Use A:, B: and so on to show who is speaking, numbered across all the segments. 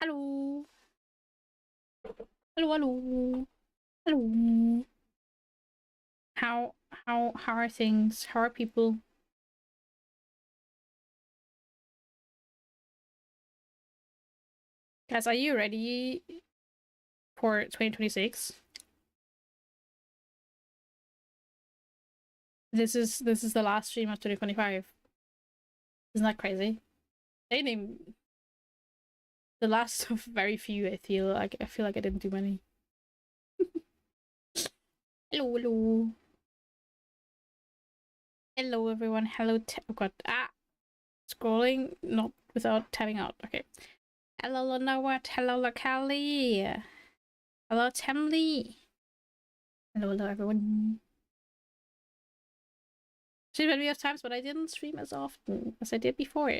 A: Hello. Hello, hello. Hello. How are things? How are people? Guys, are you ready for 2026? This is the last stream of 2025. Isn't that crazy? They named the last of very few. I feel like I didn't do many. Hello, hello. Hello everyone. Hello oh god. Scrolling not without tapping out. Okay. Hello Lonawat. Hello Locali. Hello Temly. Hello everyone. Streamed plenty of times, but I didn't stream as often as I did before.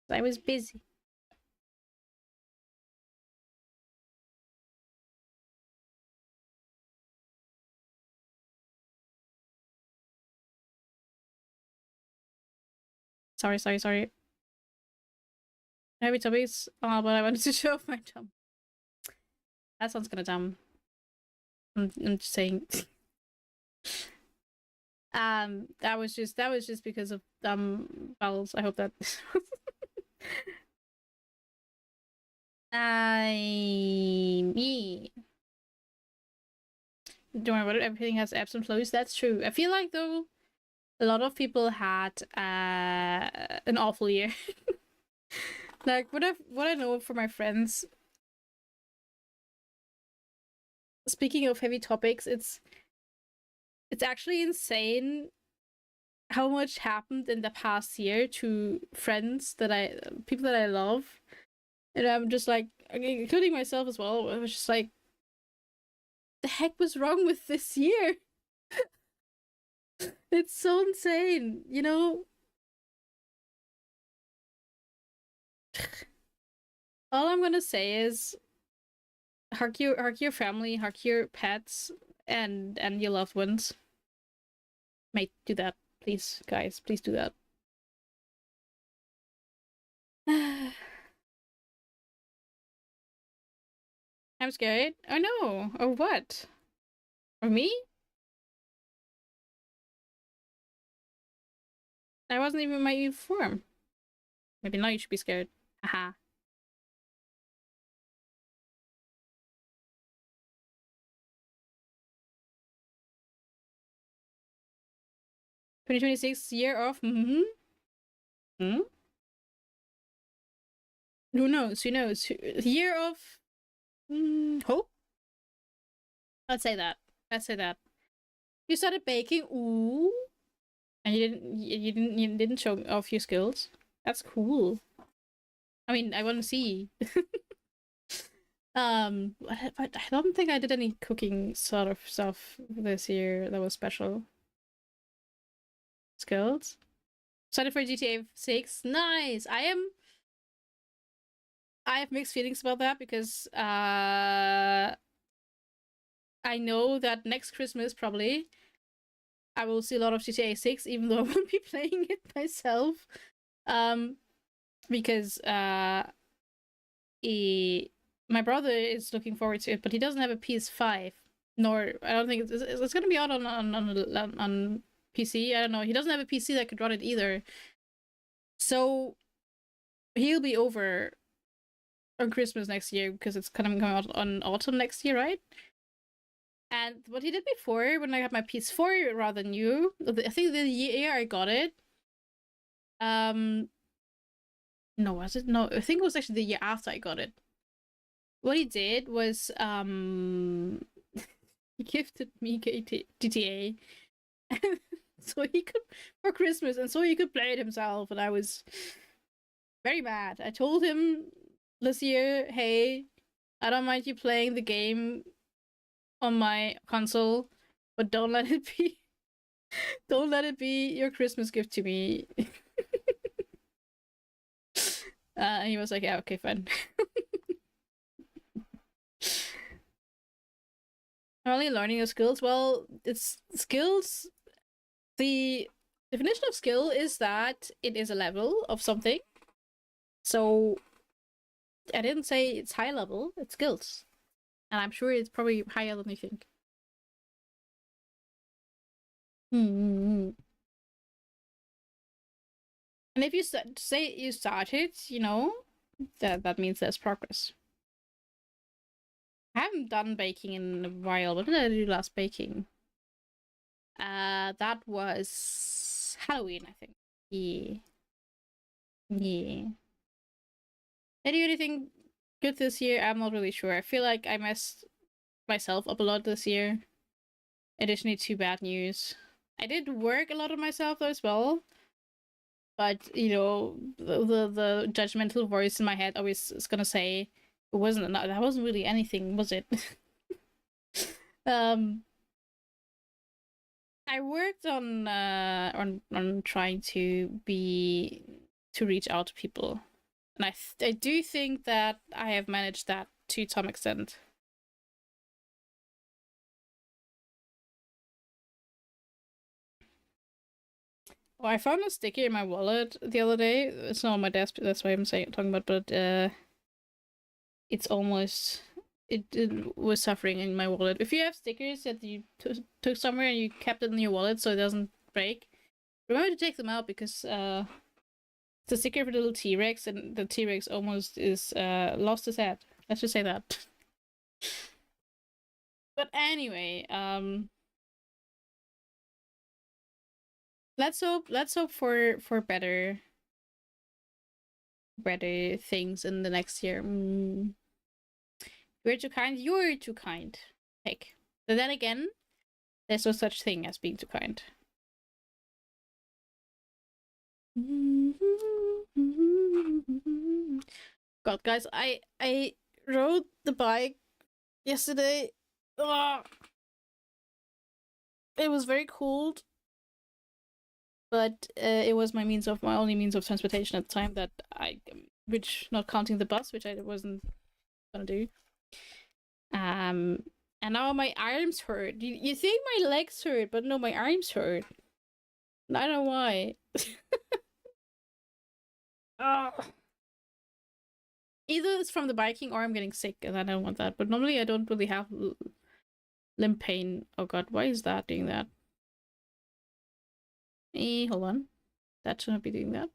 A: I was busy. Sorry. Heavy topics. Oh, but I wanted to show off my tum. That sounds kind of dumb. I'm just saying. That was just because of vowels. I hope that. Me. Don't worry about it. Everything has ebbs and flows. That's true. I feel like though, a lot of people had an awful year. Like what I know from my friends. Speaking of heavy topics, it's actually insane how much happened in the past year to people that I love, and I'm just like, including myself as well. I was just like, the heck was wrong with this year? It's so insane, you know. All I'm gonna say is, hug your family, hug your pets, and your loved ones. Mate, do that, please, guys. Please do that. I'm scared. Oh no. Oh what? Of me? I wasn't even in my uniform. Maybe now you should be scared. Haha. 2026 year of hmm? Who knows? Who knows? Year of hope. Let's say that. Let's say that. You started baking. Ooh, and you didn't show off your skills. That's cool. I mean, I want to see. But I don't think I did any cooking sort of stuff this year that was special. Skills. Started for GTA 6. Nice. I have mixed feelings about that because I know that next Christmas probably I will see a lot of GTA 6, even though I won't be playing it myself. Um, because my brother is looking forward to it, but he doesn't have a PS5. Nor I don't think it's going to be out on PC. I don't know. He doesn't have a PC that could run it either. So he'll be over on Christmas next year because it's kind of coming out on autumn next year, right? And what he did before, when I got my PS4 rather new, I think the year I got it, no, was it? No, I think it was actually the year after I got it. What he did was, he gifted me GTA, so he could for Christmas, and so he could play it himself. And I was very mad. I told him this year, hey, I don't mind you playing the game on my console, but don't let it be don't let it be your Christmas gift to me. And he was like, yeah, okay, fine. I'm only learning the skills. Well, it's skills. The definition of skill is that it is a level of something. So I didn't say it's high level. It's skills, and I'm sure it's probably higher than you think. Hmm. And if you say you started, that means there's progress. I haven't done baking in a while. What did I do last baking? That was Halloween, I think. Yeah. Yeah. Did I do anything good this year? I'm not really sure. I feel like I messed myself up a lot this year. Additionally to bad news. I did work a lot on myself though as well. But the judgmental voice in my head always is gonna say that wasn't really anything, was it? um I worked on trying to reach out to people. And I do think that I have managed that to some extent. Oh, I found a sticker in my wallet the other day. It's not on my desk, that's why I'm talking about. But it's almost it was suffering in my wallet. If you have stickers that you took somewhere and you kept it in your wallet so it doesn't break, remember to take them out because it's a sticker for the little T-Rex, and the T-Rex almost is lost his head. Let's just say that. But anyway, let's hope for better things in the next year. You're too kind. You're too kind. Heck. But then again, there's no such thing as being too kind. God, guys, I rode the bike yesterday. Ugh. It was very cold, but it was my only means of transportation at the time which not counting the bus, which I wasn't gonna do. And now my arms hurt. You think my legs hurt, but no, my arms hurt. I don't know why. Either it's from the biking or I'm getting sick, and I don't want that. But normally I don't really have limb pain. Oh god, why is that doing that? Hold on. That shouldn't be doing that.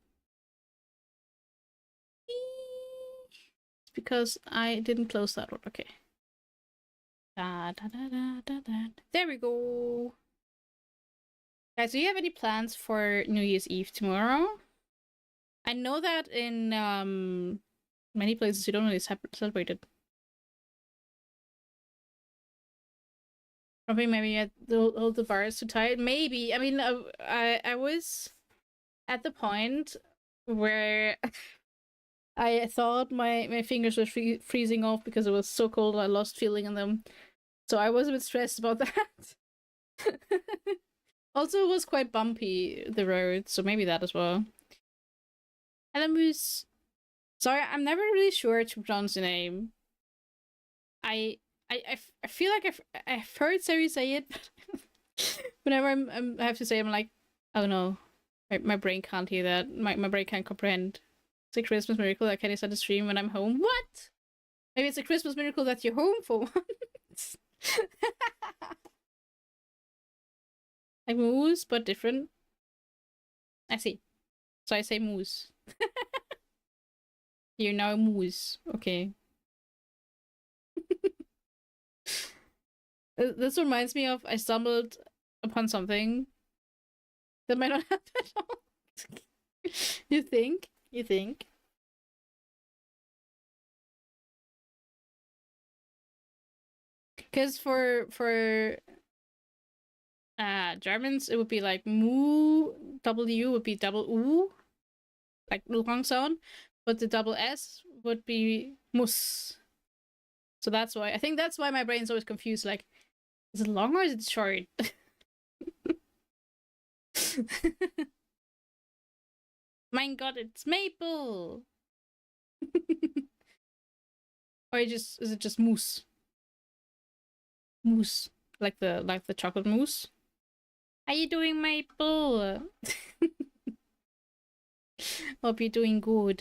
A: It's because I didn't close that one. Okay. There we go. Guys, do you have any plans for New Year's Eve tomorrow? I know that in many places you don't really celebrate it. Probably maybe at the bar is too tight. Maybe. I mean, I was at the point where I thought my fingers were freezing off because it was so cold. I lost feeling in them, so I was a bit stressed about that. Also, it was quite bumpy, the road, so maybe that as well. And then Moose. Sorry, I'm never really sure to pronounce the name. I feel like I've heard Sari say it, but whenever I have to say, I'm like, oh no, my brain can't hear that. My brain can't comprehend. It's a Christmas miracle that Kenny started stream when I'm home. What? Maybe it's a Christmas miracle that you're home for once. Like moose, but different. I see. So I say moose. You're now a moose. Okay. This reminds me of I stumbled upon something that might not happen at all. You think? You think? Because for Germans, it would be like mu, W would be double U, like long sound, but the double S would be muss. So that's why, I think that's why my brain's always confused, like, is it long or is it short? My god, it's maple! Or is it just mousse? Mousse. Like the chocolate mousse? How you doing, Maple? Hope you're doing good.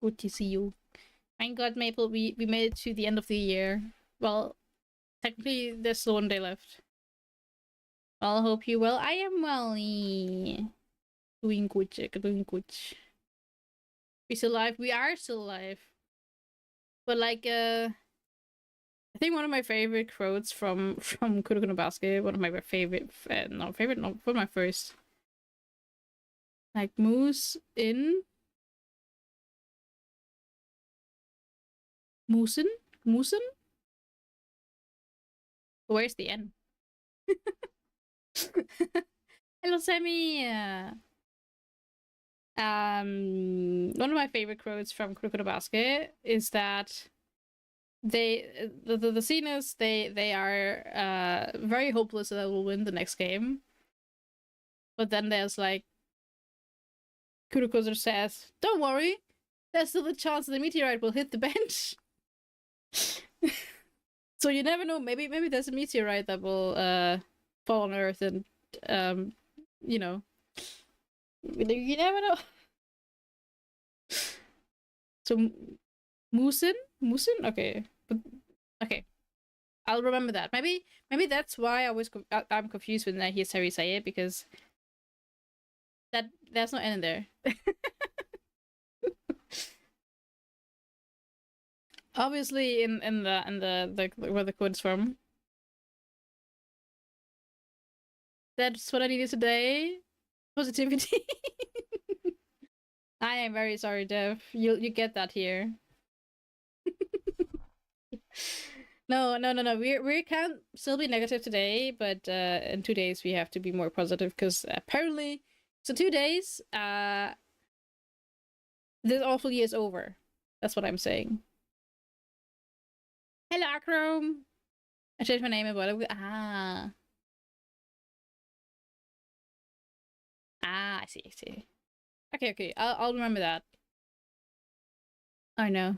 A: Good to see you. Thank God, Maple, we made it to the end of the year. Well, technically, there's still one day left. Well, I hope you well. I am well. Doing good, doing good. We still alive. We are still alive. But like, I think one of my favorite quotes from Kuroko no Basket, one of my favorite, not favorite, not one of my first. Like moose in moosen, moosen. Where's the N? Hello, Sammy. One of my favorite quotes from Kuroko no Basket is that the scene is they are very hopeless that they will win the next game, but then there's like Kuroko says, "Don't worry, there's still a chance that the meteorite will hit the bench." So you never know. Maybe there's a meteorite that will fall on Earth, and you know, you never know. So Musin, okay, but okay, I'll remember that. Maybe that's why I'm confused when I hear Sari say it, because there's no N in there. Obviously, in the where the code's from. That's what I needed today. Positivity. I am very sorry, Dev. You get that here. No. We can't still be negative today, but in 2 days we have to be more positive, because apparently, so 2 days, this awful year is over. That's what I'm saying. Hello, Akrom. I changed my name in what? I see. Okay. I'll remember that. I know.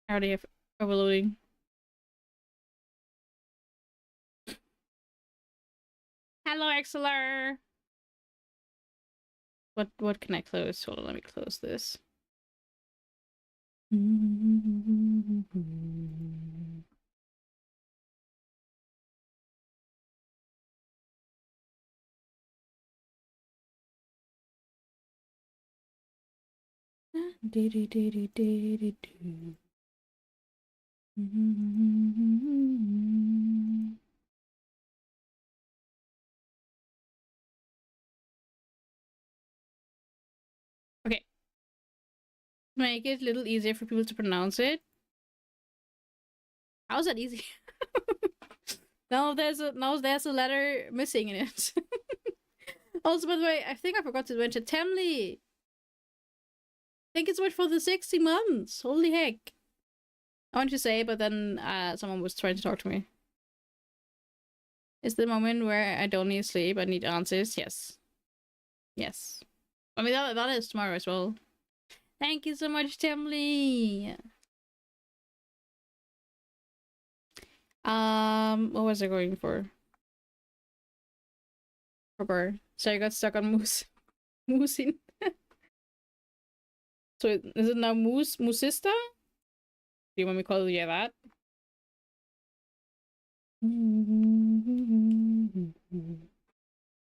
A: I already have overloading. Hello, XLR. What can I close? Hold on, let me close this. Okay. Make it a little easier for people to pronounce it. How's that easy? Now there's a letter missing in it. Also, by the way, I think I forgot to mention Temly. Thank you so much for the 60 months. Holy heck. I wanted to say, but then someone was trying to talk to me. It's the moment where I don't need sleep. I need answers. Yes. I mean, that is tomorrow as well. Thank you so much, Temly. What was I going for? Rubber. So I got stuck on moose. Moosin. So is it now Moosista? Do you want me to call you that? For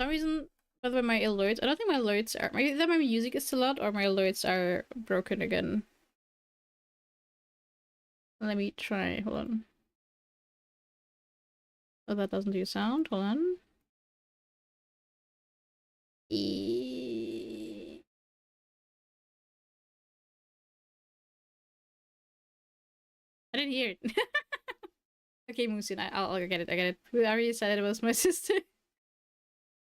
A: some reason, by the way, my alerts, I don't think my alerts are, maybe that my music is still out, or my alerts are broken again. Let me try, hold on. Oh, that doesn't do sound, hold on. I didn't hear it. Okay, Moosin, I'll get it, I get it. We already said it was my sister.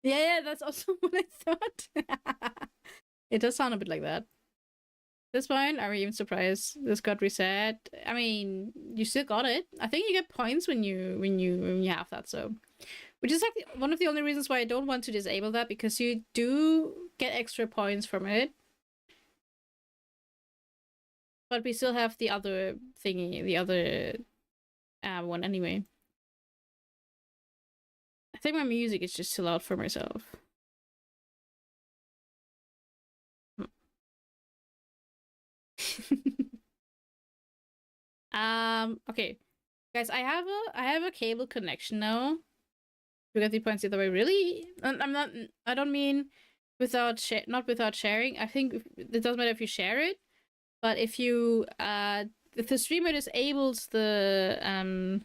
A: Yeah, that's also what I thought. It does sound a bit like that. This point, are we even surprised this got reset? I mean, you still got it. I think you get points when you have that, so. Which is like one of the only reasons why I don't want to disable that, because you do get extra points from it. But we still have the other thingy, the other one anyway. I think my music is just too loud for myself. Okay, guys, I have a cable connection now to get the points the other way. Really, I'm not. I don't mean not without sharing. I think it doesn't matter if you share it, but if the streamer disables the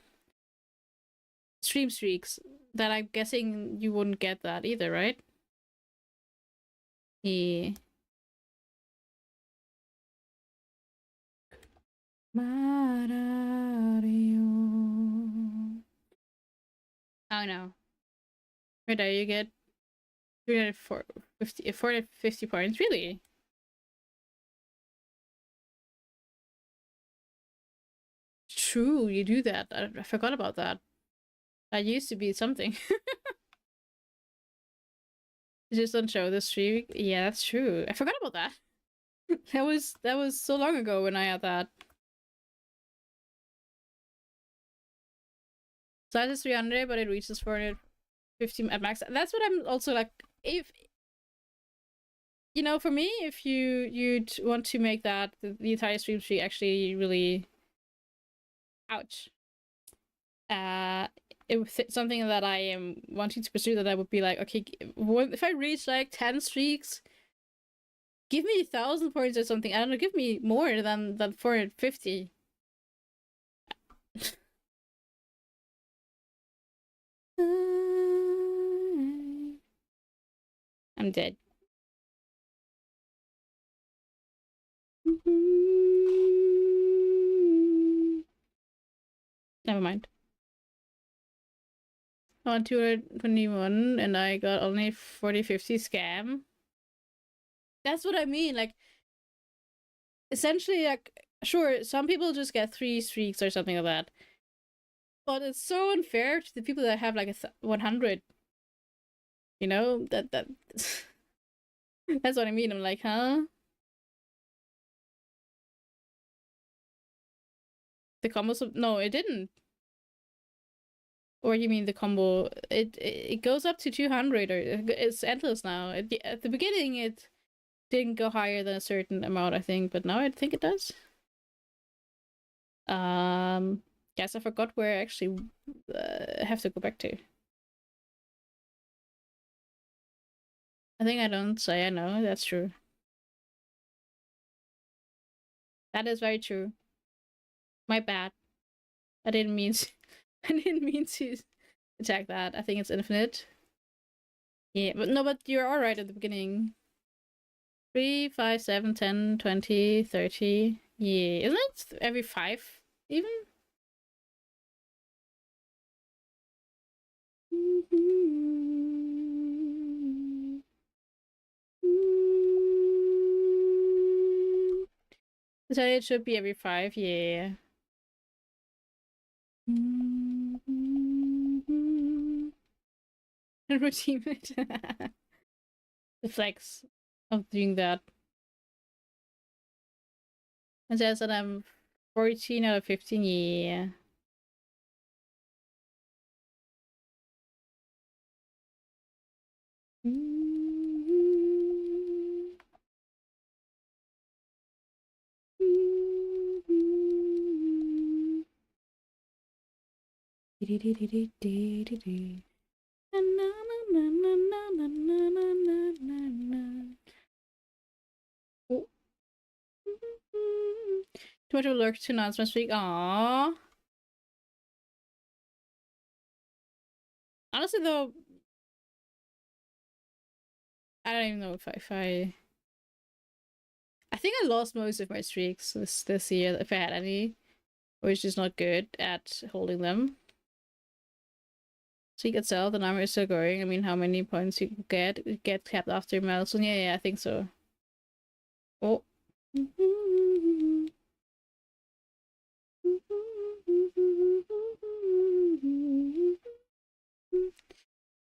A: stream streaks, then I'm guessing you wouldn't get that either, right? Yeah. Mario. Oh no. Right there, you get 450 points. Really? True, you do that. I forgot about that. That used to be something. You just don't show the streak. Yeah, that's true. I forgot about that. That was so long ago when I had that. Size is 300, but it reaches 450 at max. That's what I'm also like. If for me, if you'd want to make that the entire stream streak actually really, ouch. If something that I am wanting to pursue, that I would be like, okay, if I reach like 10 streaks, give me 1,000 points or something. I don't know, give me more than 450. I'm dead. Never mind. On 221 and I got only 40-50 scam. That's what I mean. Like, essentially, like, sure, some people just get 3 streaks or something like that. But it's so unfair to the people that have like 100. You know? That that's what I mean. I'm like, huh? The combos of no, it didn't. Or you mean the combo? It goes up to 200, or it's endless now. At the beginning, it didn't go higher than a certain amount, I think, but now I think it does. Guess I forgot where I actually have to go back to. I think I don't say I know. That's true. That is very true. My bad. I didn't mean to. I didn't mean to attack that. I think it's infinite. Yeah, but no, but you're alright at the beginning. 3, 5, 7, 10, 20, 30. Yeah, isn't it every 5 even? So it should be every 5, yeah. Routine it. The flex of doing that. It says that I'm 14 out of 15, yeah. Too much of a lurk to announcements week. Aww. Honestly, though, I don't even know if I. I think I lost most of my streaks this year, if I had any, which is not good at holding them. Streak itself, the number is still going. I mean, how many points you get capped after milestone? Yeah, I think so. Oh.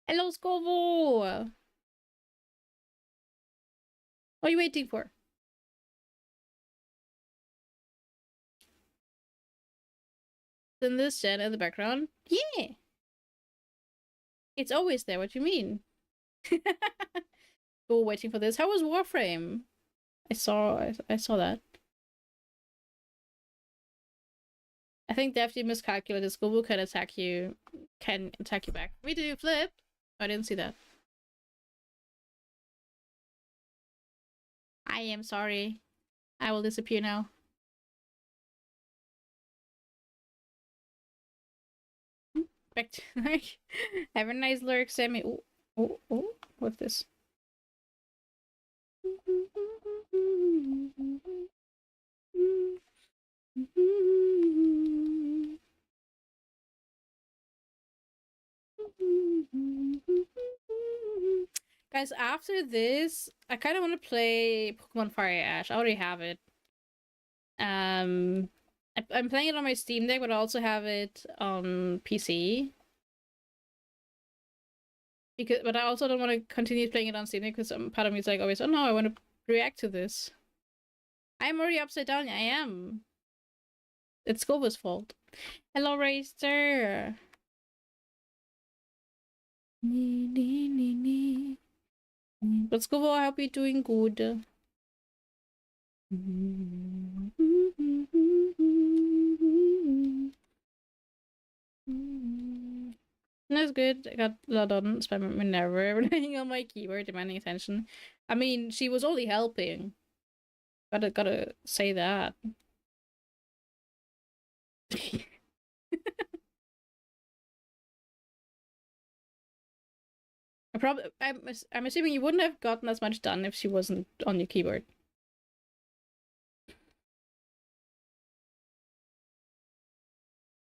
A: Hello, Scovo! What are you waiting for? Then this gen in the background? Yeah! It's always there, what do you mean? Go waiting for this. How was Warframe? I saw that. I think they definitely miscalculated. School can attack you, back. We do flip. I didn't see that. I am sorry. I will disappear now. Back to like. Have a nice lurk, Sammy. Oh, what's this? Guys, after this, I kind of want to play Pokemon Fire Ash. I already have it. I'm playing it on my Steam Deck, but I also have it on PC. But I also don't want to continue playing it on Steam Deck because part of me is like always, oh no, I want to react to this. I'm already upside down. I am. It's Scoba's fault. Hello, Racer. But Scoba, I hope you're doing good. That's good. I got a lot on spam Minerva relying on my keyboard, demanding attention. I mean, she was only helping. Gotta say that. I'm assuming you wouldn't have gotten as much done if she wasn't on your keyboard.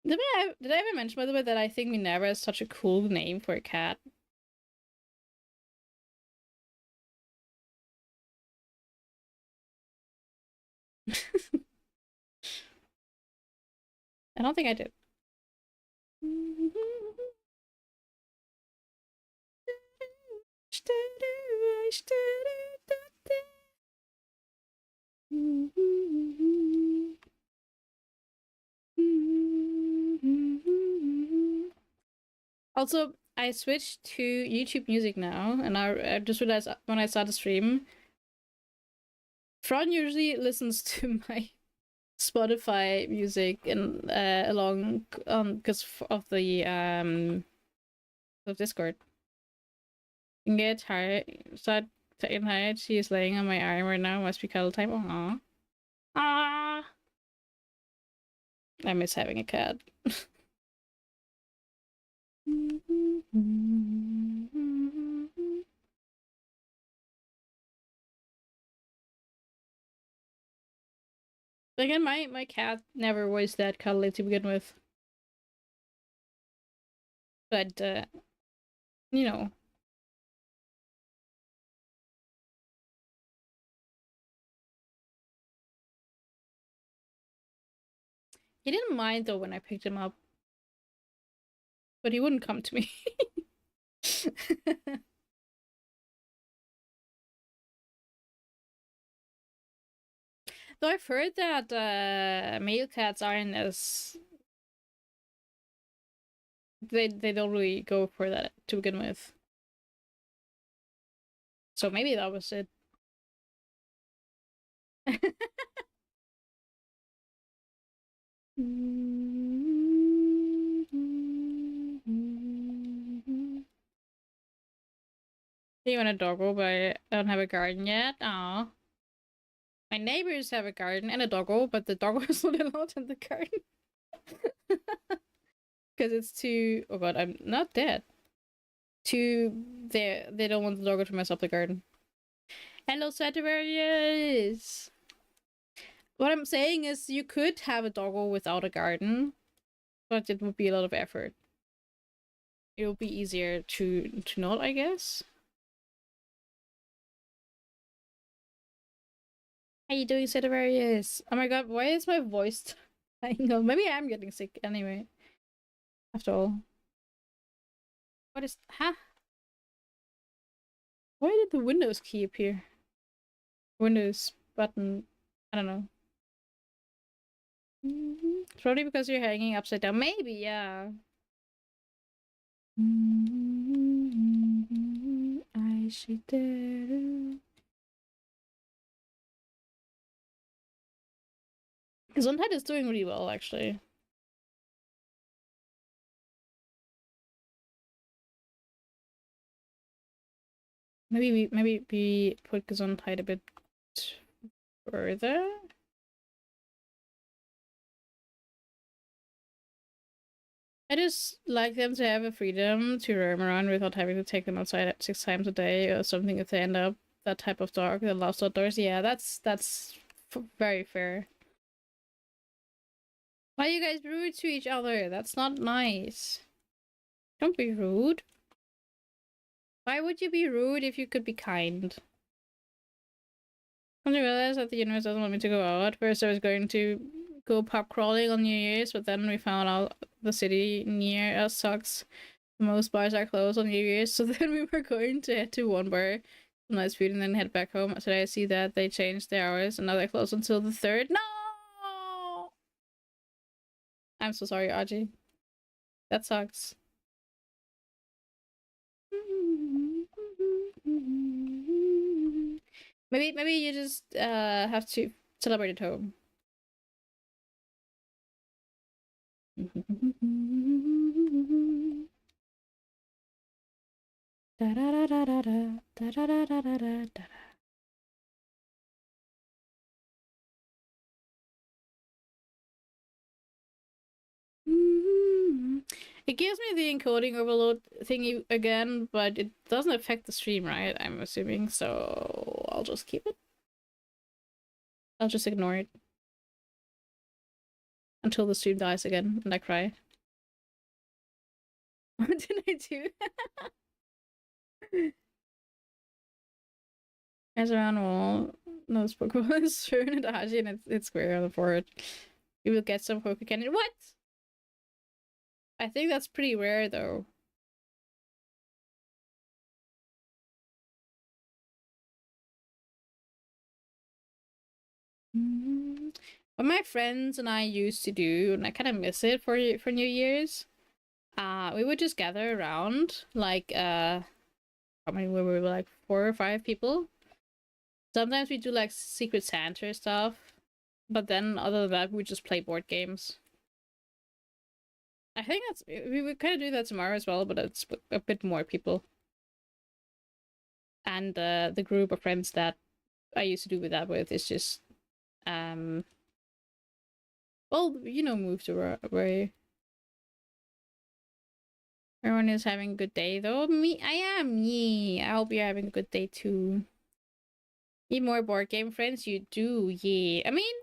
A: Did I ever mention, by the way, that I think Minerva is such a cool name for a cat? I don't think I did. Also, I switched to YouTube Music now, and I just realized when I started the stream, Fran usually listens to my Spotify music and along because of the Discord. You can get tired, start getting tired. She is laying on my arm right now. Must be cuddle time. Aww. Ah. I miss having a cat. Again, my cat never was that cuddly to begin with. But you know. He didn't mind though when I picked him up. But he wouldn't come to me. Though I've heard that male cats aren't as they don't really go for that to begin with. So maybe that was it. You want a doggo, but I don't have a garden yet. Aw. My neighbors have a garden and a doggo, but the doggo is not allowed in the garden. Because it's too... Oh god, I'm not dead. They don't want the doggo to mess up the garden. Hello, Sagittarius! What I'm saying is you could have a doggo without a garden, but it would be a lot of effort. It would be easier to not, I guess. How you doing, Sagittarius? Oh my god, why is my voice dying off? Maybe I'm getting sick anyway. After all. What is... Huh? Why did the Windows key appear? Windows button... I don't know. Probably because you're hanging upside down. Maybe, yeah. I should do. Gesundheit is doing really well, actually. maybe we put Gesundheit a bit further. I just like them to have a freedom to roam around without having to take them outside 6 times a day or something if they end up that type of dog that loves outdoors. Yeah, that's very fair. Why are you guys rude to each other? That's not nice. Don't be rude. Why would you be rude if you could be kind? I realized that the universe doesn't want me to go out. First, I was going to go pub crawling on New Year's, but then we found out the city near us sucks. Most bars are closed on New Year's, so then we were going to head to one bar, some nice food, and then head back home. Today I see that they changed their hours, and now they're closed until the 3rd. No! I'm so sorry, Aji. That sucks. Maybe you just have to celebrate at home. Da da da da da da da da da da da da. It gives me the encoding overload thingy again, but it doesn't affect the stream, right? I'm assuming, so I'll just keep it. I'll just ignore it. Until the stream dies again, and I cry. What did I do? As around wall, no Pokemon is thrown into Haji and it's square on the forehead. You will get some Poke Cannon. What? I think that's pretty rare though. What my friends and I used to do, and I kind of miss it for New Year's, we would just gather around, like, how many were we, like 4 or 5 people? Sometimes we do, like, Secret Santa stuff, but then other than that, we just play board games. I think we would kind of do that tomorrow as well, but it's a bit more people. And the group of friends that I used to do that with is just, well, you know, moved away. Everyone is having a good day, though. I am. Yeah, I hope you're having a good day too. Need more board game friends? You do, yeah. I mean,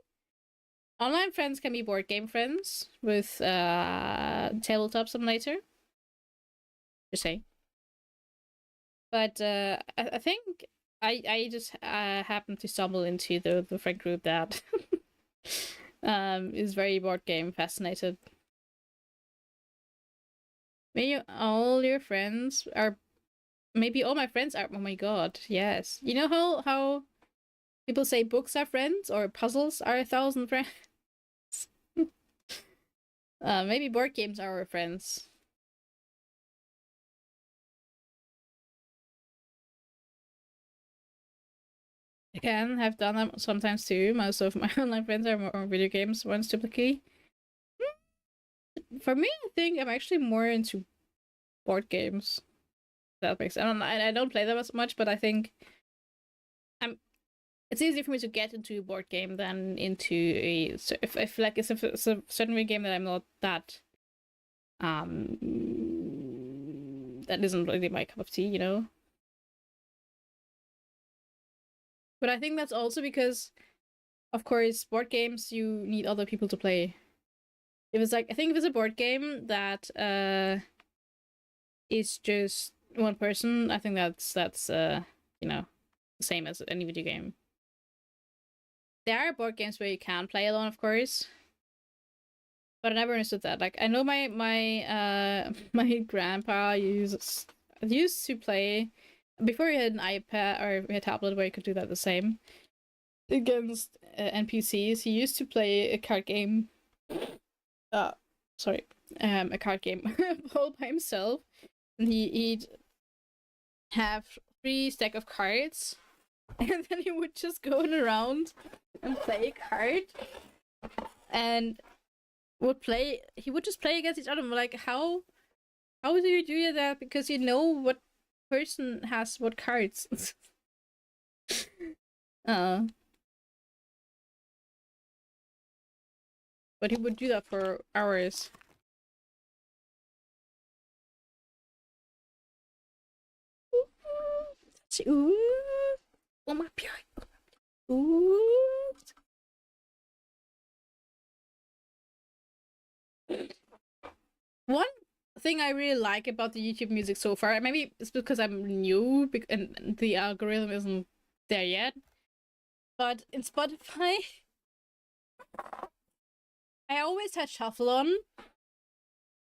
A: online friends can be board game friends with Tabletop Simulator. Just saying. But I think I just happened to stumble into the friend group that is very board game fascinated. Maybe all your friends are. Maybe all my friends are. Oh my god, yes. You know how people say books are friends or puzzles are 1,000 friends? Maybe board games are our friends. I can have done that sometimes too. Most of my online friends are more video games ones typically. For me, I think I'm actually more into board games. That makes sense. I don't play them as much, but I think it's easier for me to get into a board game than into a if like it's a certain game that I'm not that that isn't really my cup of tea, you know. But I think that's also because, of course, board games you need other people to play. If it's like I think if it's a board game that is just one person, I think that's you know, the same as any video game. There are board games where you can play alone, of course, but I never understood that. Like I know my my grandpa used to play before he had an iPad or a tablet where you could do that the same against NPCs. He used to play a card game. Sorry, a card game all by himself, and he'd have 3 stack of cards, and then he would just go around and play a card, and he would just play against each other. I'm like, how do you do that? Because you know what person has what cards. uh, but he would do that for hours. Ooh, oh my god. Ooh. One thing I really like about the YouTube music so far, maybe it's because I'm new and the algorithm isn't there yet, but in Spotify, I always had shuffle on,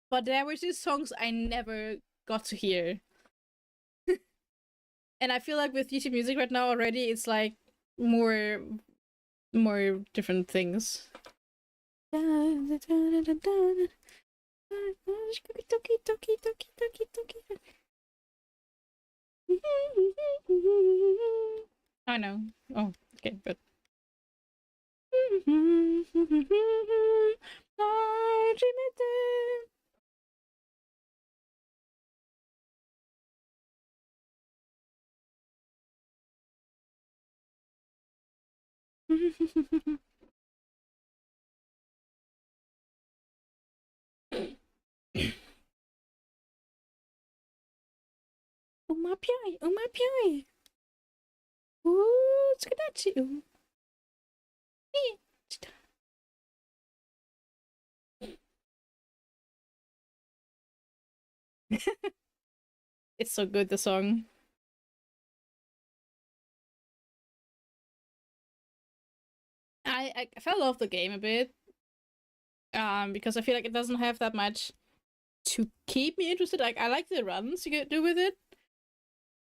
A: but there were just songs I never got to hear. And I feel like with YouTube music right now already, it's like more different things. I know. Oh, okay, but umapiaj, umapiaj. Skadachi. It's so good, the song. I fell off the game a bit. Because I feel like it doesn't have that much to keep me interested. Like, I like the runs you do with it,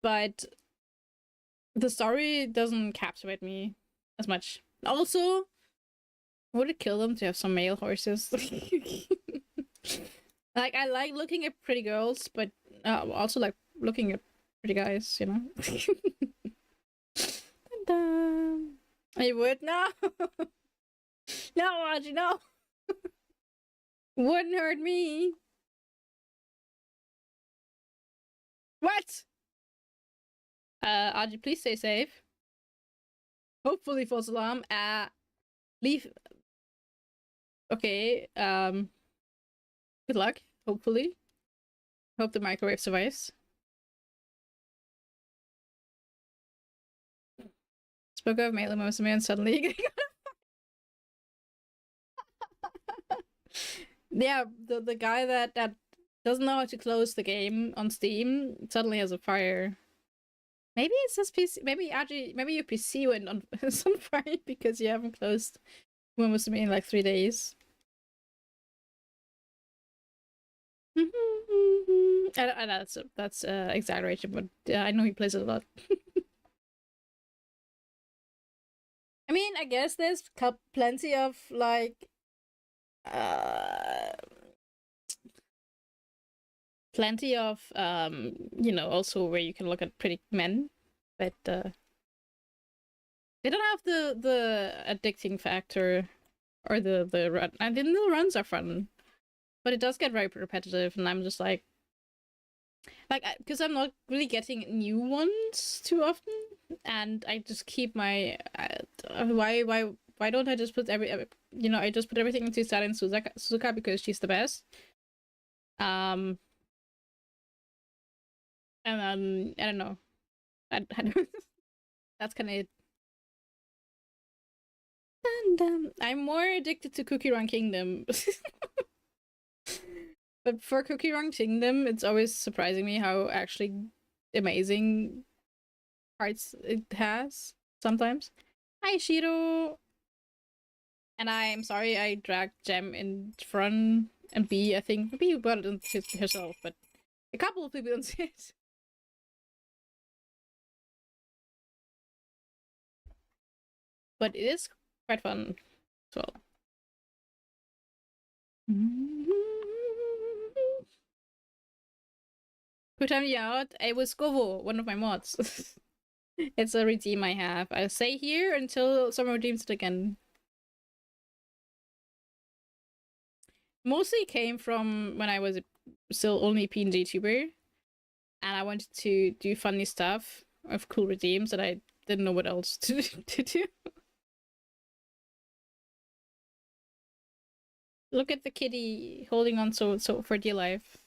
A: but the story doesn't captivate me as much. Also, would it kill them to have some male horses? Like, I like looking at pretty girls, but also like looking at pretty guys, you know? I would? No! No, Audrey, no! Wouldn't hurt me! What? Audrey, please stay safe. Hopefully, false alarm. Leave. Okay, good luck, hopefully. Hope the microwave survives. Spoke of male emotion man suddenly. Yeah, the guy that doesn't know how to close the game on Steam suddenly has a fire. Maybe it's his PC. Maybe actually, maybe your PC went on some fire because you haven't closed one was me in like 3 days. That's exaggeration, but I know he plays it a lot. I mean, I guess there's plenty of like uh plenty of you know, also where you can look at pretty men, but they don't have the addicting factor or the run. I think the runs are fun, but it does get very repetitive, and I'm just like because I'm not really getting new ones too often, and I just keep my why don't I just put you know, I just put everything into Saren Suzuka because she's the best. And then I don't know. I don't, that's kind of it. And I'm more addicted to Cookie Run Kingdom. But for Cookie Run Kingdom, it's always surprising me how actually amazing parts it has sometimes. Hi, Shiro! And I'm sorry I dragged Gem in front and B, I think. Maybe you brought it herself, but a couple of people didn't see it. But it is quite fun as well. Who timed you out? It was Govo, one of my mods. It's a redeem I have. I'll stay here until someone redeems it again. Mostly came from when I was still only PNG tuber. and I wanted to do funny stuff of cool redeems, and I didn't know what else to do. Look at the kitty holding on so for dear life.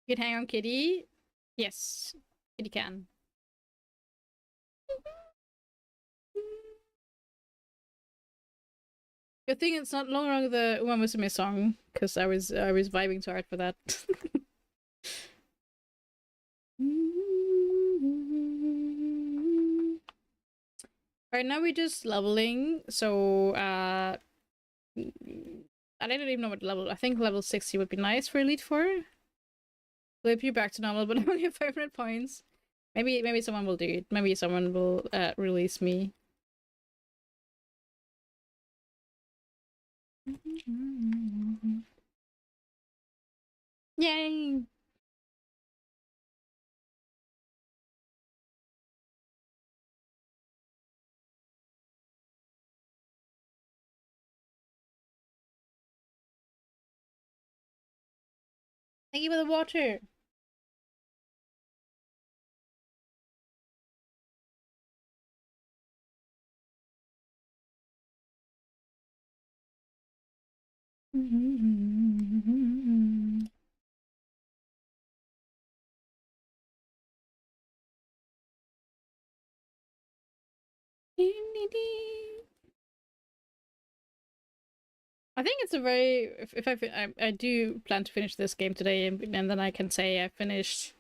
A: You can hang on, kitty. Yes, kitty can. Good thing it's not no longer the Uma Musume song, because I was vibing too hard for that. Alright, now we're just leveling, so I don't even know what level. I think level 60 would be nice for Elite 4. Flip you back to normal, but only have 500 points. Maybe someone will do it. Maybe someone will release me. Yay! Thank you for the water. I think it's a very if I do plan to finish this game today, and then I can say I finished.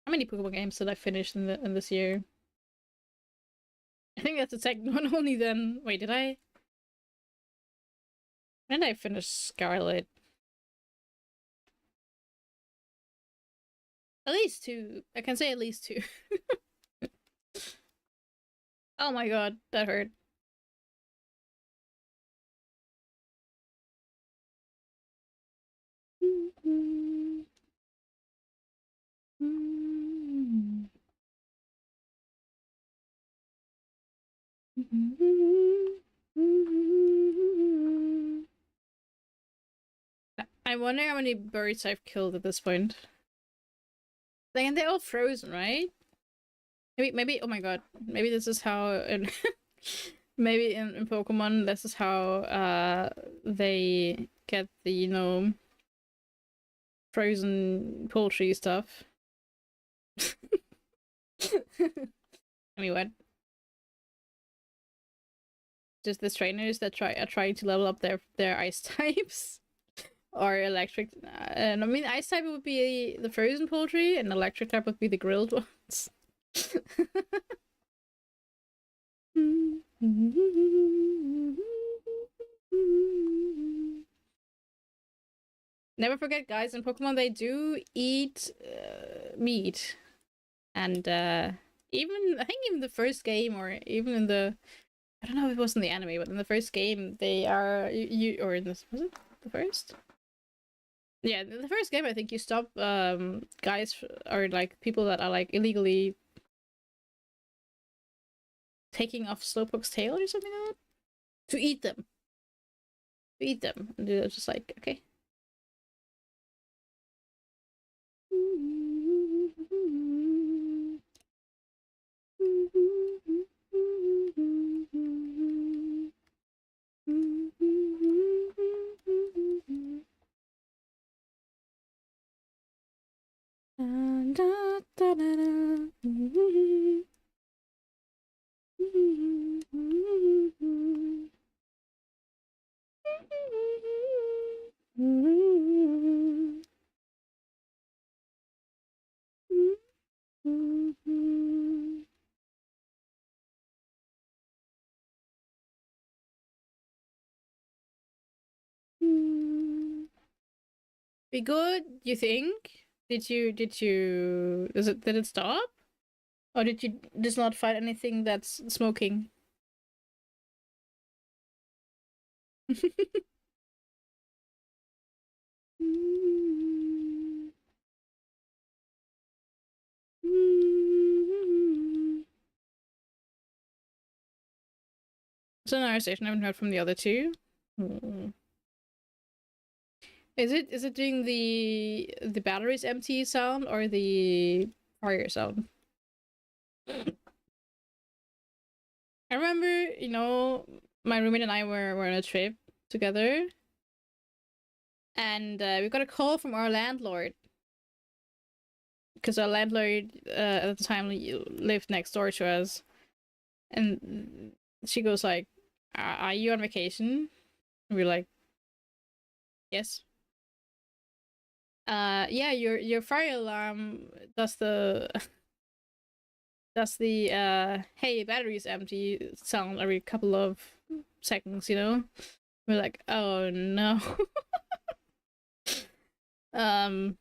A: How many Pokemon games did I finish in this year? I think that's a second one only. Then wait, did I? When did I finish Scarlet? At least two. I can say at least two. Oh my god, that hurt. I wonder how many birds I've killed at this point. And they're all frozen, right? Maybe. Oh my god. Maybe this is how. Maybe in Pokemon, this is how they get the frozen poultry stuff. I mean, what? Just the trainers that are trying to level up their ice types. Or electric. And I mean, ice type would be the frozen poultry, and electric type would be the grilled ones. Never forget, guys, in Pokemon they do eat meat, and even I think even the first game, or even in the I don't know if it was in the anime, but in the first game they are you or in this was it the first? Yeah, in the first game I think you stop guys or like people that are like illegally taking off Slowpoke's tail or something like that to eat them. To eat them, and they're just like okay. Be good, you think? Did you did it stop? Or did you just not find anything that's smoking? It's another station. I haven't heard from the other two. Is it doing the batteries empty sound or the fire sound? I remember, my roommate and I were on a trip together, and we got a call from our landlord because our landlord at the time lived next door to us, and she goes like, "Are you on vacation?" And we're like, "Yes." Yeah, your fire alarm does the does the hey, battery is empty sound every couple of seconds, We're like, oh no. um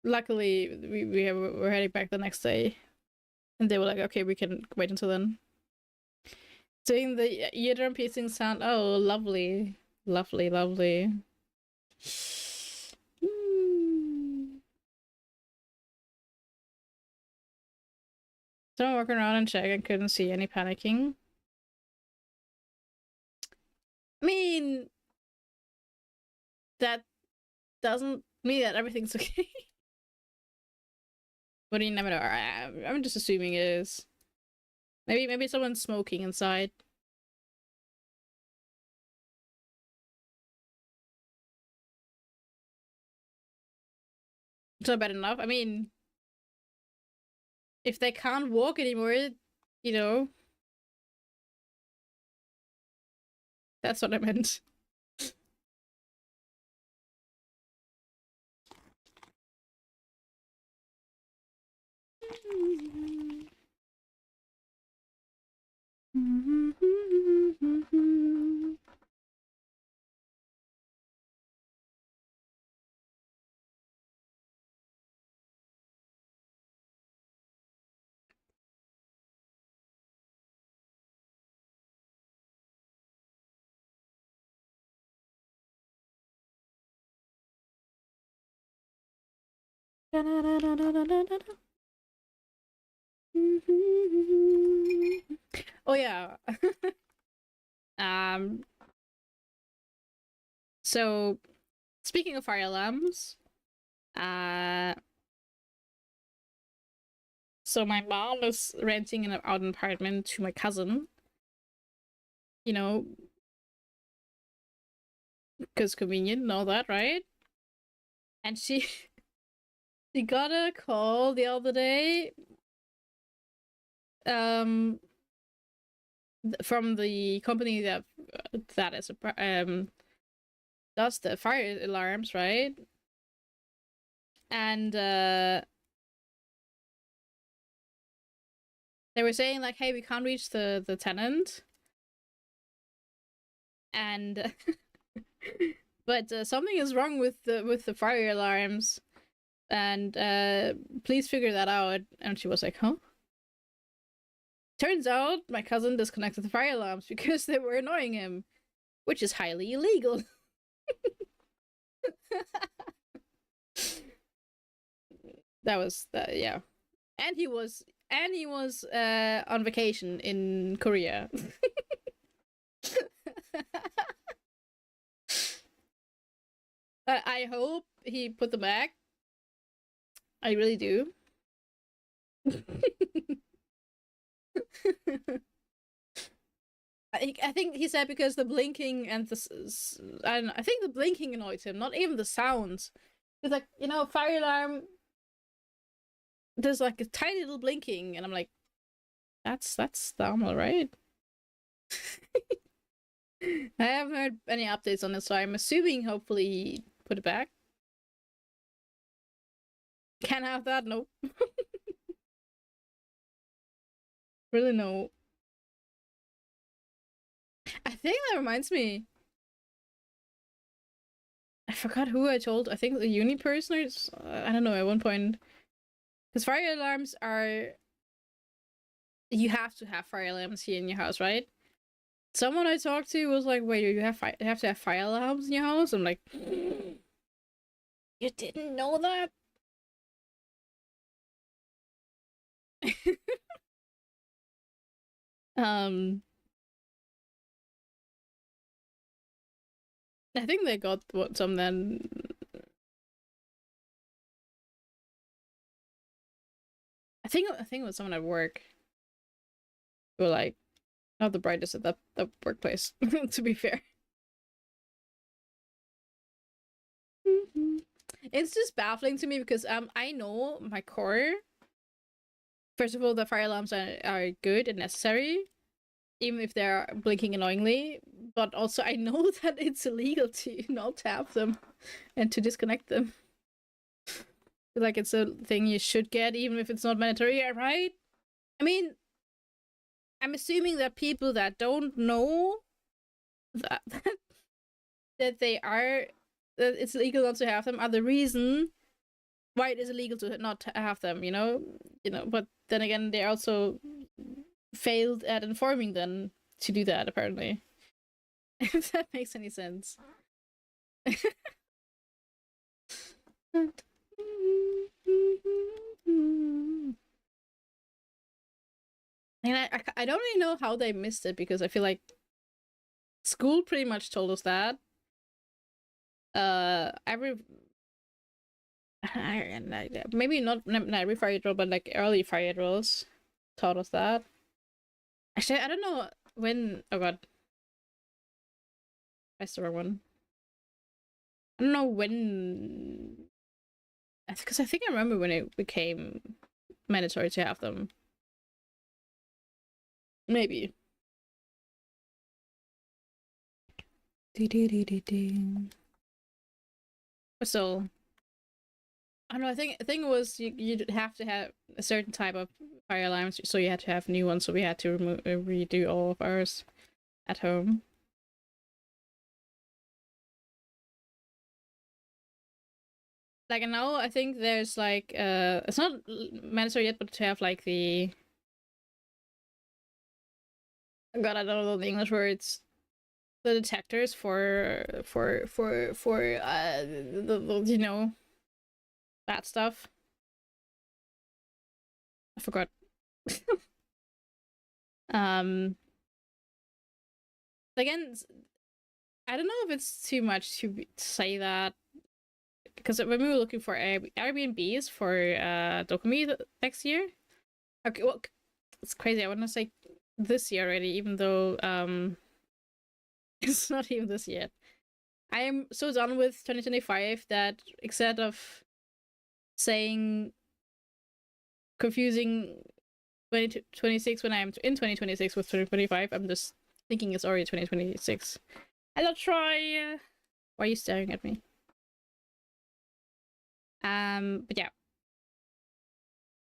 A: Luckily we're heading back the next day, and they were like, okay, we can wait until then. Doing the eardrum piercing sound. Oh, lovely, lovely, lovely. So I'm walking around and check and couldn't see any panicking. I mean, that doesn't mean that everything's okay. But you never know. I'm just assuming it is. Maybe someone's smoking inside. It's not bad enough. I mean, if they can't walk anymore, you know, that's what I meant. Oh yeah. um so speaking of fire alarms, uh so my mom is renting out an apartment to my cousin, you know, because convenient and all that, right? And she got a call the other day um from the company that is does the fire alarms, right? And they were saying like, hey, we can't reach the tenant, and but something is wrong with the fire alarms, and please figure that out. And she was like, huh? Turns out my cousin disconnected the fire alarms because they were annoying him, which is highly illegal. That was yeah. And he was on vacation in Korea. I hope he put them back. I really do. I think he said because the blinking and I don't know. I think the blinking annoyed him, not even the sounds. It's like, fire alarm. There's like a tiny little blinking, and I'm like, that's normal, right? I haven't heard any updates on it, so I'm assuming hopefully he put it back. Can't have that, nope. Really, no. I think that reminds me. I forgot who I told. I think the uni person, or I don't know, at one point. Because fire alarms are. You have to have fire alarms here in your house, right? Someone I talked to was like, wait, you have to have fire alarms in your house? I'm like, you didn't know that? um, I think they got some then. I think it was someone at work who were like not the brightest at that workplace. To be fair, it's just baffling to me because I know my core. First of all, the fire alarms are good and necessary, even if they're blinking annoyingly. But also, I know that it's illegal to not have them and to disconnect them. Like it's a thing you should get, even if it's not mandatory, right? I mean, I'm assuming that people that don't know that that they are that it's illegal not to have them are the reason why it is illegal to not have them. But then again, they also failed at informing them to do that. Apparently, if that makes any sense. And I don't really know how they missed it because I feel like school pretty much told us that. Every maybe not every fire drill, but like early fire drills taught us that. Actually, I don't know when. Oh god, that's the wrong one. I don't know when. Because I think I remember when it became mandatory to have them. Maybe. So I don't know. I think it was you'd have to have a certain type of fire alarms, so you had to have new ones. So we had to redo all of ours at home. Like now, I think there's like it's not mandatory yet, but to have like the God, I don't know the English words. The detectors for the that stuff. I forgot. um Again, I don't know if it's too much to say that because when we were looking for Airbnbs for Dokumi next year. Okay, well, it's crazy. I want to say this year already, even though it's not even this yet. I am so done with 2025 that instead of saying confusing 2026 when I'm in 2026 with 2025, I'm just thinking it's already 2026. Hello, Troy. Why are you staring at me? But yeah,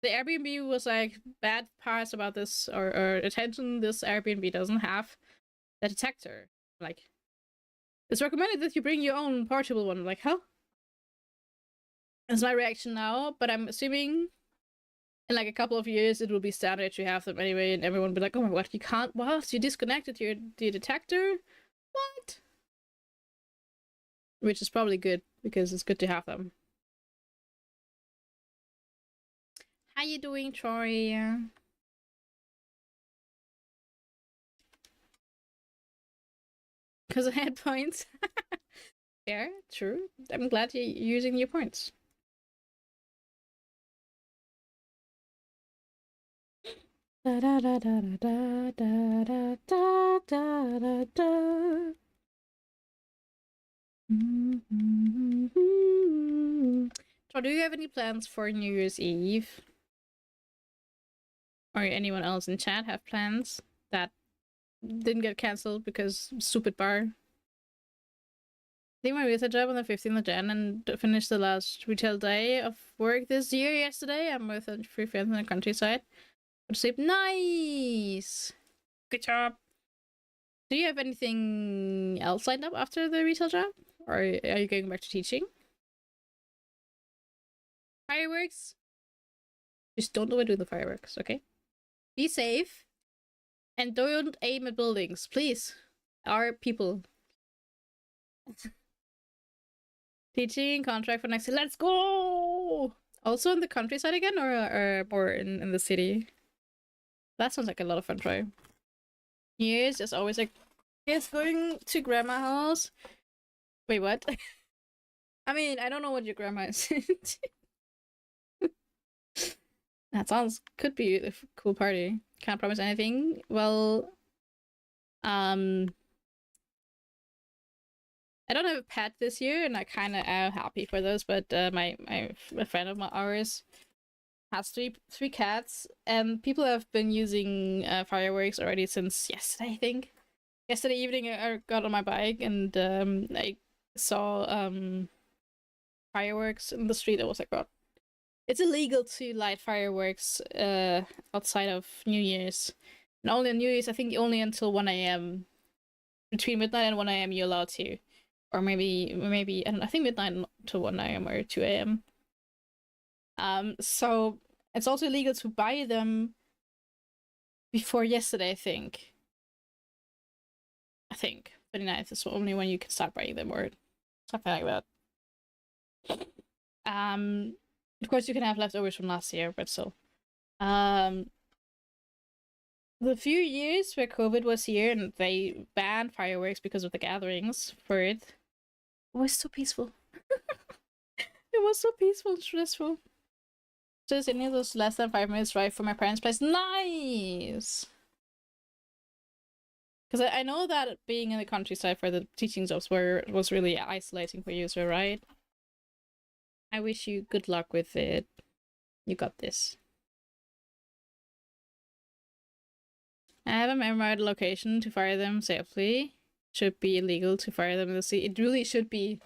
A: the Airbnb was like bad parts about this or attention. This Airbnb doesn't have the detector. Like, it's recommended that you bring your own portable one. I'm like, huh? That's my reaction now, but I'm assuming in like a couple of years it will be standard to have them anyway, and everyone will be like, oh my god, you can't. What? You disconnected your detector? What? Which is probably good because it's good to have them. How you doing, Troy? Because I had points. Yeah, true. I'm glad you're using your points. Da da da da da da da da da da da. So, do you have any plans for New Year's Eve? Or anyone else in chat have plans that didn't get cancelled because stupid bar? I think my research job on the 15th of Jan and finished the last retail day of work this year yesterday. I'm with a free friends in the countryside. Go to sleep. Nice! Good job. Do you have anything else lined up after the retail job? Or are you going back to teaching? Fireworks? Just don't overdo the fireworks, okay? Be safe. And don't aim at buildings, please. Our people. Teaching contract for next year. Let's go! Also in the countryside again, or more in the city? That sounds like a lot of fun, right? New Year's is always like, yes, going to grandma's house. Wait, what? I mean, I don't know what your grandma is into. That sounds could be a cool party. Can't promise anything. Well, um, I don't have a pet this year, and I kind of am happy for those. But a friend of ours has three cats, and people have been using fireworks already since yesterday. I think yesterday evening I got on my bike and I saw fireworks in the street. I was like, God, it's illegal to light fireworks outside of New Year's. And only on New Year's, I think only until 1 a.m. Between midnight and 1 a.m. you're allowed to. Or maybe I think midnight to 1 a.m. or 2 a.m. So it's also illegal to buy them before yesterday, I think. 29th is only when you can start buying them or something like that. Of course you can have leftovers from last year, but still. The few years where COVID was here and they banned fireworks because of the gatherings for it, it was so peaceful. It was so peaceful and stressful. Just any of those less than 5 minutes drive from my parents' place. Nice! Because I know that being in the countryside for the teaching jobs was really isolating for you, so right? I wish you good luck with it. You got this. I haven't memorized a location to fire them safely. Should be illegal to fire them in the sea. It really should be.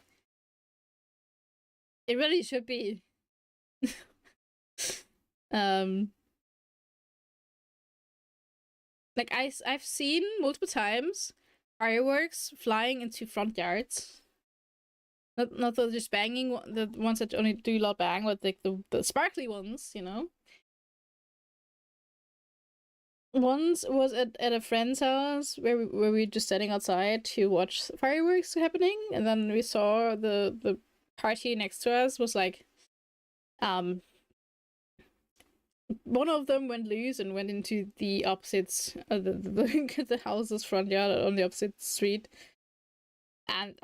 A: It really should be. Like I've seen multiple times fireworks flying into front yards. Not the just banging the ones that only do a lot bang, but like the sparkly ones, you know. Once was at a friend's house where we were just sitting outside to watch fireworks happening, and then we saw the party next to us was like, one of them went loose and went into the opposite the house's front yard on the opposite street, and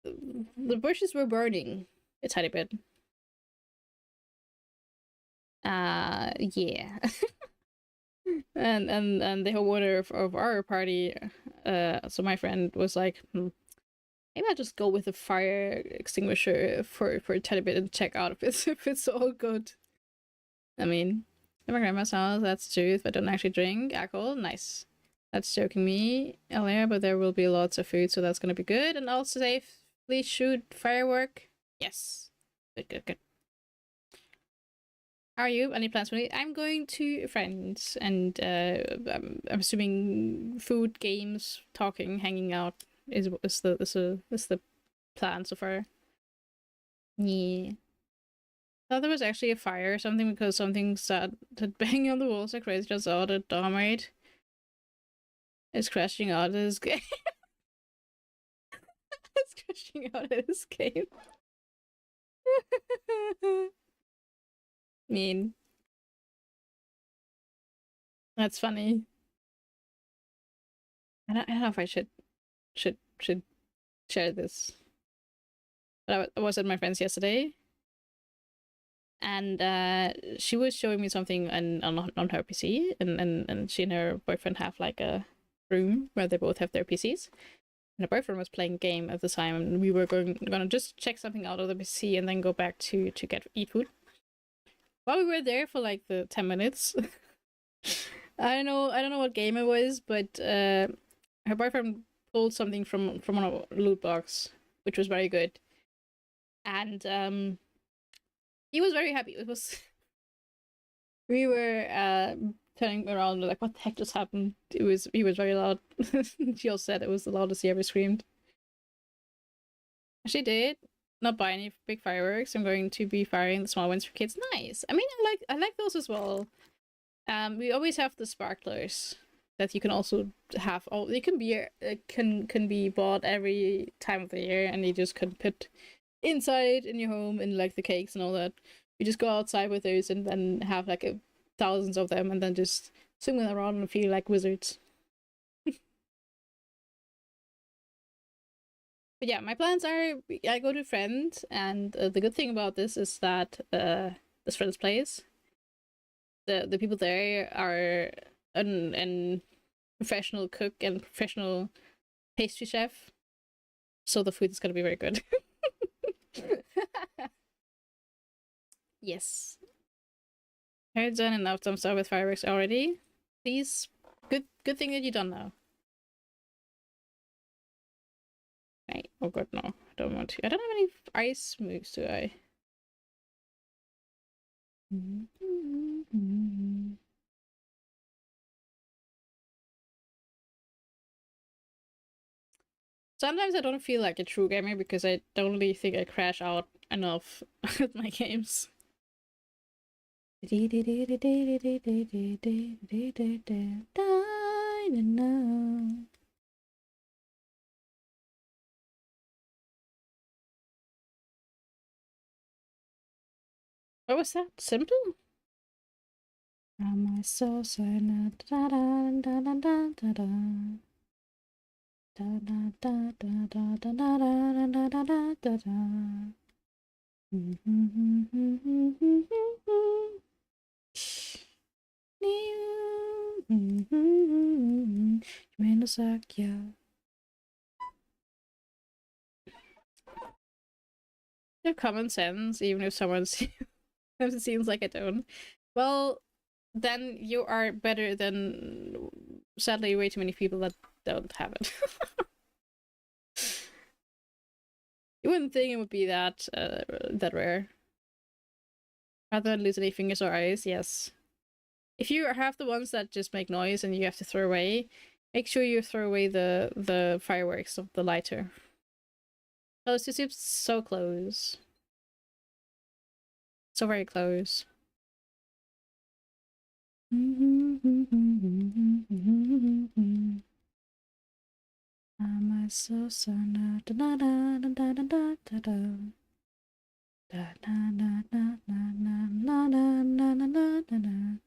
A: the bushes were burning a tiny bit. Yeah. and the whole order of our party, so my friend was like, maybe I'll just go with a fire extinguisher for a tiny bit and check out if it's all good. I mean, at my grandma's house, that's the truth, but don't actually drink alcohol. Nice. That's joking me earlier, but there will be lots of food, so that's gonna be good. And also safely shoot firework. Yes. Good. How are you? Any plans for me? I'm going to friends, and I'm assuming food, games, talking, hanging out is the plan so far. Yeah. I thought there was actually a fire or something because something started banging on the walls like crazy. Just saw the dormite is crashing out of his game. It's crashing out of his game. Mean. That's funny. I don't know if I should share this. But I was at my friend's yesterday, and she was showing me something on her PC, and she and her boyfriend have like a room where they both have their PCs. And her boyfriend was playing a game at the time, and we were gonna just check something out of the PC and then go back to eat food. While we were there for like the 10 minutes, I don't know what game it was, but her boyfriend pulled something from one of the loot box, which was very good, and he was very happy. It was we were turning around like, what the heck just happened? He was very loud. She also said it was the loudest he ever screamed. She did not buy any big fireworks. I'm going to be firing the small ones for kids. Nice. I mean, I like those as well. We always have the sparklers that you can also have. Oh, they can be bought every time of the year, and you just can put inside in your home and like the cakes and all that. You just go outside with those and then have like thousands of them and then just swing around and feel like wizards. But yeah, my plans are I go to a friend, and the good thing about this is that this friend's place, the people there are an professional cook and professional pastry chef, so the food is gonna be very good. Yes, I've done enough time stuff with fireworks already. Please, good thing that you don't know. Right. Oh god, no, I don't want to. I don't have any ice moves, do I? Sometimes I don't feel like a true gamer because I don't really think I crash out enough with my games. What was that? Simple? Am I so silent? Da da da da da da da. Da da da da da da da da da da da da. You have common sense, even if someone seems like I don't. Well, then you are better than sadly way too many people that don't have it. You wouldn't think it would be that that rare. Rather than lose any fingers or eyes, yes. If you have the ones that just make noise and you have to throw away, make sure you throw away the fireworks of the lighter. Close to soup, so close. So very close. Am I so sad? Da da da da da da da da. Da da da da da da da da da da da.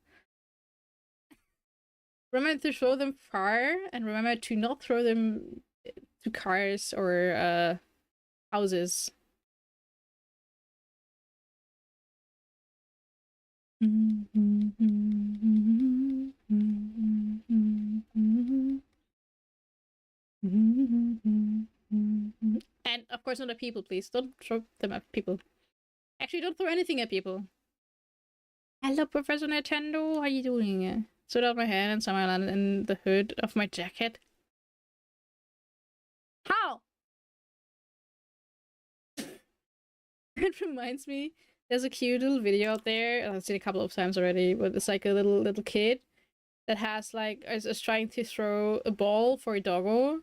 A: Remember to throw them far, and remember to not throw them to cars or houses. And of course not at people, please. Don't throw them at people. Actually, don't throw anything at people. Hello, Professor Nintendo. How are you doing? Stood out my hand and somehow landed in the hood of my jacket. How? It reminds me, there's a cute little video out there. I've seen a couple of times already, but it's like a little kid that has like is trying to throw a ball for a doggo,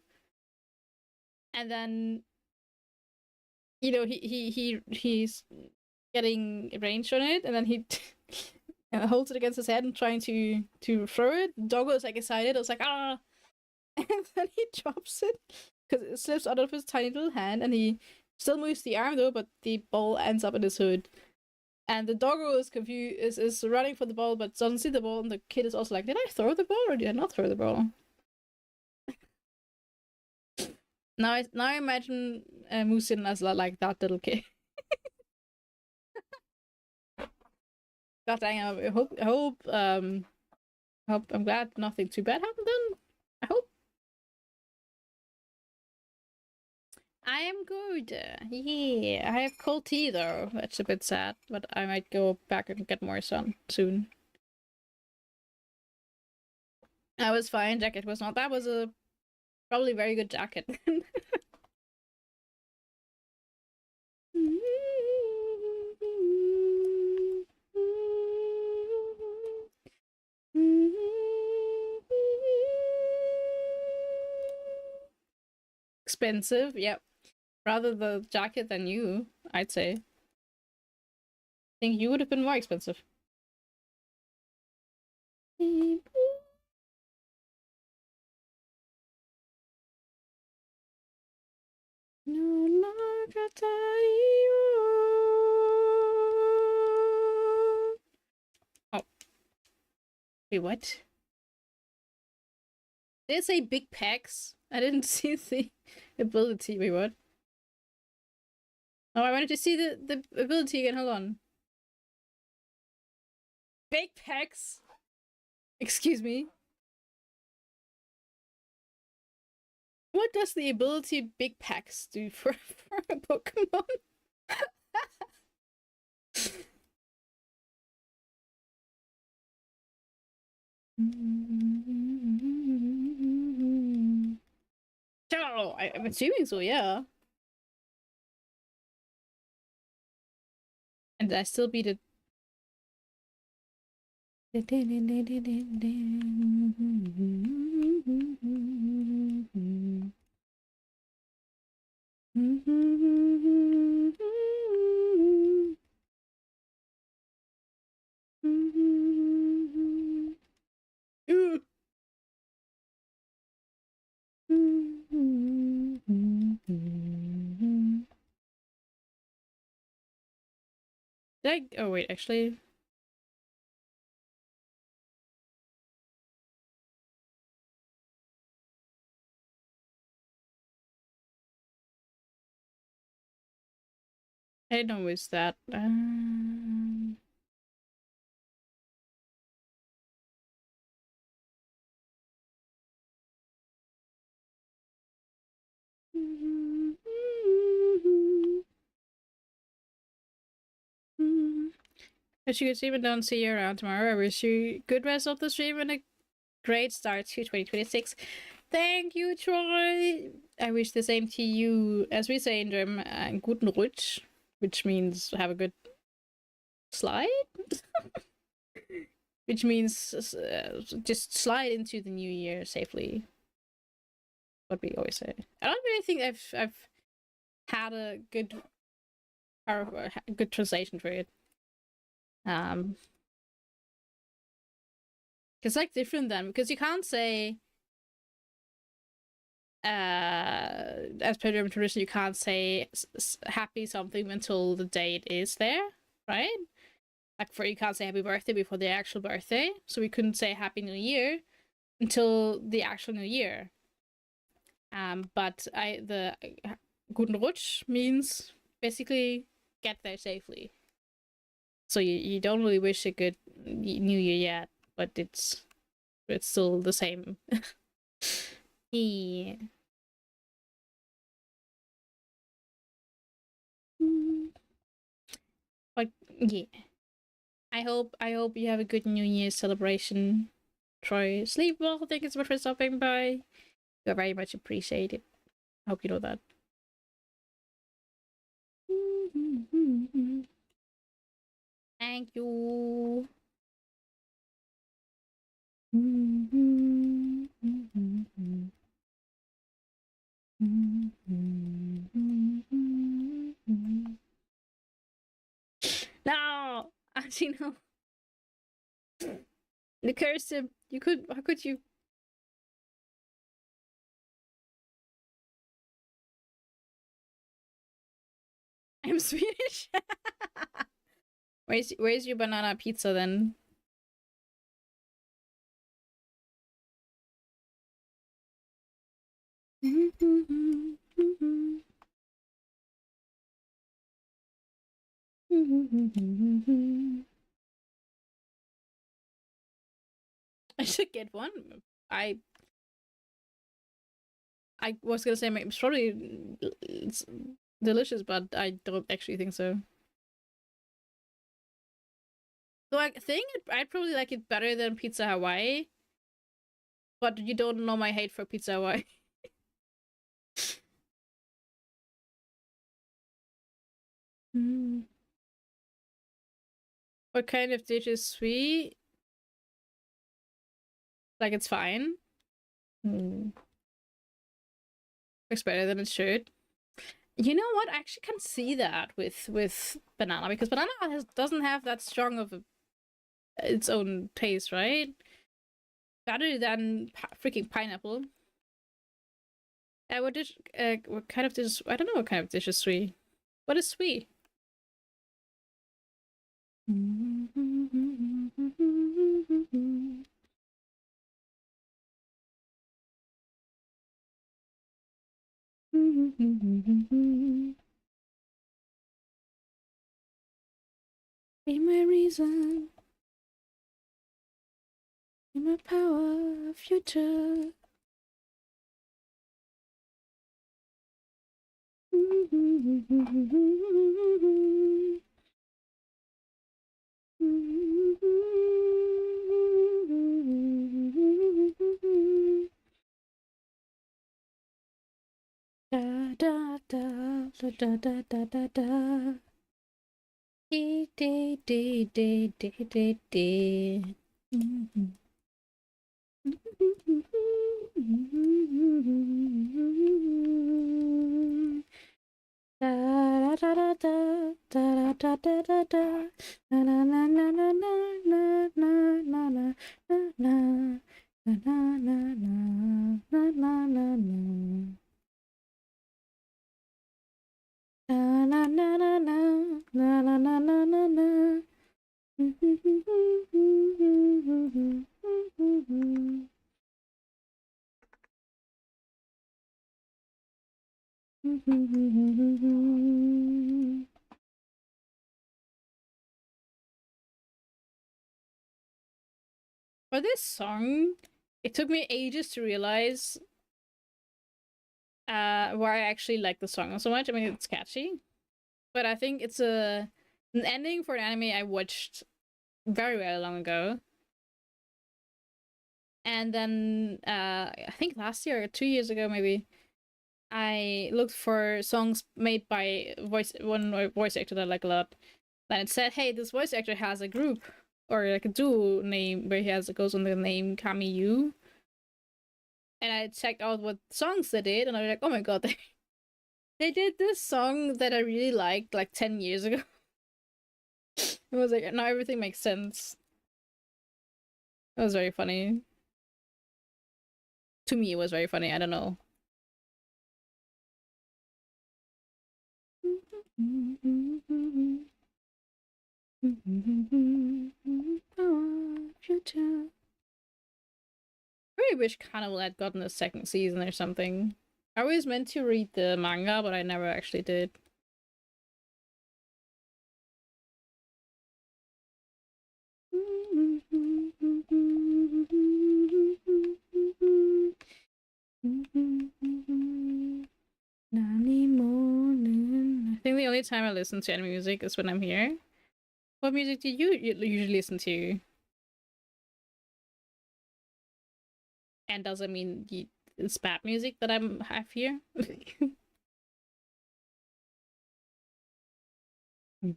A: and then he's getting range on it, and then he holds it against his head and trying to throw it. The doggo is like excited. It's like ah, and then he drops it because it slips out of his tiny little hand, and he still moves the arm though, but the ball ends up in his hood. And the doggo is confused, is running for the ball, but doesn't see the ball. And the kid is also like, "Did I throw the ball or did I not throw the ball?" Now I imagine Musin as like that little kid. God dang! I hope I'm glad nothing too bad happened then. I hope. I am good. Yeah, I have cold tea though. That's a bit sad, but I might go back and get more sun soon. I was fine. Jacket was not. That was a probably very good jacket. Expensive, yep. Rather the jacket than you, I'd say. I think you would have been more expensive. No longer Wait, what? Did it say big pecs? I didn't see the ability. Wait, what? Oh, I wanted to see the ability again. Hold on. Big pecs? Excuse me. What does the ability big pecs do for a Pokemon? Oh, I'm assuming so, yeah. And I still beat it. Oh wait, actually. I didn't know it's that. As you can see, we don't see you around tomorrow. I wish you good rest of the stream and a great start to 2026. Thank you, Troy. I wish the same to you. As we say in German, guten Rutsch, which means have a good slide. Which means just slide into the new year safely. What we always say. I don't really think I've had a good or a good translation for it. It's like different then because you can't say as per German tradition you can't say happy something until the date is there, right? Like you can't say happy birthday before the actual birthday, so we couldn't say happy new year until the actual new year. But the guten Rutsch means basically get there safely. So you don't really wish a good new year yet, but it's still the same. Yeah. But yeah. I hope you have a good New Year's celebration. Troy, sleep well. Thank you so much for stopping by. You're very much appreciated. Hope you know that. Thank you. No, actually no. The cursive. You could. How could you? I'm Swedish. Where's your banana pizza then? I should get one. I was gonna say it's probably it's delicious, but I don't actually think so. So I think I'd probably like it better than Pizza Hawaii, but you don't know my hate for Pizza Hawaii. What kind of dish is sweet? Like it's fine. Looks better than it should. You know what? I actually can see that with banana because banana doesn't have that strong of its own taste, right? Better than freaking pineapple. What dish? What kind of dish? I don't know what kind of dish is sweet. What is sweet? Be my reason, be my power, future. Da da da da da da da da da. Dee dee dee dee dee dee dee. Da da da da da da da da da. Na na na na na na na na na na na na na na na na na na. Na na na na na na na na na na na. For this song, it took me ages to realize why I actually like the song so much. I mean, it's catchy, but I think it's an ending for an anime I watched very, very long ago. And then I think last year or 2 years ago, maybe, I looked for songs made by one voice actor that I like a lot. And it said, hey, this voice actor has a group or like a duo name where goes on the name Kami Yu. And I checked out what songs they did, and I was like, oh my god, they did this song that I really liked like 10 years ago. It was like, now everything makes sense. It was very funny. To me, it was very funny. I don't know. Future. I really wish Cannibal had gotten a second season or something. I was meant to read the manga, but I never actually did. I think the only time I listen to anime music is when I'm here. What music do you usually listen to? And does it mean it's bad music that I'm have here? You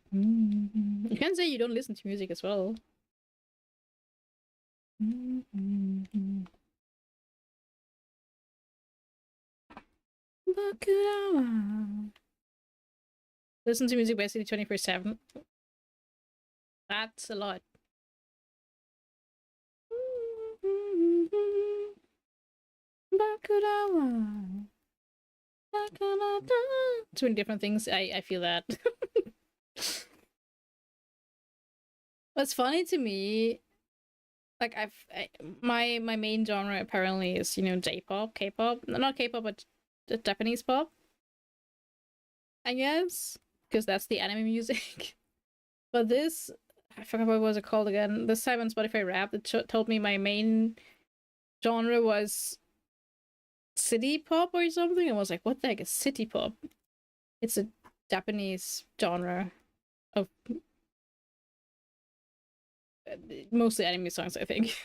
A: can say you don't listen to music as well. Listen to music basically 24/7. That's a lot. Too many different things. I feel that. What's funny to me, like my main genre apparently is J-pop, K-pop, not K-pop, but Japanese pop, I guess, because that's the anime music. But this, I forgot what was it called again. This time on Spotify Rap, it told me my main genre was city pop or something. I was like, what the heck is city pop? It's a Japanese genre of mostly anime songs, I think.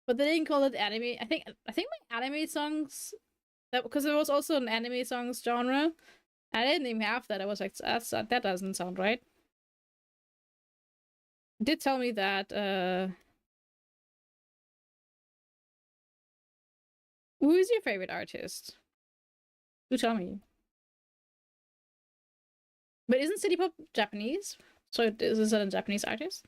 A: But they didn't call it anime. I think my anime songs, that because there was also an anime songs genre. I didn't even have that. I was like, that doesn't sound right. It did tell me that who is your favorite artist? Do tell me. But isn't city pop Japanese? So is it a Japanese artist?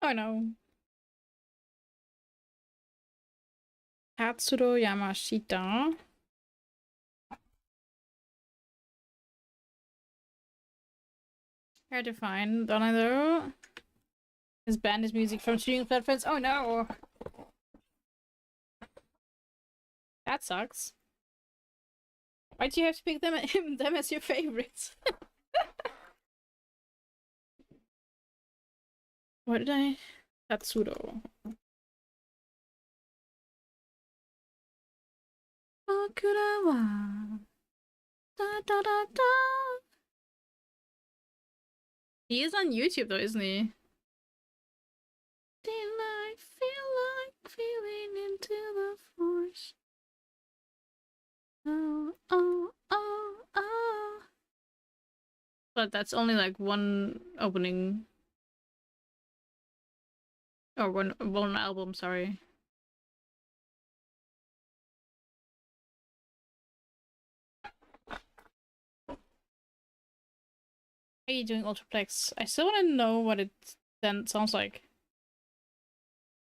A: Oh no. Katsuro Yamashita. Hard to find, don't I though? His banned his music from streaming platforms. Oh no! That sucks. Why'd you have to pick them as your favorites? What did I? Katsuro. Okurawa. Da da da da. He is on YouTube though, isn't he? Did I feel like feeling into the force? Oh, oh, oh, oh. But that's only like one opening. Or one album, sorry. How are you doing, Ultraplex? I still want to know what it then sounds like.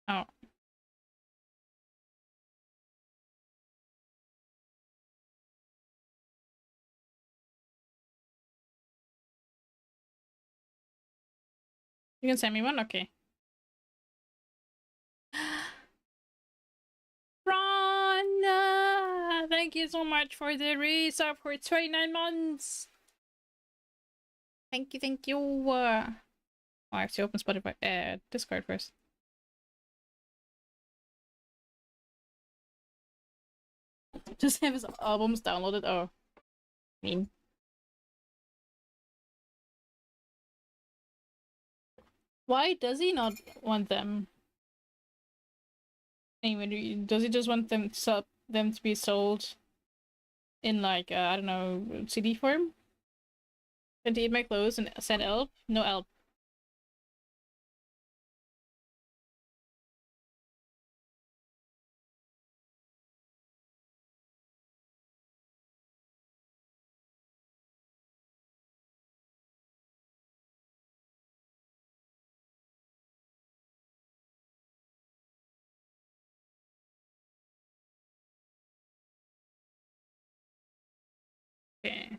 A: Oh. You can send me one? Okay. Ron! Thank you so much for the resub for 29 months! Thank you, thank you! Oh, I have to open Spotify. Discord first. Just have his albums downloaded. Oh. Mean. Why does he not want them? Anyway, does he just want them to be sold in like I don't know, CD form? And to eat my clothes and send help? No help. Okay.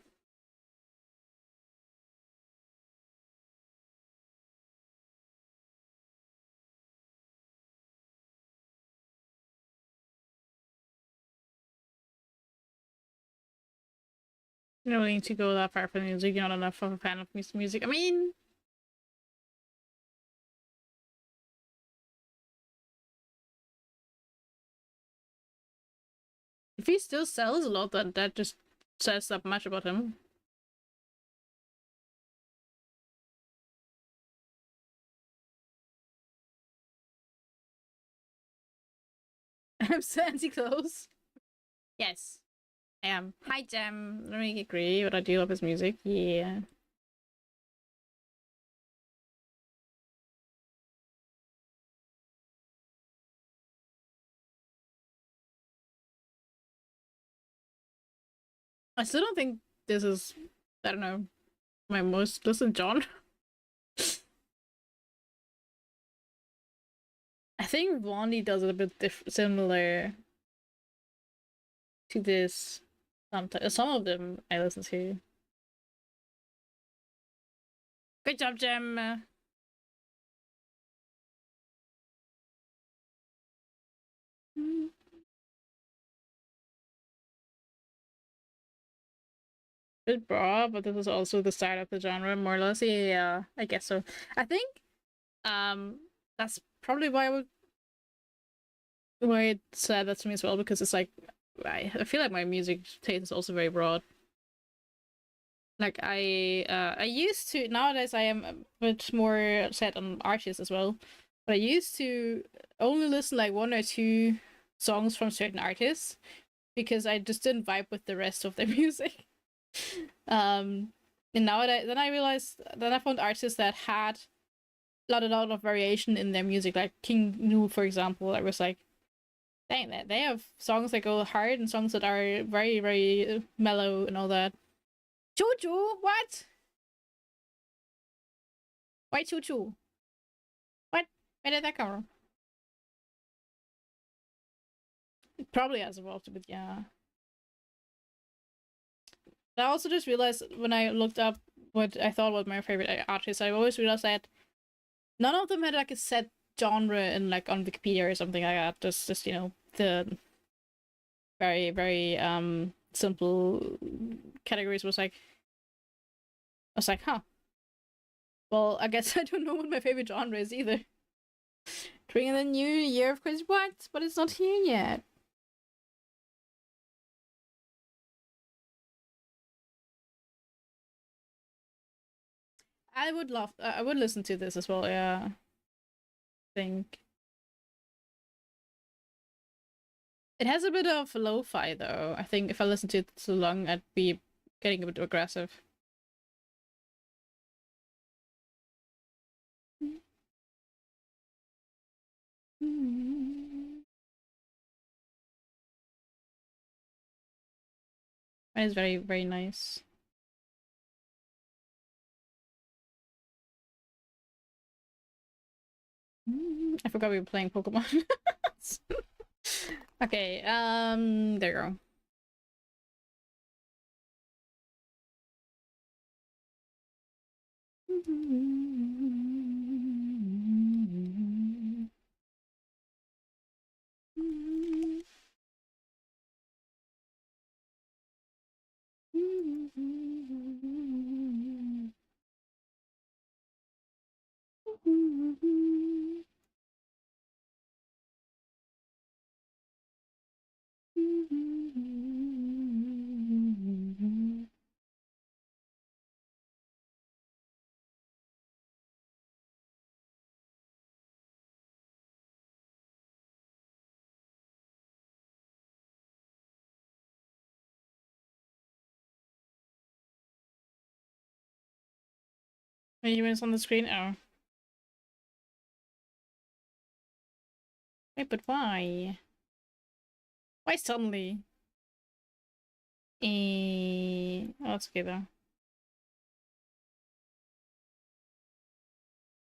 A: You don't need to go that far for the music. You're not enough of a fan of music. I mean, if he still sells a lot, then that just says that much about him. I'm Sandy Close. Yes, I am. Hi, Jam. Let me agree, but I do love his music. Yeah. I still don't think this is, I don't know, my most listened genre. I think Vondi does it a bit similar to this. Sometimes some of them I listen to. Good job, Jem. Good bra, but this is also the start of the genre, more or less. Yeah, I guess so. I think that's probably why it said that to me as well, because it's like I feel like my music taste is also very broad. Like I used to, nowadays I am a bit more set on artists as well. But I used to only listen like one or two songs from certain artists because I just didn't vibe with the rest of their music. And nowadays then I realized, then I found artists that had a lot of variation in their music, like King Nu, for example. I was like, dang, that they have songs that go hard and songs that are very, very mellow and all that. Choo choo, what? Why choo choo? What? Where did that come from? It probably has evolved a bit, yeah. But I also just realized when I looked up what I thought was my favorite artists, I always realized that none of them had like a set genre in like on Wikipedia or something like that. Just you know the very very simple categories was like, huh. Well, I guess I don't know what my favorite genre is either. During the new year, of course, what? But it's not here yet. I would listen to this as well. Yeah, I think it has a bit of lo-fi though. I think if I listen to it too long, I'd be getting a bit aggressive. It is very very nice. I forgot we were playing Pokemon. Okay, there you go. Humans on the screen? Oh. Wait, but why? Why suddenly? Oh, that's okay though.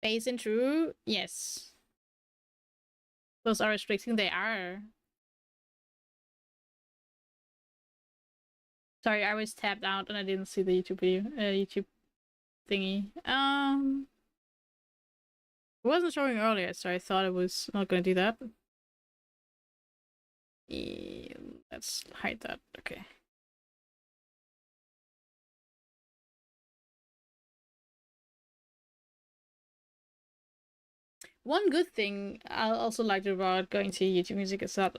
A: Base and true? Yes. Those are restricting, they are. Sorry, I was tapped out and I didn't see the YouTube video, YouTube thingy. It wasn't showing earlier, so I thought it was not gonna do that. Let's hide that. Okay. One good thing I also liked about going to YouTube Music is that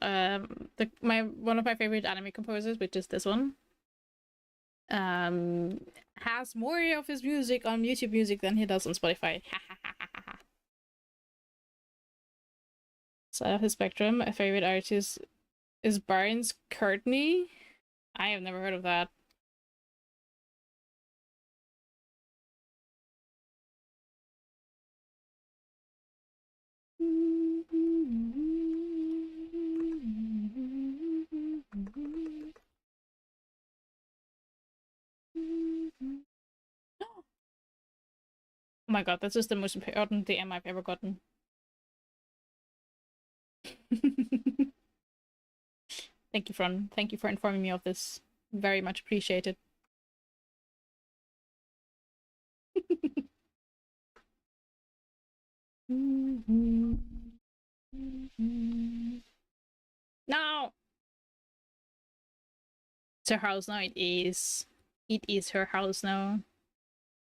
A: one of my favorite anime composers, which is this one, um has more of his music on YouTube Music than he does on Spotify. So his spectrum, my favorite artist is Barnes Courtney. I have never heard of that. Oh my god, that's just the most important DM I've ever gotten. Thank you, Fron. Thank you for informing me of this. Very much appreciated. No! It's her house now, it is. It is her house now.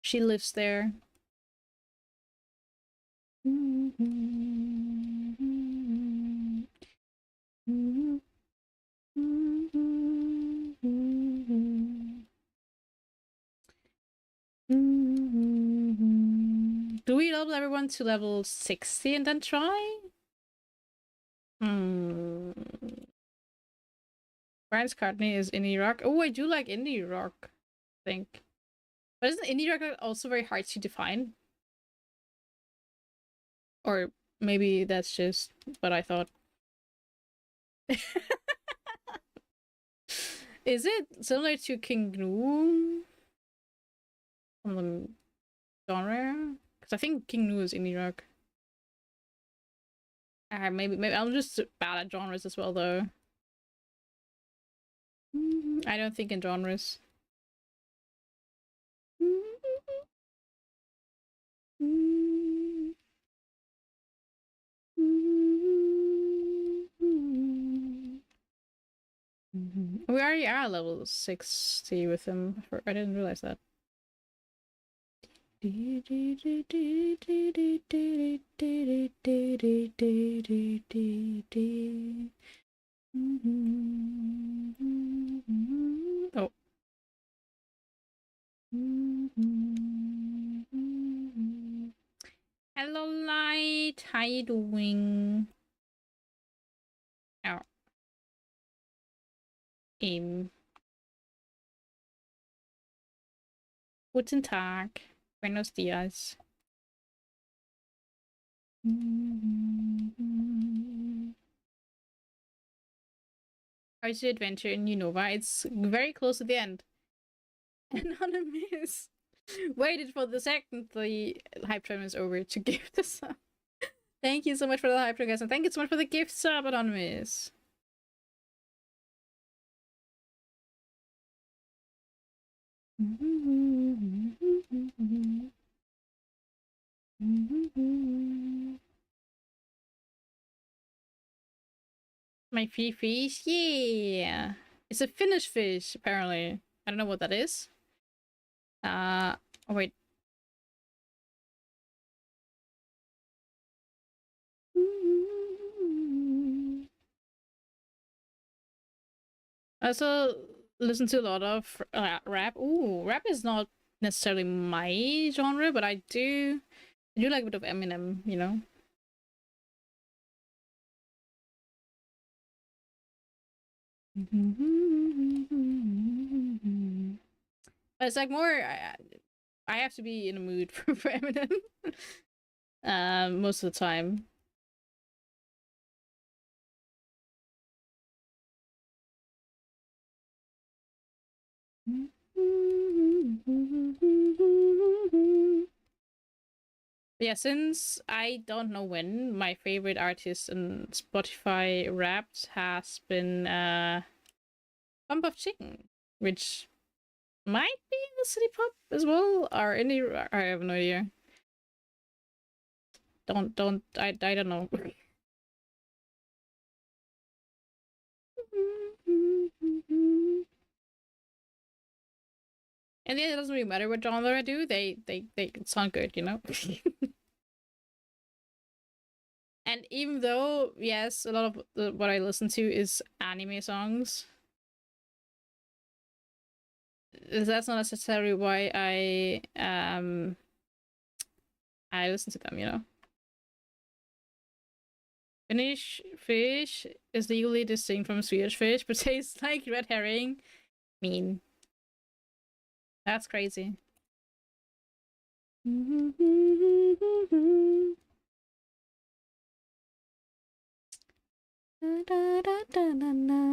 A: She lives there. Do we level everyone to level 60 and then try? Brian's Courtney is indie rock. Oh, I do like indie rock, I think. But isn't indie rock also very hard to define? Or maybe that's just what I thought. Is it similar to King Gnu from the genre? Because I think King Gnu is indie rock. Maybe I'm just bad at genres as well, though. I don't think in genres. We already are level 60 with him. I didn't realize that. Oh. Hello, Light. How you doing? Oh. Guten Tag. Buenos dias. How's your adventure in Unova? It's very close to the end. Anonymous waited for the second the hype train is over to give the sub. Thank you so much for the hype train, guys, and thank you so much for the gift sub, Anonymous. My free fish, yeah. It's a Finnish fish, apparently. I don't know what that is. Oh wait. I also listen to a lot of rap. Ooh, rap is not necessarily my genre, but I do like a bit of Eminem, you know. But it's like more. I have to be in a mood for Eminem. Most of the time. Yeah, since I don't know when, my favorite artist in Spotify Wrapped has been Bump of Chicken, which might be in the city pop as well, or any. I have no idea. I don't know. And yeah, it doesn't really matter what genre I do. They sound good, you know. And even though yes, a lot of what I listen to is anime songs, that's not necessarily why I listen to them. You know, Finnish fish is legally distinct from Swedish fish, but tastes like red herring. Mean. That's crazy. Da, da, da, da, da.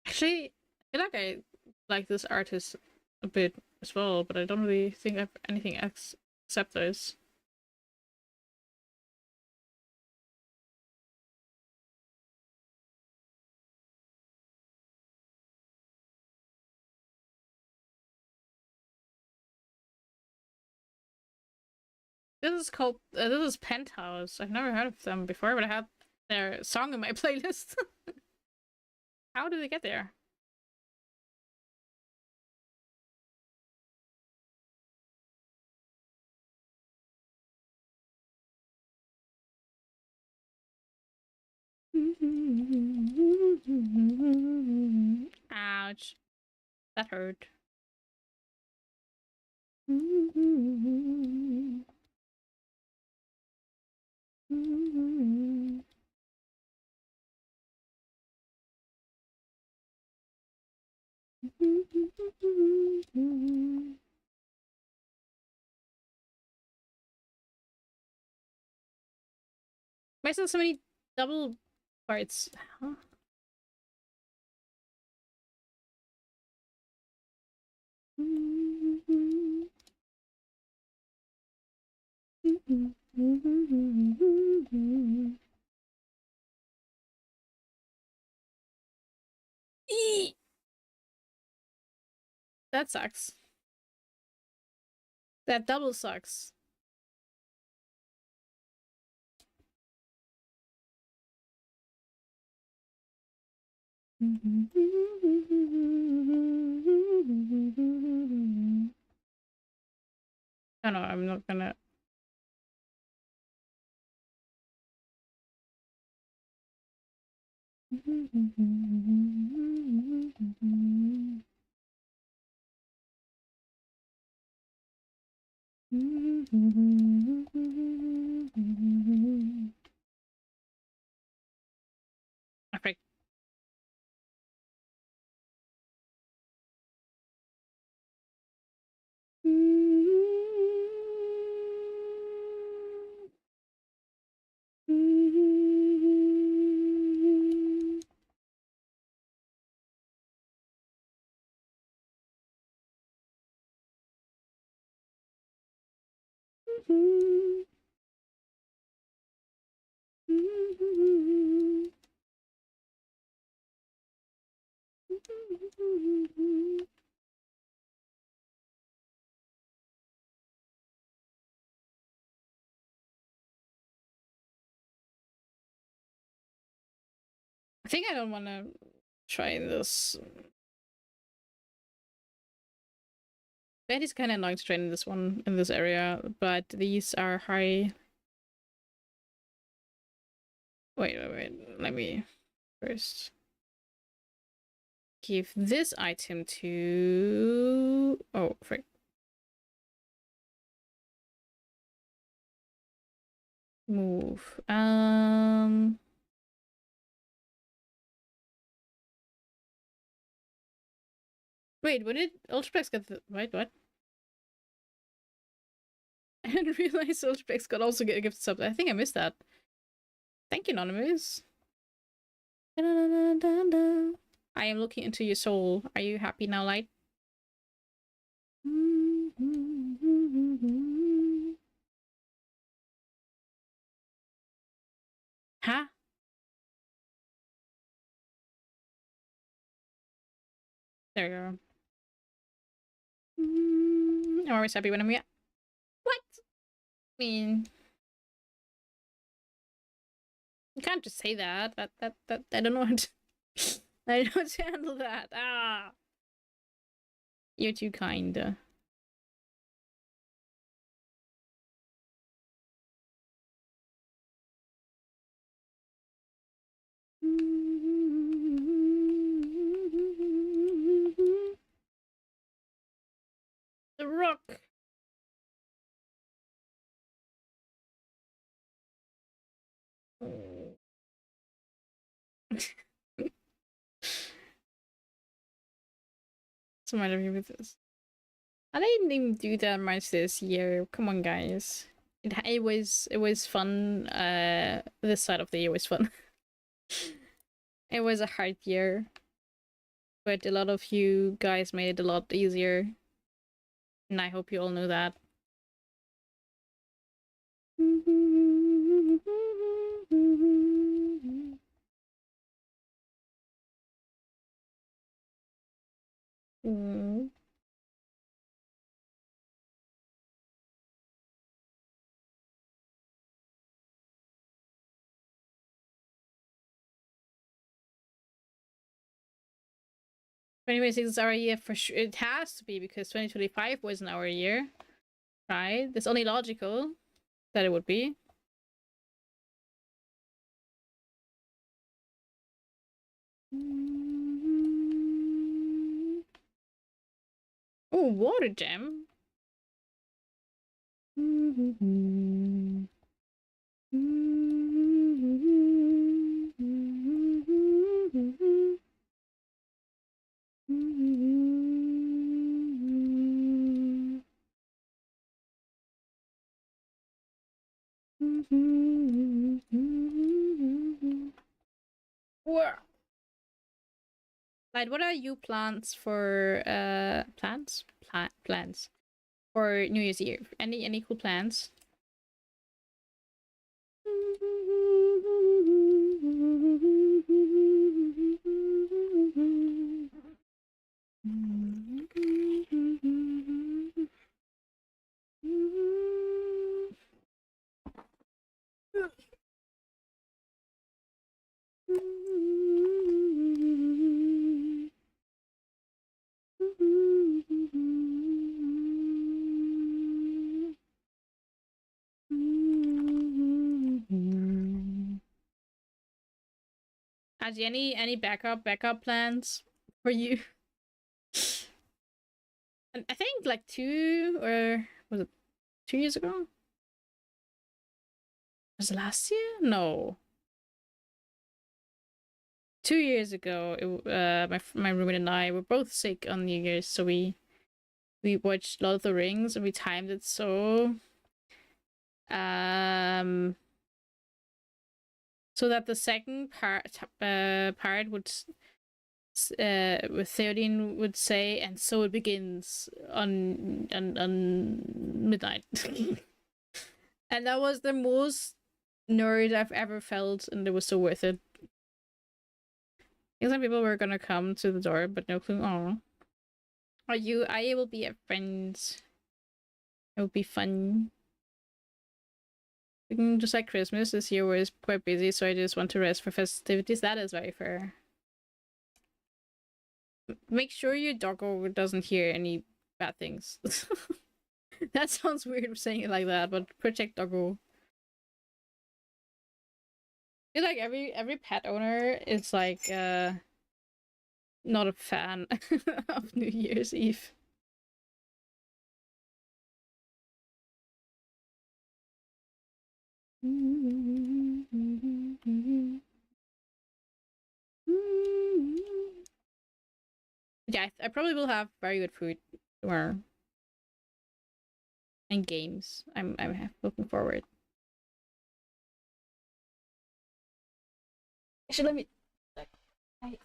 A: Actually, I feel like I like this artist a bit as well, but I don't really think I have anything except those. This is called this is Penthouse. I've never heard of them before, but I had their song in my playlist. How did they get there? much. That hurt. Why is there so many double parts? Huh? That sucks. That double sucks. I don't know, I'm not gonna... Okay. I think I don't want to try this. That is kind of annoying to train in this one, in this area, but these are high. Wait. Let me first give this item to... Oh, frick. Move. Wait, when did Ultrapex get the... Wait, what? I didn't realize Ultrapex got also get a gift sub. I think I missed that. Thank you, Anonymous. I am looking into your soul. Are you happy now, Light? Huh? There you go. I'm always happy when I'm... Yeah. What? I mean... You can't just say that. That I don't know how to... I don't know how to handle that. Ah! You're too kind. The rock! What's the matter with this? I didn't even do that much this year. Come on, guys. It was fun. This side of the year was fun. It was a hard year, but a lot of you guys made it a lot easier, and I hope you all know that. Mm. Anyways, it's our year for sure. It has to be because 2025 wasn't our year, right? It's only logical that it would be. Oh, water gem. Whoa. Like, what are you plans for plans for New Year's Eve? Any cool plans? Has any backup plans for you? And I think like 2 years ago? Was it last year? No, 2 years ago. My roommate and I were both sick on New Year's, so we watched Lord of the Rings and we timed it um so that the second part would with 13 would say, and so it begins on midnight. And that was the most nerd I've ever felt, and it was so worth it. I think some people were gonna come to the door, but no clue. Oh, I will be a friend. It will be fun. Just like Christmas, this year was quite busy, so I just want to rest for festivities. That is very fair. Make sure your doggo doesn't hear any bad things. That sounds weird saying it like that, but protect doggo. I feel like every pet owner is like not a fan of New Year's Eve. Yeah, I probably will have very good food tomorrow and games. I'm looking forward. Actually, let me. I,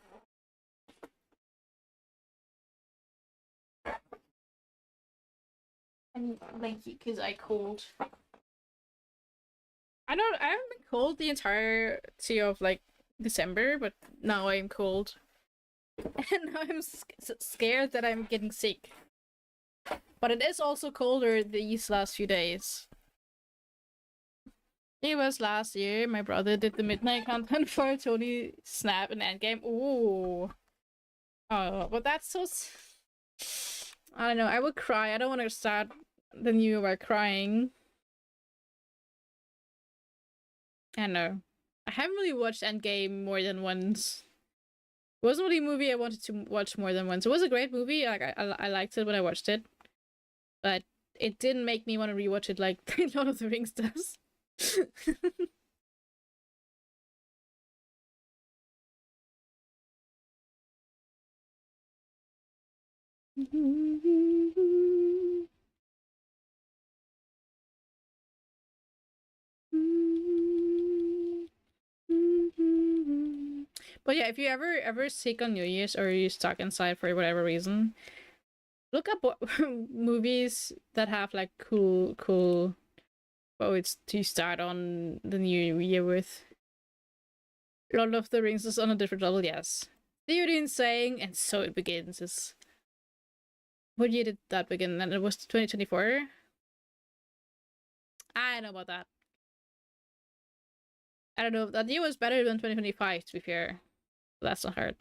A: I'm lanky because I cold. I haven't been cold the entirety of like December, but now I'm cold, and now I'm scared that I'm getting sick. But it is also colder these last few days. It was last year. My brother did the midnight content for Tony Snap and Endgame. Ooh. Oh, but that's so. I don't know. I would cry. I don't want to start the new year by crying. I don't know. I haven't really watched Endgame more than once. It wasn't really a movie I wanted to watch more than once. It was a great movie. Like I liked it when I watched it, but it didn't make me want to rewatch it like Lord of the Rings does. But yeah, if you ever sick on New Year's or you're stuck inside for whatever reason, look up what movies that have like cool quotes to start on the new year with. Lord of the Rings is on a different level, yes. Theoden saying, and so it begins is what year did that begin? And it was 2024? I know about that. I don't know. That year was better than 2025, to be fair. But that's not hard.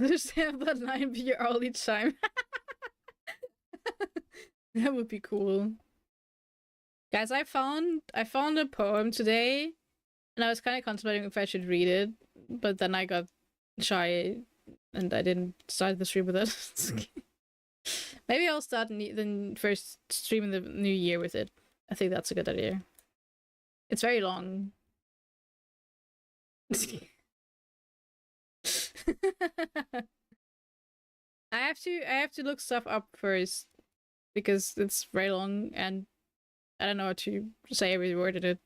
A: Just have that line be your early chime. That would be cool. Guys, I found a poem today, and I was kind of contemplating if I should read it, but then I got shy and I didn't start the stream with it. Maybe I'll start the first stream in the new year with it. I think that's a good idea. It's very long. I have to look stuff up first because it's very long and I don't know how to say every word in it.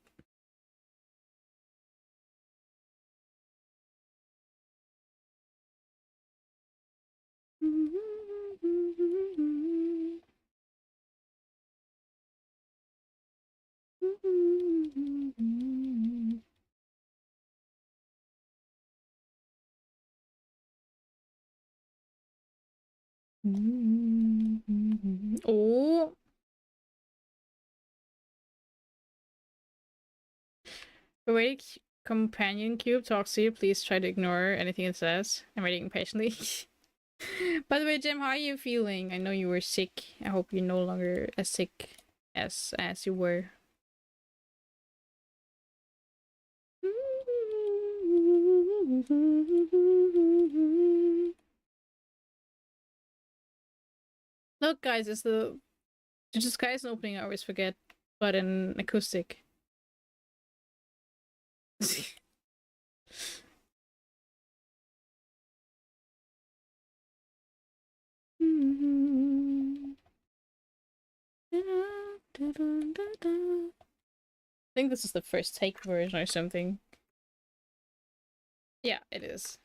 A: Oh, the way companion cube talks to you, please try to ignore anything it says. I'm waiting patiently. By the way, Jim, how are you feeling? I know you were sick. I hope you're no longer as sick as you were. Look, guys, it's the sky is opening. I always forget, but in acoustic. I think this is the first take version or something. Yeah, it is.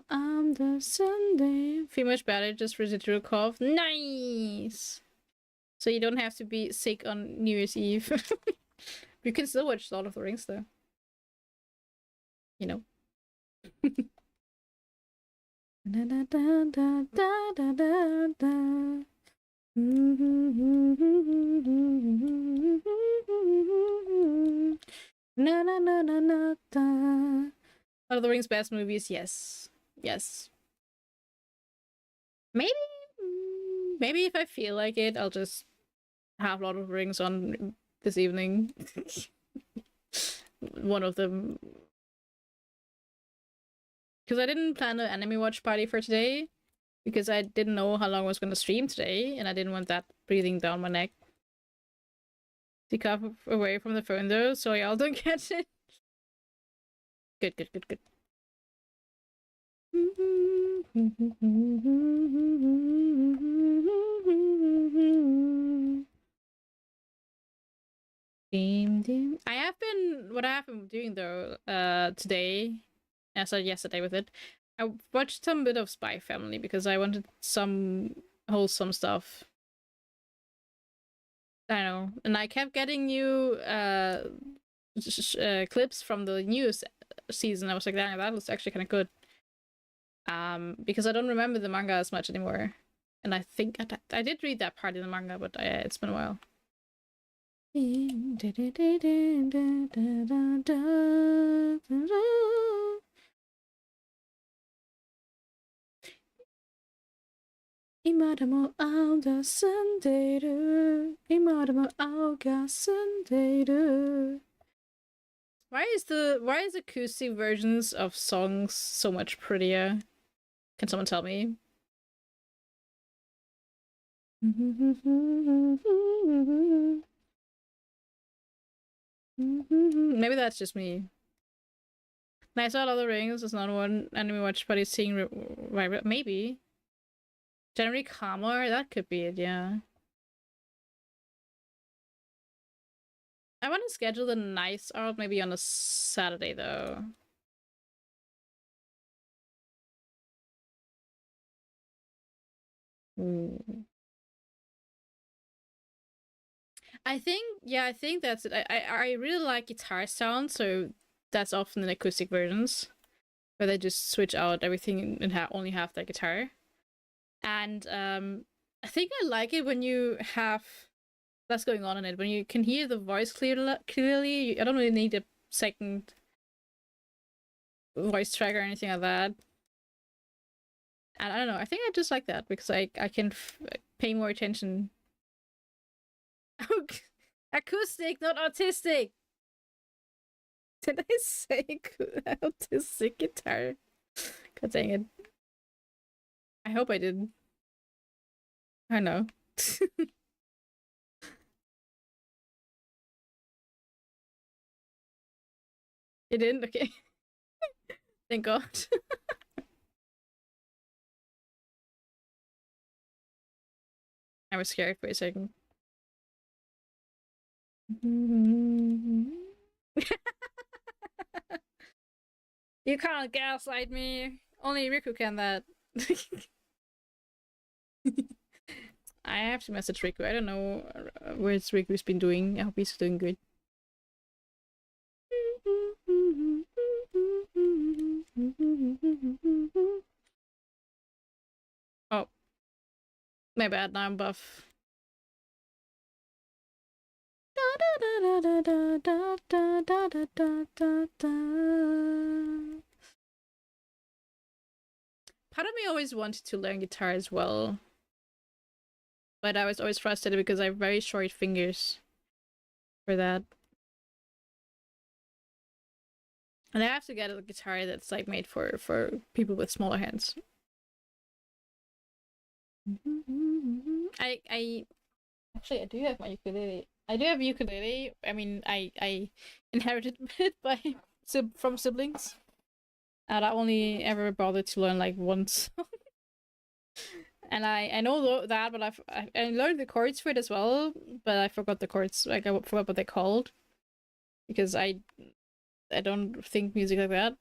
A: I'm the Sunday. Feel much better, just residual cough. Nice! So you don't have to be sick on New Year's Eve. You can still watch Lord of the Rings, though. You know. Da, da, da, da, da, da, da, da. Na na na na na da. Lord of the Rings best movies, yes. Yes. Maybe if I feel like it, I'll just have Lord of the Rings on this evening. One of them. Because I didn't plan an anime watch party for today. Because I didn't know how long I was going to stream today. And I didn't want that breathing down my neck. To cough away from the phone though, so y'all don't catch it. Good, good, good, good. I have been what I have been doing though, today, I started yesterday with it. I watched some bit of Spy Family because I wanted some wholesome stuff. I don't know, and I kept getting new clips from the news season. I was like, that looks actually kind of good. Because I don't remember the manga as much anymore, and I think I did read that part in the manga, but it's been a while. Why is acoustic versions of songs so much prettier? Can someone tell me? Maybe that's just me. And I saw Lord of the Rings. There's not one anime watch party seeing maybe. Generally calmer. That could be it. Yeah. I want to schedule the nice art maybe on a Saturday though. Ooh. I think that's it. I really like guitar sound, so that's often in acoustic versions. where they just switch out everything and only have the guitar. And I think I like it when you have less going on in it, when you can hear the voice clearly. I don't really need a second voice track or anything like that. And I don't know, I think I just like that because I can pay more attention. Acoustic, not autistic. Did I say autistic guitar? God dang it. I hope I didn't. I know. You didn't? Okay. Thank God. I was scared for a second. You can't gaslight me. Only Riku can that. I have to message Riku. I don't know what Riku's been doing. I hope he's doing good. Oh. My bad, now I'm buff. Part of me always wanted to learn guitar as well. But I was always frustrated because I have very short fingers for that. And I have to get a guitar that's like made for people with smaller hands. I actually I do have my ukulele. I do have ukulele. I mean, I inherited it from siblings, and I only ever bothered to learn like once. And I know that, but I learned the chords for it as well, but I forgot the chords. Like I forgot what they're called because I don't think music like that.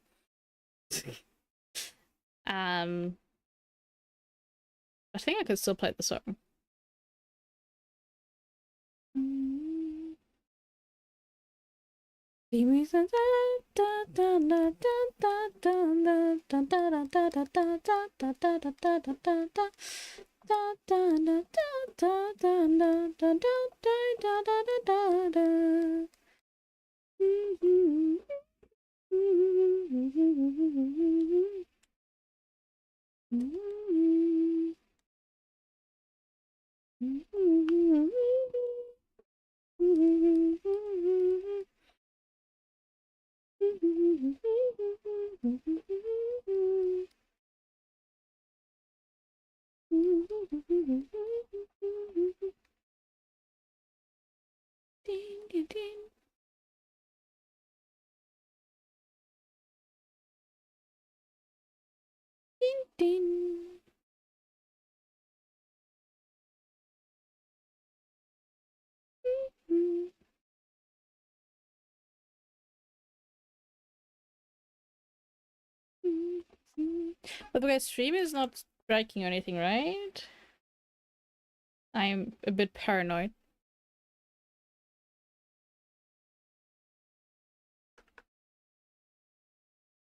A: I think I could still play the song. But the stream is not striking or anything, right? I'm a bit paranoid.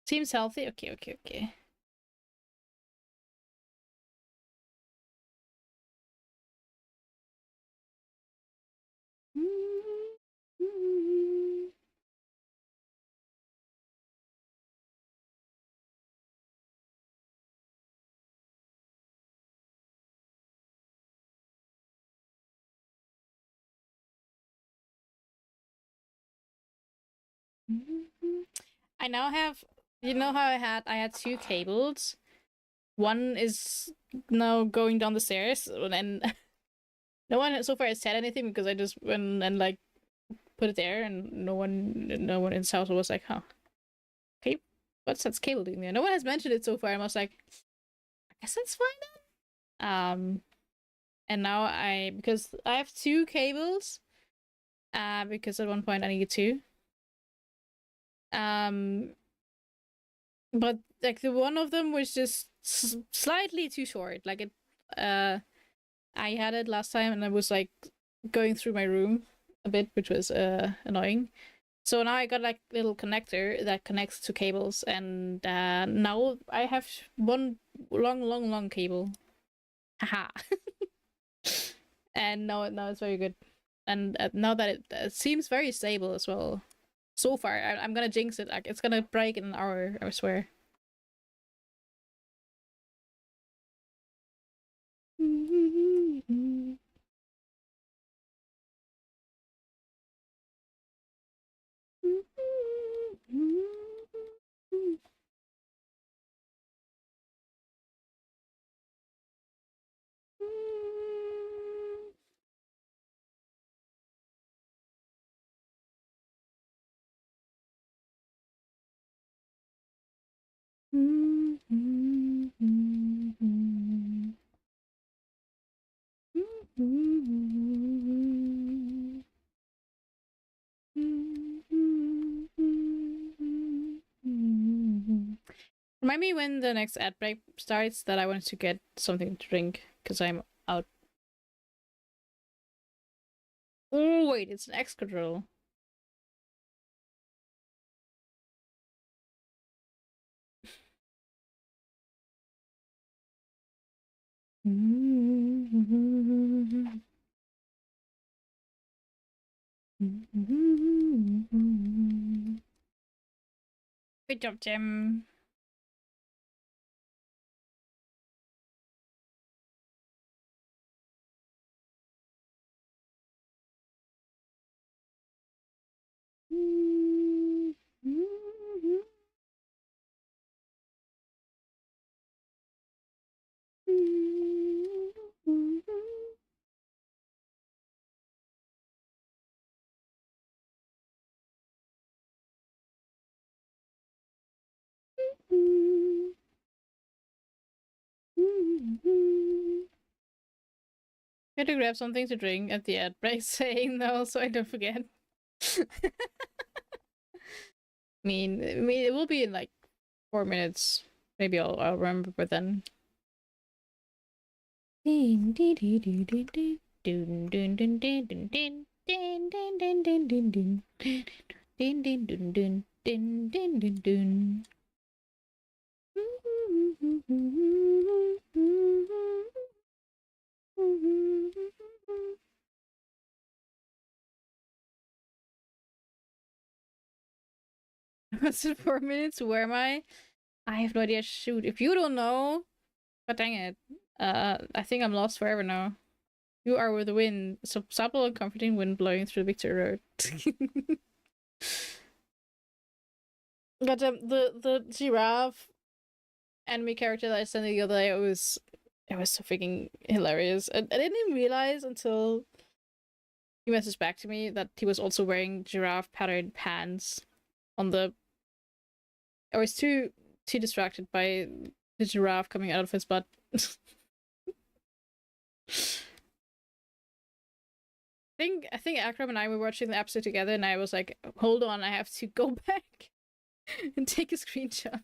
A: Seems healthy. Okay, okay, okay. I now have, you know how I had two cables. One is now going down the stairs, and no one so far has said anything because I just went and like put it there, and no one in the house was like, huh, okay, what's that cable doing there? No one has mentioned it so far. I was like, I guess that's fine then. And now because I have two cables, because at one point I needed two. But like the one of them was just slightly too short. Like it, I had it last time and I was like going through my room a bit, which was annoying. So now I got like little connector that connects to cables, and now I have one long cable. Haha. And now it's very good. And now that it seems very stable as well. So far, I'm gonna jinx it. Like it's gonna break in an hour. I swear. Remind me when the next ad break starts that I want to get something to drink because I'm out. Oh wait, it's an X control. Good job, Jim. I had to grab something to drink at the ad break, saying no, so I don't forget. I mean, it will be in like 4 minutes. Maybe I'll remember by then. Was it 4 minutes? Where am I? I have no idea. Shoot, if you don't know, but dang it. I think I'm lost forever now. You are with the wind, so supple and comforting wind blowing through Victory Road. But the giraffe anime character that I sent the other day, it was so freaking hilarious. And I didn't even realize until he messaged back to me that he was also wearing giraffe patterned pants on the. I was too distracted by the giraffe coming out of his butt. I think Akram and I were watching the episode together, and I was like, "Hold on, I have to go back and take a screenshot."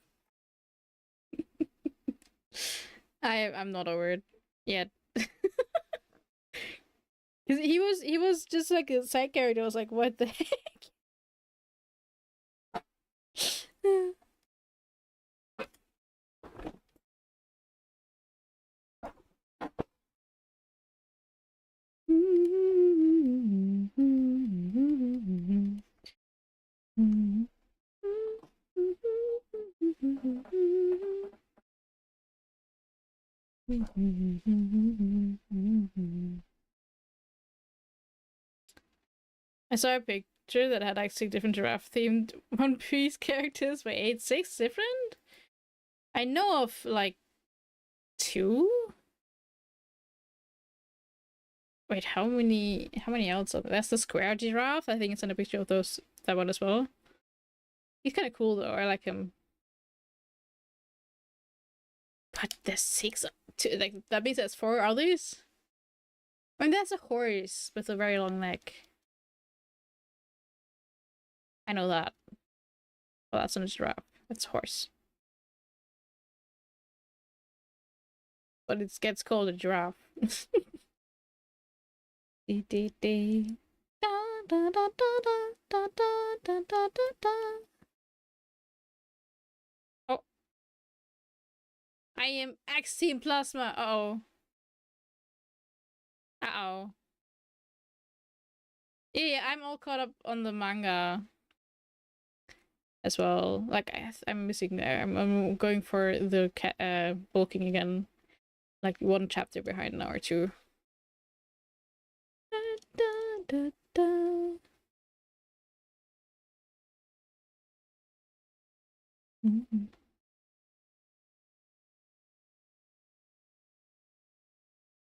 A: I'm not over it yet. Cause he was just like a side character. I was like, what the heck? I saw a picture that had like 6 different giraffe themed One Piece characters. Wait, 6 different? I know of like 2. Wait, how many else? That's the square giraffe. I think it's in a picture of that one as well. He's kind of cool though. I like him. But there's 6. Like that means there's 4 others. I mean, that's a horse with a very long neck. I know that. Well, that's not a giraffe. That's a horse. But it gets called a giraffe. Oh, I am X Team Plasma. Uh-oh. Uh-oh. Yeah, I'm all caught up on the manga as well. Like, I'm missing there. I'm going for the bulking again. Like, one chapter behind now or two.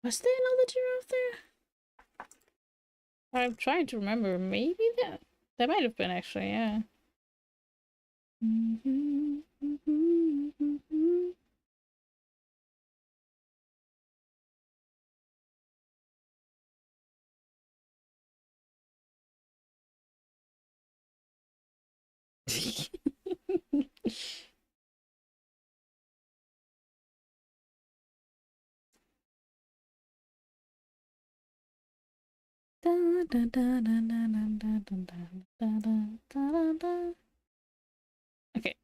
A: Was there another giraffe there? I'm trying to remember. Maybe that might have been actually, yeah. Okay.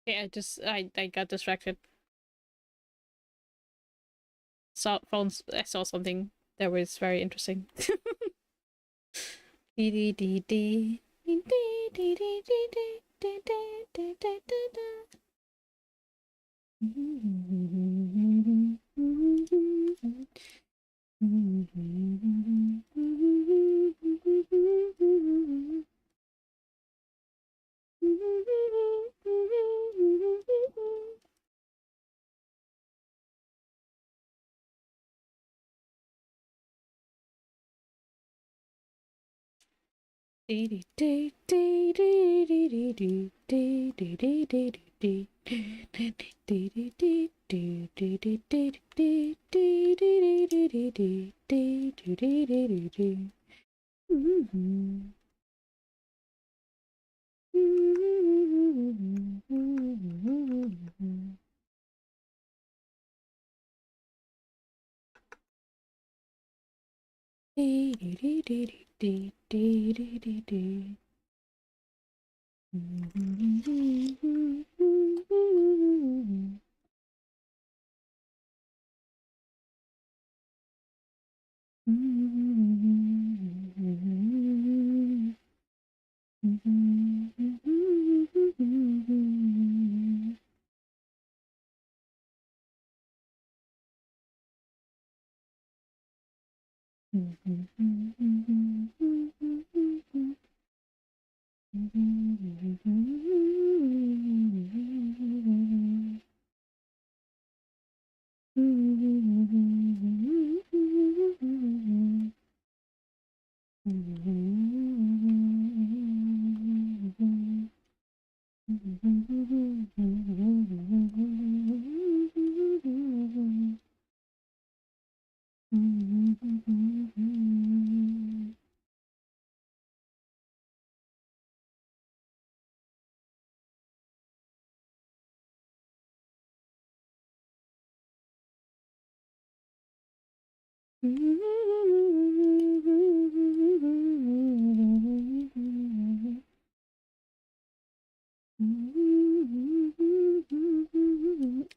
A: Yeah, I got distracted. I saw something that was very interesting.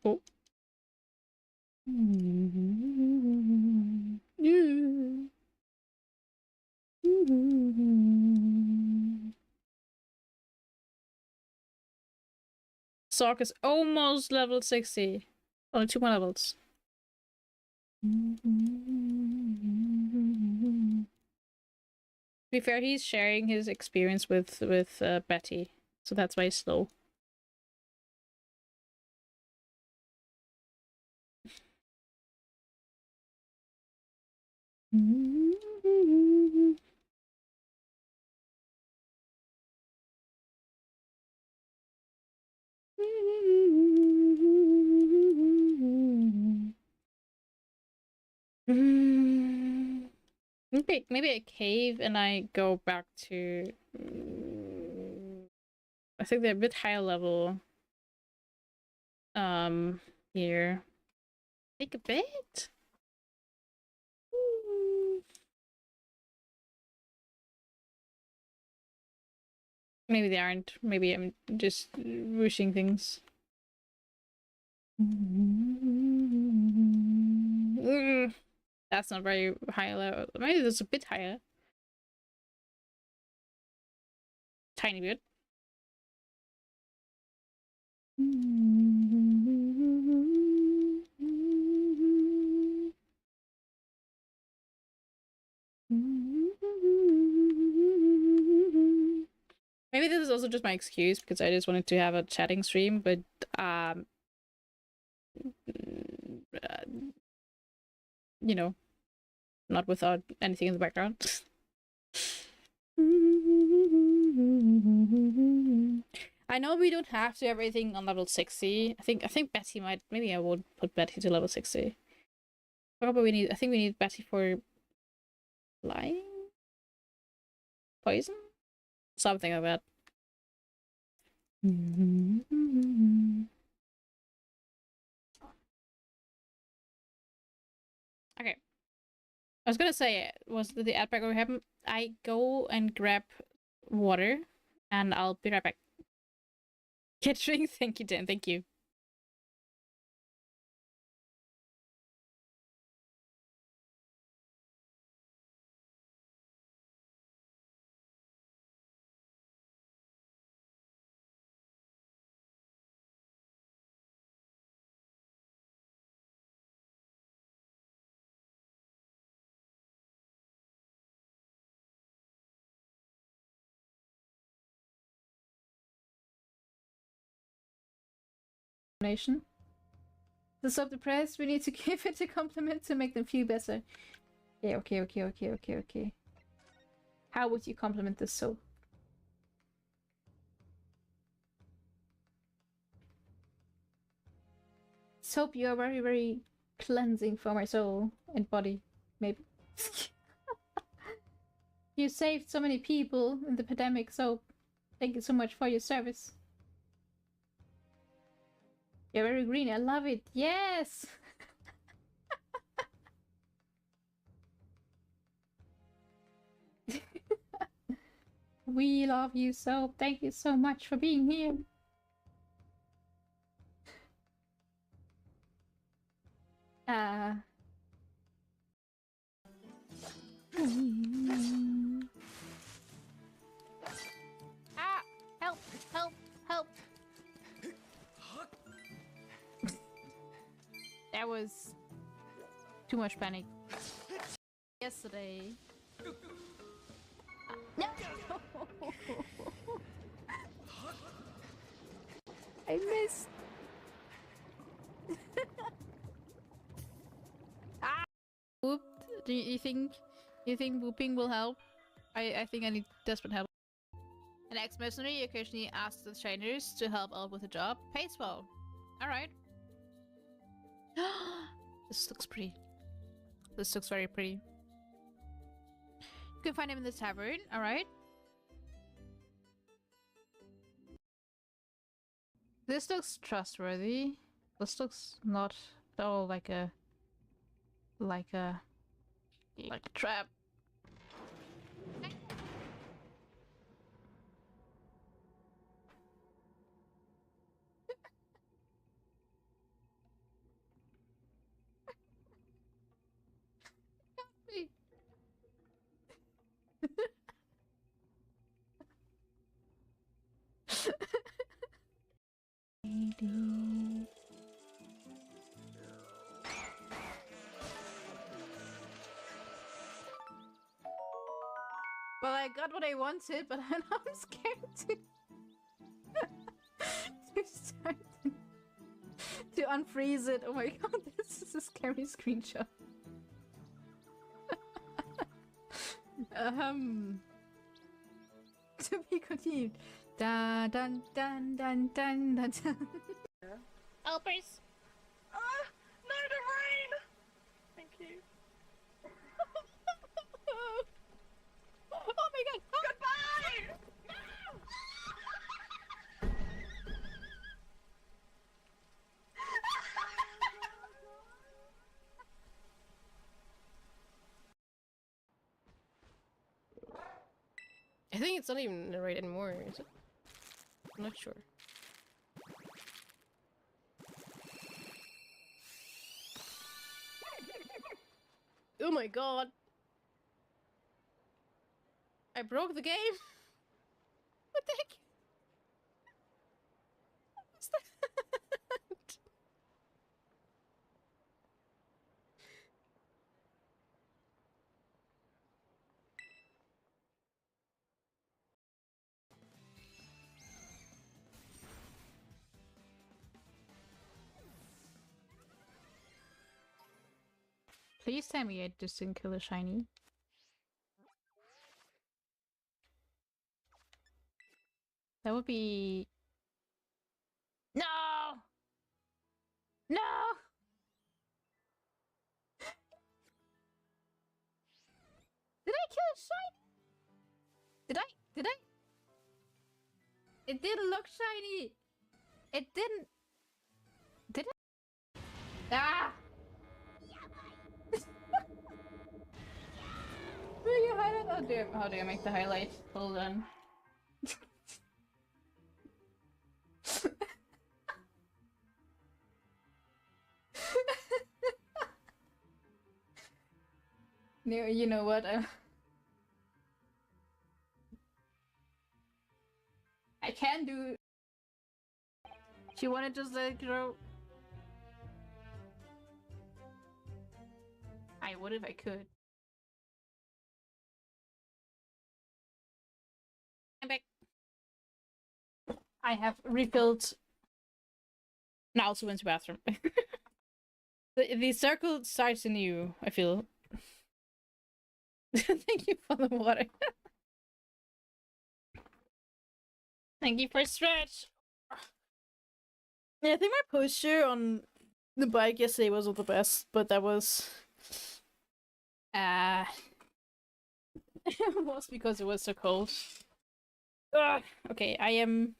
A: Oh. Sock is almost level 60. Only 2 more levels. To be fair, he's sharing his experience with Betty, so that's why he's slow. Maybe a cave and I go back to... I think they're a bit higher level. Here. Take a bit? Maybe they aren't. Maybe I'm just rushing things. That's not very high level. Maybe that's a bit higher. Tiny bit. Maybe this is also just my excuse because I just wanted to have a chatting stream, but you know, not without anything in the background. I know we don't have to have everything on level 60. I think Betty might. Maybe I won't put Betty to level 60. Probably we need. I think we need Betty for flying, poison, something like that. Okay. I was gonna say, was the ad break happen? I go and grab water, and I'll be right back. Catching, thank you, Dan. Thank you. Nation. The soap depressed, we need to give it a compliment to make them feel better. Yeah, okay. How would you compliment this soap? Soap, you are very, very cleansing for my soul and body, maybe. You saved so many people in the pandemic, Soap. Thank you so much for your service. You're very green, I love it. Yes! We love you, Soap. Thank you so much for being here. Ah, help, help, help. That was too much panic. Yesterday. No! I missed. Ah! Whoop. Do you think whooping will help? I think I need desperate help. An ex-mercenary occasionally asks the trainers to help out with a job. Pays well. Alright. This looks pretty. This looks very pretty. You can find him in the tavern, alright? This looks trustworthy. This looks not at all like a trap. Well, I got what I wanted, but I'm scared to start to unfreeze it. Oh my god, this is a scary screenshot. To be continued. Dun dun dun dun dun dun dun. Helpers.
B: No, the rain! Thank you.
A: think it's not even in the raid anymore, is it? I'm not sure. Oh my god! I broke the game! What the heck? What was that? Please tell me I just didn't kill a shiny. That would be... No! No! Did I kill a shiny? Did I? Did I? It didn't look shiny! It didn't... Did it? Ah! Do you highlight? How do I make the highlight? Hold on. No, you know what? I can do. Do you want to just let it grow? I would if I could. I'm back. I have refilled. Now also went to the bathroom. the circle starts anew, I feel. Thank you for the water. Thank you for stretch. Yeah, I think my posture on the bike yesterday wasn't the best, but that was it was because it was so cold. Ugh. Okay, I am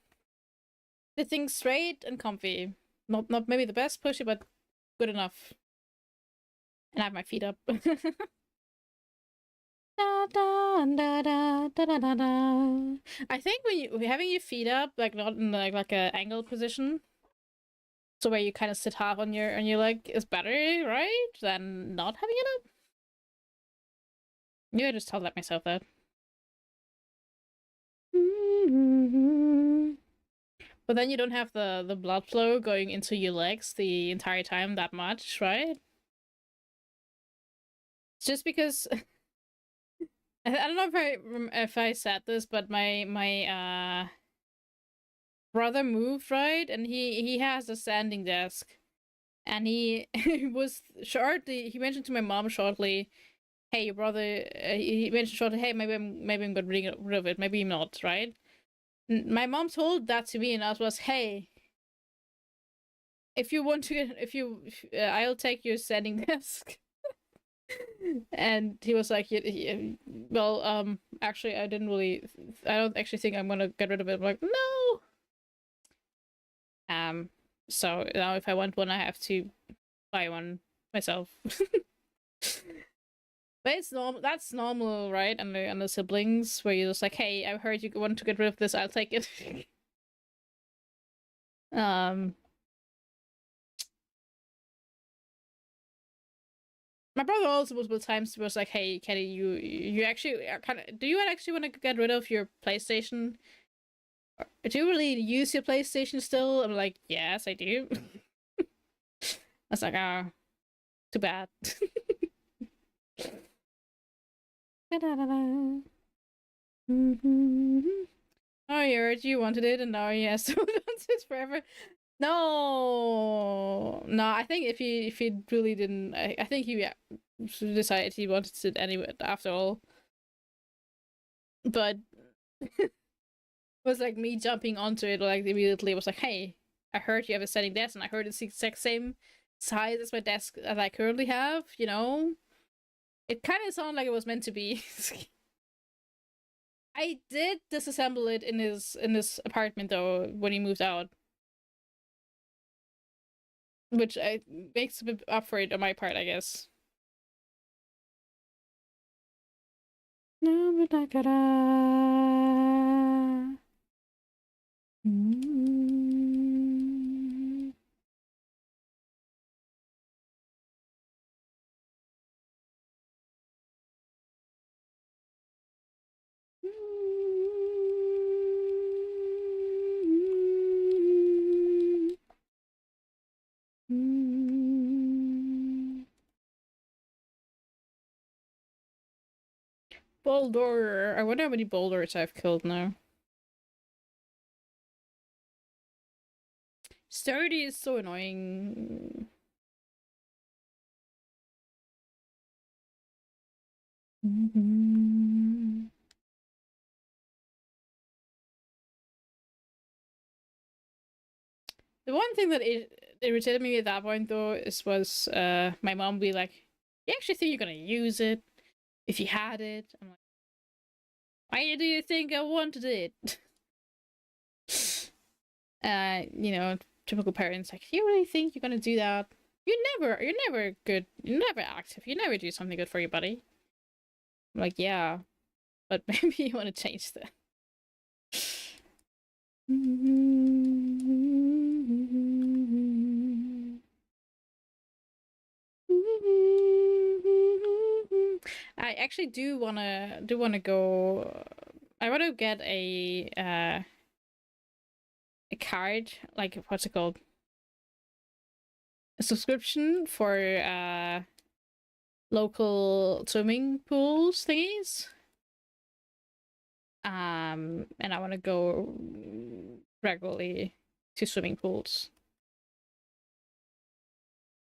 A: sitting straight and comfy. Not maybe the best posture, but good enough. And I have my feet up. Da, da, da, da, da, da, da. I think when you having your feet up, like not in like a angled position, so where you kind of sit half on your leg, is better, right? Than not having it up. Yeah, I just told myself that. But then you don't have the blood flow going into your legs the entire time that much, right? It's just because I don't know if I said this, but my brother moved, right, and he has a standing desk, and he was shortly. He mentioned to my mom shortly, "Hey, your brother." He mentioned shortly, "Hey, maybe I'm gonna bring rid of it. Maybe not." Right? My mom told that to me, and I was, "Hey, if you want to get, I'll take your standing desk." And he was like, well, actually, I don't actually think I'm gonna get rid of it. I'm like, no. So now if I want one, I have to buy one myself. But it's normal. That's normal, right? And the siblings, where you're just like, hey, I heard you want to get rid of this. I'll take it. My brother also multiple times was like, "Hey, Kenny, you actually kind of do you actually want to get rid of your PlayStation? Do you really use your PlayStation still?" I'm like, "Yes, I do." I was like, "Oh, too bad." Oh, you heard you wanted it, and now he has to hold on to it forever. No, no. I think if he really didn't, I think he decided he wanted it anyway. After all, but it was like me jumping onto it like immediately. It was like, hey, I heard you have a standing desk, and I heard it's the exact same size as my desk that I currently have. You know, it kind of sounded like it was meant to be. I did disassemble it in his apartment though when he moved out. Which makes a bit up for it on my part, I guess. No, but I gotta. Mm. Boulder. I wonder how many boulders I've killed now. Sturdy is so annoying. The one thing that irritated me at that point though was my mom be like, "You actually think you're gonna use it if you had it?" I'm like, "Why do you think I wanted it?" You know, typical parents like, "You really think you're gonna do that? You're never good. You're never active. You never do something good for your buddy." I'm like, "Yeah, but maybe you want to change that." I actually do wanna go. I want to get a card, like what's it called? A subscription for local swimming pools thingies. And I want to go regularly to swimming pools.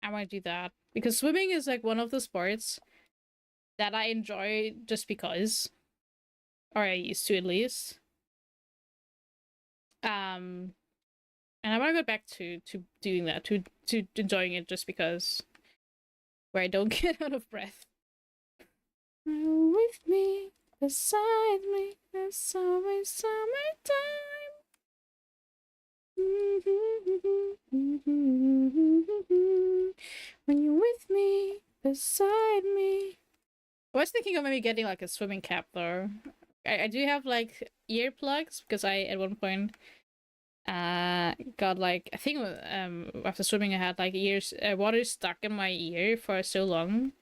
A: I want to do that because swimming is like one of the sports that I enjoy just because, or I used to at least. Um, and I want to go back to doing that, to enjoying it just because, where I don't get out of breath. With me, beside me, there's always summertime. When you're with me, beside me. I was thinking of maybe getting like a swimming cap though. I do have like earplugs because I at one point got like, I think after swimming I had like ears water stuck in my ear for so long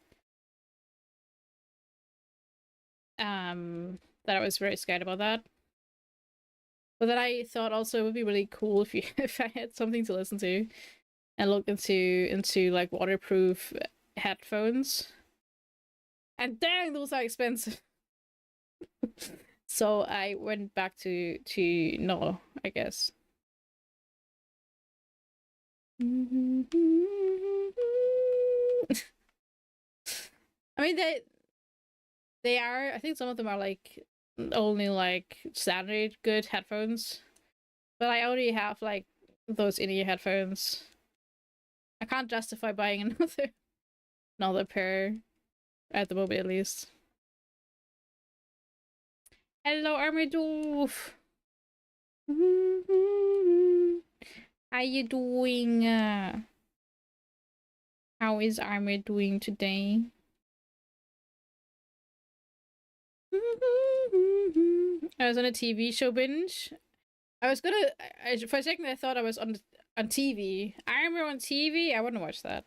A: that I was very scared about that. But then I thought also it would be really cool if you if I had something to listen to and look into like waterproof headphones. And dang, those are expensive. So I went back to no, I guess. I mean they are, I think some of them are like only like standard good headphones. But I already have like those in-ear headphones. I can't justify buying another pair at the moment at least. Hello, Armadoof. How you doing? How is Armor doing today? I was on a TV show binge. I was gonna. For a second, I thought I was on TV. Armor on TV. I wouldn't watch that.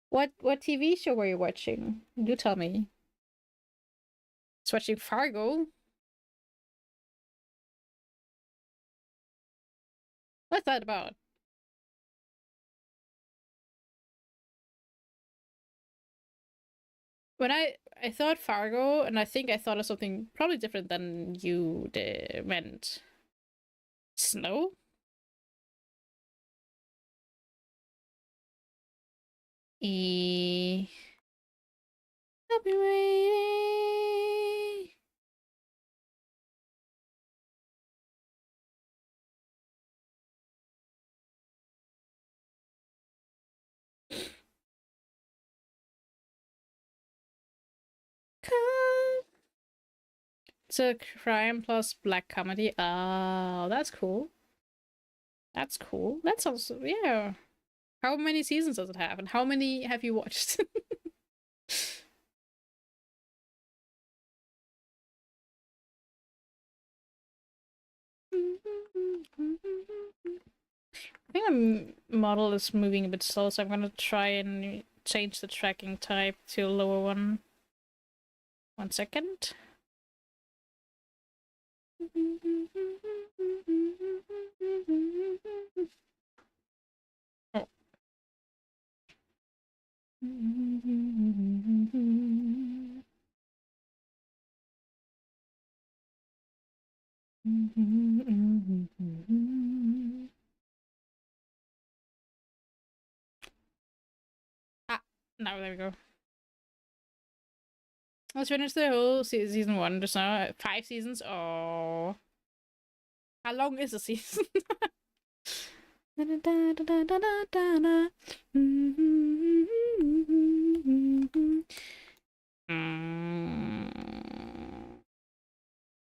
A: What TV show were you watching? Do tell me. It's watching Fargo. What's that about? When I thought Fargo, and I think I thought of something probably different than you meant. Snow? E. I'll be waiting. Come. It's a crime plus black comedy. Oh, that's cool. That's cool. That sounds, yeah. How many seasons does it have, and how many have you watched? I think my model is moving a bit slow, so I'm gonna try and change the tracking type to a lower one. 1 second. Oh. Ah, now there we go. Let's finish the whole season 1 just now. 5 seasons. Oh, how long is a season? I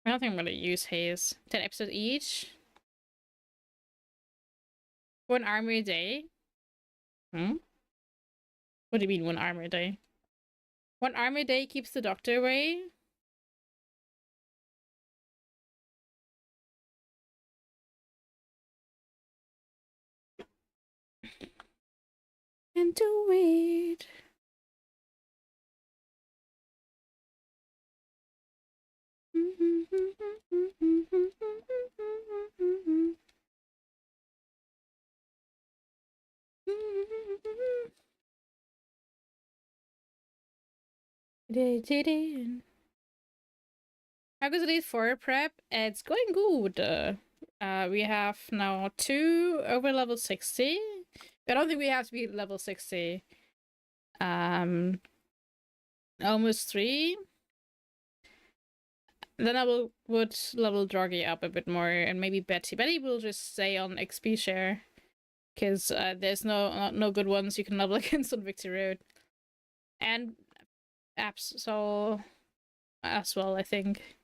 A: don't think I'm gonna use Haze. 10 episodes each. 1 armor a day. Hmm? What do you mean 1 armor a day? 1 armor a day keeps the doctor away. And do it. How goes it for prep? It's going good. We have now 2 over level 60. I don't think we have to be level 60. Almost 3. Then I would level Droggy up a bit more, and maybe Betty. Betty will just stay on XP share, because there's no good ones you can level against on Victory Road. And apps, so as well, I think.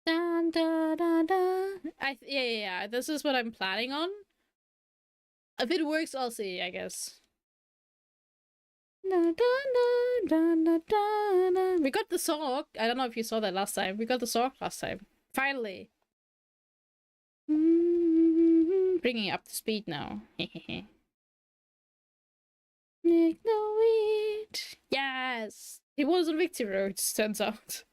A: Dun, dun, dun, dun. Yeah. This is what I'm planning on. If it works, I'll see, I guess. We got the sock. I don't know if you saw that last time. We got the sock last time. Finally. Bringing it up to speed now. Ignite. Yes! He was on Victory Road, turns out.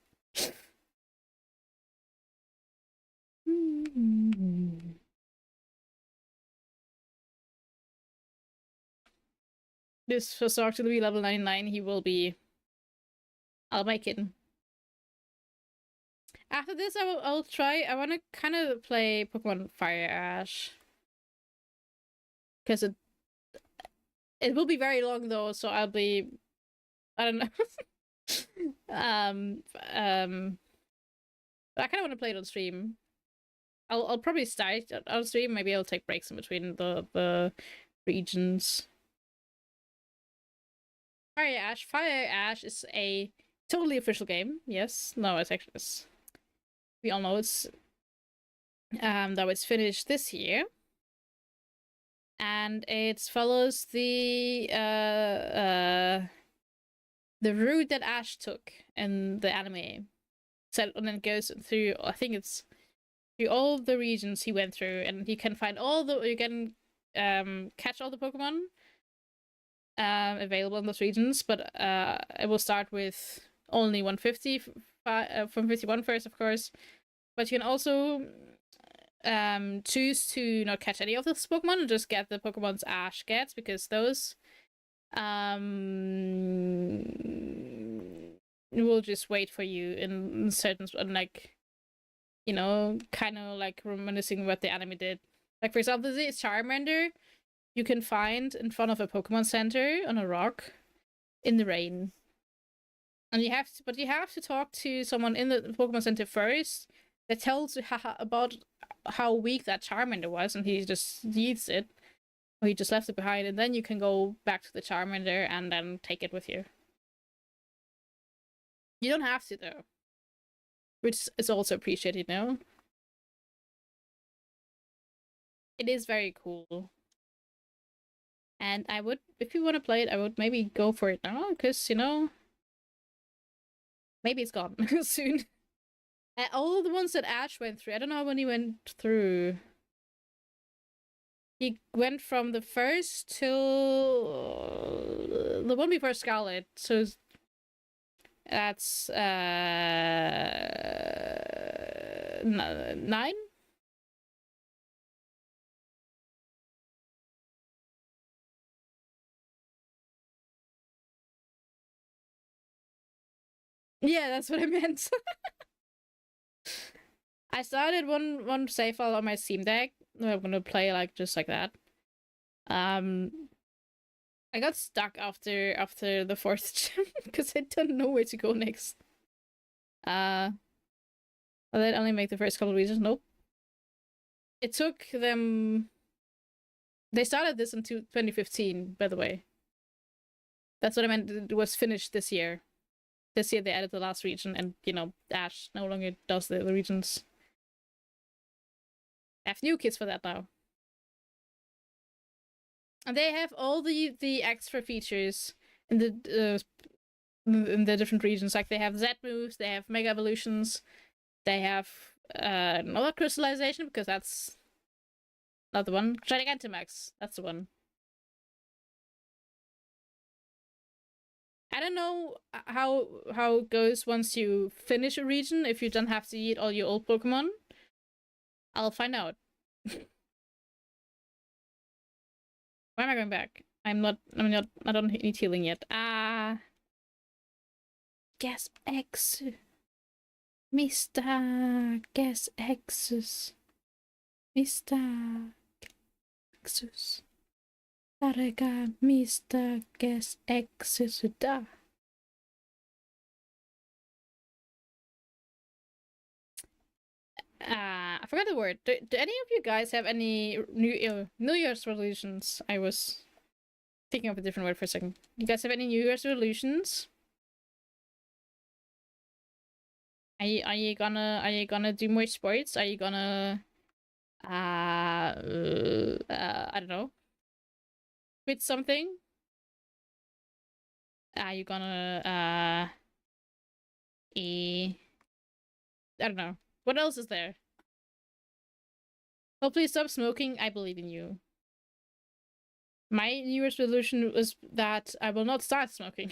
A: This for Sark to be level 99, he will be. I'll make it. After this, I'll try. I want to kind of play Pokemon Fire Ash, because it will be very long though. So I'll be, I don't know. But I kind of want to play it on stream. I'll probably start on stream. Maybe I'll take breaks in between the regions. Fire Ash is a totally official game. Yes, no, it's actually we all know it's that was finished this year, and it follows the route that Ash took in the anime. So, and then it goes through. I think it's through all the regions he went through, and you can find you can catch all the Pokemon available in those regions, but it will start with only 150 from 51 first, of course. But you can also choose to not catch any of those Pokemon and just get the Pokemons Ash gets, because those will just wait for you in certain, like, you know, kind of like reminiscing what the anime did. Like, for example, the Charmander you can find in front of a Pokemon Center on a rock in the rain. And you have to talk to someone in the Pokemon Center first that tells you about how weak that Charmander was, and he just eats it. Or he just left it behind, and then you can go back to the Charmander and then take it with you. You don't have to, though. Which is also appreciated, you know? It is very cool. And I would, if you want to play it, I would maybe go for it now, because, you know, maybe it's gone soon. All the ones that Ash went through. I don't know when he went through. He went from the first till the one before Scarlet. So that's 9. Yeah, that's what I meant. I started one save file on my Steam Deck. I'm gonna play like just like that. I got stuck after the fourth gym because I didn't know where to go next. Will that only make the first couple of regions? Nope. It took them. They started this in 2015, by the way. That's what I meant. It was finished this year. This year they added the last region, and Ash no longer does the regions. I have new kits for that now. And they have all the extra features in the different regions. Like they have Z moves, they have Mega Evolutions, they have another crystallization because that's not the one. Gigantamax, that's the one. I don't know how it goes once you finish a region. If you don't have to eat all your old Pokemon, I'll find out. Why am I going back? I don't need healing yet. Guess X. Mr. Guess X's. Mr. X's. Tarega Mr. Guess X's da. I forgot the word. Do any of you guys have any New Year's resolutions? I was thinking of a different word for a second. You guys have any New Year's resolutions? Are you gonna do more sports? Are you gonna I don't know, quit something? Are you gonna I don't know. What else is there? Hopefully stop smoking. I believe in you. My New Year's resolution was that I will not start smoking.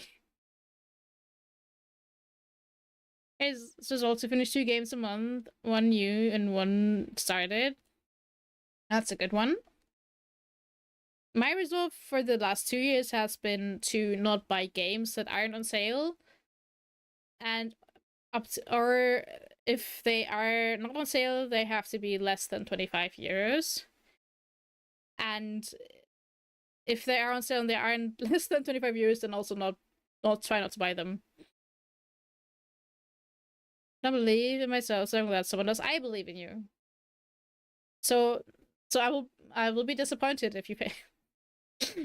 A: Is just also finish 2 games a month, 1 new and 1 started. That's a good one. My resolve for the last 2 years has been to not buy games that aren't on sale, and or if they are not on sale, they have to be less than 25 euros. And if they are on sale and they aren't less than 25 euros, then also not try not to buy them. I don't believe in myself, so I'm glad someone does. I believe in you. So I will be disappointed if you pay.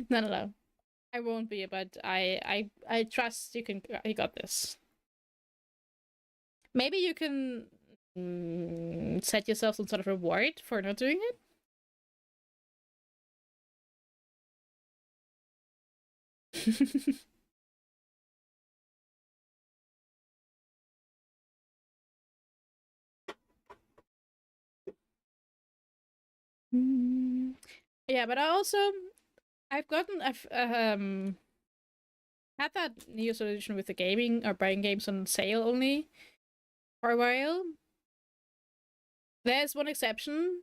A: No. I won't be, but I trust you got this. Maybe you can set yourself some sort of reward for not doing it. Yeah, but I've had that new solution with the gaming or buying games on sale only for a while. There's one exception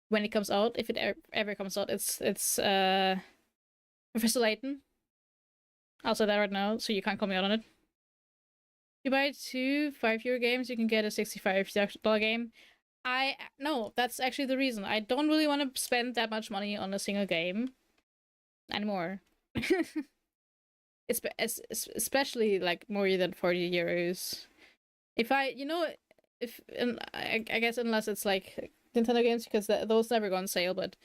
A: when it comes out, if it ever comes out. It's Professor Layton. I'll say that right now, so you can't call me out on it. You buy 2 5-euro games, you can get a $65 game. No, that's actually the reason. I don't really want to spend that much money on a single game anymore. Especially like more than 40 euros. If I guess unless it's like Nintendo games, because those never go on sale, but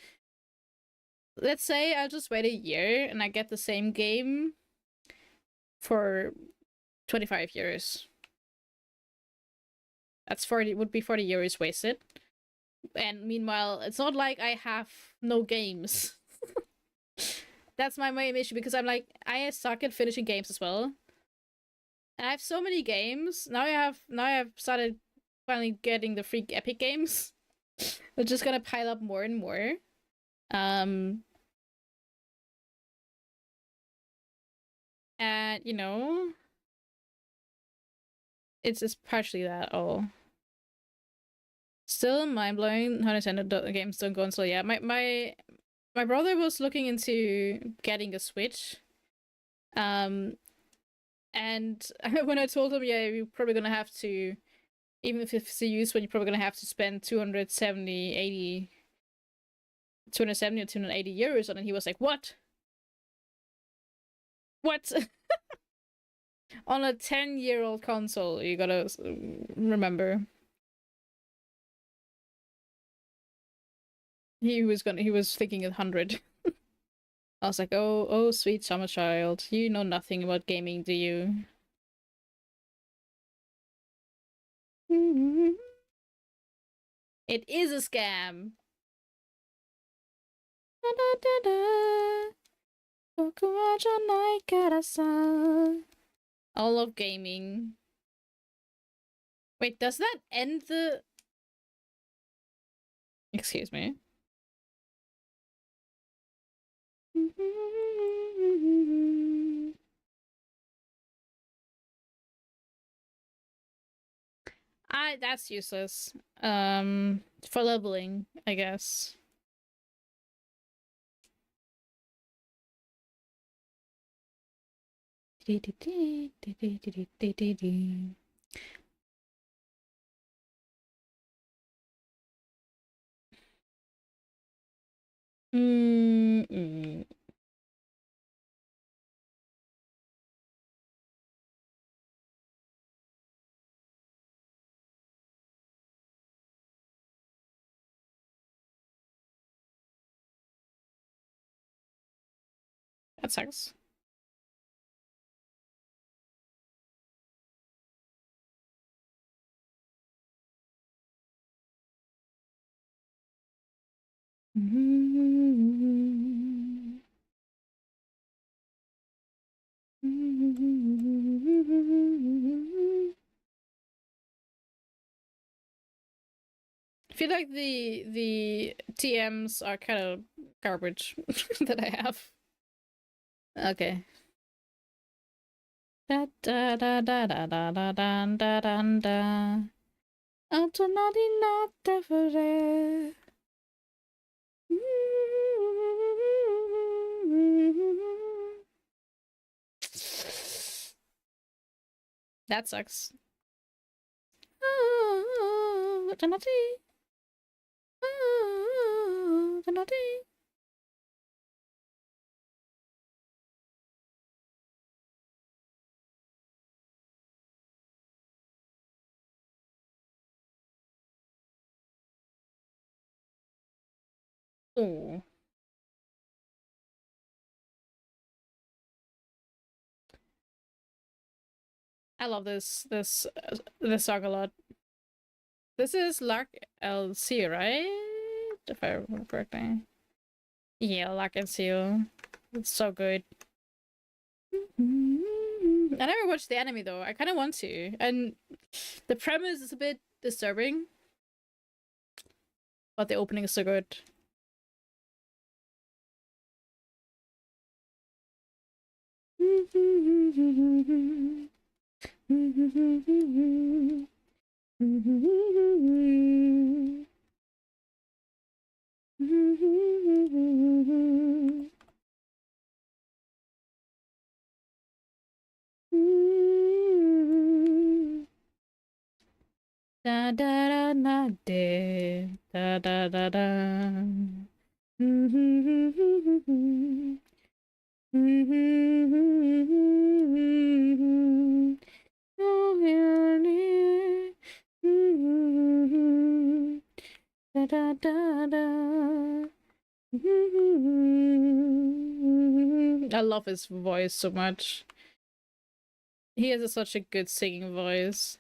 A: let's say I'll just wait a year and I get the same game for 25 euros. That's would be 40 euros wasted. And meanwhile, it's not like I have no games. That's my main issue, because I'm like, I suck at finishing games as well. And I have so many games. Now I have started finally getting the free Epic games. They're just gonna pile up more and more. Um, and you know, it's just partially that. Oh, still mind blowing how Nintendo games don't go on. So yeah, my brother was looking into getting a Switch. Um, and when I told him, yeah, you're probably gonna have to, even if it's a used one, you're probably gonna have to spend 270 or 280 euros on it. He was like, "What? What?" On a 10-year-old console, you gotta remember. He was thinking 100. I was like, oh, sweet summer child. You know nothing about gaming, do you? It is a scam. I love gaming. Wait, does that end the... Excuse me. That's useless. For leveling, I guess. That sucks. I feel like the TMs are kind of garbage that I have. Okay. Da da da da da da da da da da da. Autonati notte for det. That sucks. Autonati. Autonati. Oh, I love this song a lot. This is Lark LC, right? If I remember correctly. Yeah, Lark and Seal. It's so good. I never watched the anime though. I kind of want to, and the premise is a bit disturbing, but the opening is so good. Da da da da da da da da. Da da da da. I love his voice so much. He has such a good singing voice.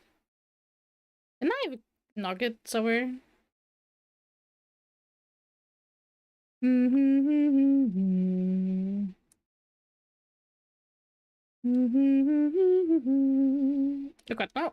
A: And I have a nugget somewhere. Look what? Oh,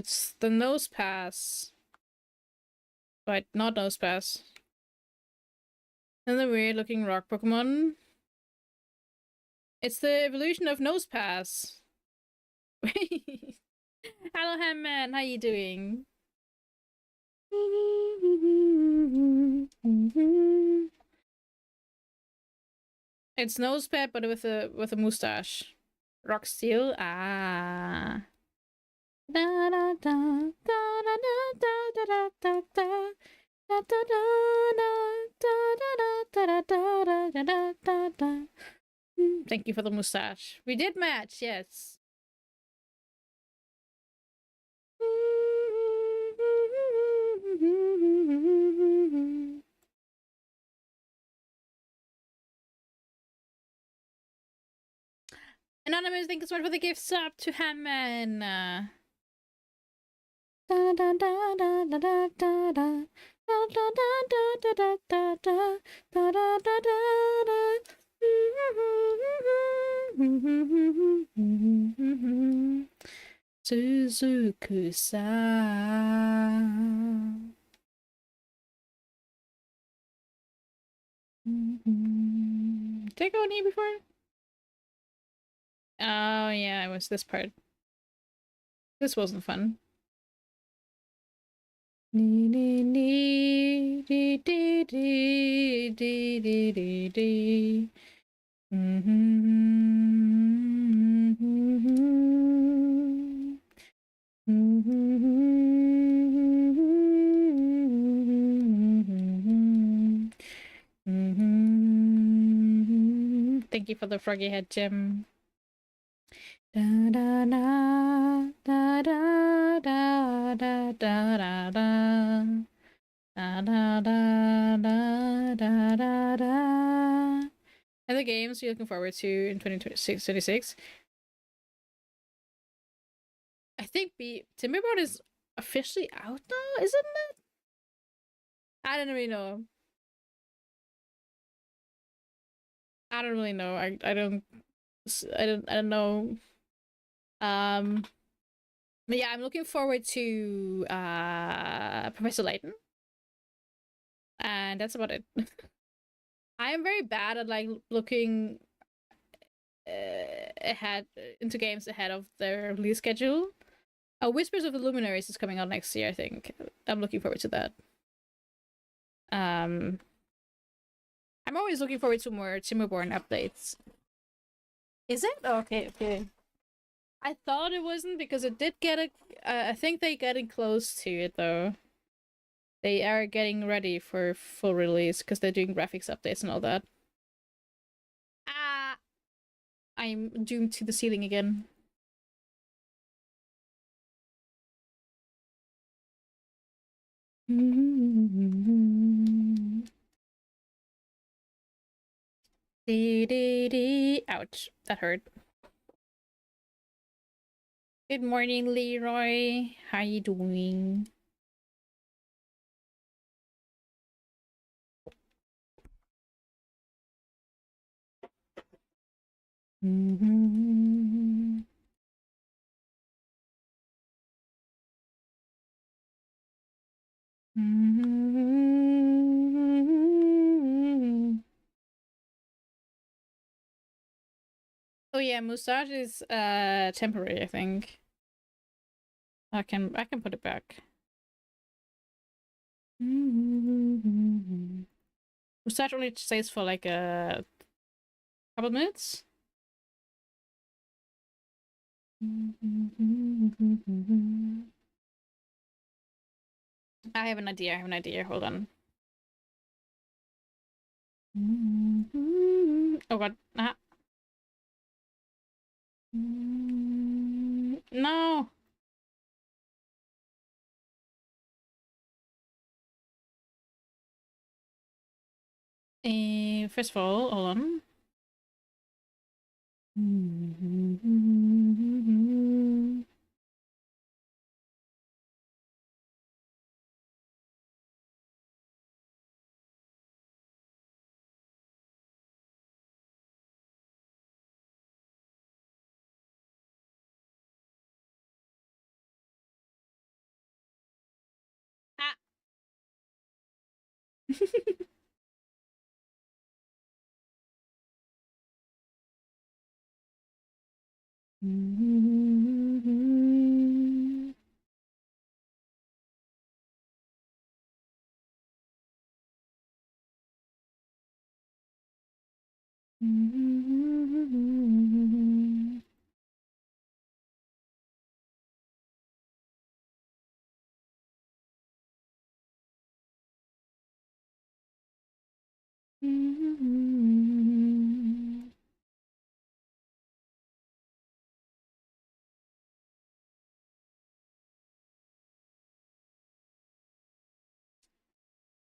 A: it's the nose pass. But not nose pass. And the weird looking rock Pokemon. It's the evolution of nose pass. Hello, Hamman. How you doing? It's Nosepad, but with a mustache. Rock Steel. Ah. Da da da da da da da da da da. Da da da da da da da da da da da. Thank you for the mustache. We did match, yes. Anonymous, thank you so much for the gift sub to Hammond. Da da da da da da da da. Da da da da da da da da da da da da. Suzuku-san. Did I go on here before? Oh yeah, it was this part. This wasn't fun. Thank you for the froggy head, Jim. Da da da da da da da da da da. Da da da da da da da. And the games you're looking forward to in 2026. I think Timberboard is officially out now, isn't it? I don't really know. I don't really know. I don't know. But yeah, I'm looking forward to Professor Layton. And that's about it. I am very bad at like looking ahead into games ahead of their release schedule. Whispers of the Luminaries is coming out next year, I think. I'm looking forward to that. I'm always looking forward to more Timberborn updates. Is it? Okay, okay. I thought it wasn't because it did get a. I think they're getting close to it though. They are getting ready for full release because they're doing graphics updates and all that. Ah! I'm doomed to the ceiling again. Ouch, that hurt. Good morning, Leroy. How you doing? Oh yeah, mustache is temporary, I think. I can put it back. Mustache only stays for like a couple minutes. I have an idea. Hold on. Oh god. Ah. No. First of all, hold on.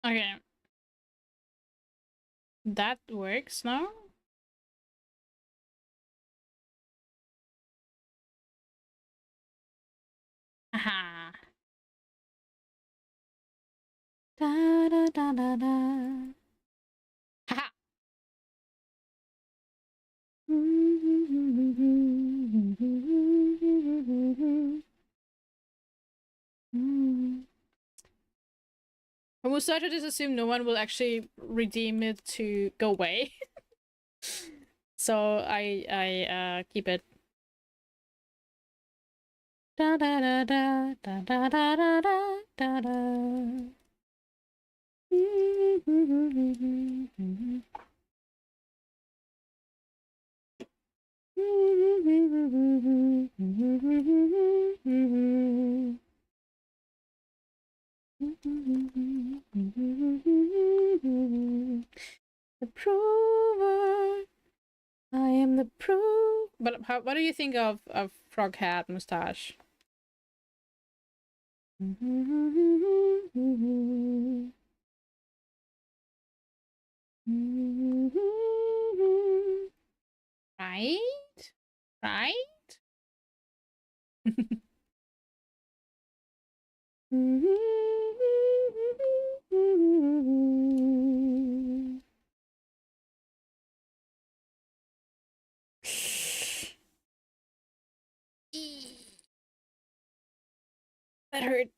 A: Okay, that works now. Aha. Da da da da da. Haha. I will start to just assume no one will actually redeem it to go away. So I keep it. Da da da da da da da da da da. The prover. I am the proof. But what do you think of frog hat mustache? Right? Right? That hurt.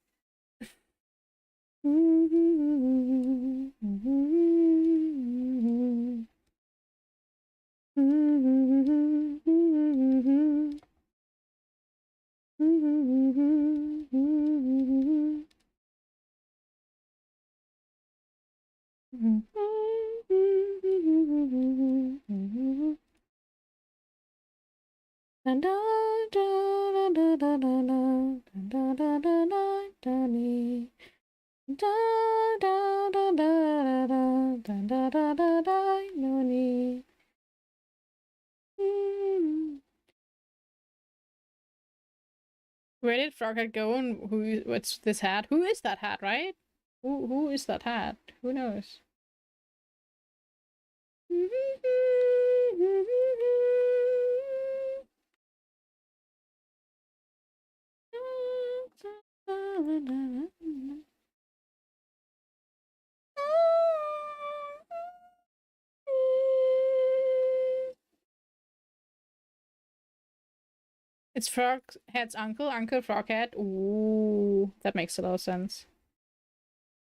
A: Where did Froghead go and what's this hat? Who is that hat, right? Who is that hat? Who knows? It's Froghead's uncle, Uncle Froghead. Ooh, that makes a lot of sense.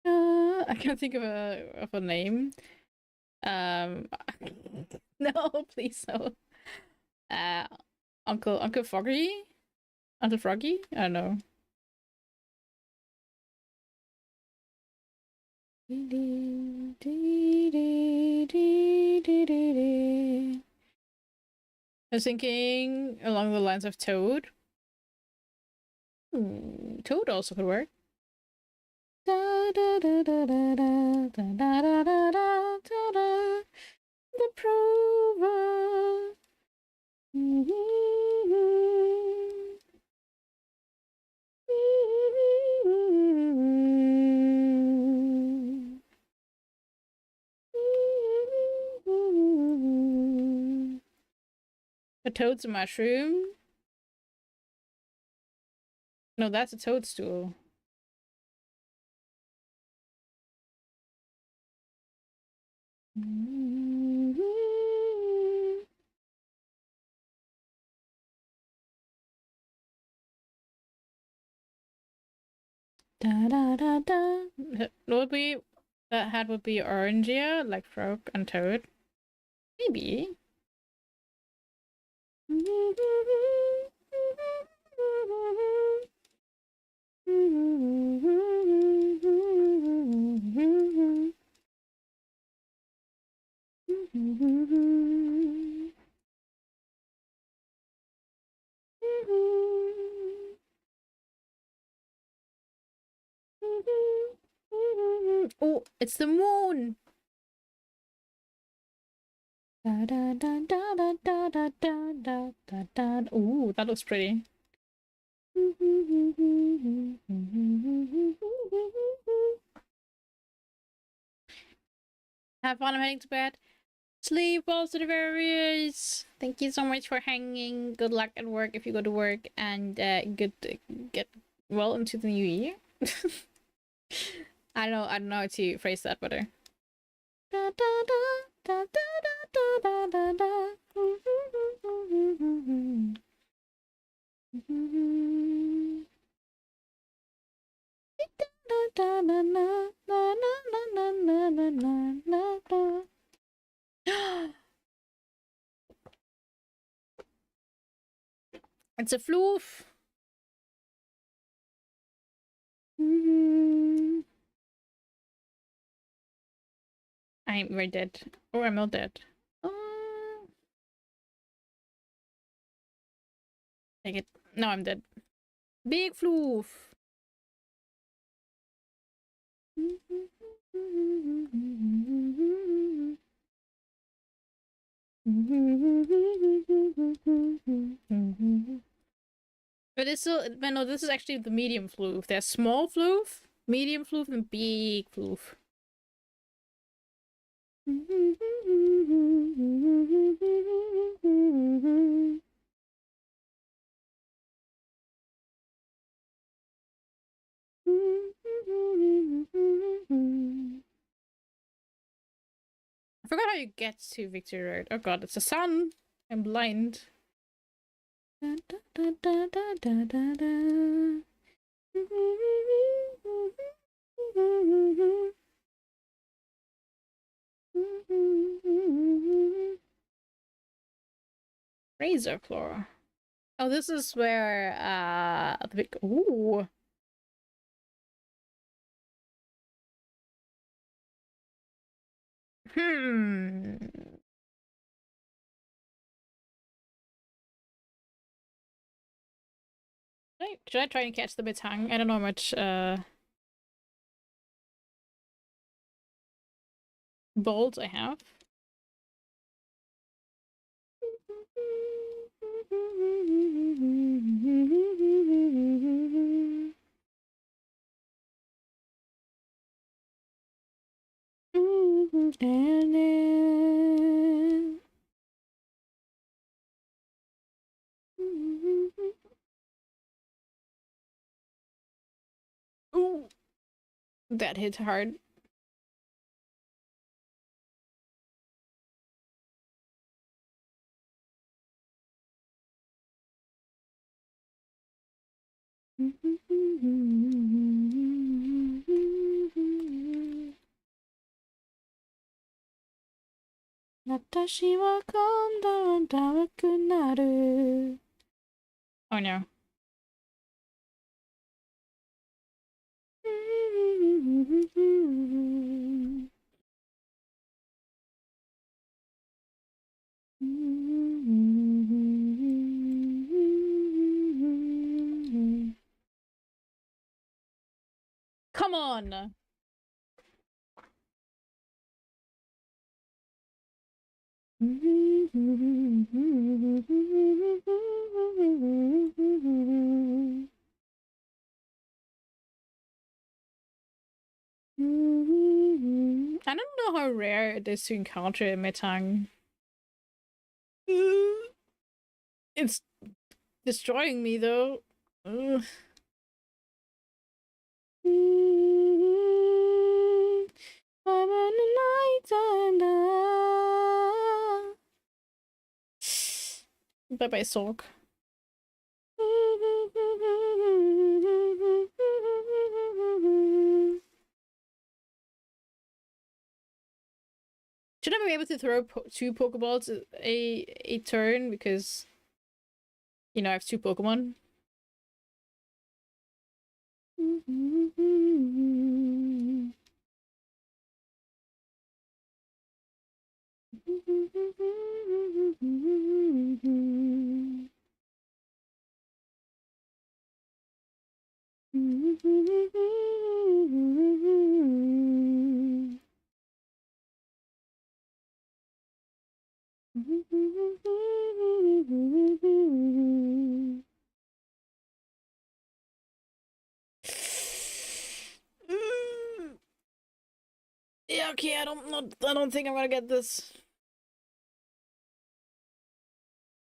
A: I can't think of a name. Um, no, please no. Uh, Uncle Froggy, Uncle Froggy. I don't know. I was thinking along the lines of Toad. Toad also could work. The prover. A toad's a mushroom? No, that's a toadstool. Da da da da. Would we That hat would be Orangia, like Frog and Toad. Maybe. Oh, it's the moon. Da da da da da da da da da da. Ooh, that looks pretty. Have fun. I'm heading to bed. Sleep well, Stradivarius. Thank you so much for hanging. Good luck at work if you go to work, and get well into the new year. I don't know how to phrase that better. Da, da, da, da, da, da, da, da. It's a floof. We're dead. Or I'm not dead. Take it. No, I'm dead. Big floof. But it's still, no, this is actually the medium floof. There's small floof, medium floof, and big floof. I forgot how you get to Victory Road. Oh god, it's the sun. I'm blind. Da, da, da, da, da, da, da. Razor claw. Oh, this is where the big ooh. Should I try and catch the Bitang? I don't know how much bolts I have. Ooh, that hit hard. Watashi wa kondo daraku naru. Oh no. Come on! I don't know how rare it is to encounter a Metang. It's destroying me though. Ugh. Bye bye, Sork. be able to throw two Pokeballs a turn because, you know, I have two Pokemon. Yeah, okay, I don't think I'm gonna get this.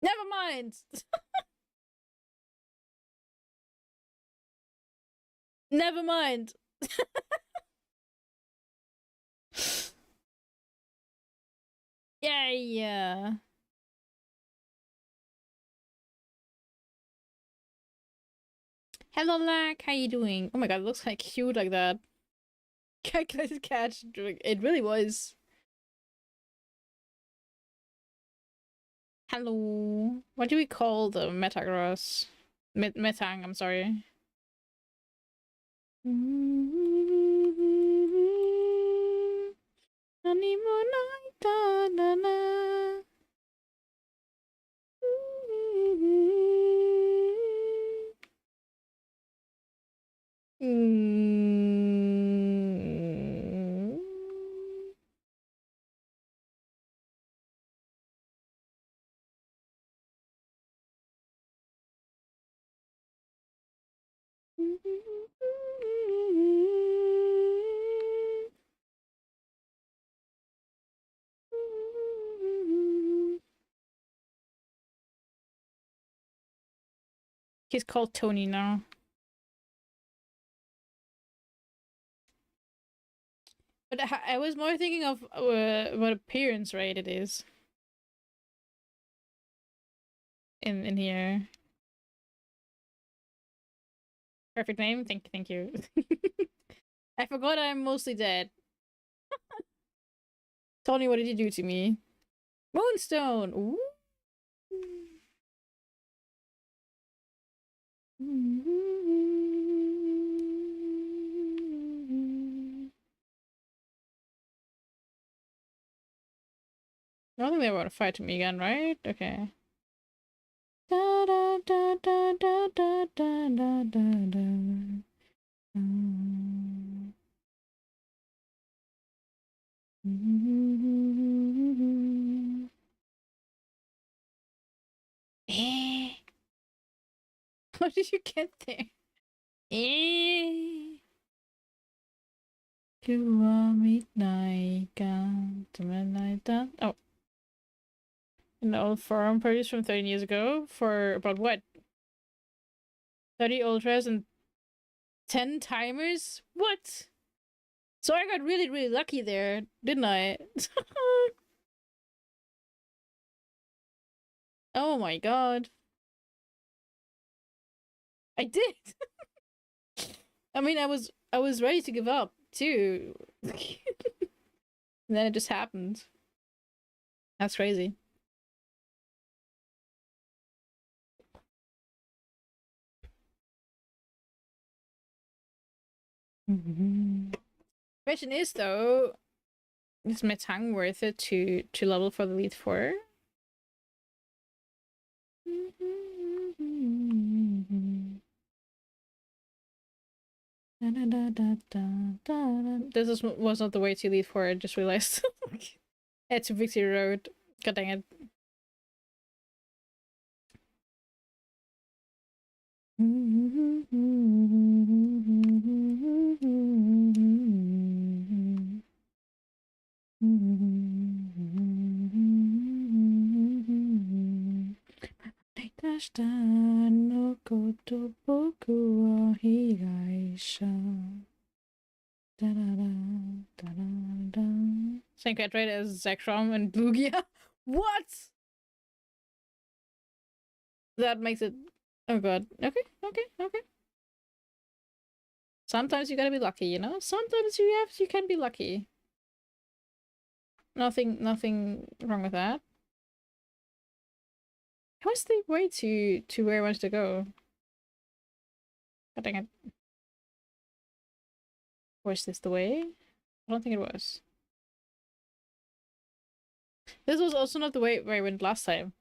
A: Never mind. Never mind. Yeah, yeah. Hello, Lack. How you doing? Oh my god, it looks kind of cute like that. Calculated catch. It really was. Hello. What do we call the Metagross? Metang, I'm sorry. He's called Tony now. But I was more thinking of what appearance rate it is in here. Perfect name. Thank you. I forgot I'm mostly dead. Tony, what did you do to me? Moonstone. Ooh. I don't think they want to fight me again, right? Okay. Da da da da da da da da da da. Eh. How did you get there? Eh. Midnight Oh. An old forum produced from 13 years ago for about what? 30 ultras and 10 timers? What? So I got really, really lucky there, didn't I? Oh my god. I did. I mean, I was ready to give up too. And then it just happened. That's crazy. Question is though, is Metang worth it to level for the Elite Four? Was not the way to Elite Four. I just realized. It's Victory Road. God dang it. Same cat rate as Zekrom and Lugia. What? That makes it. Oh god. Okay. Sometimes you gotta be lucky, you know? Sometimes you can be lucky. Nothing wrong with that. What's the way to where I want to go? God dang it. Was this the way? I don't think it was. This was also not the way where I went last time.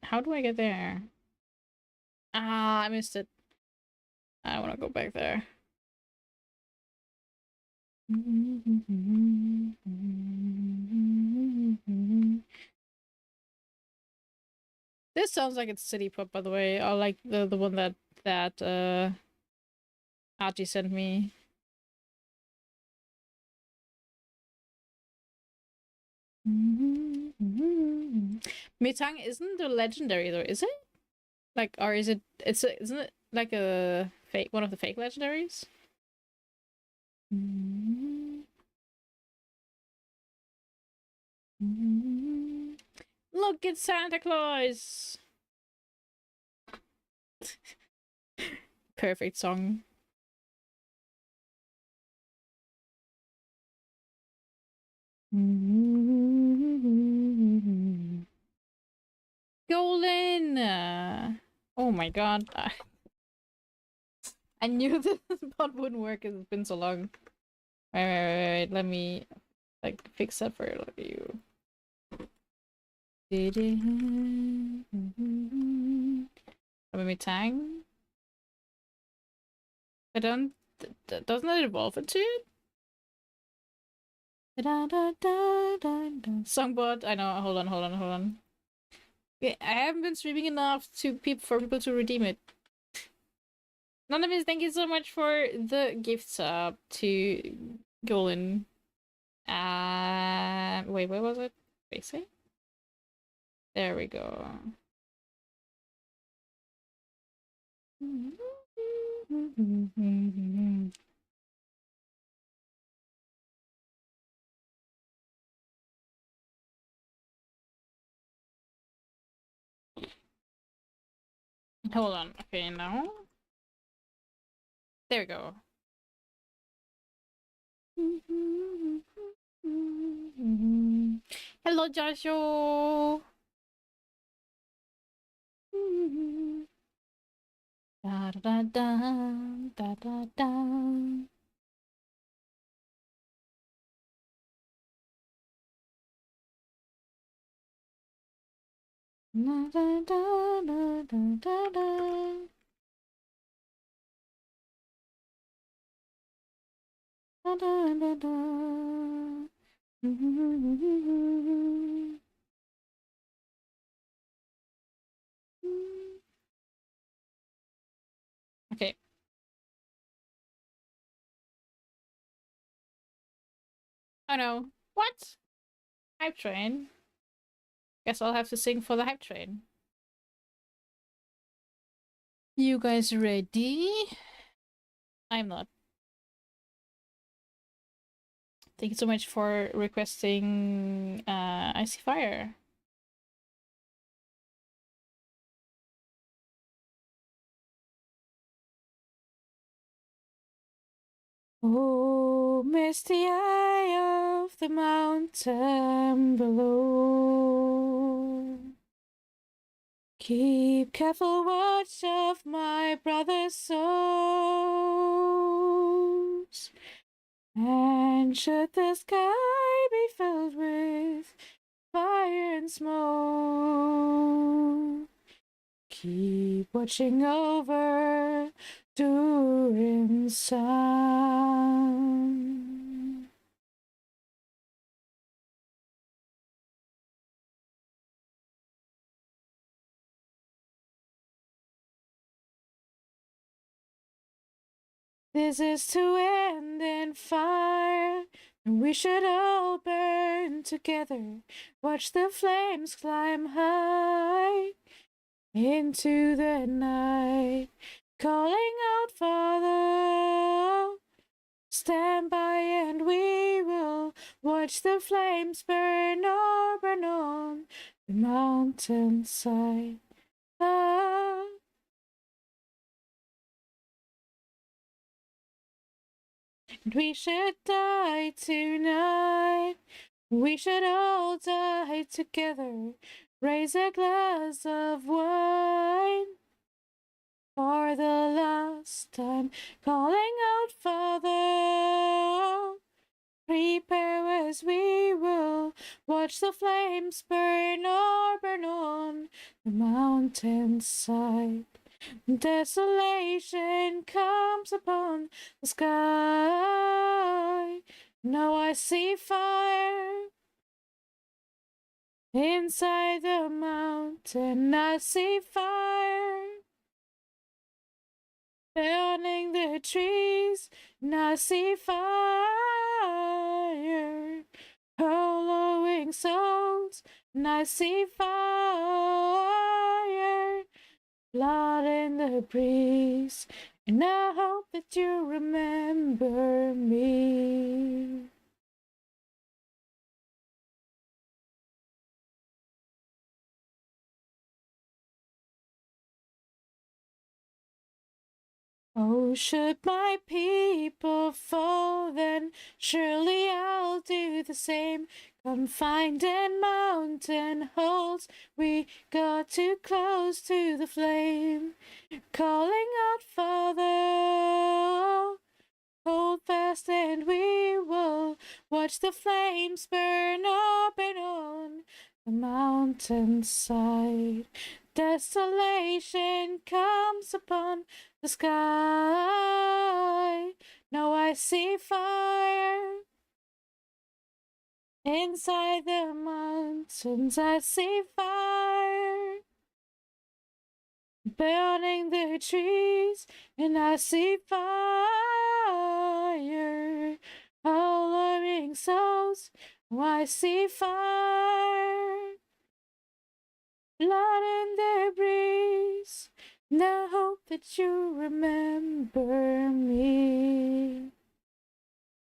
A: How do I get there? Ah, I missed it. I want to go back there. This sounds like it's City Pop, by the way. I like the one that Archie sent me. Metang isn't a legendary though, is it? Like, or is it? Isn't it like a fake one of the fake legendaries? Look, it's Santa Claus. Perfect song. Golden! Oh my god. I knew this bot wouldn't work because it's been so long. Wait. Let me like fix that for you. Let me tang. I don't. Doesn't it evolve into it? Songbot. I know. Hold on. Yeah, I haven't been streaming enough for people to redeem it. Anonymous, thank you so much for the gift sub to Golan. Wait, where was it? Basic? There we go. Hold on. Okay, now. There we go. Hello, Joshua. Da da da. Da da da. Da da da. Okay. Oh no. What? Hype train? Guess I'll have to sing for the hype train. You guys ready? I'm not. Thank you so much for requesting Icy Fire. Oh, misty eye of the mountain below. Keep careful watch of my brother's souls. And should the sky be filled with fire and smoke, keep watching over Durin's son. This is to end in fire, and we should all burn together. Watch the flames climb high into the night, calling out, Father, stand by and we will watch the flames burn or burn on the mountainside. Ah. And we should die tonight. We should all die together. Raise a glass of wine for the last time, calling out, Father. Prepare as we will watch the flames burn or burn on the mountainside. Desolation comes upon the sky. Now I see fire inside the mountain. I see fire burning the trees. And I see fire hollowing souls. And I see fire, blood in the breeze, and I hope that you remember me. Oh, should my people fall, then surely I'll do the same. Confined in mountain holes, we got too close to the flame. Calling out, Father, hold fast and we will watch the flames burn up and on the mountainside. Desolation comes upon the sky. Now I see fire inside the mountains. I see fire burning the trees, and I see fire hollowing souls. I see fire, blood in the breeze, and I hope that you remember me.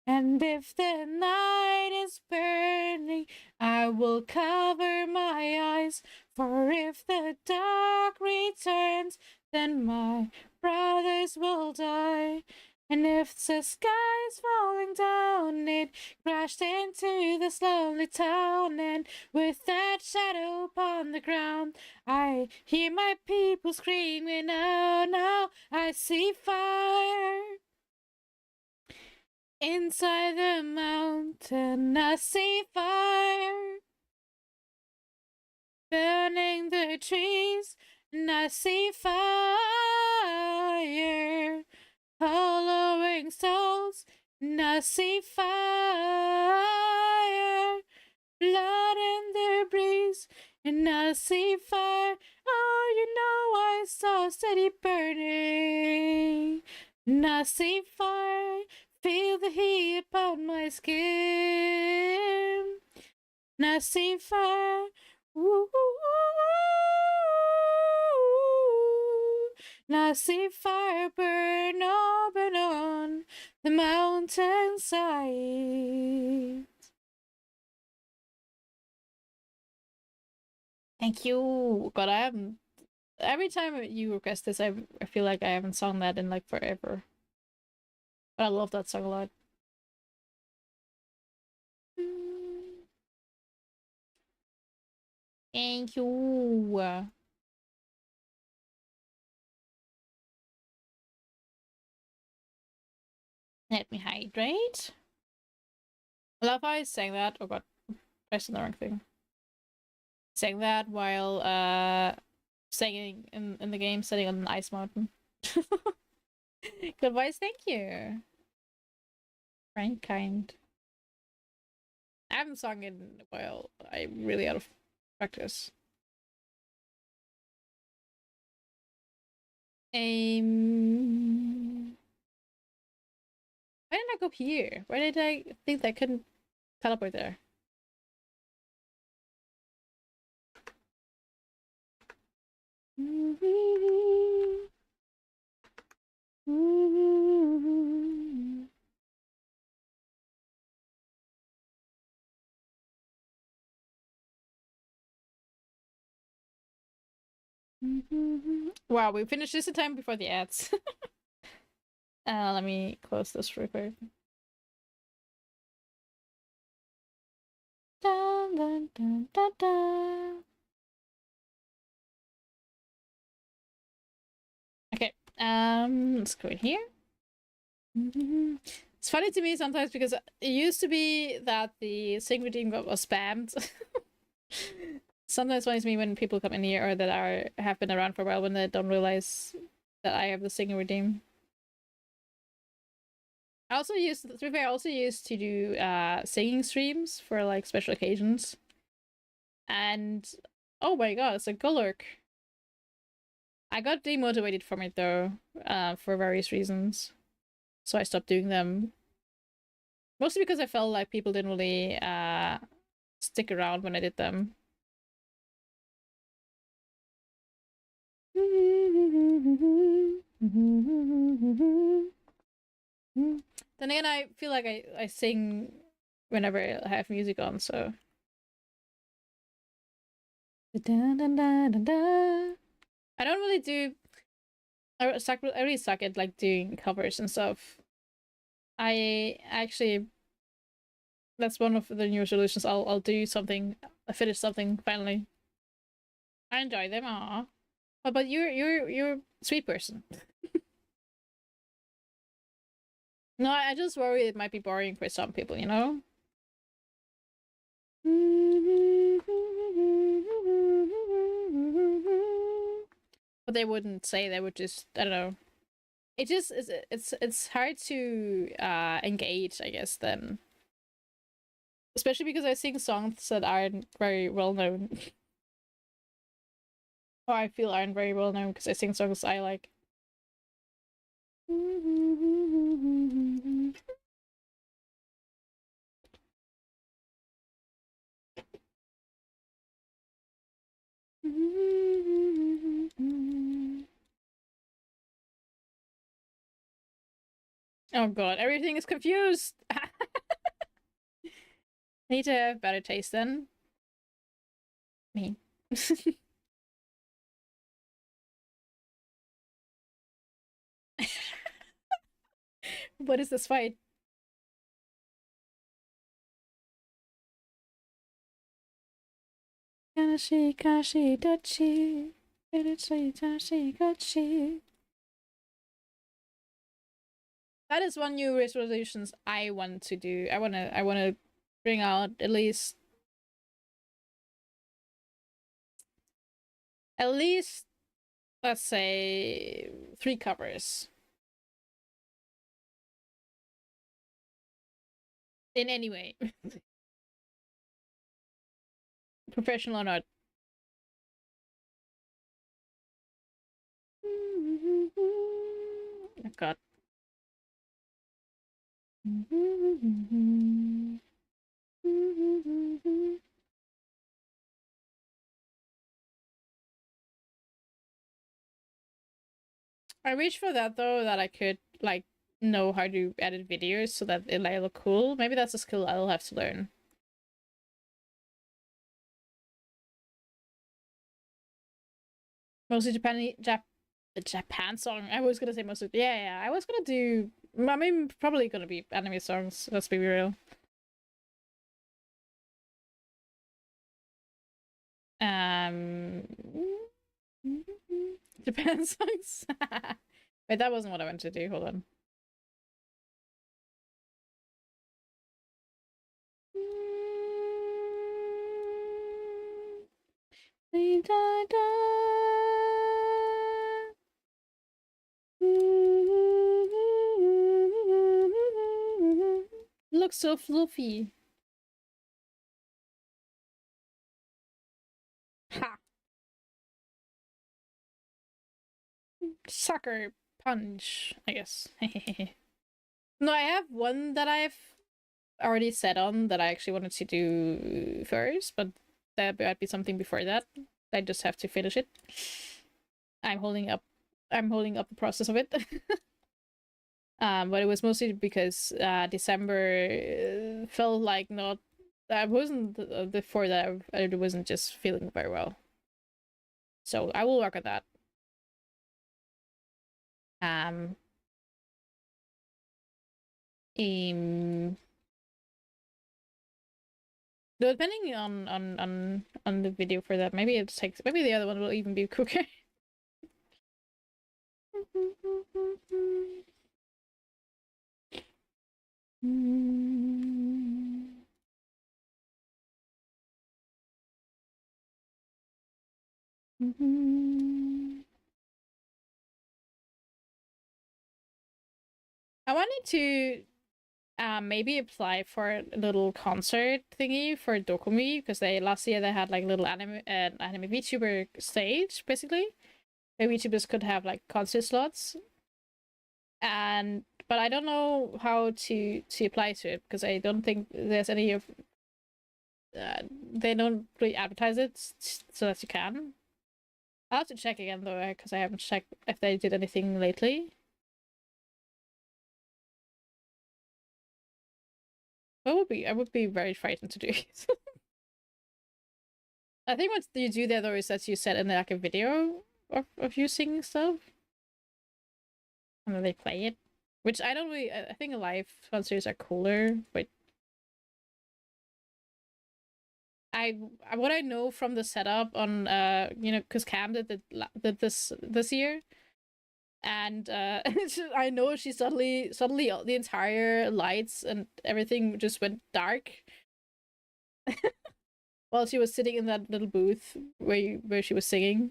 A: And if the night is burning, I will cover my eyes. For if the dark returns, then my brothers will die. And if the sky's falling down, it crashed into this lonely town. And with that shadow upon the ground, I hear my people screaming, "Oh no, I see fire inside the mountain. I see fire burning the trees, and I see fire hollowing souls, and I see fire, blood in the breeze, and I see fire. Oh, you know I saw steady burning, and I see fire. Feel the heat upon my skin. And I see fire. Ooh, and I see fire burn on the mountainside. Thank you. God, I haven't. Every time you request this, I feel like I haven't sung that in like forever. But I love that song a lot. Thank you. Let me hydrate. I love how I sang that. Oh god, I said the wrong thing. Sang that while singing in the game, sitting on an ice mountain. Good voice, thank you. Frank kind. I haven't sung in a while. I'm really out of practice. Why didn't I go here? Why did I think I couldn't teleport there? Wow, we finished this in time before the ads. Let me close this real quick. Dun, dun, dun, dun, dun. Okay, let's go in here. It's funny to me sometimes because it used to be that the Sing Redeem was spammed. Sometimes funny to me when people come in here or that have been around for a while when they don't realize that I have the Sing Redeem. I also used, to be fair, I also used to do singing streams for like special occasions. And oh my god, it's a Gulurk. I got demotivated from it though, for various reasons. So I stopped doing them. Mostly because I felt like people didn't really stick around when I did them. Then again, I feel like I sing whenever I have music on, so. I don't really do. I really suck at like doing covers and stuff. I actually, that's one of the new resolutions. I'll do something. I finish something finally. I enjoy them. Aw. But you're a sweet person. No, I just worry it might be boring for some people, you know? But they wouldn't say, they would just, I don't know. It just is, it's hard to engage, I guess, then. Especially because I sing songs that aren't very well known. Or I feel aren't very well known because I sing songs I like. Oh god, everything is confused! I need to have better taste then. Me. What is this fight? Kanashi kashi dachi. That is one new resolutions I want to do. I wanna bring out at least let's say 3 covers. In any way. Professional or not. Oh god. I wish for that though that I could like know how to edit videos so that it like look cool. Maybe that's a skill I'll have to learn. Mostly Japan song. I was gonna say mostly yeah. I was gonna do I mean probably gonna be anime songs, let's be real. Um Japan songs. Wait, that wasn't what I wanted to do. Hold on. Looks so fluffy. Ha! Sucker punch, I guess. No, I have one that I've already set on that I actually wanted to do first, but that might be something before that. I just have to finish it. I'm holding up the process of it. But it was mostly because December felt like not. I wasn't before that. I wasn't just feeling very well. So I will work on that. Um, um though depending on the video for that, maybe it takes, maybe the other one will even be quicker. I wanted to maybe apply for a little concert thingy for Dokumi, because they last year they had like a little anime VTuber stage basically, where VTubers could have like concert slots. And but I don't know how to apply to it, because I don't think there's any of they don't really advertise it so that you can. I'll have to check again though, because I haven't checked if they did anything lately. I would be very frightened to do it. I think what you do there though is that you set in like a video of you singing stuff, and then they play it. Which I don't really. I think live concerts are cooler, but I what I know from the setup on because Cam did this year, and I know she suddenly the entire lights and everything just went dark while she was sitting in that little booth where she was singing.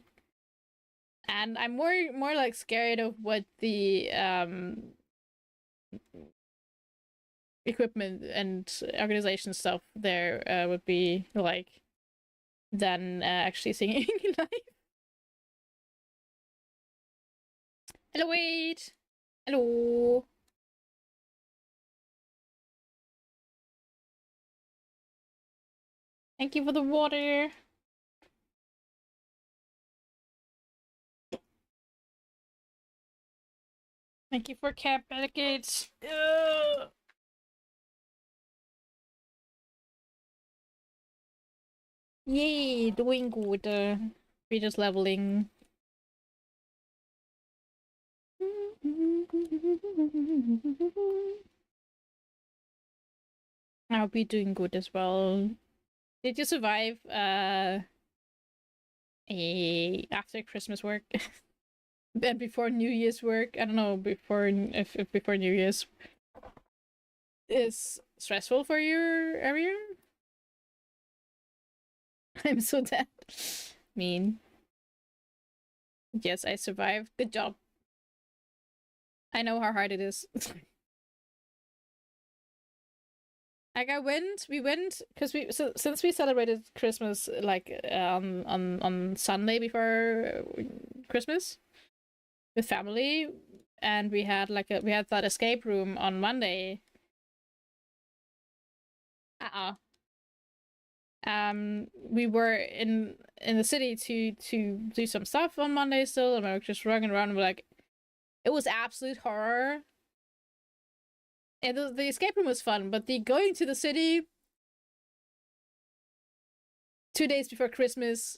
A: And I'm more like scared of what the equipment and organization stuff there would be like than actually singing live. Hello, wait. Hello. Thank you for the water. Thank you for cap etiquette. Yay, doing good. We're just leveling. I'll be doing good as well. Did you survive a after Christmas work? And before New Year's work? I don't know, before if before New Year's is stressful for your area? I'm so dead. Mean. Yes, I survived. Good job. I know how hard it is. Like we went because since we celebrated Christmas like on Sunday before Christmas with family, and we had we had that escape room on Monday. We were in the city to do some stuff on Monday still, and we were just running around. We're like, it was absolute horror. And the escape room was fun, but the going to the city 2 days before Christmas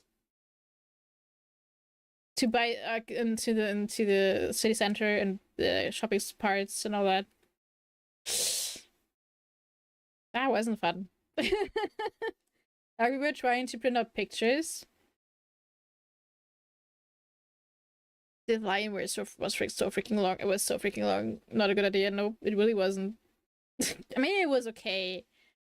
A: to buy into the city center and the shopping parts and all that, that wasn't fun. We were trying to print out pictures. The line was so freaking long. It was so freaking long. Not a good idea. Nope, it really wasn't. I mean, it was okay.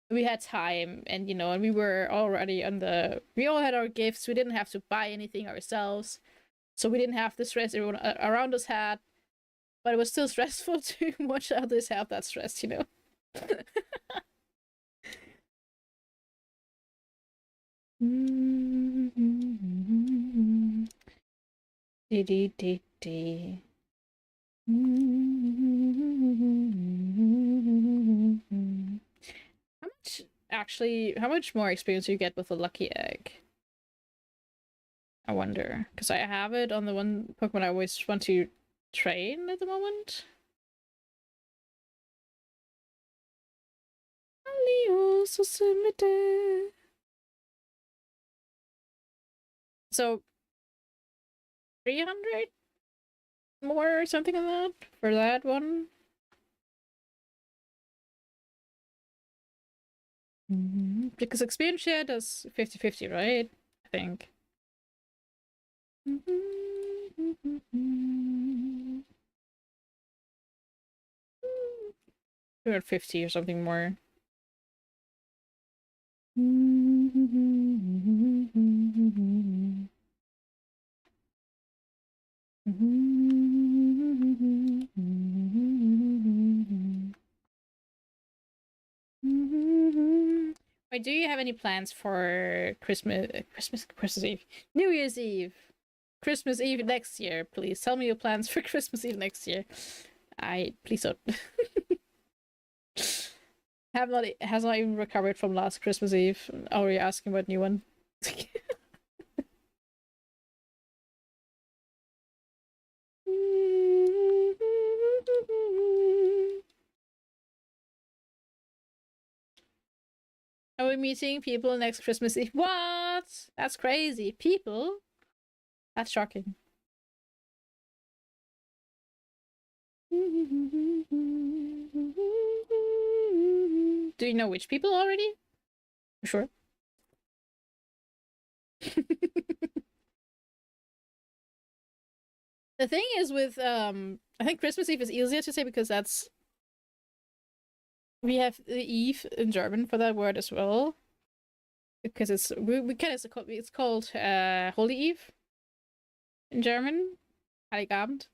A: We had time, and and we were already on the. We all had our gifts. We didn't have to buy anything ourselves, so we didn't have the stress everyone around us had. But it was still stressful to watch others have that stress, Dee dee dee. How much more experience do you get with a lucky egg? I wonder, because I have it on the one Pokemon I always want to train at the moment. So 300 more or something like that for that one. Because experience share does 50-50, right? I think. 250 or something more. 'Wait, do you have any plans for Christmas Eve, New Year's Eve, Christmas Eve next year? Please tell me your plans for Christmas Eve next year. Please don't. Has not even recovered from last Christmas Eve. Oh, you're asking about new one? Are we meeting people next Christmas Eve? What? That's crazy. People? That's shocking. Do you know which people already? For sure. The thing is with I think Christmas Eve is easier to say because we have the Eve in German for that word as well. Because we kind of it's called Holy Eve in German, Heiligabend.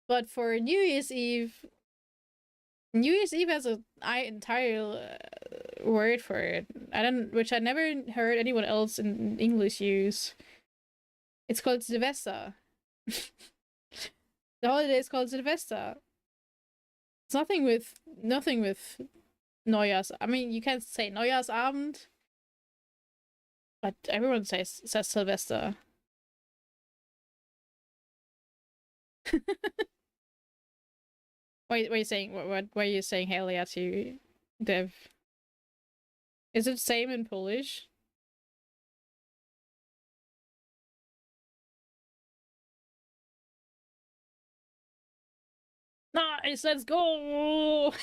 A: But for New Year's Eve has an entire word for it. Which I never heard anyone else in English use. It's called Silvester. The holiday is called Silvester. It's nothing with Neujahrs. I mean, you can say Neujahrsabend, but everyone says Silvester. What are you saying? What are you saying, Halia, to Dev? Is it same in Polish? Nice, let's go!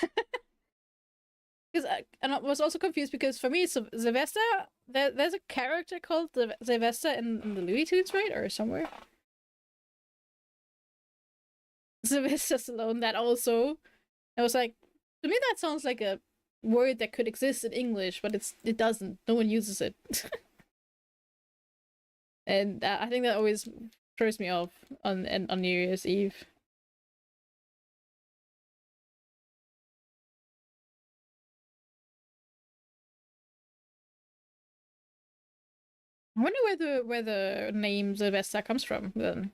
A: Because I was also confused because for me, Sylvester, there's a character called Sylvester in the Looney Tunes, right? Or somewhere. Sylvester Stallone, that also. I was like, to me, that sounds like a word that could exist in English, but it doesn't. No one uses it. And I think that always throws me off on New Year's Eve. I wonder where the name Sylvester comes from then.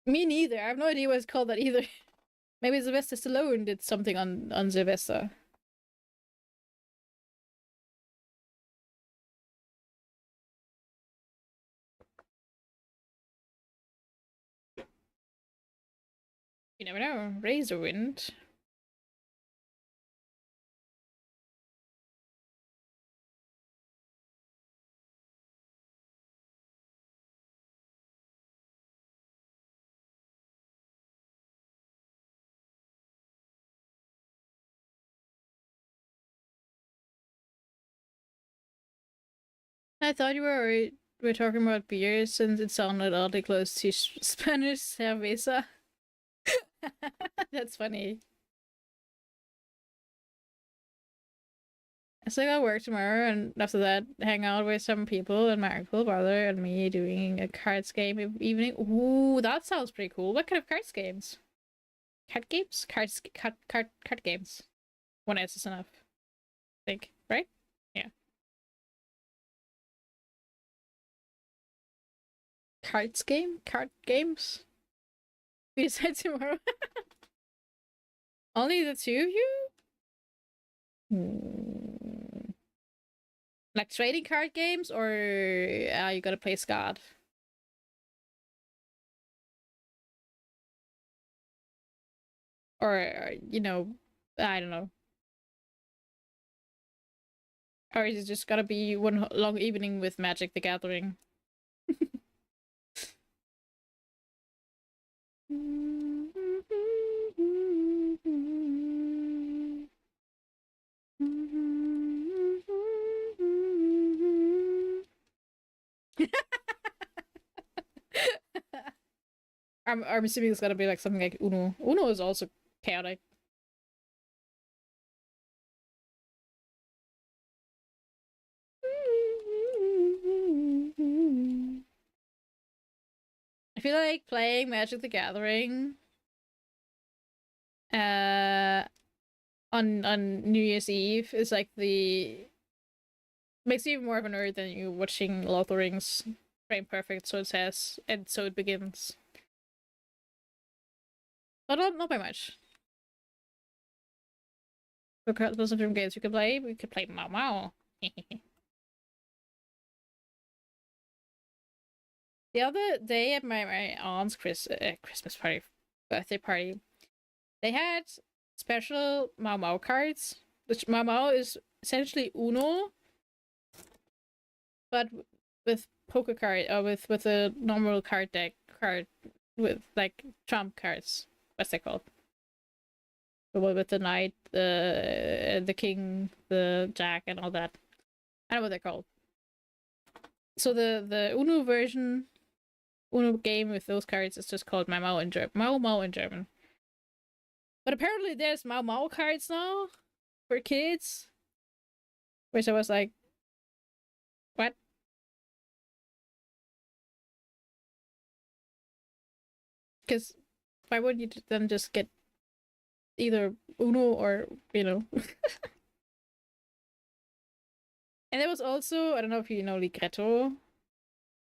A: Me neither. I have no idea what it's called that either. Maybe Sylvester Stallone did something on Sylvester. You never know. Razorwind. I thought you were talking about beer since it sounded oddly close to Spanish cerveza. That's funny. I still gotta work tomorrow, and after that, hang out with some people and my uncle, brother, and me doing a cards game evening. Ooh, that sounds pretty cool. What kind of cards games? Card games? Card games. One S is enough. I think, right? Yeah. Card games? We decide tomorrow. Only the two of you? Like trading card games, or you gotta play Scott? Or, I don't know. Or is it just gotta be one long evening with Magic the Gathering? I'm assuming it's gotta be like something like Uno. Uno is also chaotic. I feel like playing Magic the Gathering uh on New Year's Eve is like the makes you even more of a nerd than you watching Lord of the Rings frame perfect, so it says and so it begins. But not by much. Because those different games you could play. We could play Mau Mau. The other day at my aunt's Christmas party, birthday party, they had special Mau Mau cards. Which Mau Mau is essentially Uno, but with poker card or with a normal card with like trump cards. What's that called? The one with the knight, the king, the jack, and all that. I know what they're called. So the Uno version, Uno game with those cards is just called Mau Mau in German. Mau Mau in German. But apparently there's Mau Mau cards now for kids, which I was like, what? Because why wouldn't you then just get either Uno or And there was also, I don't know if you know Ligretto,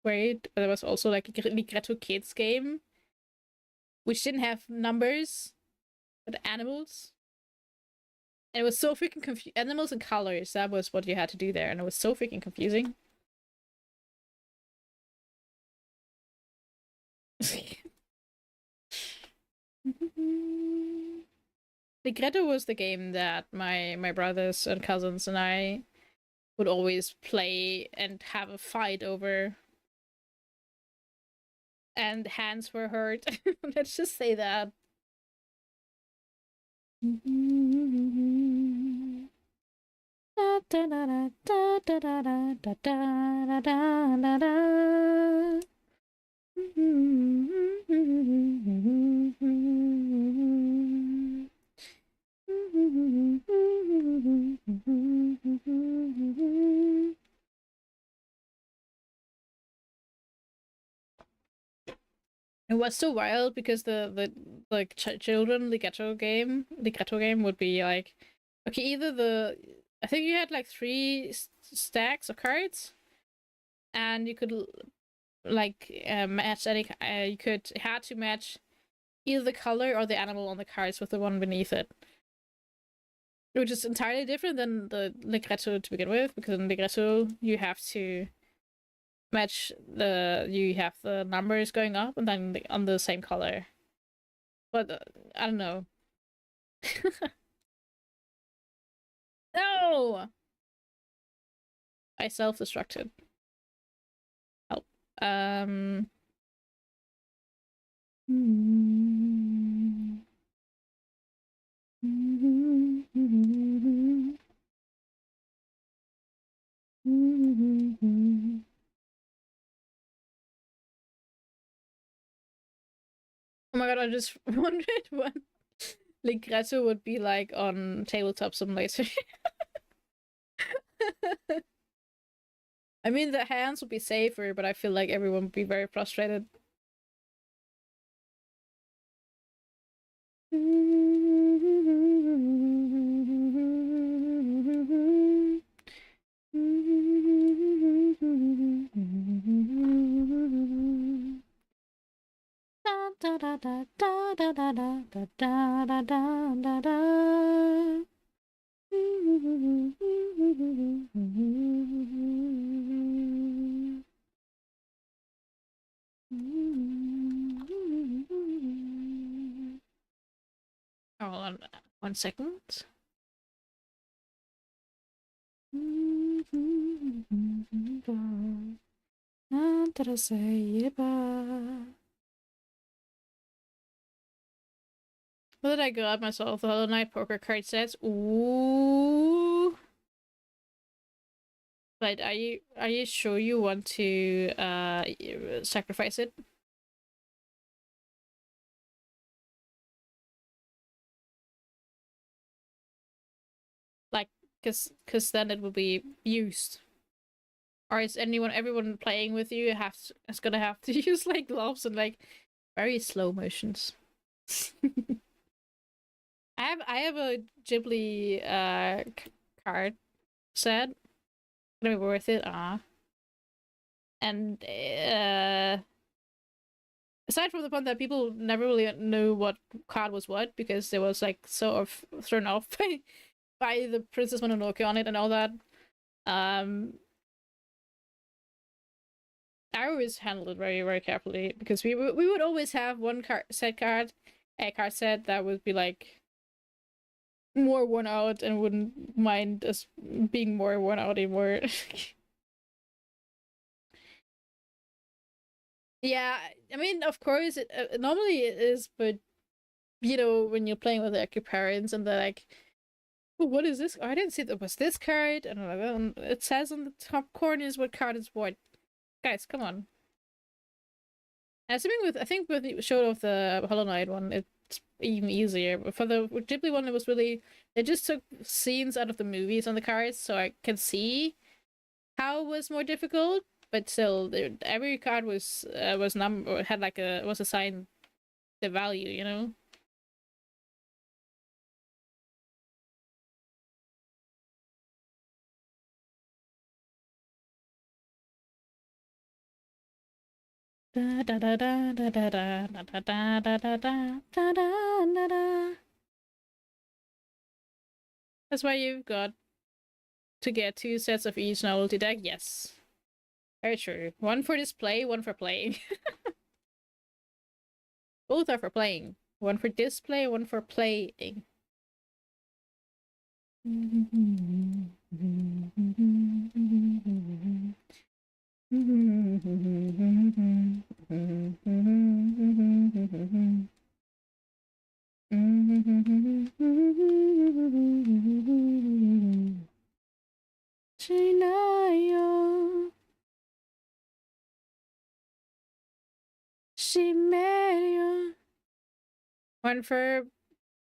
A: right? But there was also like a Ligretto Kids game, which didn't have numbers, but animals. And it was so freaking confusing. Animals and colors, that was what you had to do there. And it was so freaking confusing. Ligretto was the game that my brothers and cousins and I would always play and have a fight over. And hands were hurt. Let's just say that. It was so wild because the like children Ligretto game would be like, okay, either I think you had like three stacks of cards, and you could like match any. You had to match either the color or the animal on the cards with the one beneath it, which is entirely different than the Ligretto to begin with. Because in Ligretto you have to match you have the numbers going up and then on the same color. But I don't know. No, I self-destructed. Help. Oh my god, I just wondered what Ligretto would be like on Tabletop Simulator. I mean, the hands would be safer, but I feel like everyone would be very frustrated. Hold on 1 second. What did I got myself? The Hollow Knight poker card sets. Ooh. But are you sure you want to sacrifice it? Like, cause then it will be used. Or is everyone playing with you is gonna have to use like gloves and like very slow motions. I have a Ghibli card set. Gonna be worth it, and aside from the point that people never really knew what card was what because they was like sort of thrown off by the Princess Mononoke on it and all that. Um, I always handled it very very carefully because we would always have one a card set that would be like more worn out and wouldn't mind us being more worn out anymore. Yeah, I mean, of course, normally it is, but when you're playing with like your parents and they're like, "Oh, what is this? Oh, I didn't see that was this card," and it says on the top corners what card is what. Guys, come on. And assuming I think with the show of the Hollow Knight one, it's even easier. But for the Ghibli one, it was really they just took scenes out of the movies on the cards, so I can see how it was more difficult. But still, every card was number had like was assigned the value, you know. Da da da da da da da da da da da da da da da. That's why you've got to get 2 sets of each novelty deck. Yes, very true. One for display, one for playing. Both are for playing. One for display, one for playing. Shinayo Shimerio. One for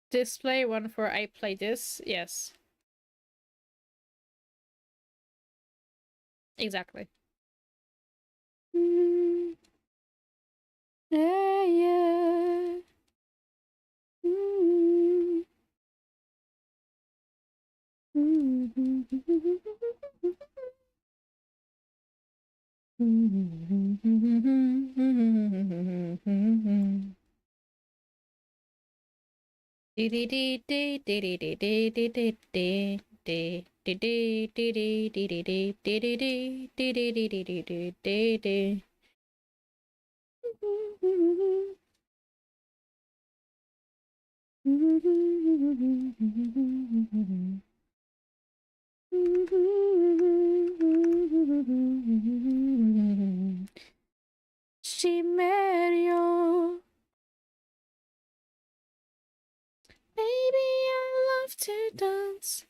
A: display, one for I play this. Yes. Exactly. Yeah, yeah. Shimerio. Baby, I love to dance.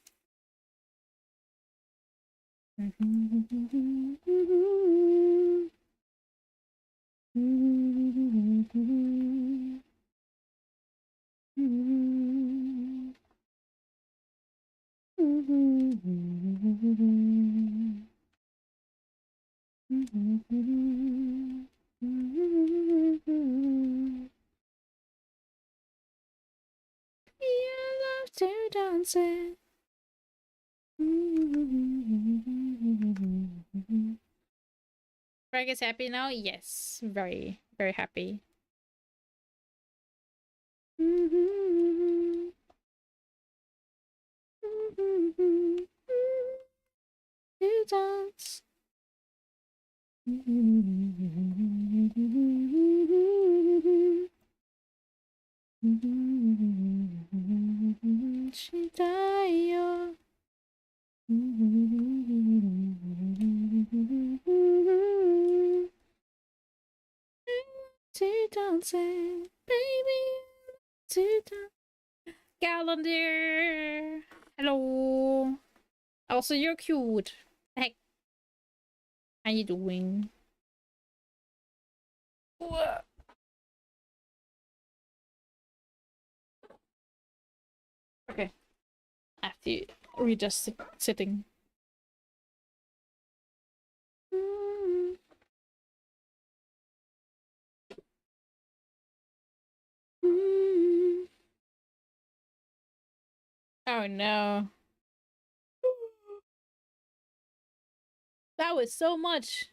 A: I love to dance it. Greg is happy now? Yes, very, very happy. To dance. Shidayo. To dance, baby. To dance. Calendar! Hello! Also, you're cute. Heck, how you doing? Whoa. Okay. I have to readjust sitting. Oh no. That was so much.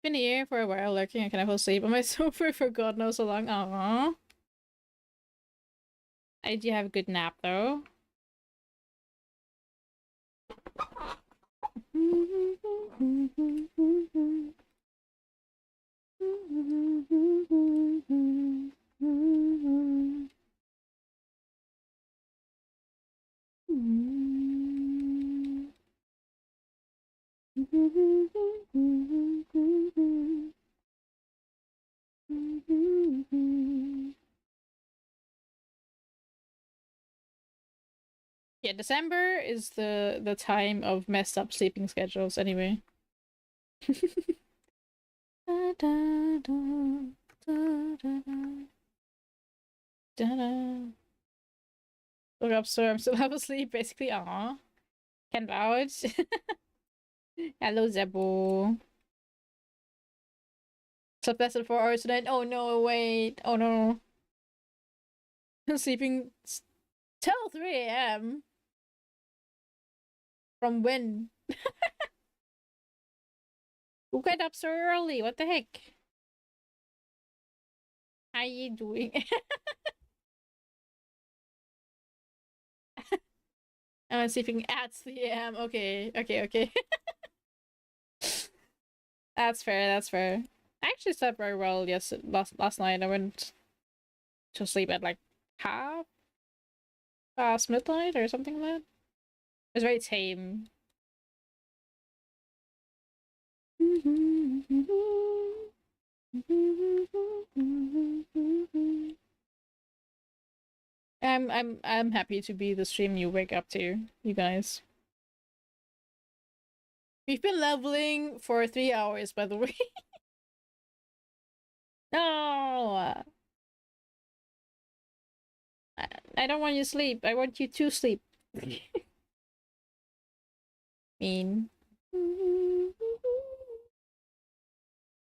A: Been here for a while, lurking. I can't fall asleep on my sofa for God knows how long. Aww. I do have a good nap though. Yeah, December is the time of messed up sleeping schedules anyway. Da, da, da, da, da, da, da. Look up, sir. I'm still half asleep, basically. Aw. Can vouch. Hello, Zebo. Slept less than 4 hours tonight. Oh no, wait. Oh no. I'm sleeping till 3 a.m. From when? Who got up so early? What the heck? How you doing? I'm sleeping at 3 a.m. Okay, okay, okay. That's fair, that's fair. I actually slept very well last night. I went to sleep at like half past midnight or something like that. It was very tame. I'm happy to be the stream you wake up to, you guys. We've been leveling for 3 hours, by the way. No! I don't want you to sleep. I want you to sleep. Mean.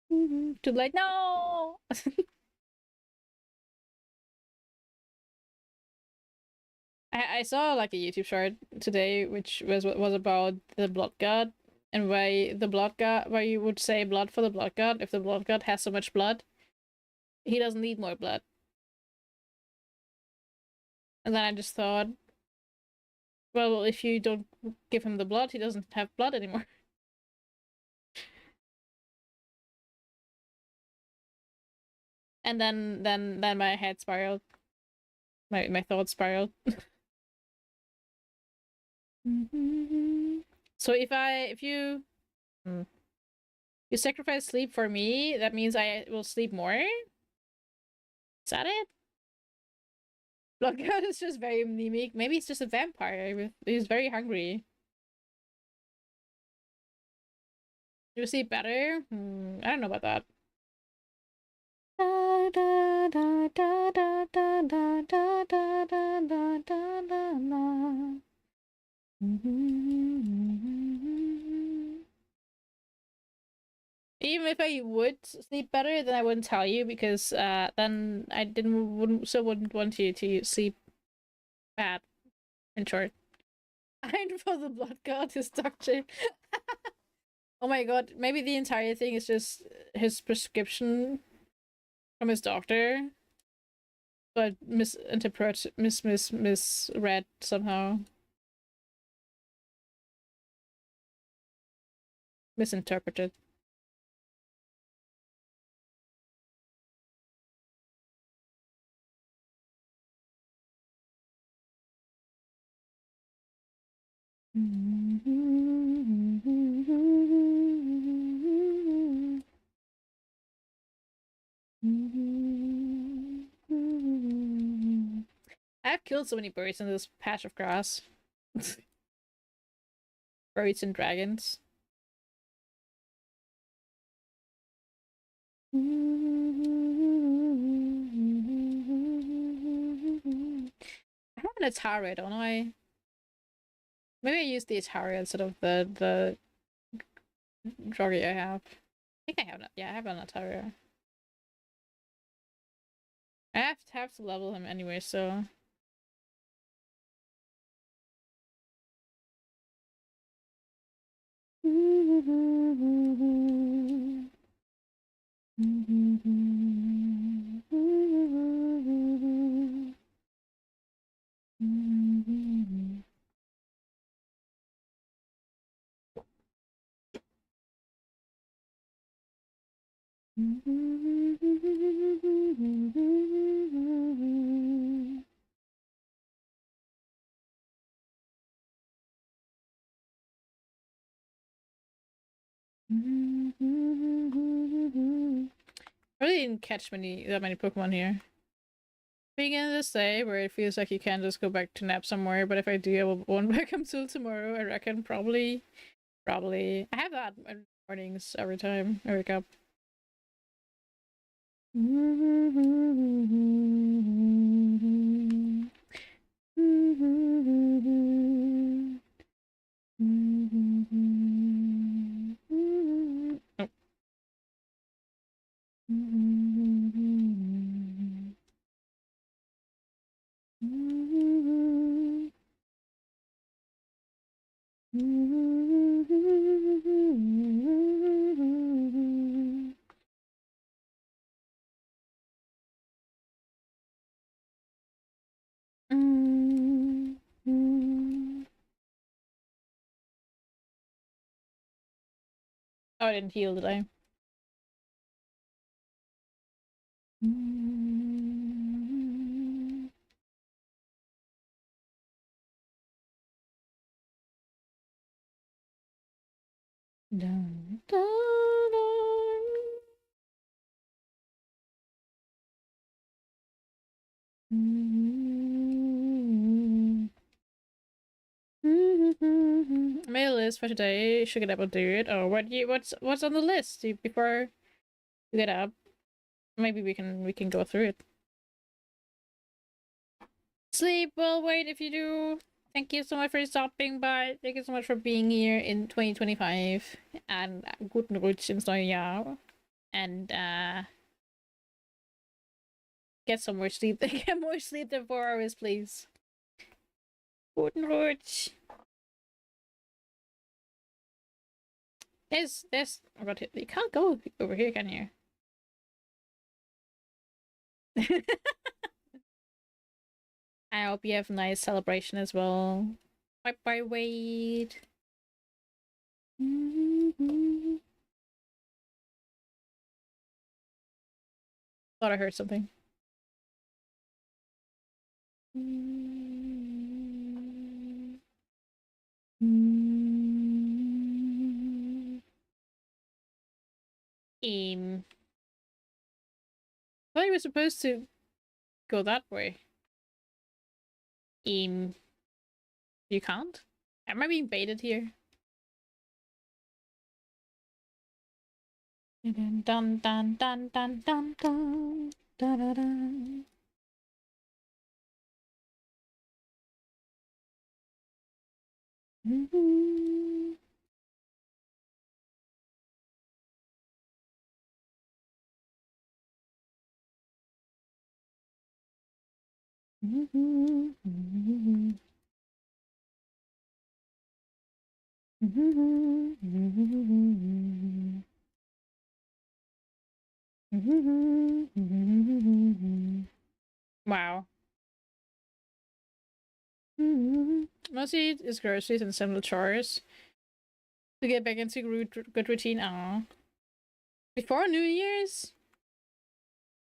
A: Too late. No! I saw like a YouTube short today, which was about the blood god, and why the blood god, why you would say blood for the blood god if the blood god has so much blood, he doesn't need more blood. And then I just thought, well, if you don't give him the blood, he doesn't have blood anymore. And then my head spiraled, my thoughts spiraled. So if you you sacrifice sleep for me, that means I will sleep more? Is that it? Blood God is just very anemic. Maybe he's just a vampire. He's very hungry. You sleep better? I don't know about that. Da, da, da, da, da, da, da, da, da, da, da, da, da. Even if I would sleep better, then I wouldn't tell you because then I wouldn't want you to sleep bad. In short, I'm for the blood god, his doctor. Oh my god, maybe the entire thing is just his prescription from his doctor, but misread somehow. Misinterpreted. I've killed so many birds in this patch of grass. Birds and dragons. I have an Atari, don't I? Maybe I use the Atari instead of the druggy I have. I think I have that. Yeah, I have an Atari. I have to level him anyway, so. I really didn't catch that many Pokemon here. Begin this day where it feels like you can't just go back to nap somewhere, but if I do, I won't wake up till tomorrow. I reckon probably. I have that in mornings every time I wake up. Oh. Oh, I didn't heal, did I? Dun, dun, dun. Made a list for today. Should get up and do it. Oh, what's on the list before you get up? Maybe we can go through it. Sleep well. Wait if you do. Thank you so much for stopping by. Thank you so much for being here in 2025. And guten Rutsch ins neue Jahr. And get some more sleep. Get more sleep than 4 hours, please. Guten Rutsch. There's. Oh god, you can't go over here, can you? I hope you have a nice celebration as well. Bye bye, Wade. Thought I heard something. I thought you were supposed to go that way. You can't? Am I being baited here? Dun dun dun dun dun dun dun dun dun. Wow. Mostly it's groceries and simple chores to get back into good routine. Before New Year's?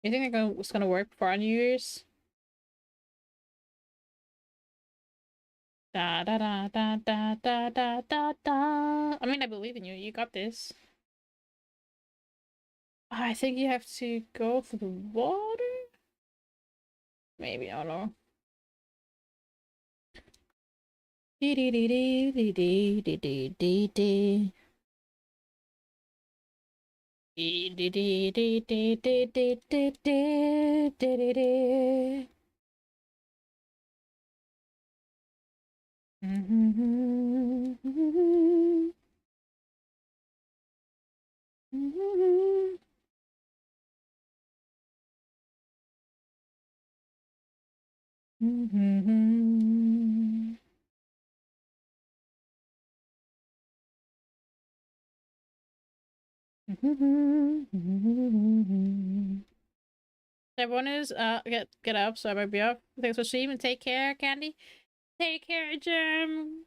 A: You think it's gonna work before New Year's? Da da da da da da da da da. I mean, I believe in you. You got this. I think you have to go for the water. Maybe I don't know. Dee dee dee dee dee dee dee dee dee dee. Dee dee dee dee dee dee dee dee dee dee dee. Everyone is get up, so I might be up. Thanks for streaming. Take care, Candy. Take care, Germ.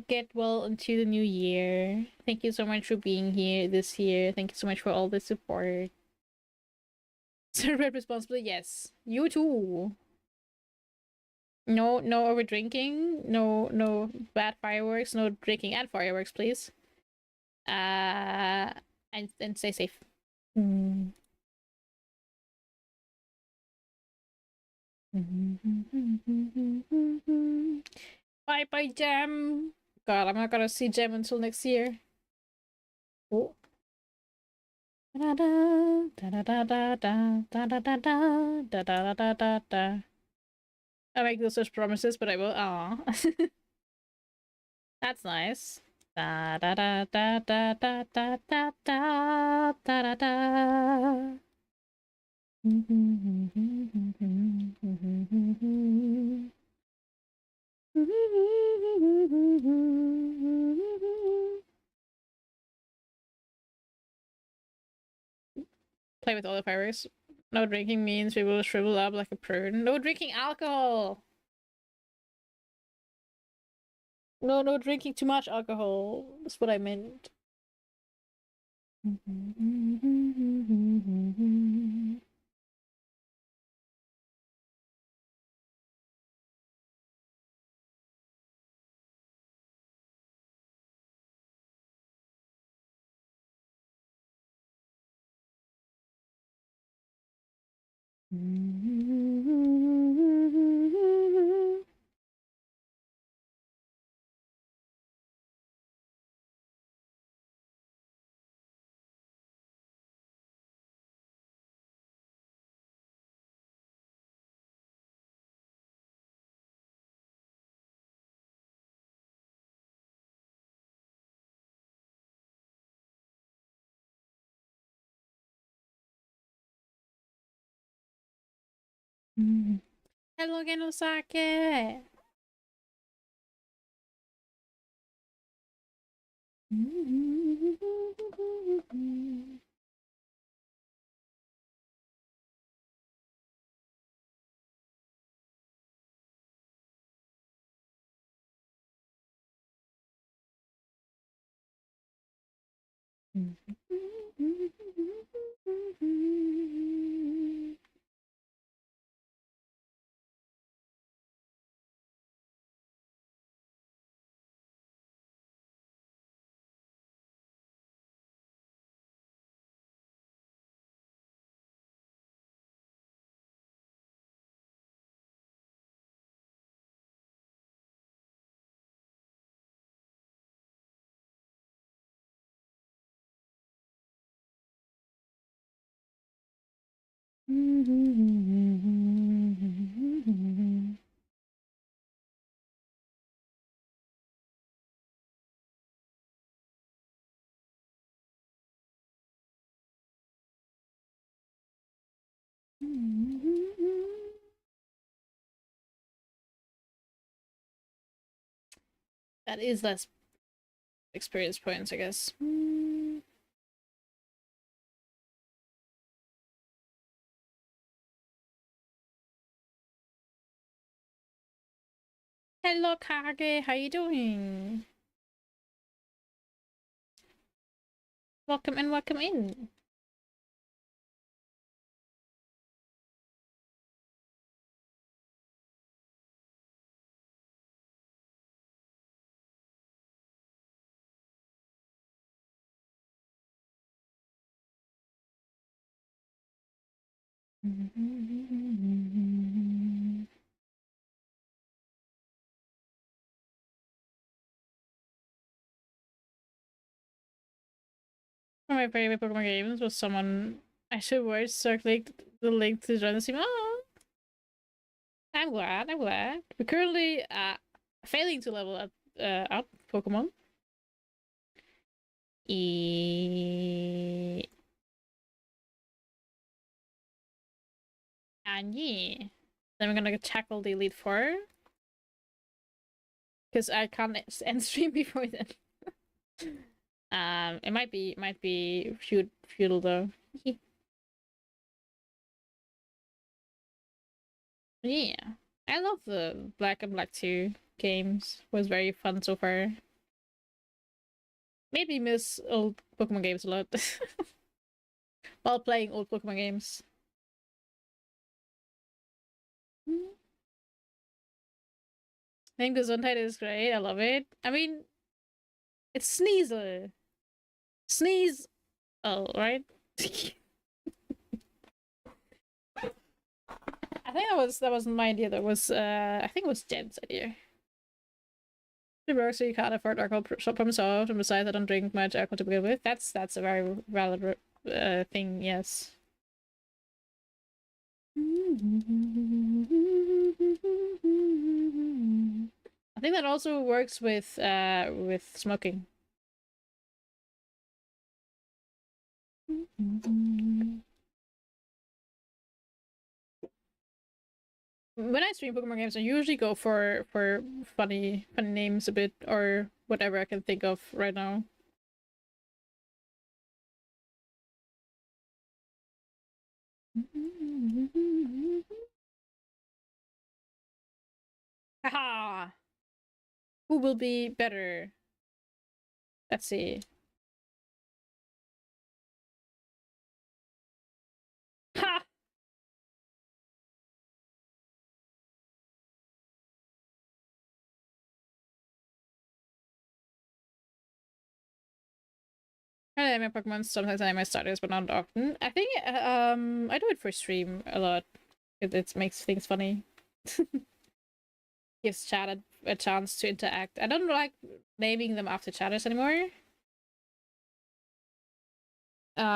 A: Get well into the new year. Thank you so much for being here this year. Thank you so much for all the support. Celebrate responsibly, yes. You too. No over drinking. No bad fireworks. No drinking and fireworks, please. And stay safe. Mm. Bye bye, Gem. God, I'm not gonna see Gem until next year. Oh. Da da da da da da da da da da da da da da da. I make no such promises, but I will. Aw. That's nice. Da da da da da da da da da da da da. Play with all the fireworks. No drinking means we will shrivel up like a prune. No drinking alcohol! No drinking too much alcohol. That's what I meant. Hello again, Osaka. That is less experience points, I guess. Hello, Kage. How you doing? Welcome in, welcome in. One of my favorite Pokemon games was someone I should watch circling the link to join the team. Oh, I'm glad. I'm glad. We're currently failing to level up Pokemon. And yeah, then we're gonna tackle the Elite Four because I can't end stream before then. It might be feudal though. Yeah, I love the Black and Black 2 games. It was very fun so far. Maybe miss old Pokemon games a lot while playing old Pokemon games. I think Gesundheit is great. I love it. I mean, it's Sneasel. Sneeze. Oh, right. I think that wasn't my idea. That was I think it was Jen's idea. It works so you can't afford alcohol problem solved, and besides I don't drink much alcohol to begin with. That's a very valid thing, yes. I think that also works with smoking. When I stream Pokemon games, I usually go for funny names a bit or whatever I can think of right now. Haha! Who will be better? Let's see. Ha! I name my Pokemon sometimes I name my starters, but not often. I think I do it for stream a lot. It makes things funny. Gives chat a chance to interact. I don't like naming them after chatters anymore.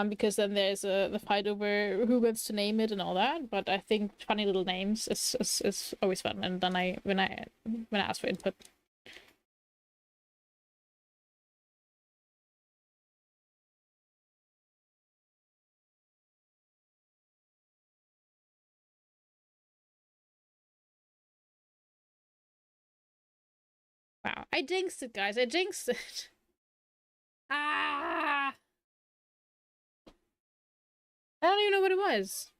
A: Because then there's the fight over who gets to name it and all that. But I think funny little names is always fun. And then when I ask for input. Wow, I jinxed it, guys. I jinxed it. Ah! I don't even know what it was.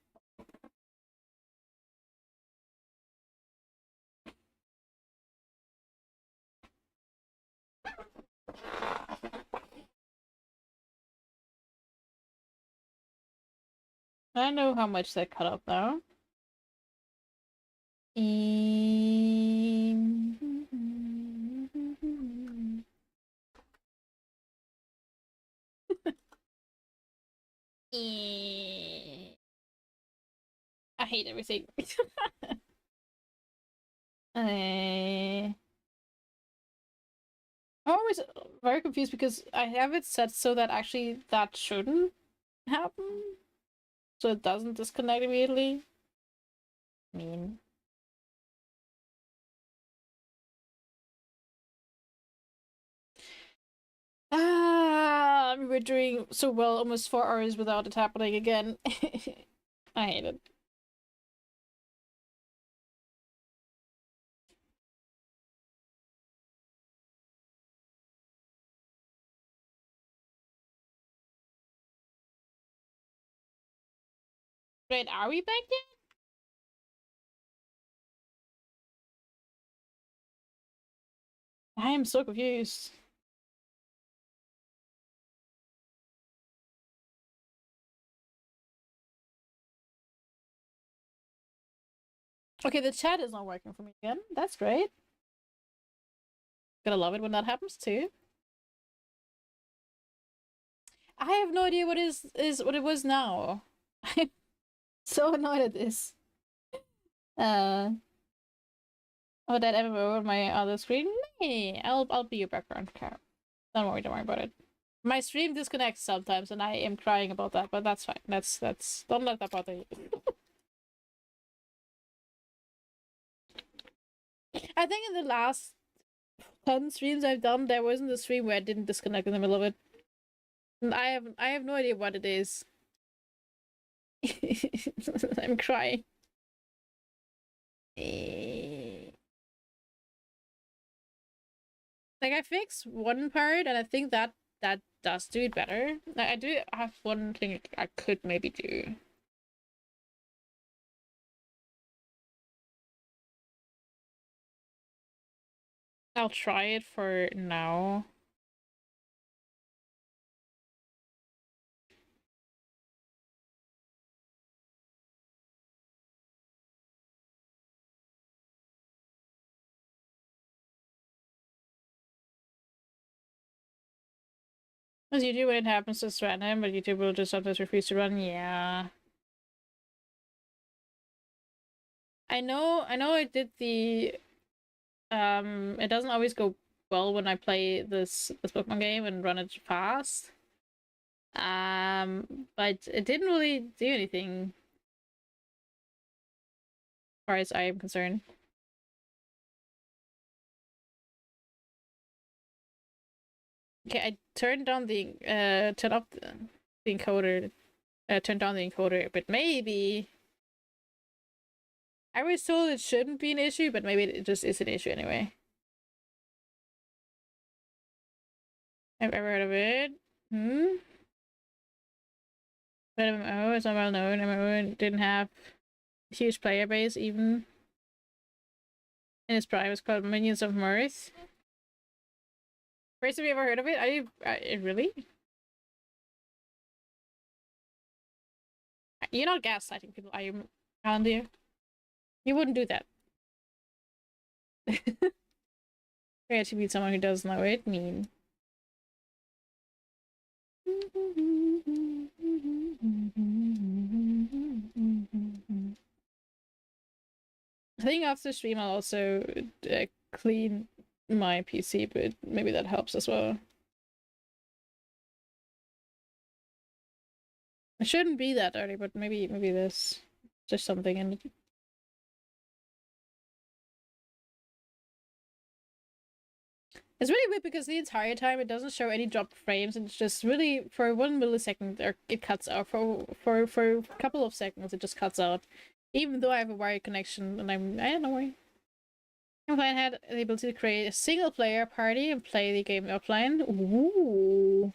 A: I know how much that cut off though. I hate everything. I'm always very confused because I have it set so that actually that shouldn't happen. So it doesn't disconnect immediately. I mean. We're doing so well, almost 4 hours without it happening again. I hate it. Wait, are we back yet? I am so confused. Okay, the chat is not working for me again. That's great. Gonna love it when that happens too. I have no idea what is what it was now. I'm so annoyed at this. Oh, that MMO on my other screen. Hey, I'll be your background cat. Don't worry about it. My stream disconnects sometimes, and I am crying about that, but that's fine. Don't let that bother you. I think in the last 10 streams I've done, there wasn't a stream where I didn't disconnect in the middle of it. And I have no idea what it is. I'm crying. Like I fixed one part, and I think that does do it better. Like, I do have one thing I could maybe do. I'll try it for now. As YouTube, when it happens, it's random, but YouTube will just sometimes refuse to run. Yeah. I know I did the it doesn't always go well when I play this Pokemon game and run it fast. But it didn't really do anything as far as I am concerned. Okay, I turned down the turn up the encoder, turned down the encoder, but maybe I was told it shouldn't be an issue, but maybe it just is an issue anyway. I've ever heard of it. But MMO is not well known. MMO didn't have a huge player base even in its prime. It's called Minions of Mirth. First, have you ever heard of it? Really? You're not gaslighting people, are you, Alan? You wouldn't do that. Try to meet someone who doesn't know it. Mean. I think after stream I'll also clean my PC, but maybe that helps as well. It shouldn't be that early, but maybe there's just something in it. It's really weird because the entire time it doesn't show any dropped frames, and it's just really for 1 millisecond it cuts out. For a couple of seconds it just cuts out. Even though I have a wired connection and I don't know why. If I had the ability to create a single player party and play the game offline. Ooh.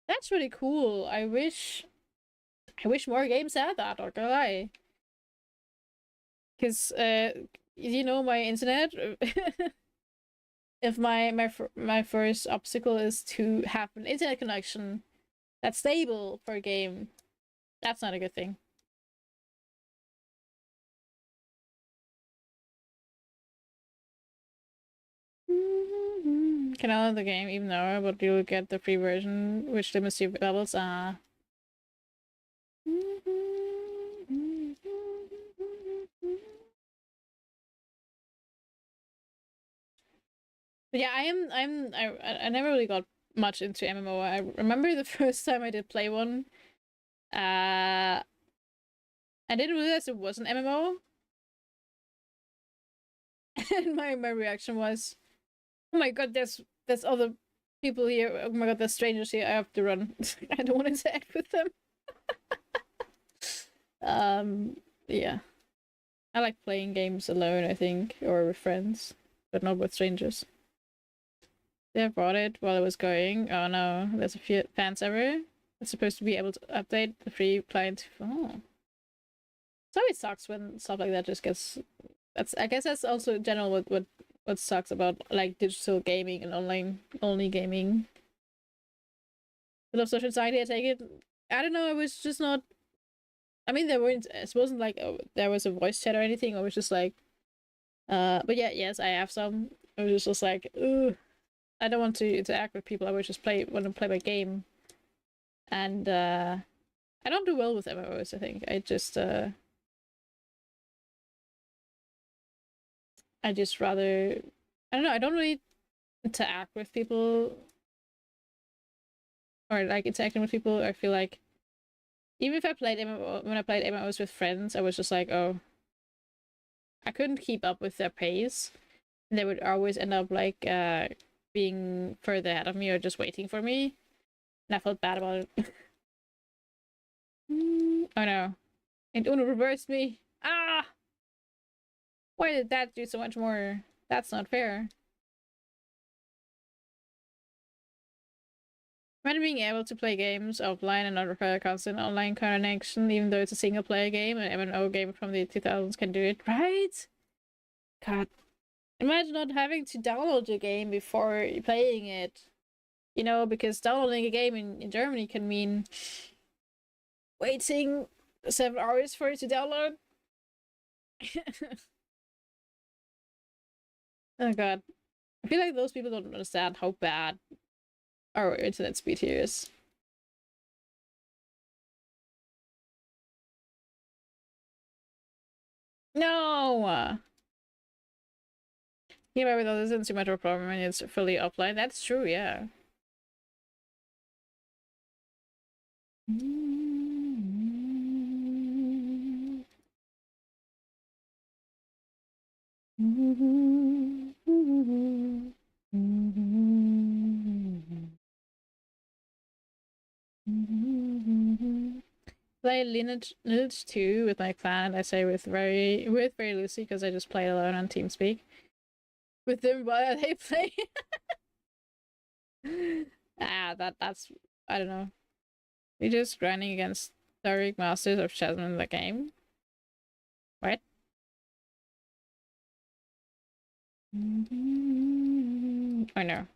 A: That's really cool. I wish more games had that, not gonna lie. Because you know, my internet if my first obstacle is to have an internet connection that's stable for a game, that's not a good thing. Can I load the game even though, but you'll get the free version, which limits your levels. But yeah, I never really got much into MMO. I remember the first time I did play one, I didn't realize it was an MMO. And my reaction was, oh my god, there's other people here. Oh my god, there's strangers here. I have to run. I don't want to interact with them. Yeah. I like playing games alone, I think, or with friends, but not with strangers. They bought it while it was going. Oh no, there's a few fan server. It's supposed to be able to update the free client. Oh. So it sucks when stuff like that just gets. I guess that's also general what sucks about like digital gaming and online only gaming. But of social anxiety, I take it. I don't know. It was just not. I mean, there weren't. It wasn't like there was a voice chat or anything. It was just like. But yeah, yes, I have some. It was just like, ugh. I don't want to interact with people. I would just want to play my game. And I don't do well with MMOs, I think. I just rather I don't know, I don't really interact with people or like interacting with people. I feel like even if I played when I played MMOs with friends, I was just like, oh, I couldn't keep up with their pace. And they would always end up like being further ahead of me or just waiting for me. And I felt bad about it. Oh no. And Uno reversed me. Ah! Why did that do so much more? That's not fair. Imagine being able to play games offline and not require constant online connection, even though it's a single player game, an MMO game from the 2000s can do it, right? God. Imagine not having to download your game before playing it. You know, because downloading a game in Germany can mean waiting 7 hours for it to download. Oh god. I feel like those people don't understand how bad our internet speed here is. No! Yeah, but with others, it's too much of a problem when it's fully offline. That's true, yeah. Play Lineage 2 with my clan, I say with very loosely because I just play alone on TeamSpeak. With them while they play. That's I don't know. You're just grinding against direct masters of chess in the game. What? I know.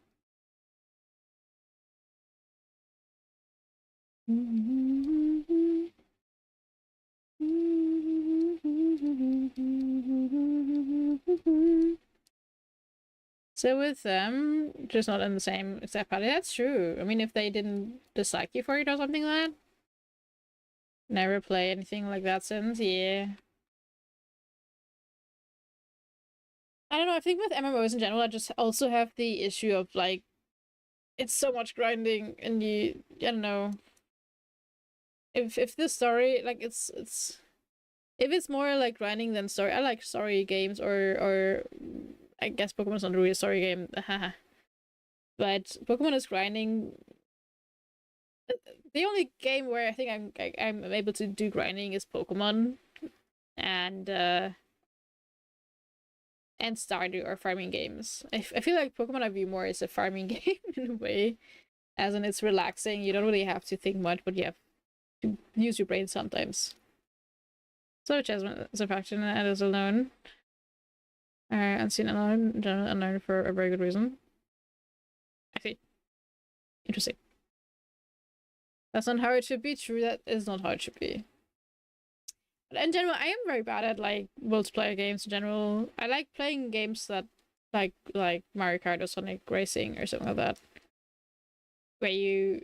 A: So with them, just not in the same exact party. That's true. I mean, if they didn't dislike you for it or something like that, never play anything like that since. Yeah. I don't know. I think with MMOs in general, I just also have the issue of like, it's so much grinding, and I don't know. If the story like it's if it's more like grinding than story, I like story games or I guess Pokemon's not really a story game, but Pokemon is grinding. The only game where I think I'm able to do grinding is Pokemon and Stardew or farming games. I feel like Pokemon I view more as a farming game in a way, as in it's relaxing. You don't really have to think much, but you have to use your brain sometimes. So Jasmine is a faction and is alone. Unseen unknown, general unknown for a very good reason. I see. Interesting. That's not how it should be. True, that is not how it should be. But in general, I am very bad at like multiplayer games in general. I like playing games that like Mario Kart or Sonic Racing or something like that. Where you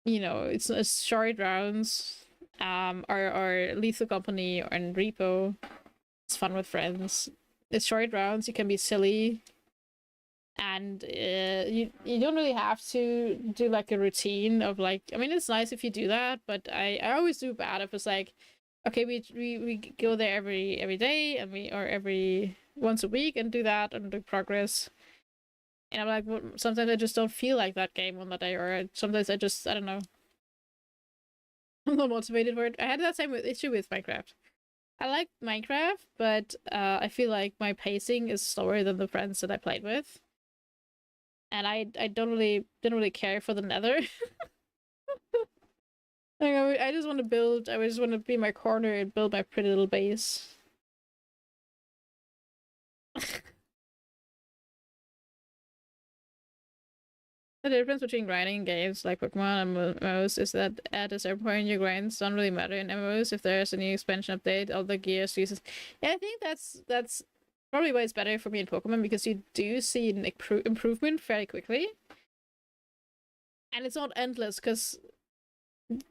A: know, it's short rounds, or Lethal Company or in Repo. It's fun with friends. It's short rounds, you can be silly. And you don't really have to do like a routine of like, I mean, it's nice if you do that, but I always do bad if it's like, okay, we go there every day and or every once a week and do that and do progress. And I'm like, well, sometimes I just don't feel like that game on that day, or sometimes I don't know. I'm not motivated for it. I had that same issue with Minecraft. I like Minecraft, but I feel like my pacing is slower than the friends that I played with. And I didn't really care for the Nether. Like, I just want to build. I just want to be in my corner and build my pretty little base. The difference between grinding games like Pokemon and MMOs is that at a certain point your grinds don't really matter in MMOs. If there's a new expansion update, all the gears uses. Yeah, I think that's probably why it's better for me in Pokemon, because you do see an improvement fairly quickly, and it's not endless because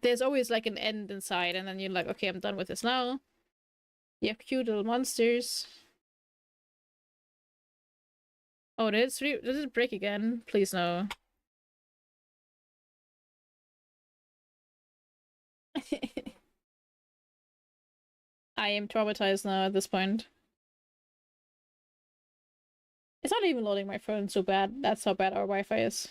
A: there's always like an end inside, and then you're like, okay, I'm done with this now. You have cute little monsters. Oh, did it break again? Please no. I am traumatized now at this point. It's not even loading my phone so bad. That's how bad our Wi-Fi is.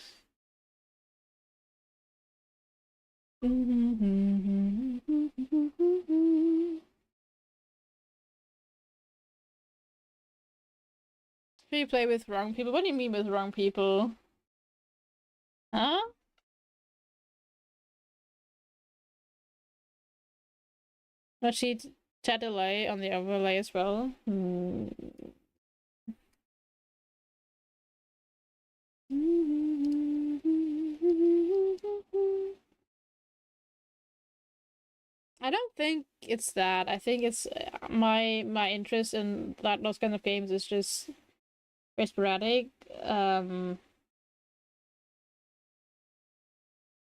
A: Should you play with wrong people? What do you mean with wrong people? Huh? But she chat delay on the overlay as well. I don't think it's that. I think it's my interest in those kind of games is just very sporadic. And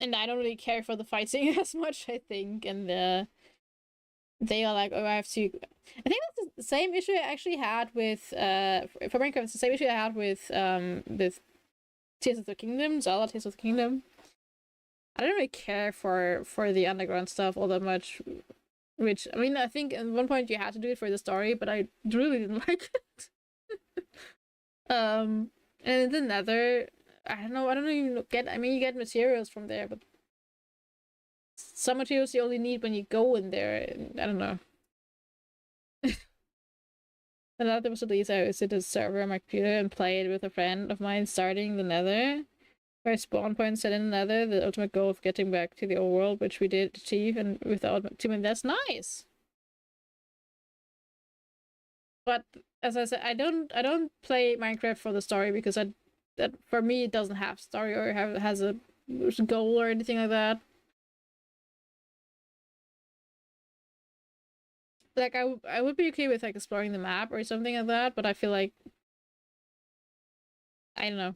A: I don't really care for the fighting as much, I think. And they are like, oh, I have to. I think that's the same issue I actually had with for Minecraft. It's the same issue I had with Tears of the Kingdom, Zelda Tears of the Kingdom. I don't really care for the underground stuff all that much. Which, I mean, I think at one point you had to do it for the story, but I really didn't like it. And the Nether, I don't know. I don't even get. I mean, you get materials from there, but some materials you only need when you go in there. I don't know. Another episode of these, I visit a server on my computer and played with a friend of mine starting the Nether. Where spawn point set in the Nether, the ultimate goal of getting back to the old world, which we did achieve, and with the ultimate team, and that's nice. But as I said, I don't play Minecraft for the story because that for me it doesn't have story or has a goal or anything like that. Like I would be okay with like exploring the map or something like that, but I feel like I don't know.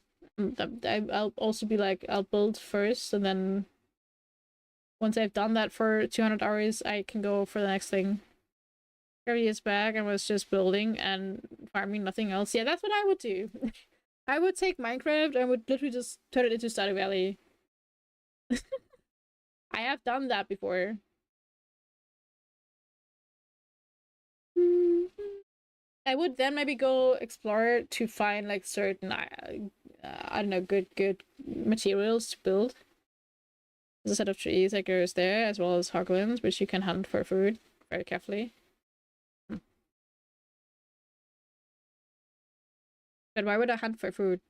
A: I'll also be like I'll build first, and then once I've done that for 200 hours, I can go for the next thing. 30 years back, I was just building and farming, nothing else. Yeah, that's what I would do. I would take Minecraft and would literally just turn it into Stardew Valley. I have done that before. I would then maybe go explore to find like certain I don't know, good materials to build. There's a set of trees that grows there, as well as hoglins, which you can hunt for food very carefully. But why would I hunt for food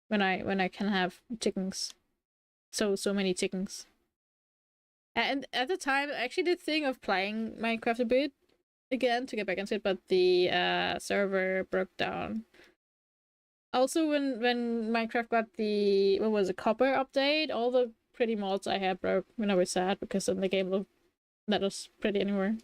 A: when I can have chickens? So many chickens. And at the time, I actually did think of playing Minecraft a bit again to get back into it, but the server broke down. Also, when Minecraft got the what was it, copper update, all the pretty mods I had broke when I was sad because then the game looked not as pretty anymore.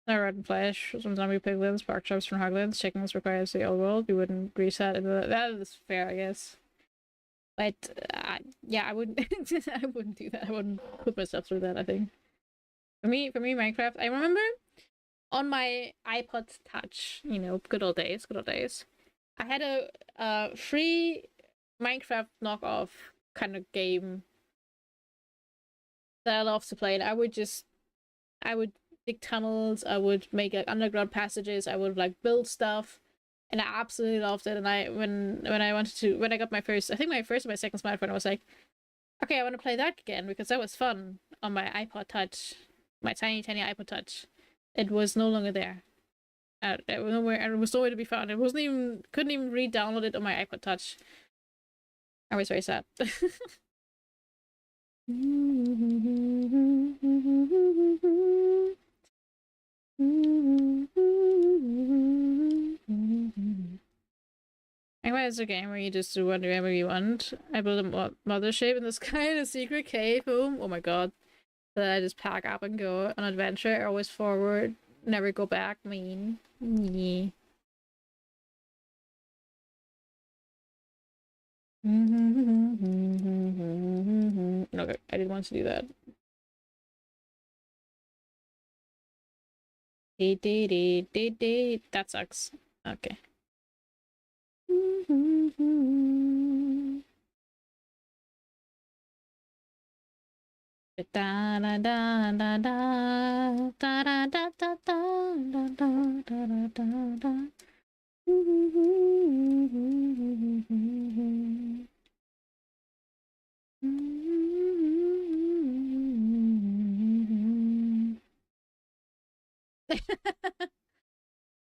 A: No rotten flesh, some zombie piglins, pork chops from hoglins, chickens requires the old world. We wouldn't reset into that is fair, I guess. But yeah, I wouldn't. I wouldn't do that. I wouldn't put myself through that. I think. For me, Minecraft. I remember on my iPod Touch. You know, good old days. Good old days. I had a free Minecraft knockoff kind of game that I love to play, and I would dig tunnels. I would make like underground passages. I would like build stuff. And I absolutely loved it. And when I got my first, I think my first or my second smartphone, I was like, okay, I want to play that again because that was fun on my iPod Touch, my tiny iPod Touch. It was no longer there. It was nowhere, and it was nowhere to be found. It wasn't even couldn't even re-download it on my iPod Touch. I was very sad. Anyway, it's a game where you just do whatever you want. I built a mothership in the sky in a secret cave. Boom. Oh my god. Then I just pack up and go on adventure. Always forward. Never go back. Mean. Yeah. No, I didn't want to do that. That sucks. Okay. Da da da da da da da da da da da da da da.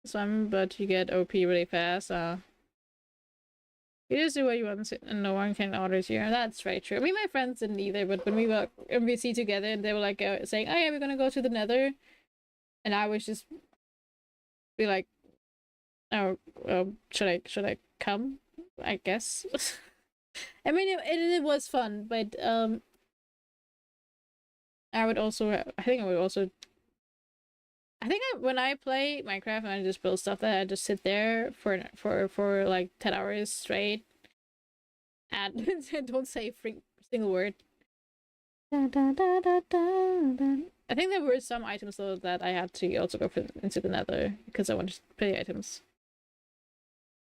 A: So I'm about to get OP really fast. You just do what you want and no one can order you. That's very true. I mean, my friends didn't either, but when we were MVC together and they were like saying, oh yeah, we're gonna go to the nether. And I was just be like, oh, should I come? I guess. I mean, it was fun, but I would also, I think I would also, when I play Minecraft and I just build stuff that I just sit there for like 10 hours straight and don't say a single word. I think there were some items though that I had to also go into the nether because I wanted pretty items.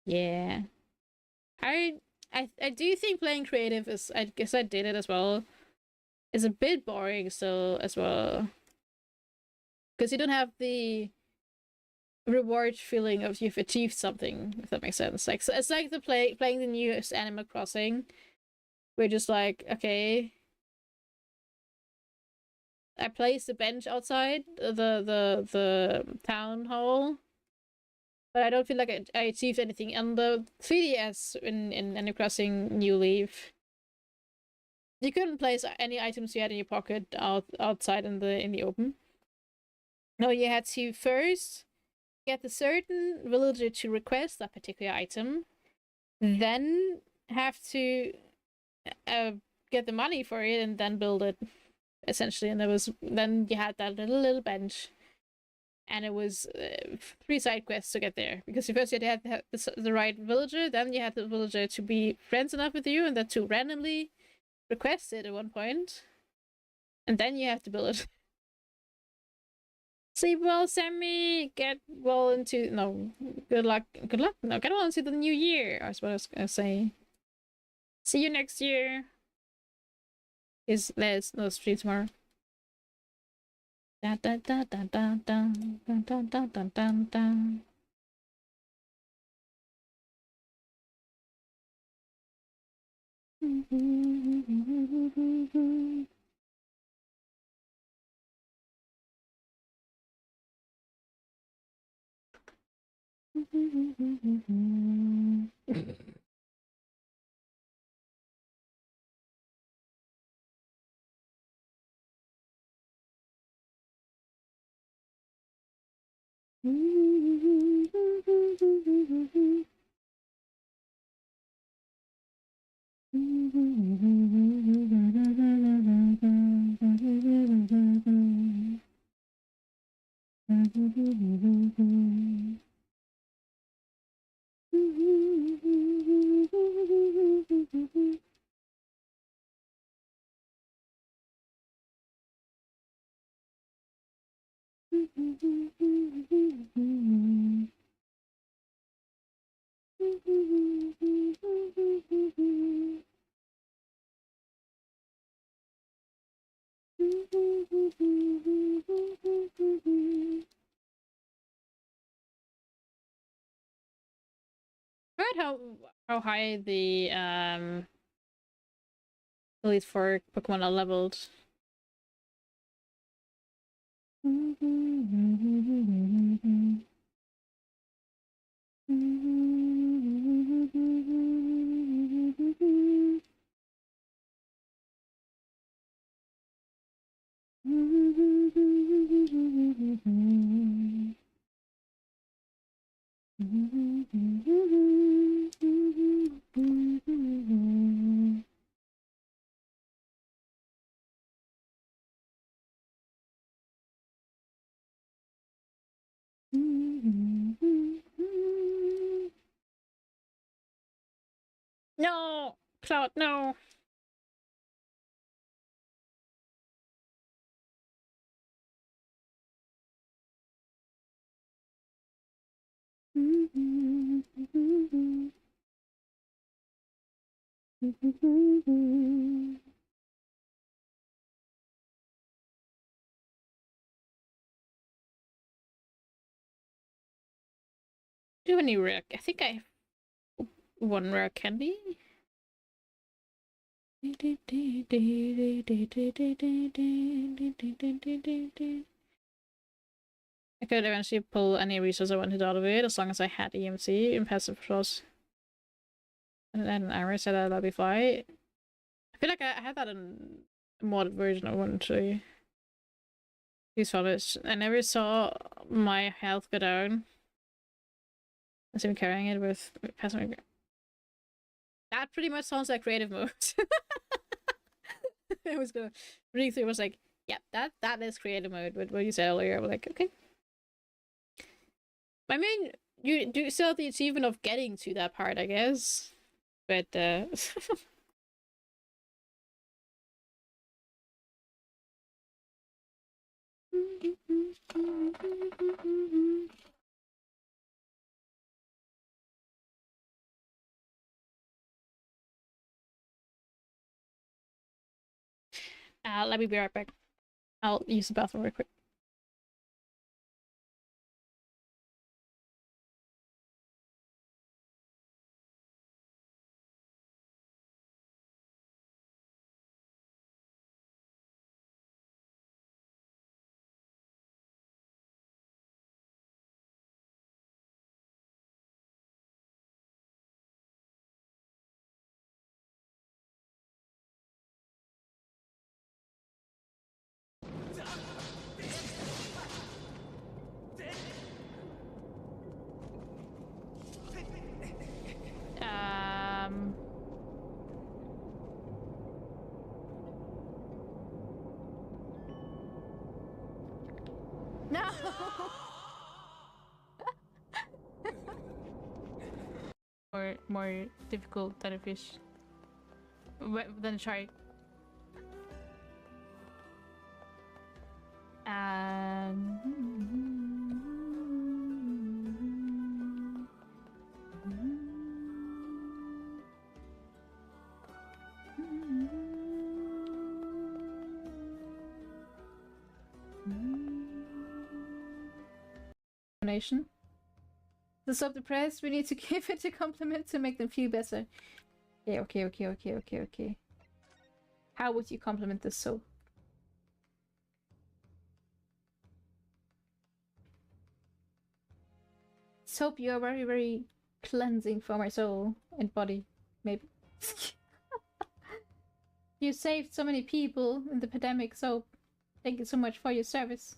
A: Yeah. I do think playing creative is, I guess I did it as well, is a bit boring still as well. Because you don't have the reward feeling of you've achieved something, if that makes sense. Like, so it's like playing the newest Animal Crossing. We're just like, okay, I placed the bench outside the town hall, but I don't feel like I achieved anything. And the 3DS in Animal Crossing New Leaf, you couldn't place any items you had in your pocket outside in the open. No, you had to first get a certain villager to request that particular item, then have to get the money for it, and then build it. Essentially, and then you had that little bench, and it was 3 side quests to get there. Because first you had to have the right villager, then you had the villager to be friends enough with you, and then to randomly request it at one point, and then you have to build it. Sleep well, Sammy. Get well into Good luck. Good luck. No, get well into the new year. I was what I was gonna say. See you next year. Let's no street tomorrow. Da da da da da da da da da da da da. Right, how high the Elite Four Pokemon are leveled. No! Cloud, no! Do you have any rare? I think I have one rare candy. I could eventually pull any resource I wanted out of it as long as I had EMC and passive plus. And then Iris said that'd be fine. I feel like I had that in a mod version of 1.3. These fellas. I never saw my health go down. I was even carrying it with passive. That pretty much sounds like creative mode. I was gonna reading through. Was like, yeah, that is creative mode. But what you said earlier, I was like, okay. I mean, you do still have the achievement of getting to that part, I guess. But let me be right back. I'll use the bathroom real quick. Um. No. Or more difficult than a fish. Than a shark. Nation. The self-depressed, we need to give it a compliment to make them feel better. Yeah, okay. How would you compliment this soap? Soap, you are very, very cleansing for my soul and body, maybe. You saved so many people in the pandemic, Soap. Thank you so much for your service.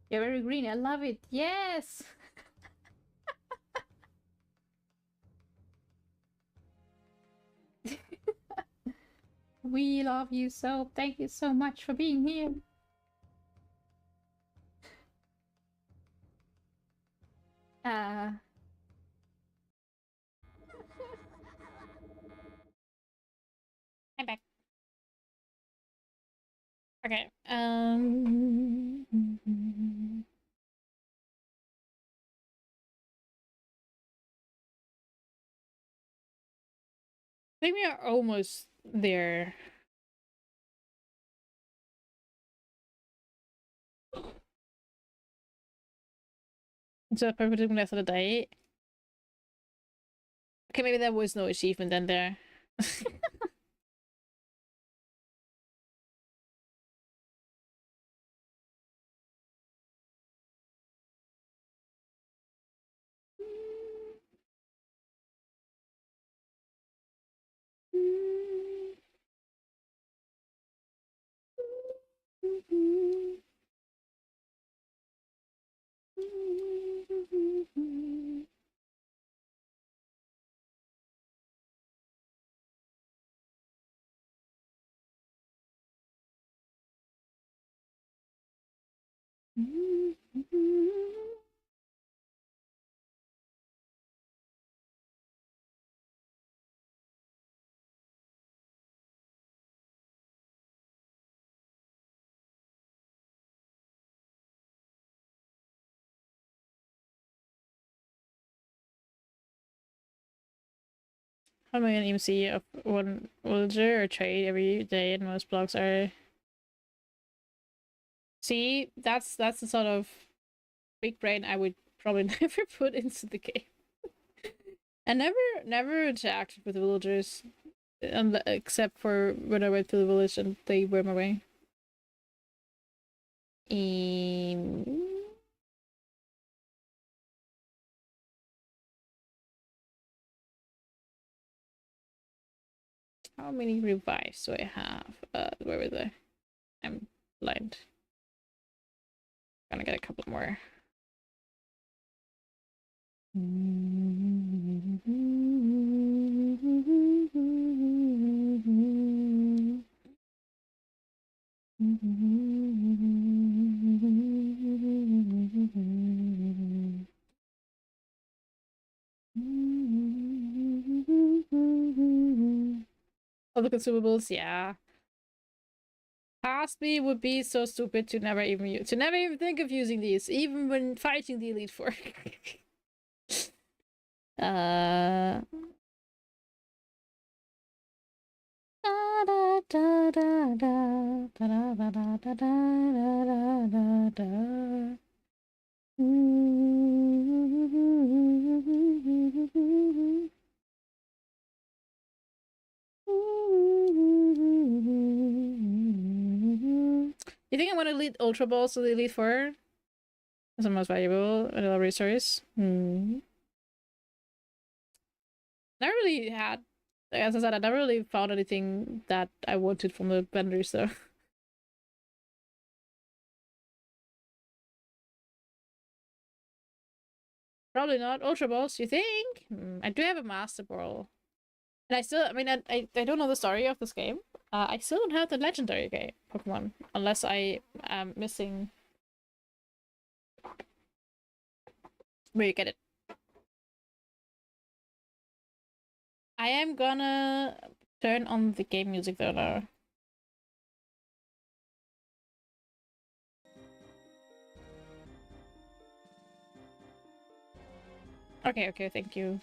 A: You're very green, I love it. Yes! We love you, Soap. Thank you so much for being here. I'm back. Okay. I think we are almost there. So perfect left of the day. Okay, maybe there was no achievement then there. How many an EMC of one villager or trade every day, and most blocks are. See, that's the sort of big brain I would probably never put into the game. I never interacted with villagers, except for when I went to the village and they were my way. How many revives do I have? Where were they? I'm blind. Gonna get a couple more. Other consumables, yeah. Past me would be so stupid to never even think of using these, even when fighting the Elite Four. You think I'm gonna lead Ultra Balls to the Elite Four? That's the most valuable vanilla resource. Never really had, as I said, I never really found anything that I wanted from the vendors though. Probably not Ultra Balls, you think? I do have a Master Ball. And I mean, I don't know the story of this game. I still don't have the legendary game Pokemon, unless I am missing. Where you get it? I am gonna turn on the game music though now. Okay, thank you.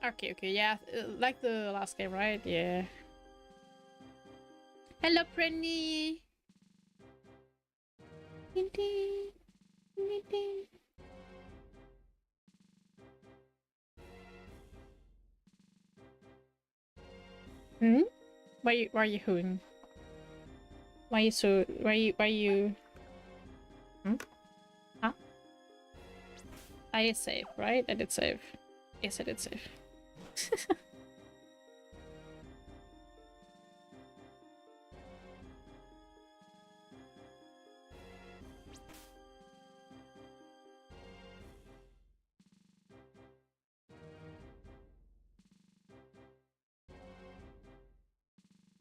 A: Okay, yeah, like the last game, right? Yeah. Hello, Prenny. Hmm? Why are you hooing? Why are you? Hmm? Huh? I save, right? I did save. Yes, I did save.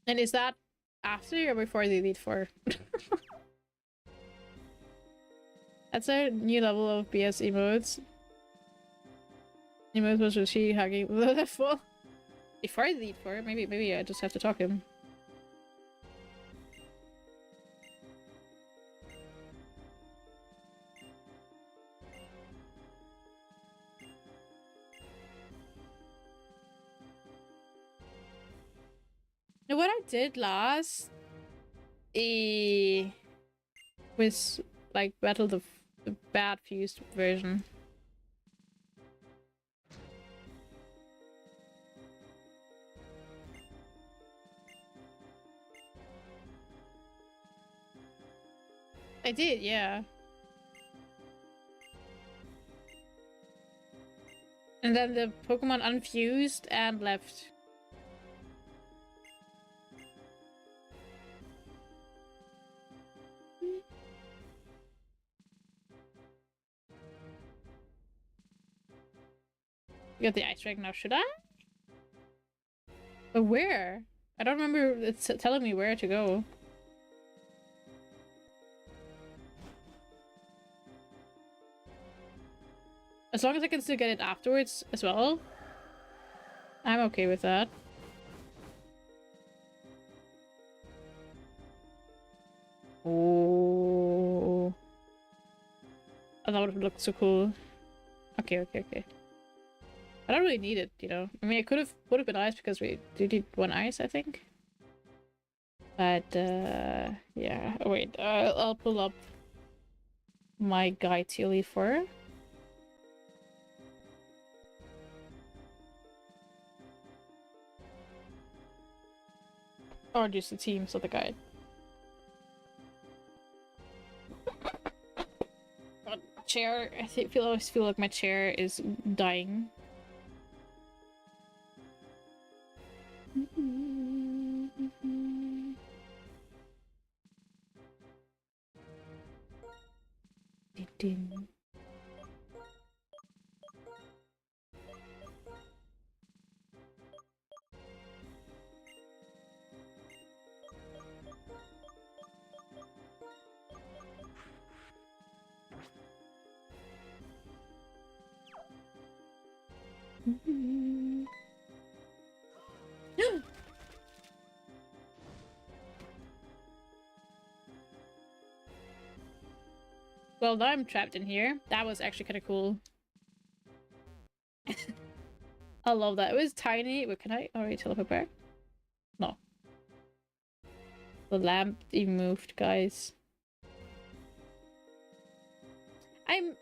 A: And is that after or before the Elite Four? That's a new level of BS emotes. Emotes was she hugging the level? Before the Elite Four? Maybe I just have to talk him. Now, what I did last was like battle the bad fused version. I did, yeah. And then the Pokemon unfused and left. You got the Ice Dragon now, should I? But where? I don't remember it's telling me where to go. As long as I can still get it afterwards as well, I'm okay with that. Oh. I thought it would look so cool. Okay, okay, okay. I don't really need it, you know. I mean, it would have been nice because we did one ice, I think. But yeah. Wait, I'll pull up my guide to Elite Four. Or just the teams of the guide. God, chair. I always feel like my chair is dying. Well, now I'm trapped in here. That was actually kind of cool. I love that. It was tiny. Wait, can I already teleport back? No. The lamp even moved, guys. I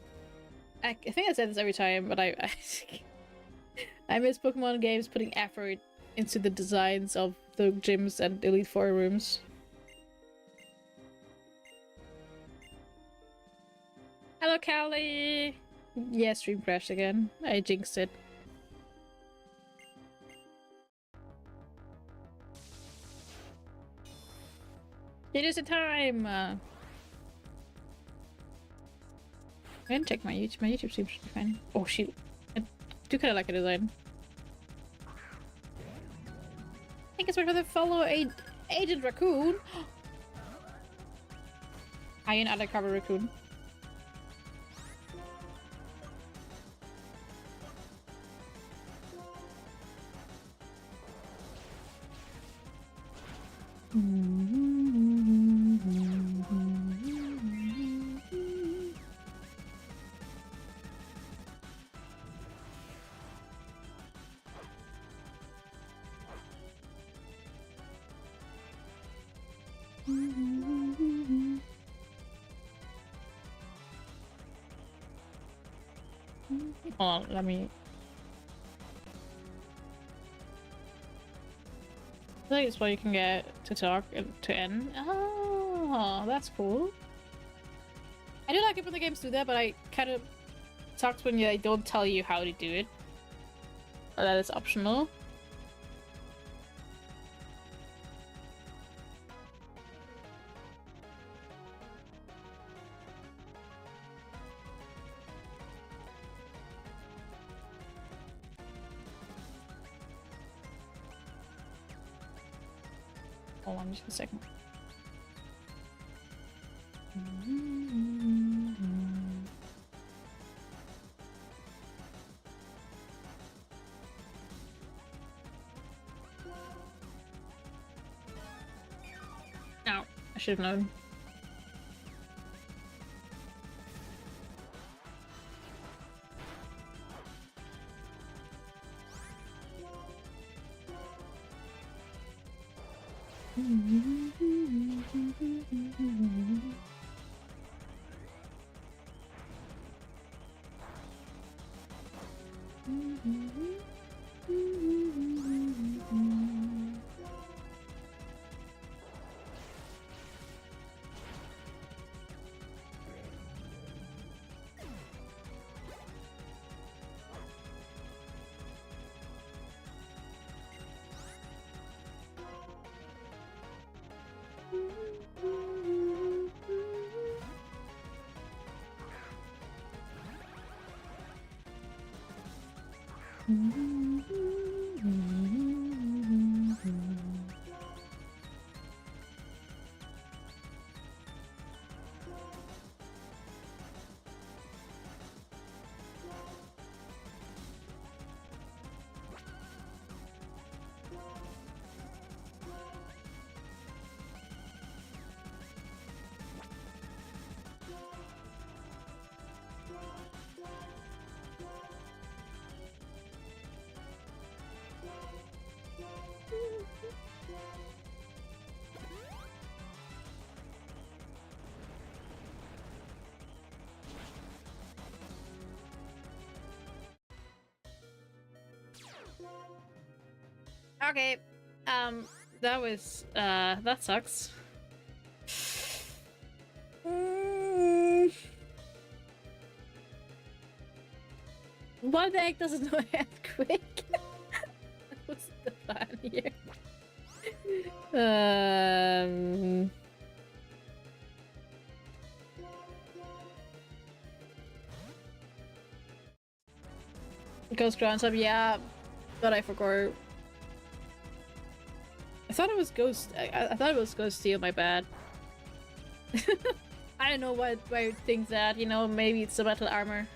A: think I said this every time, but I miss Pokemon games putting effort into the designs of the gyms and Elite Four rooms. Hello, Callie! Yeah, stream crashed again. I jinxed it. It is a time! I didn't check my YouTube. My YouTube seems to be fine. Oh shoot. I do kind of like the design. Thank you so much for the follow, Agent Raccoon! I an undercover raccoon. Hold on, let me... I think it's where you can get to talk to N. Oh, that's cool. I do like it when the games do that, but I kind of sucks when they don't tell you how to do it. Or that it's optional. Hold on just a second. No, I should have known. Okay. That was that sucks. Why the heck doesn't know earthquake? What's the plan here? Ghost grounds up, yeah, but I forgot. I thought it was Ghost. I thought it was Ghost Steel. My bad. I don't know why I would think that. You know, maybe it's the metal armor.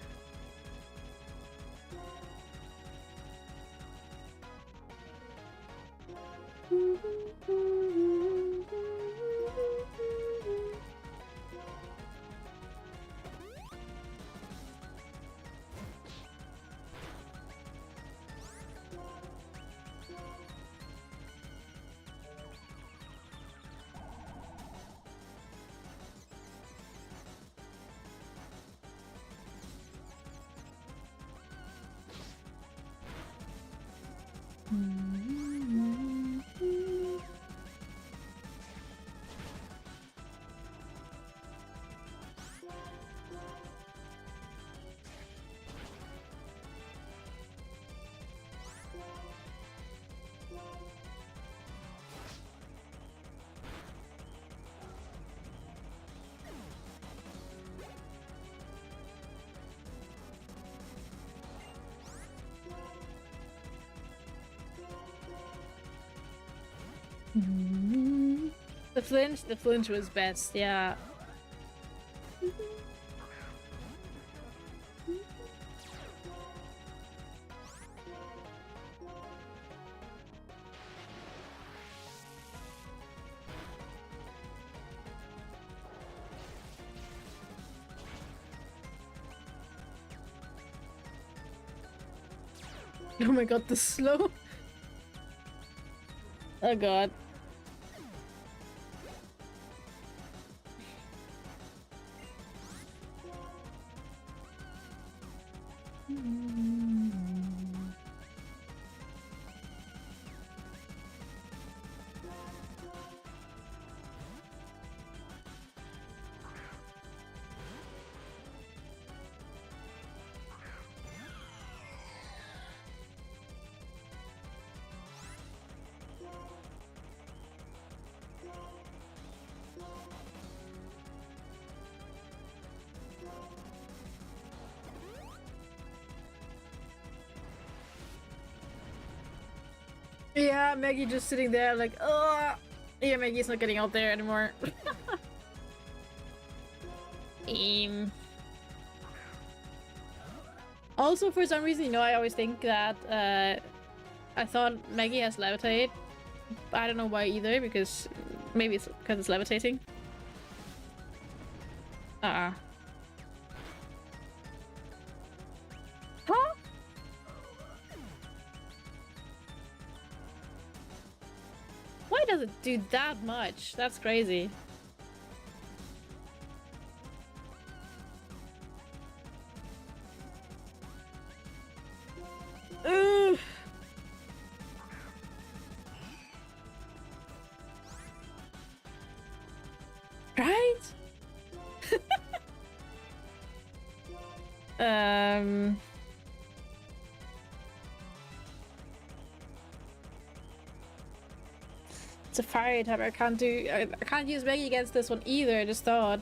A: The flinch was best, yeah. Oh my god, the slow. Oh god. Yeah, Maggie just sitting there like, oh, yeah, Maggie's not getting out there anymore. Also, for some reason, you know, I always think that I thought Maggie has levitate. I don't know why either, because maybe it's because it's levitating. Huh? Why does it do that much? That's crazy. Ooh. Right? It's a fire type. I can't use Maggie against this one either. I just thought.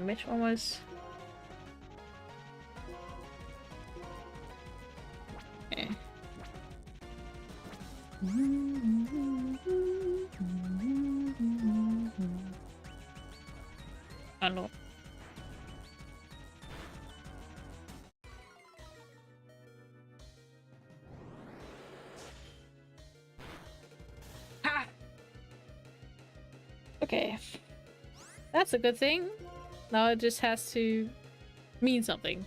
A: Which one was? Okay. Oh no. Ha! Okay. That's a good thing. Now it just has to mean something.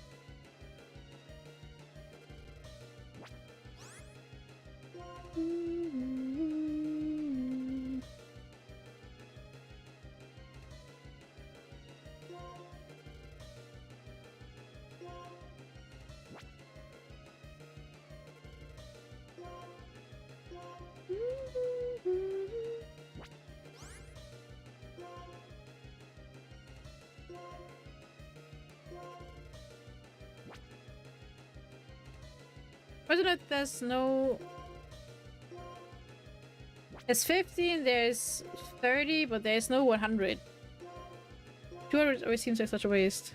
A: Wasn't it there's no... There's 15, there's 30, but there's no 100. 200 always seems like such a waste.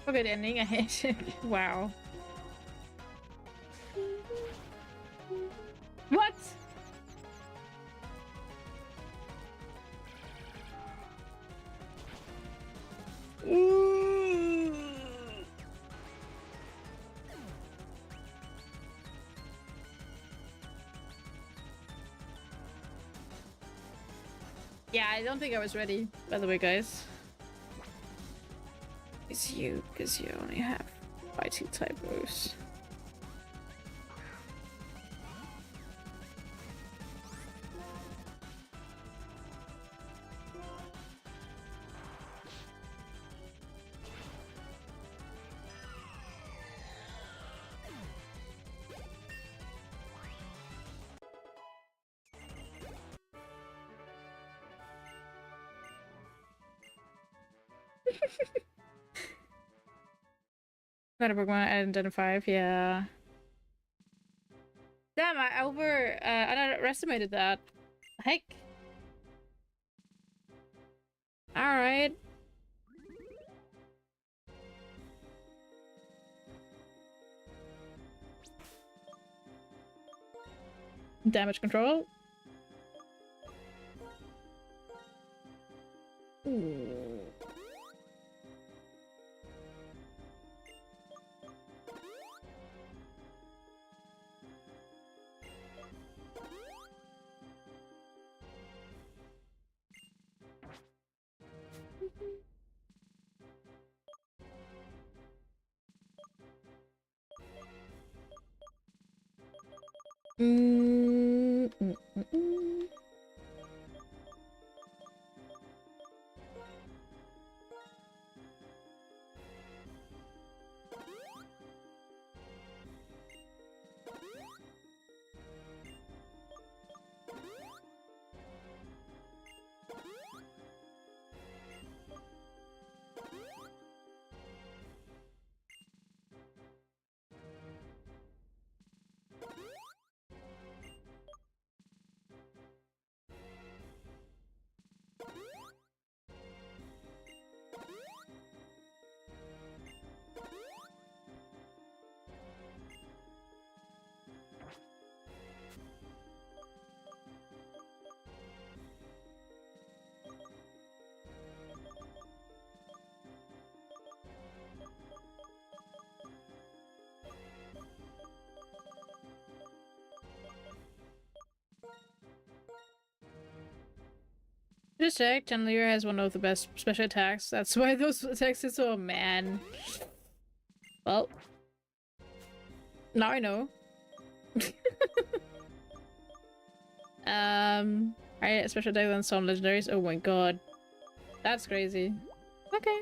A: Okay, the ending ahead. Wow. What? Yeah, I don't think I was ready, by the way, guys. It's you, because you only have fighting type moves. Not a Pokemon identified, yeah. Damn, I underestimated that. Heck. Alright. Damage control. Ooh. Just check, Chandelier has one of the best special attacks. That's why those attacks are so man. Well, now I know. Alright, special attack on some legendaries. Oh my god. That's crazy. Okay.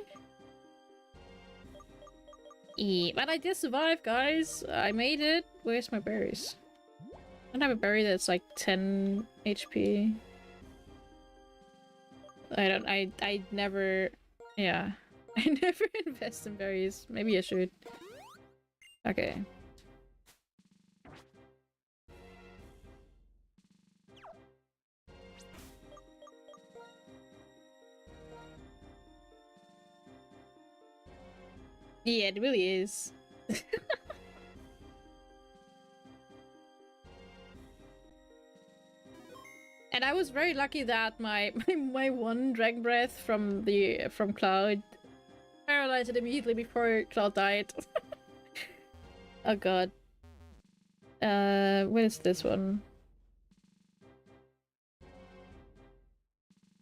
A: But I did survive, guys. I made it. Where's my berries? I don't have a berry that's like 10 HP. I never... Yeah. I never invest in berries. Maybe I should. Okay. Yeah, it really is. And I was very lucky that my one Dragon Breath from Cloud paralyzed it immediately before Cloud died. Oh god. What is this one?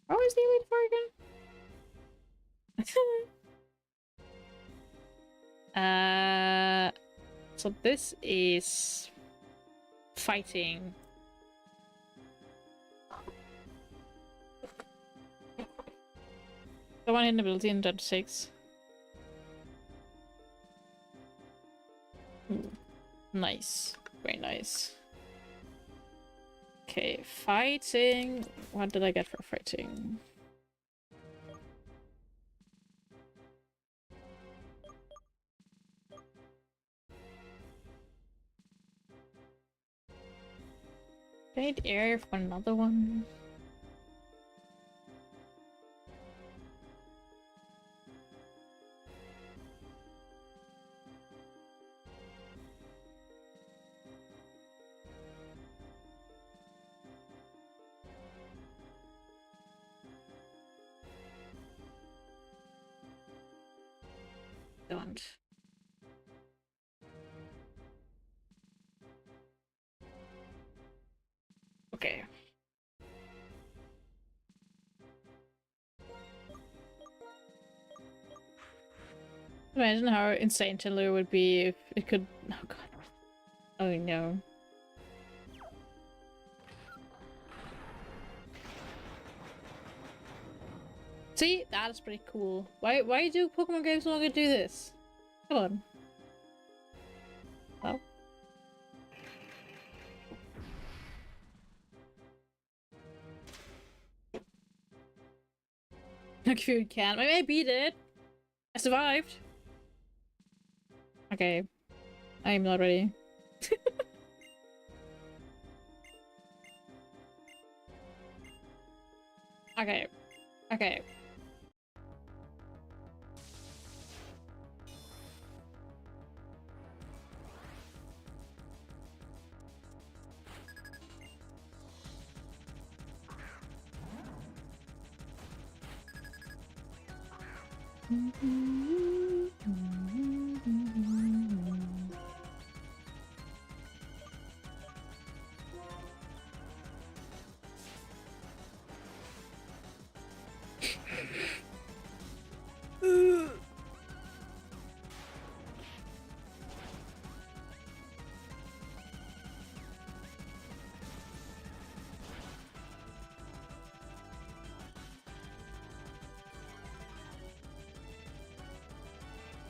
A: What was the wait for again? So this is fighting. The one hidden ability in Dodge 6. Nice. Very nice. Okay, fighting. What did I get for fighting? Trade air for another one. Don't. Okay. Imagine how insane Chandler would be if it could. Oh god. Oh no. See, that is pretty cool. Why do Pokemon games no longer do this? Come on. Well. Like you can. Maybe I beat it. I survived. Okay. I am not ready. Okay. Okay.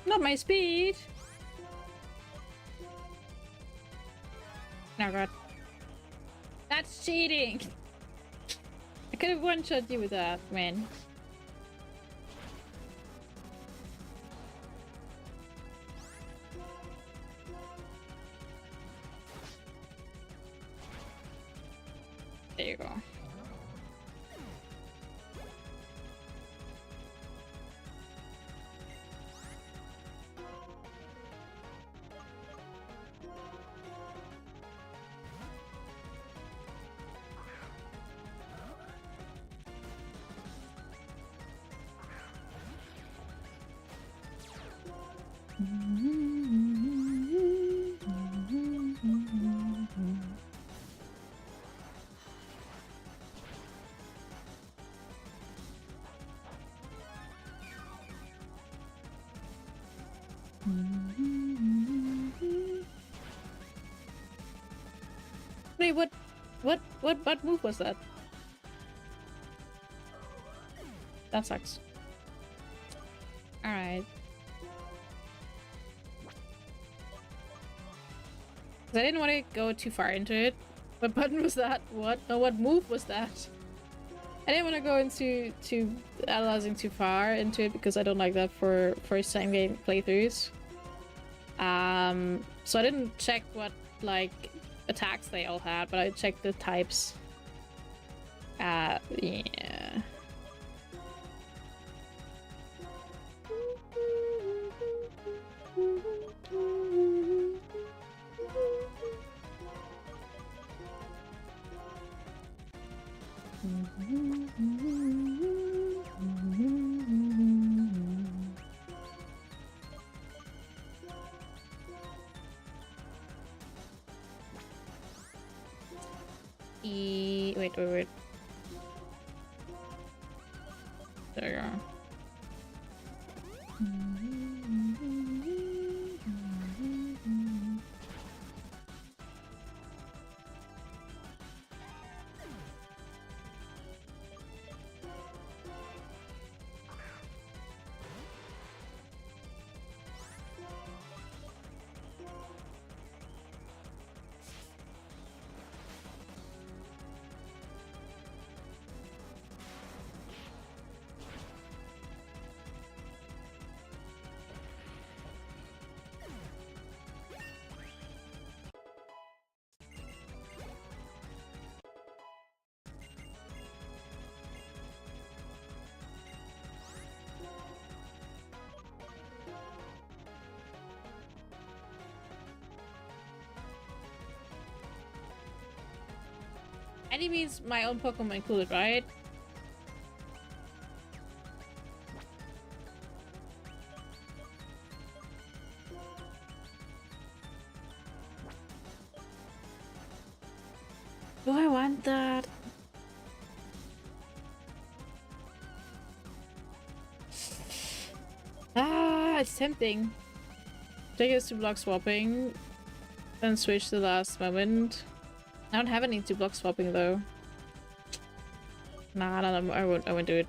A: Not my speed. Oh god. That's cheating. I could have one-shot you with that, man. There you go. Wait, what move was that? That sucks. Alright. I didn't want to go too far into it. What button was that? What? No, what move was that? I didn't want to go into analyzing too far into it because I don't like that for first time game playthroughs. So I didn't check what like attacks they all had, but I checked the types. Yeah. Wait. There you go. Any means my own Pokemon included, right? Do I want that? Ah, it's tempting. Take us to block swapping, then switch to the last moment. I don't have any to block swapping though. Nah, I won't do it.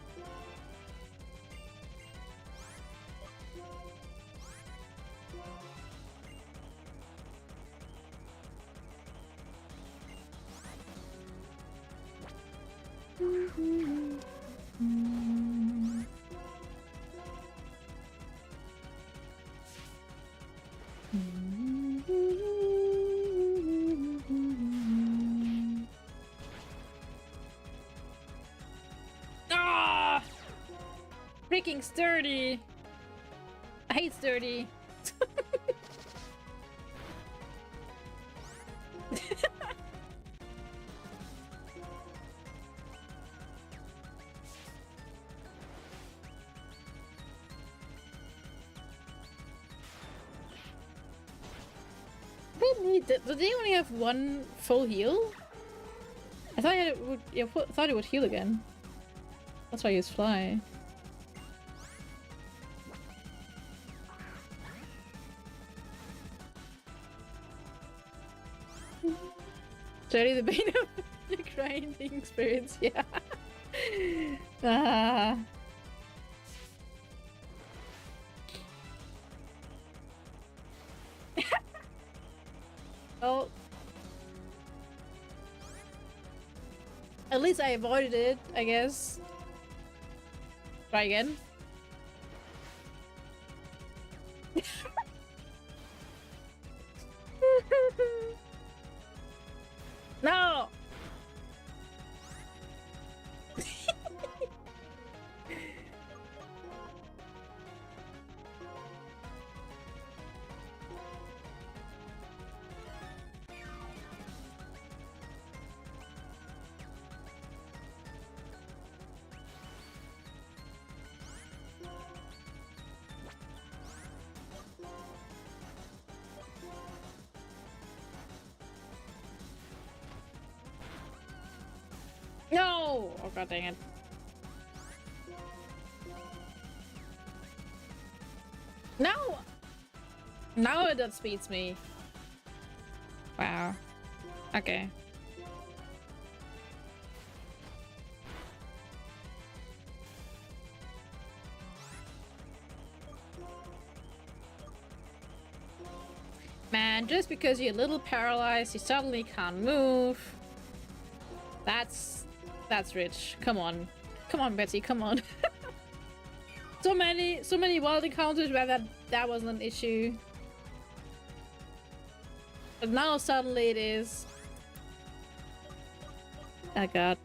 A: Freaking sturdy! I hate sturdy. Do they only have one full heal? I thought it would. Yeah, thought it would heal again. That's why I use fly. Jerry, the bane of the grinding spirits, yeah. Well, at least I avoided it, I guess. Try again. No! No! Oh god dang it. No! Now it outspeeds me. Wow. Okay. Man, just because you're a little paralyzed, you suddenly can't move. That's rich. Come on. Come on, Betty, come on. so many wild encounters where that wasn't an issue. But now suddenly it is. Oh god.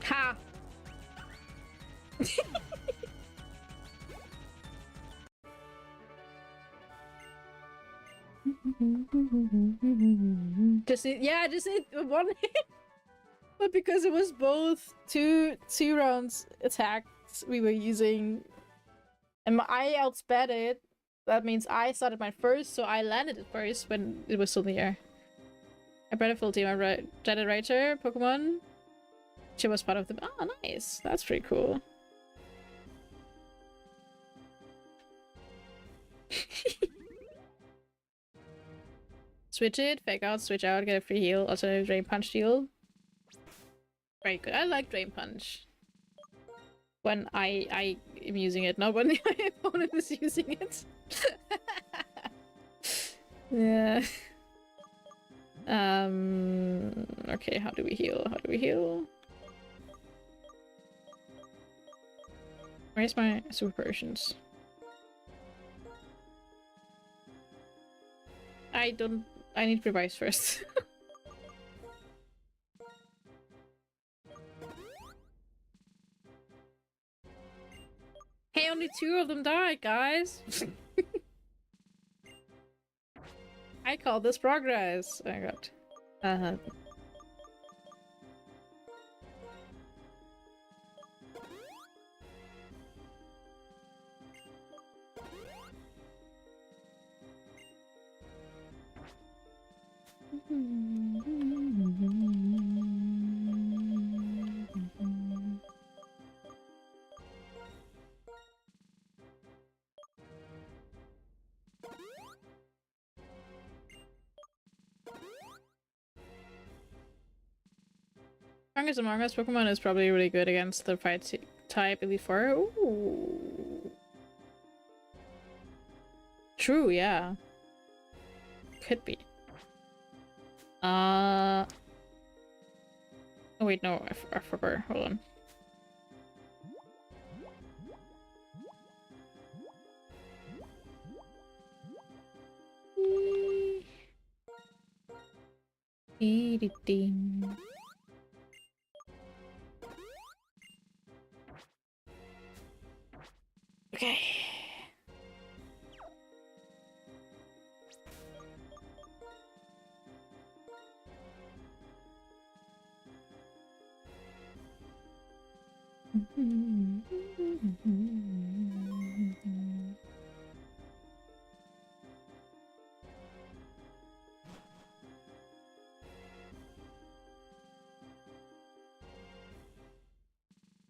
A: Ha! just need one hit. But because it was both two rounds attacks we were using, and I outsped it, that means I started my first, so I landed it first when it was still in the air. I bred a full team. I generator Pokemon. She was part of the. Oh, nice. That's pretty cool. Switch it, fake out, switch out, get a free heal, alternative Drain Punch deal. Very good. I like Drain Punch. When I am using it, not when my opponent is using it. Yeah. Okay, how do we heal? How do we heal? Where's my super potions? I need revives first. Hey, only 2 of them died, guys! I call this progress! Oh my god. Strongest Among Us Pokemon is probably really good against the fight type Elite Four. Ooh. True, yeah. Could be. Oh wait, no, I forgot. Hold on. Okay.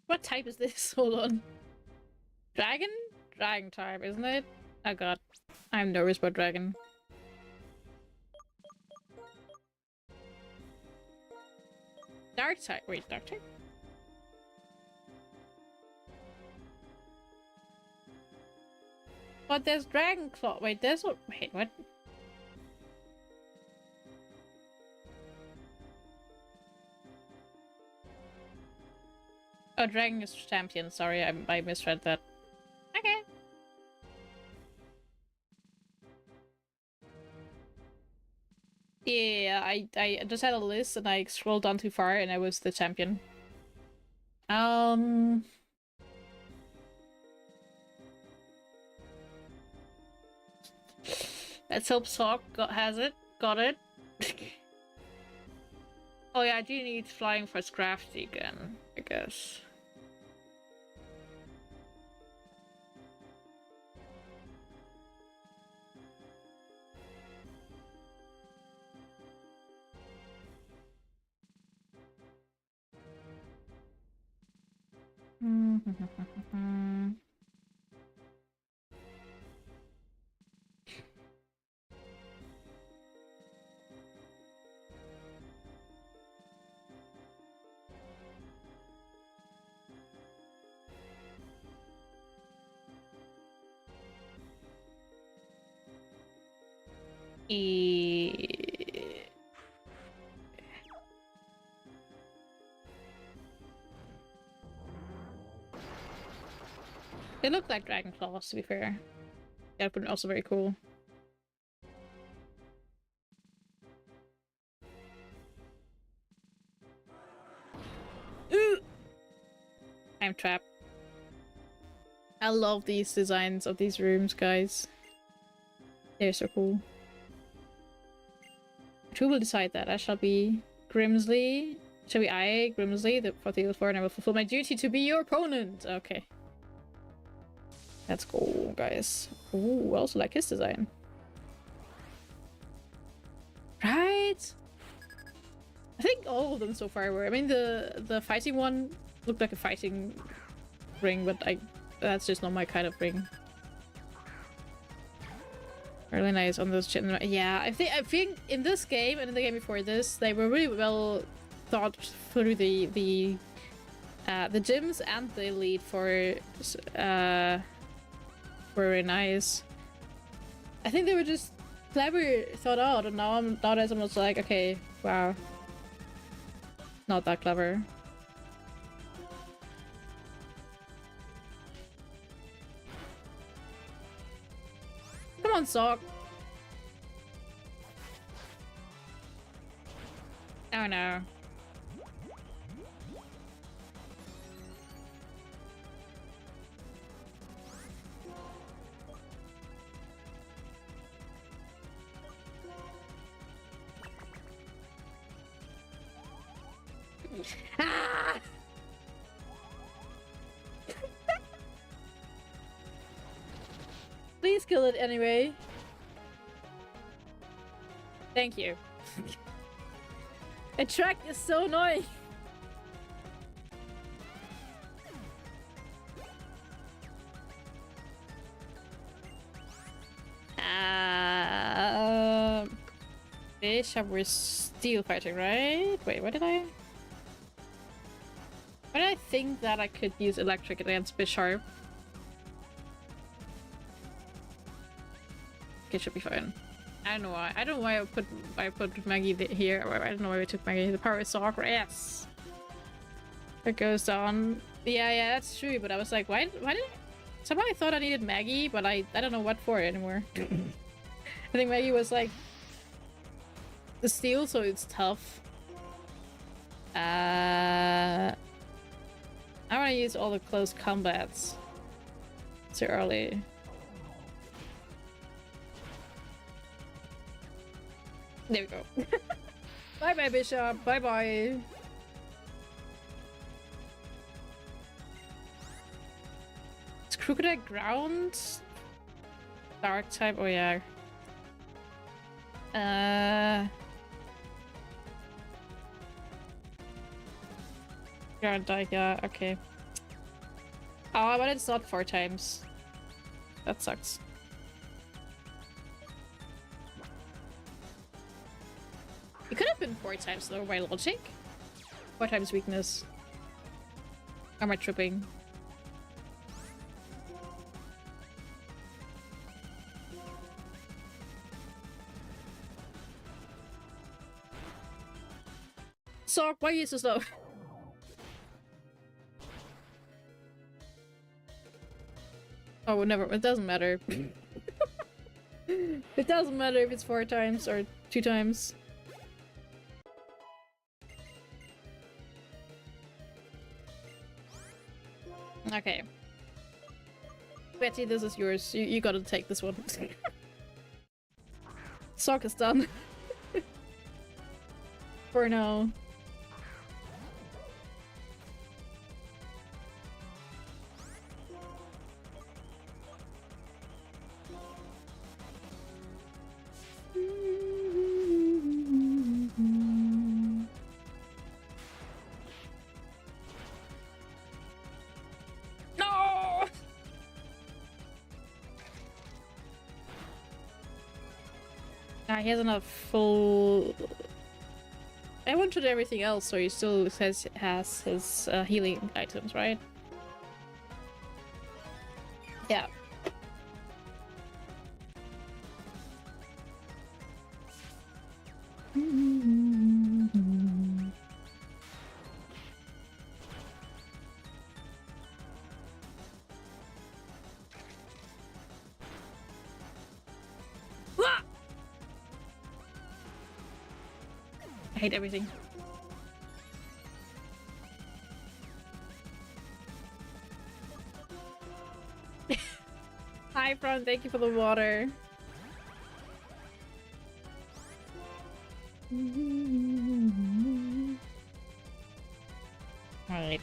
A: What type is this? Hold on. Dragon? Dragon type, isn't it? Oh god. I'm nervous about dragon. Dark type. Wait, dark type? But there's dragon claw. Wait, there's what? Wait, what? Oh, dragon is champion. Sorry, I misread that. Okay. Yeah, I just had a list and I scrolled down too far and I was the champion. Let's hope Sock has it. Got it. Oh yeah, I do need flying for Scrafty again, I guess. They look like dragon claws, to be fair. Yeah, but also very cool. Ooh! I'm trapped. I love these designs of these rooms, guys. They're so cool. Who will decide that? I shall be Grimsley. Shall be I, Grimsley, the 4 and I will fulfill my duty to be your opponent. Okay. Let's go, guys. Ooh, I also like his design. Right? I think all of them so far were. I mean, the fighting one looked like a fighting ring, but that's just not my kind of ring. Really nice on those chin. Yeah, I think in this game and in the game before this, they were really well thought through the gyms and the lead for were very nice. I think they were just clever thought out, and now nowadays I'm just like, okay, wow, not that clever. Come on, Sock. Oh no. Ah! Please kill it anyway. Thank you. A track is so annoying. Bishop was steel fighting, right? Wait, what did I? Why did I think that I could use electric against Bishop? Okay, should be fine. I don't know why. I don't know why I put Maggie here. I don't know why we took Maggie. The power is so awkward. Yes. It goes down. Yeah, that's true. But I was like, why did somehow I thought I needed Maggie, but I don't know what for anymore. I think Maggie was like the steel, so it's tough. I want to use all the close combats too early. There we go. Bye bye, Bishop. Bye bye. Is Crocodile ground? Dark type? Oh, yeah. Ground type, yeah, okay. Oh, but it's not 4 times. That sucks. It could have been 4 times though, by logic. 4 times weakness. Or my tripping. So, why are you so slow? Oh, never. It doesn't matter. It doesn't matter if it's 4 times or 2 times. Okay. Betty, this is yours. You gotta take this one. Sock is done. For now. He has enough full... I went through everything else, so he still has his healing items, right? Yeah. I hate everything. Hi, Fran. Thank you for the water. Alright.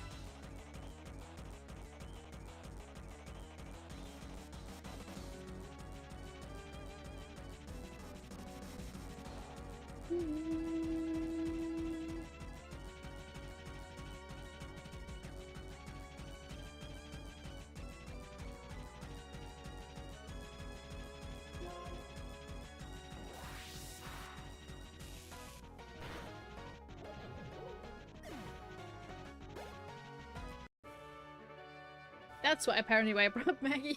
A: That's why apparently why I brought up Maggie.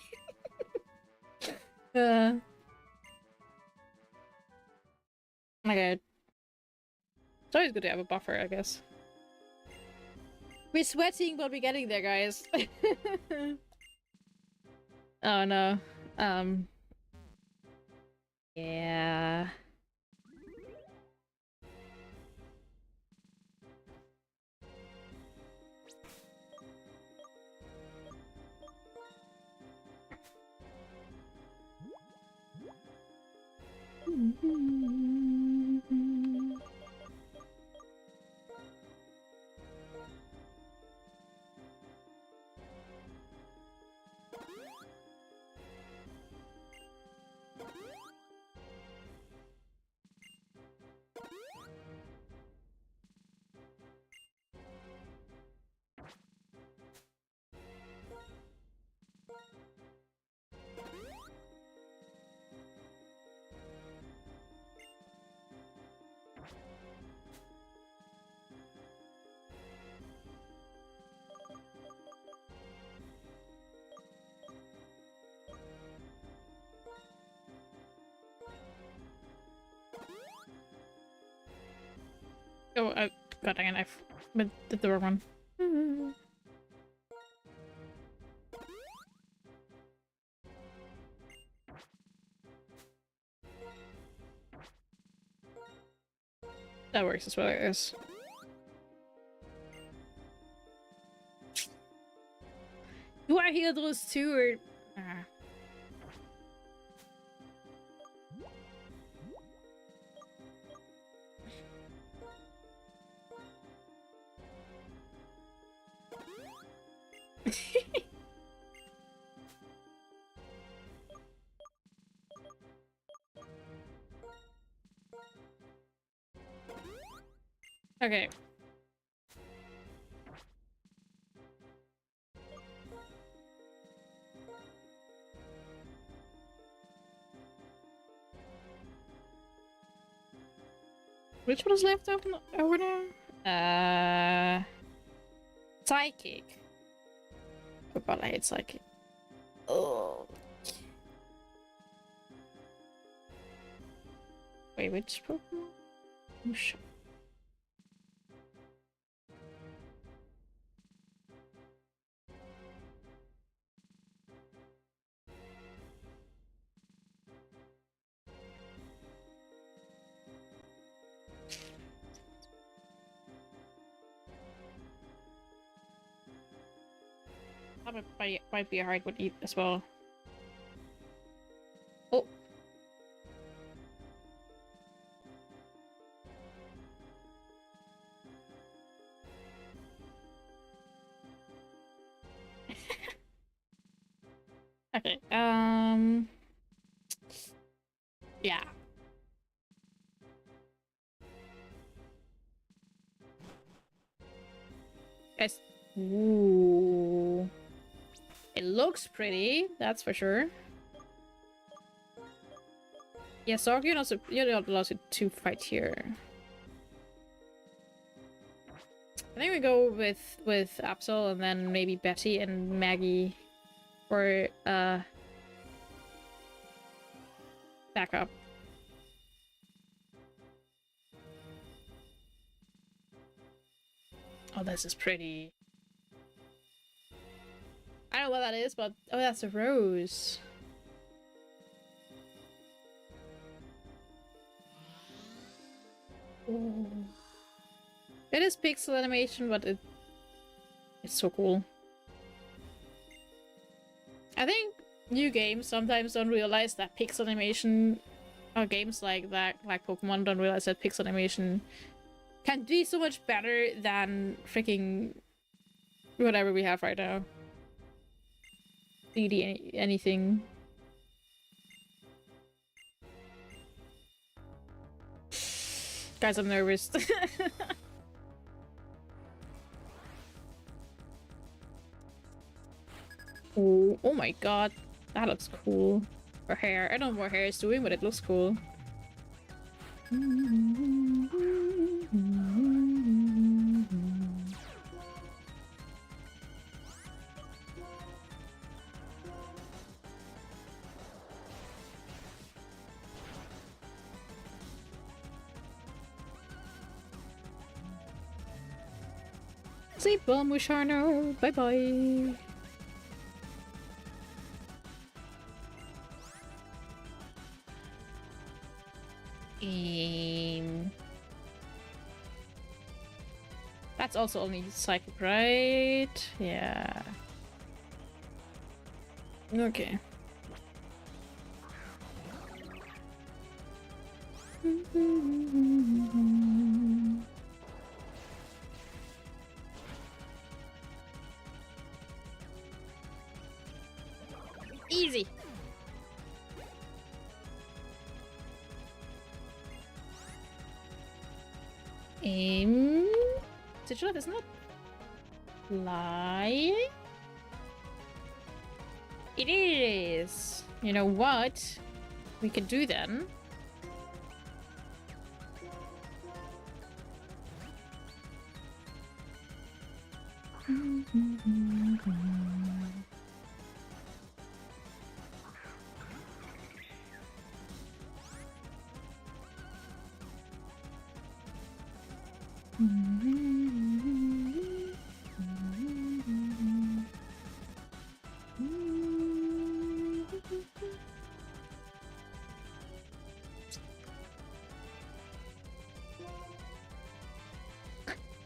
A: Okay. It's always good to have a buffer, I guess. We're sweating, but we're getting there, guys. Oh no. Yeah. Oh, god dang it, I did the wrong one. That works as well, I guess. Do I heal those two or... Okay. Which one is left open over there? Psychic. Oh god, I hate Psychic. Oh. Wait, which Pokemon? Oh, shit. That might be a hard one to eat as well. Oh. Okay, yeah. Guys. Ooh. It looks pretty, that's for sure. Yeah, Sorg, you're not allowed to fight here. I think we go with Absol and then maybe Betty and Maggie for backup. Oh, this is pretty. I don't know what that is, but oh, that's a rose. Ooh. It is pixel animation, but it's so cool. I think new games sometimes don't realize that pixel animation, or games like that, like Pokemon, don't realize that pixel animation can be so much better than freaking whatever we have right now. 3D anything. Guys, I'm nervous. Oh my god. That looks cool. Her hair. I don't know what her hair is doing, but it looks cool. Sleep well, Musharno. Bye bye. That's also only psychic, right? Yeah. Okay. Easy. Sigilif is not lying. It is. You know what we could do then?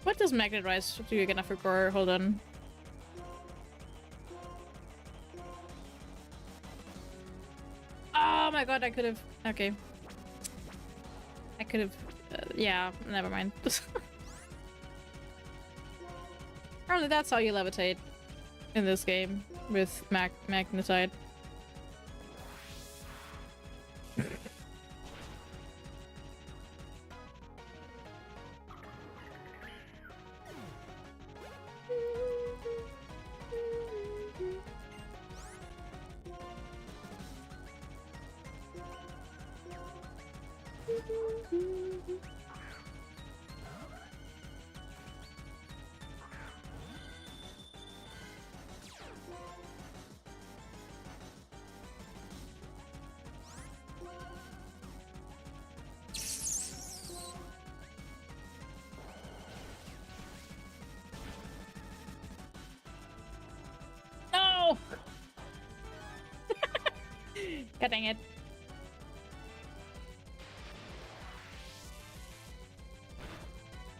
A: What does Magnet Rise do again? I forgot. Hold on. Oh my god, I could have. Okay. I could have. Yeah, never mind. Apparently, that's how you levitate in this game with Magnetite. God dang it.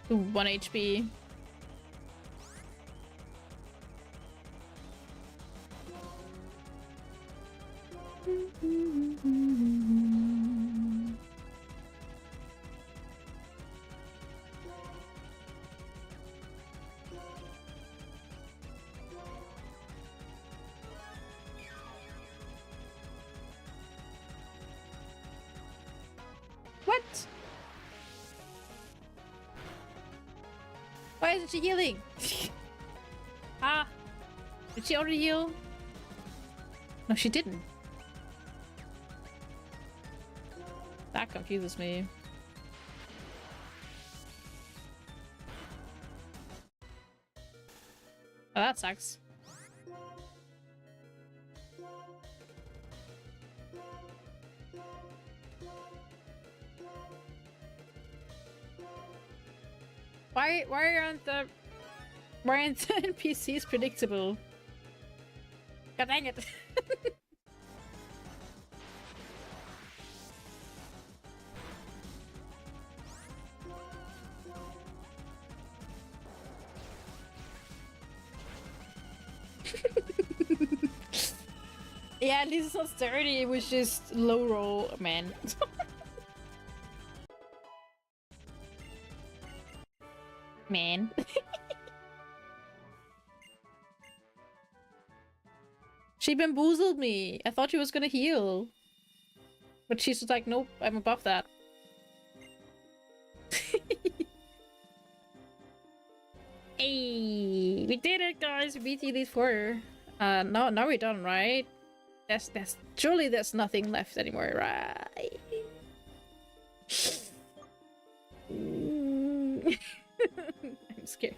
A: Ooh, 1 HP. What? Why isn't she healing? Ah! Did she already heal? No, she didn't. That confuses me. Oh, that sucks. Why aren't the NPCs predictable? God dang it. Yeah, at least it's not sturdy, it was just low roll, man. Man. She bamboozled me. I thought she was gonna heal. But she's just like, nope, I'm above that. Hey, we did it, guys. We beat Elite Four. Now we're done, right? Surely there's nothing left anymore, right? I'm scared.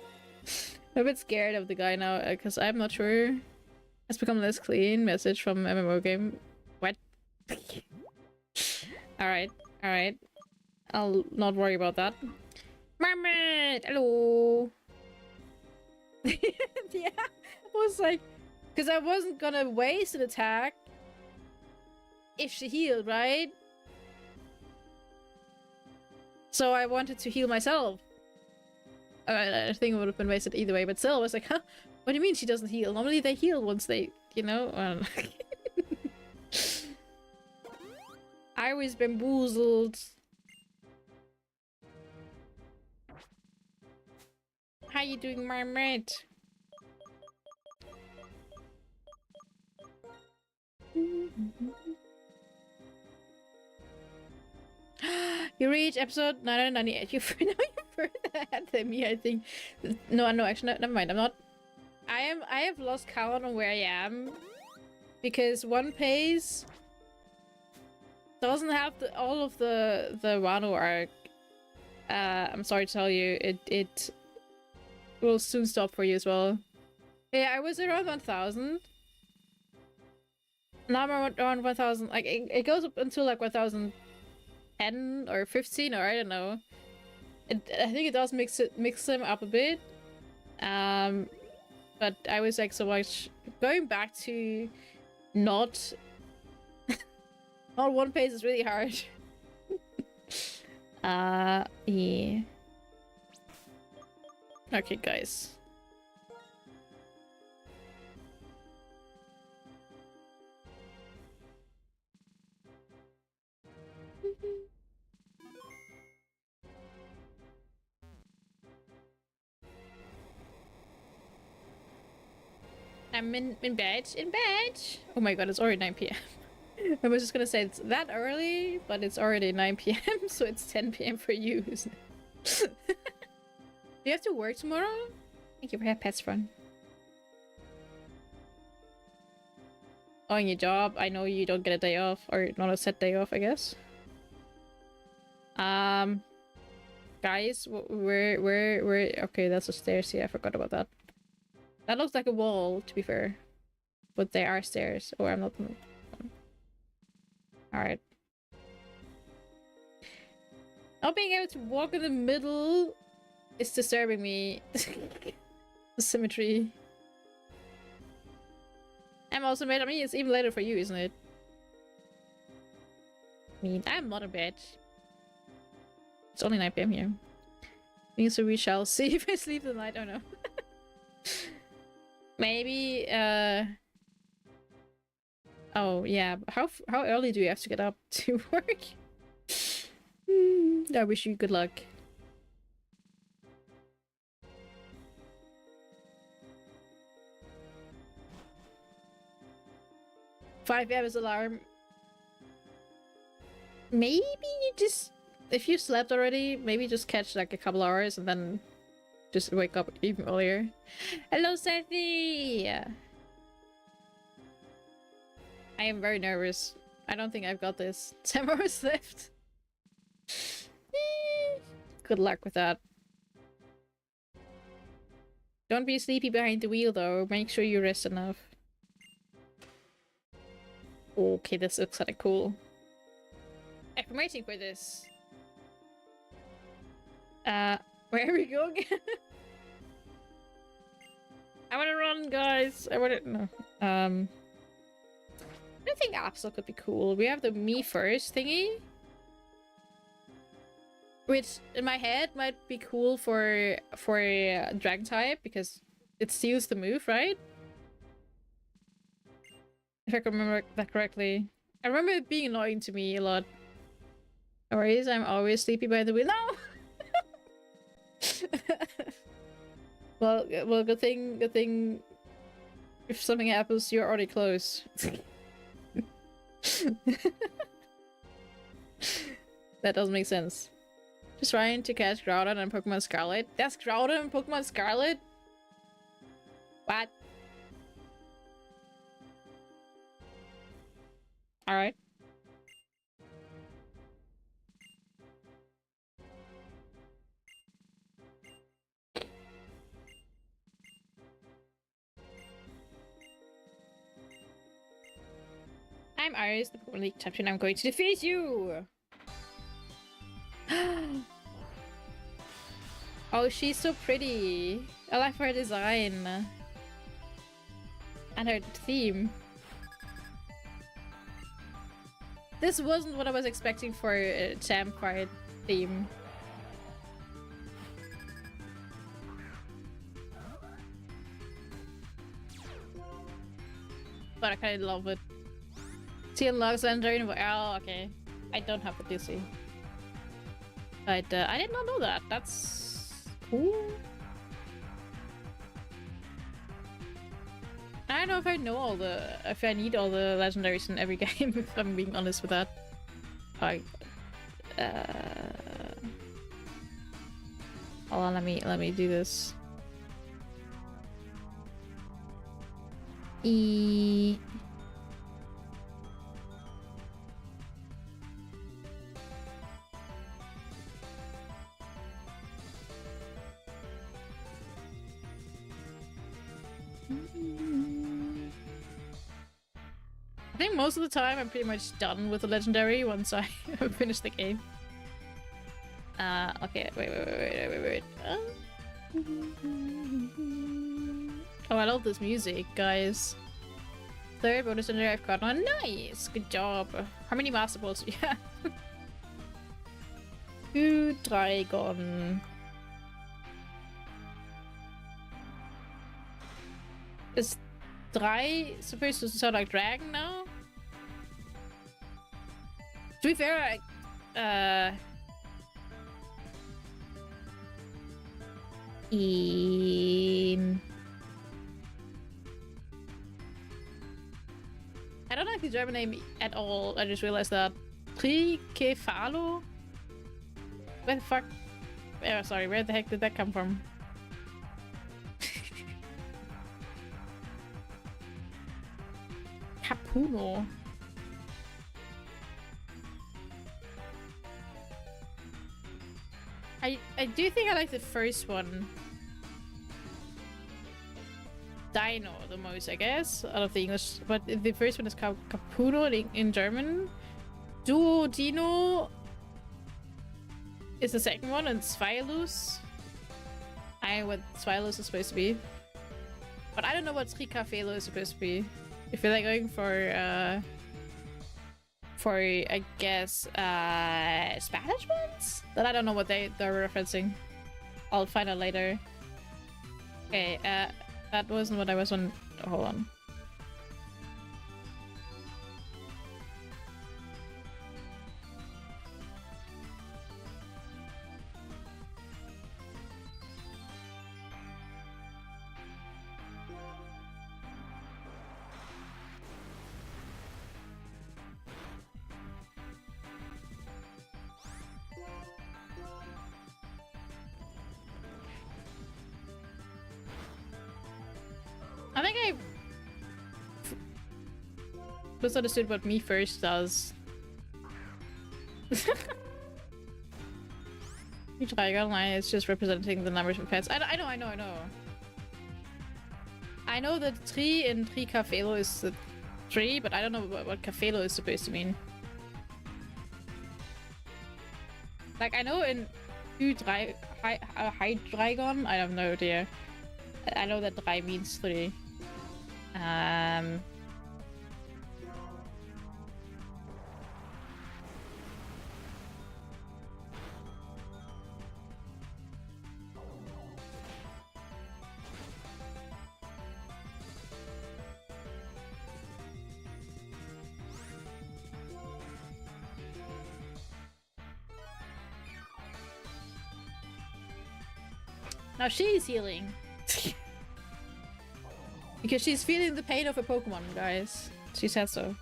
A: I'm a bit scared of the guy now because I'm not sure. It's become less clean. Message from MMO game. What? Alright, alright. I'll not worry about that. Mermaid! Hello! Yeah, I was like... Because I wasn't gonna waste an attack if she healed, right? So I wanted to heal myself. I think it would have been wasted either way, but still, I was like, huh? What do you mean she doesn't heal? Normally they heal once they, you know? I was bamboozled. How you doing, mermaid? You reach episode 998. You've further ahead than me, I think. No, actually, never mind. I'm not. I have lost count on where I am because One Piece doesn't have all of the Wano arc. I'm sorry to tell you, it will soon stop for you as well. Yeah, I was around 1000. Now I'm around 1000. Like it goes up until like 1010 or 15 or I don't know. I think it does mix them up a bit. But I was like so much going back to not One Piece is really hard. Yeah. Okay, guys. I'm in bed. In bed! Oh my god, it's already 9 p.m. I was just gonna say it's that early, but it's already 9 p.m, so it's 10 p.m. for you, isn't it? Do you have to work tomorrow? Thank you for your pets fun. Oh, in your job, I know you don't get a day off, or not a set day off, I guess. Guys, we're okay, that's the stairs here, I forgot about that. That looks like a wall, to be fair. But they are stairs, or I'm not... Alright. Not being able to walk in the middle is disturbing me. The symmetry. I'm also mad. I mean, it's even later for you, isn't it? I mean, I'm not a bitch. It's only 9 p.m. here. Means we shall see if I sleep tonight or no. Maybe, oh, yeah. How early do you have to get up to work? I wish you good luck. Five hours alarm. Maybe you just... If you slept already, maybe just catch like a couple hours and then just wake up even earlier. Hello, Sethy! I am very nervous. I don't think I've got this. 10 hours left. Good luck with that. Don't be sleepy behind the wheel though. Make sure you rest enough. Okay, this looks kinda cool. I've been waiting for this. Where are we going? I wanna run, guys! I wanna... No. I think Absol could be cool. We have the me first thingy. Which, in my head, might be cool for Dragon type, because it steals the move, right? If I can remember that correctly. I remember it being annoying to me a lot. No worries, I'm always sleepy by the wheel. No! well, good thing. If something happens, you're already close. That doesn't make sense. Just trying to catch Groudon and Pokemon Scarlet. That's Groudon and Pokemon Scarlet? What? Alright. I'm Iris, the Pokemon League champion. I'm going to defeat you! Oh, she's so pretty. I like her design. And her theme. This wasn't what I was expecting for a champ fight theme. But I kinda love it. She unlocks legendary. Oh, okay. I don't have the DC. But I did not know that. That's cool. I don't know if I know all the... if I need all the legendaries in every game, if I'm being honest with that. Hold on, let me do this. I think most of the time I'm pretty much done with the legendary once I finish the game. Okay, wait. Oh, I love this music, guys. Third bonus legendary I've got on. Nice! Good job. How many Master Balls do you have? 2 Dragon. Is 3 supposed to sound like dragon now? To be fair, I don't like the German name at all. I just realized that. Trikefalo? Where the fuck? Oh, sorry, where the heck did that come from? Capuno. I do think I like the first one. Dino the most, I guess, out of the English. But the first one is called Capuno in German. Duodino is the second one, and Zweilus. I know what Zweilus is supposed to be. But I don't know what Trikafelo is supposed to be. If you're like going for I guess Spanish ones, then I don't know what they're referencing. I'll find out later. Okay, that wasn't what I was on. Hold on. I think I misunderstood what me first does. Each Dragon line is just representing the numbers of pets. I know. I know that 3 in 3 Cafelo is the 3, but I don't know what Cafelo is supposed to mean. Like, I know in High Dragon, I have no idea. I know that 3 means 3. Now she's healing. Because she's feeling the pain of a Pokemon, guys. She said so.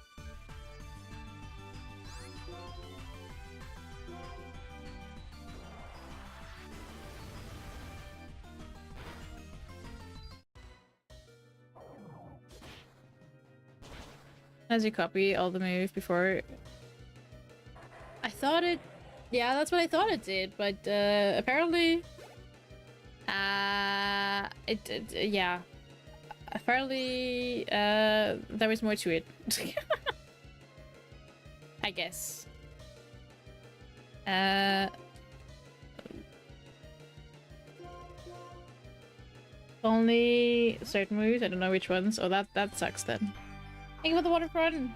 A: As you copy all the moves before. I thought it... Yeah, that's what I thought it did, but apparently... yeah. Apparently, there is more to it. I guess. Only certain moves, I don't know which ones. Oh, that sucks then. Thank you for the waterfront!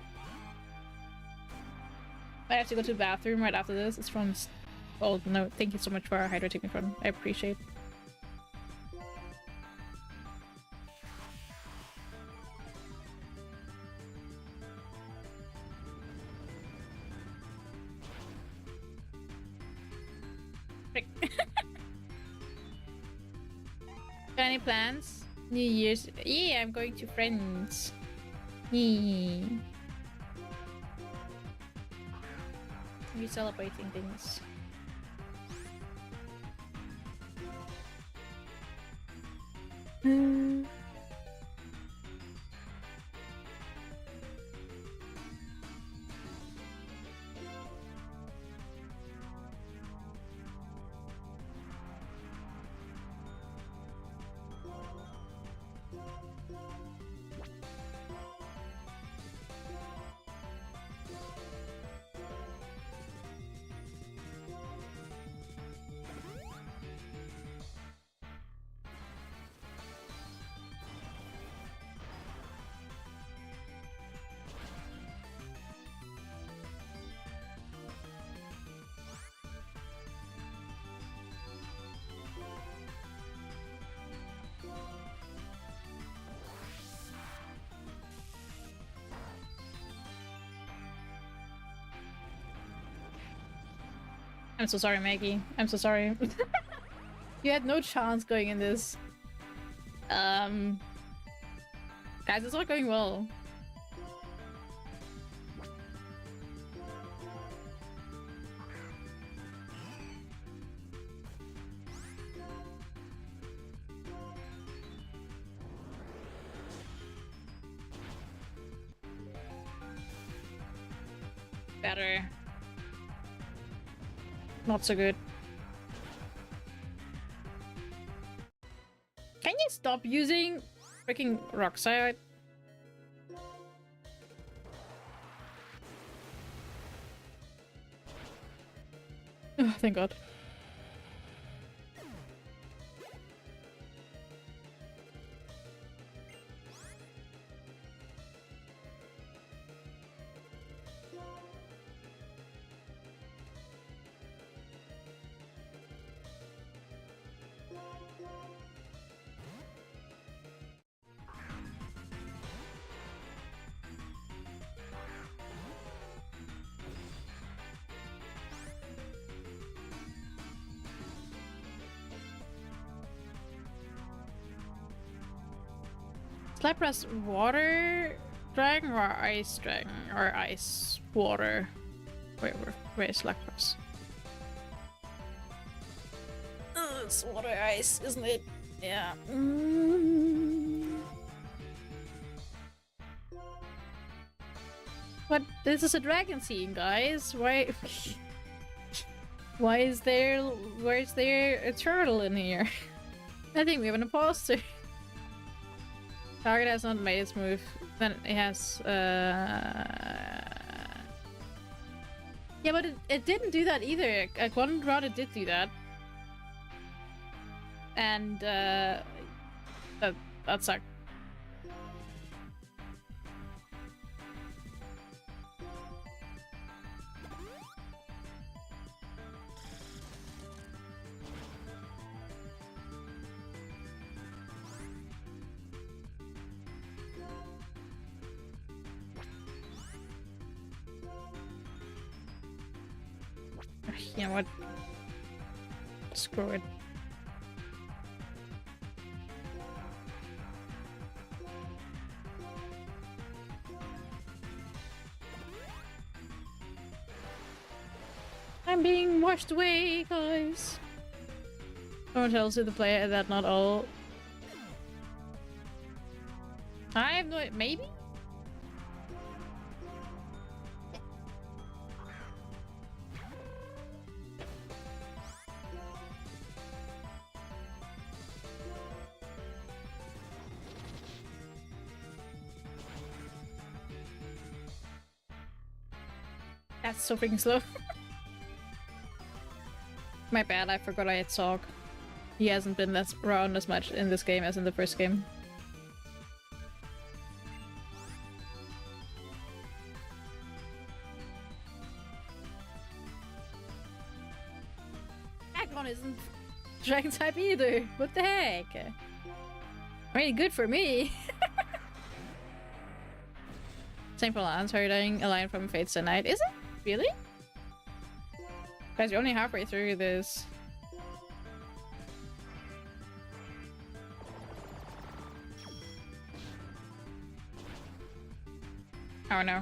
A: I have to go to the bathroom right after this. It's from... Oh, no, thank you so much for hydrating me, friend. I appreciate it. Got any plans? New Year's? Yeah, I'm going to friends. Yeah. We're celebrating things. I'm so sorry, Maggie. I'm so sorry. You had no chance going in this. Guys, it's not going well. Better. Not so good. Can you stop using freaking rock side? Oh, thank God. Lapras water dragon or ice dragon or ice water? Where is Lapras? It's water ice, isn't it? Yeah. But this is a dragon scene, guys. Why? Where's there a turtle in here? I think we have an imposter. Target has not made its move. Then it has yeah, but it didn't do that either. Like one round it did do that. And that sucked. You know what? Screw it. I'm being washed away, guys. Someone tells you the player that not all. I have no. Maybe? That's so freaking slow. My bad, I forgot I had Sog. He hasn't been around as much in this game as in the first game. Aggron isn't dragon type either. What the heck? I mean, good for me. Same for Lance, hurting a line from Fates Tonight. Is it? Really? Guys, you're only halfway through this. Oh no.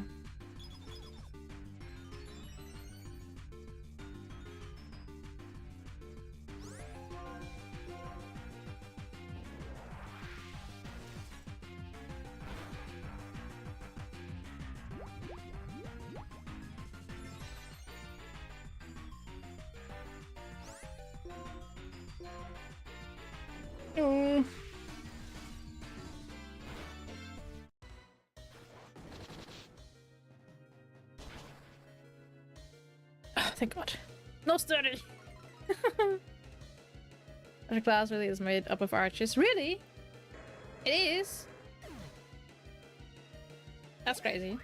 A: Oh. Oh, thank God. No sturdy. The class really is made up of archers. Really? It is? That's crazy.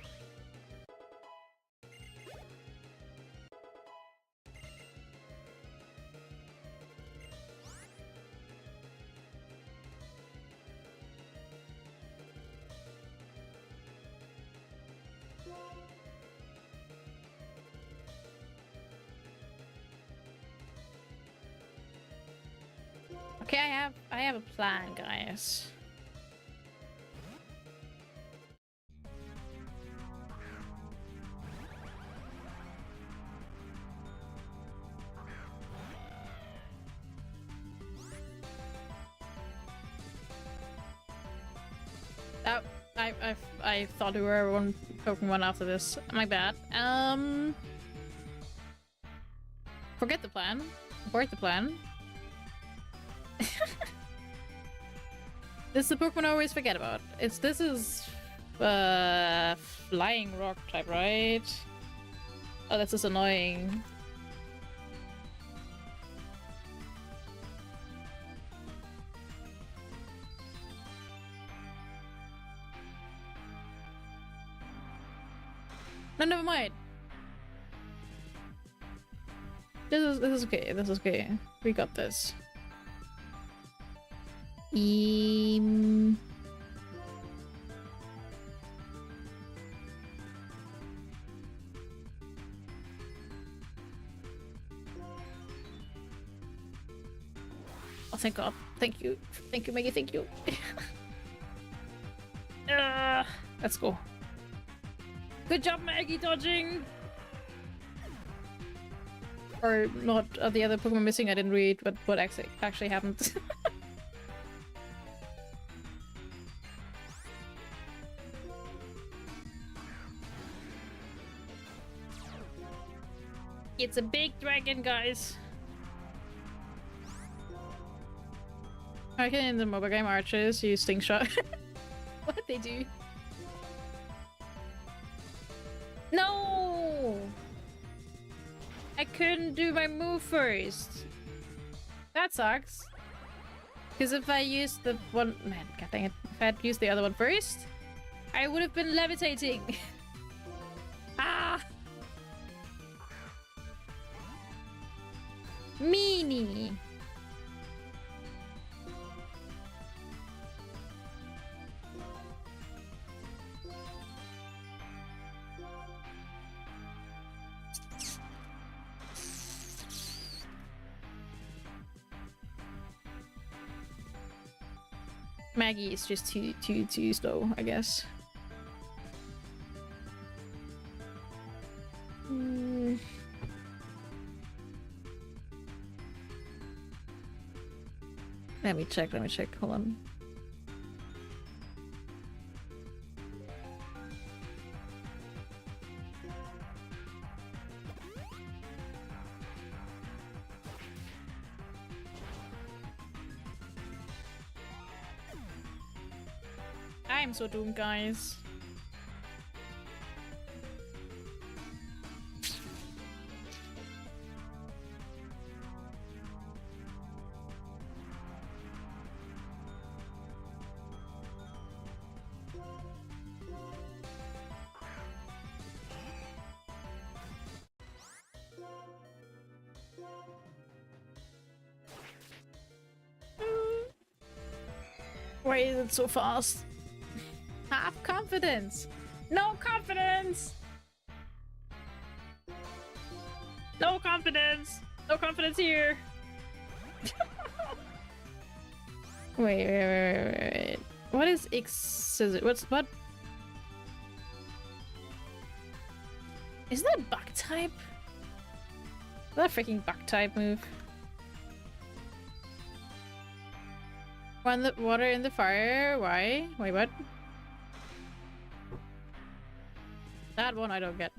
A: Okay, I have a plan, guys. Oh, I thought we were one Pokemon after this. My bad. Forget the plan. Abort the plan. This is the Pokemon I always forget about. This is flying rock type, right? Oh, that's just annoying. No, never mind. This is okay. This is okay. We got this. Oh, thank God. Thank you. Thank you, Maggie. Thank you. Let's go. Good job, Maggie, dodging! Or not, the other Pokemon missing, I didn't read what actually happened. It's a big dragon, guys. I can in the mobile game archers use slingshot. What they do? No! I couldn't do my move first. That sucks. Because if I used the one... Man, god dang it. If I had used the other one first, I would have been levitating. Ah! Meanie! Maggie is just too slow, I guess. Let me check, hold on. I'm so doomed, guys. Why is it so fast? Have confidence! No confidence! No confidence! No confidence here! Wait. What is X? What? Is that bug type? Is that a freaking bug type move? When the water in the fire? Why? Wait, what? That one I don't get.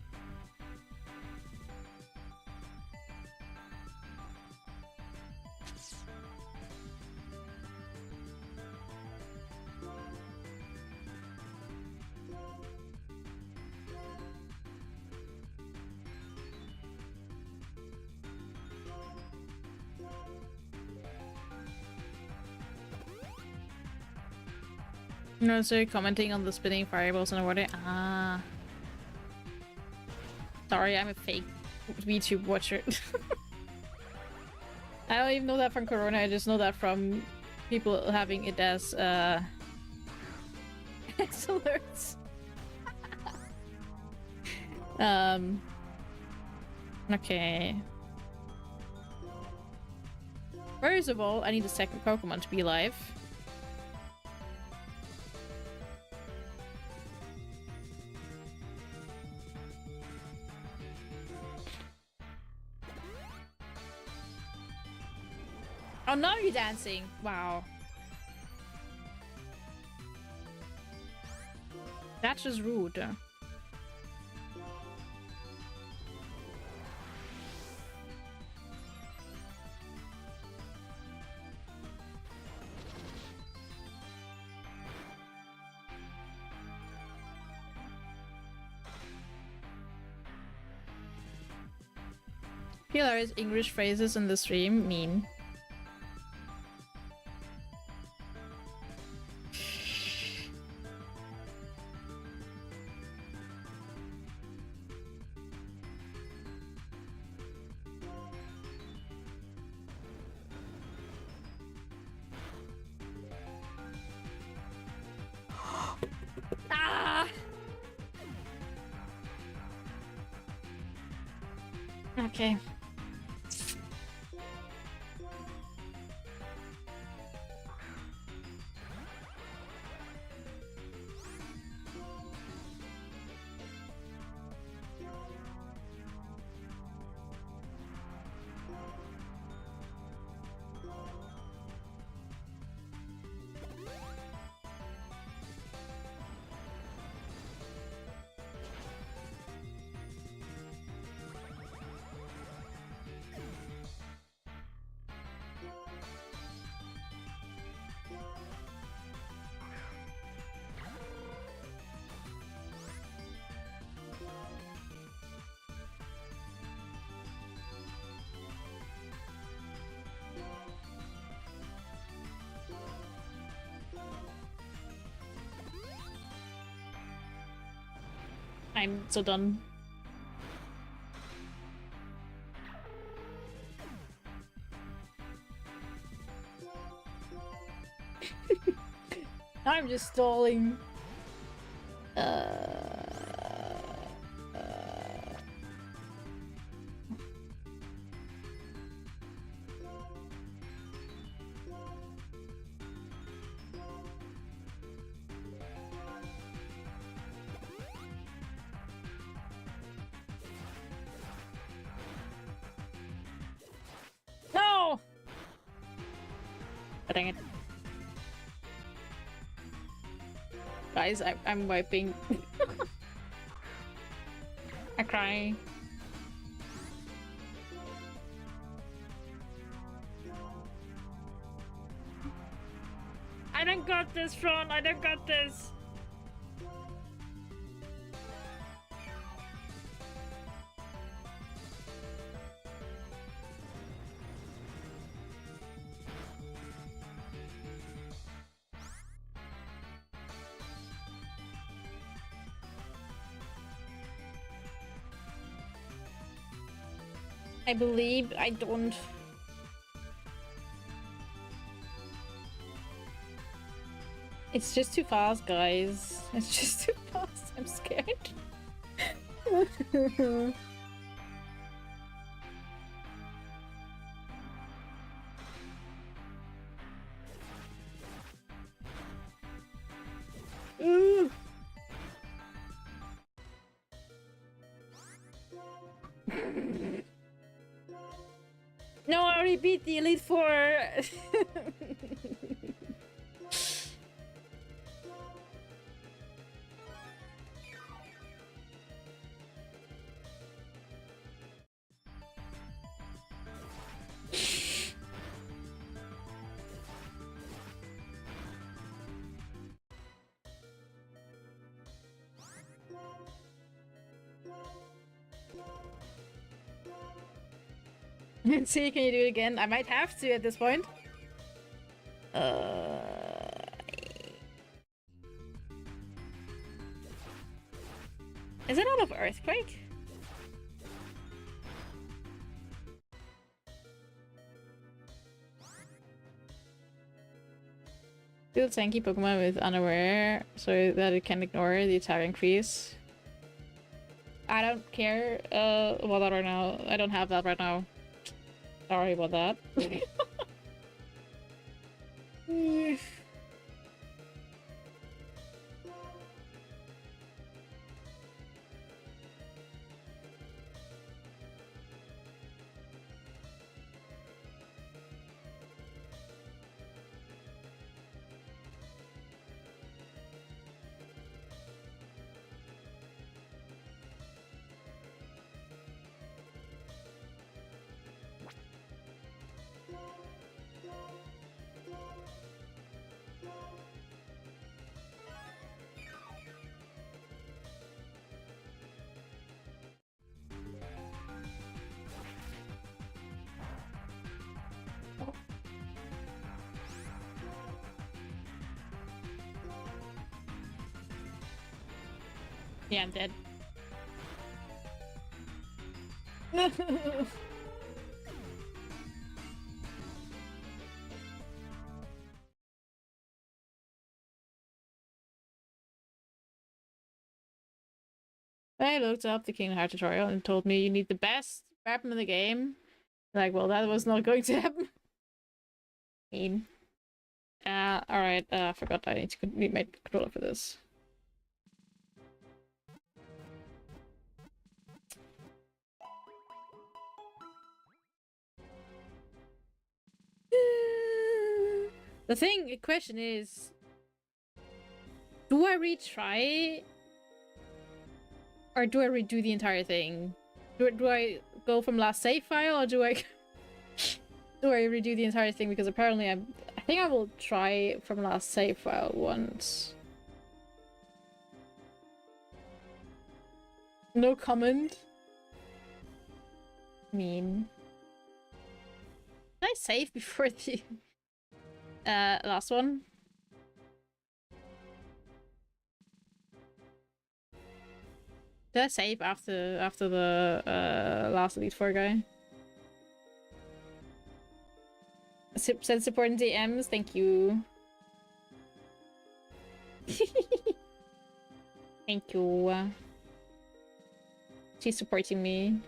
A: No, so you're commenting on the spinning fireballs in the water. Ah. Sorry, I'm a fake VTube watcher. I don't even know that from Corona, I just know that from people having it as alerts. Okay. First of all, I need a second Pokemon to be alive. Oh, now you're dancing. Wow. That's just rude. Pilar's English phrases in the stream mean. Okay. I'm so done. I'm just stalling. No! Oh, dang it. Guys, I'm wiping. I cry. I don't got this, Ron. I don't got this. I believe I don't. It's just too fast, guys. It's just too fast. I'm scared. No, I already beat the Elite Four. See, can you do it again? I might have to at this point. Is it out of Earthquake? Build tanky Pokemon with Unaware so that it can ignore the attack increase. I don't care about that right now. I don't have that right now. Sorry about that. Yeah, I'm dead. I looked up the Kingdom Hearts tutorial and told me you need the best weapon in the game. Like, well, that was not going to happen. Mean. Alright, I forgot I need my controller for this. The question is, do I retry? Or do I redo the entire thing? Do I go from last save file, or do I do I redo the entire thing? Because apparently I think I will try from last save file once. No comment. Mean. Did I save before the last one? Did I save after the last Elite Four guy? Send support in DMs, thank you. Thank you. She's supporting me.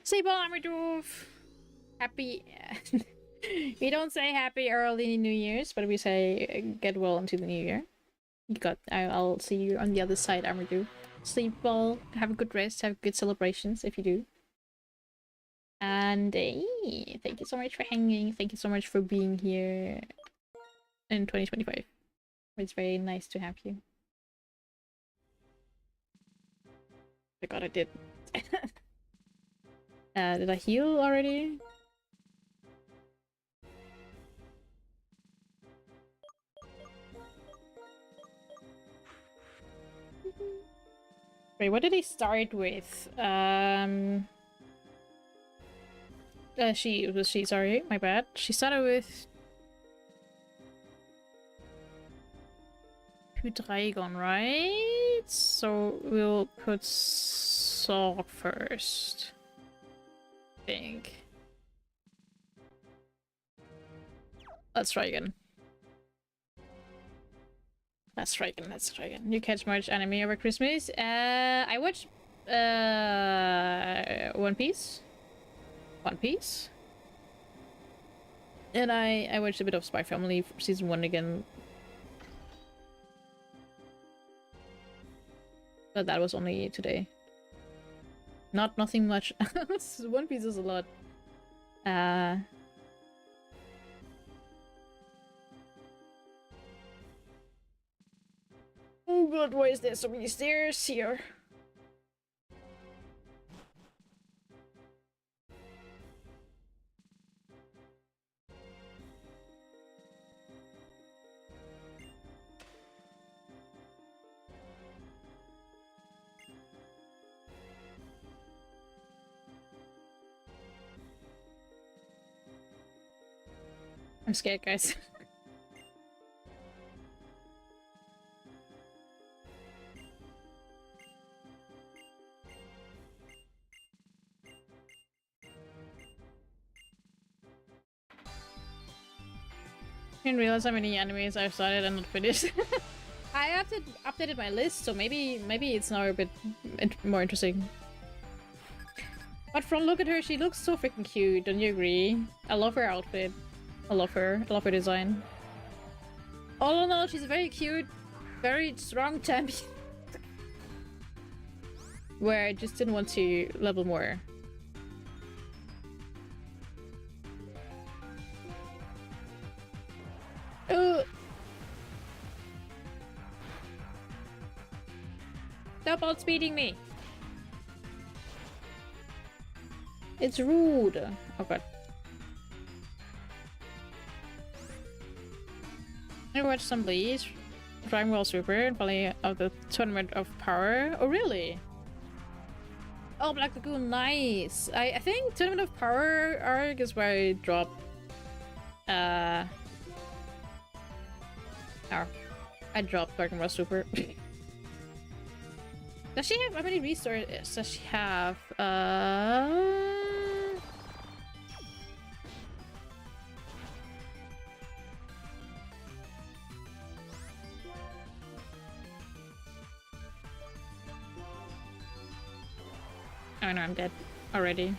A: Sleep well, Amadoof. Happy. We don't say happy early New Year's, but we say get well into the new year. You got. I'll see you on the other side, Amadoof. Sleep well. Have a good rest. Have good celebrations if you do. And thank you so much for hanging. Thank you so much for being here in 2025. It's very nice to have you. I god, I did. Did I heal already? Wait, what did he start with? Sorry, my bad. She started with Dragon, right? So we'll put Sword first. I think. Let's try again. Let's try again. You catch much anime over Christmas? I watched One Piece. And I watched a bit of Spy Family season 1 again. But that was only today. Nothing much. One Piece is a lot. Oh god, why is there so many stairs here? I'm scared, guys. I didn't realize how many animes I've started and not finished. I have updated my list, so maybe it's now a bit more interesting. But from look at her, she looks so freaking cute. Don't you agree? I love her outfit. I love her design. All in all, she's a very cute, very strong champion. Where I just didn't want to level more. Stop outspeeding me! It's rude! Oh god. I watched some Bleach, Dragon Ball Super, and probably of the Tournament of Power. Oh really? Oh, Black Lagoon, nice! I think Tournament of Power arc is where I dropped I dropped Dragon Ball Super. Does she have how many resources does she have? Oh no, I'm dead already.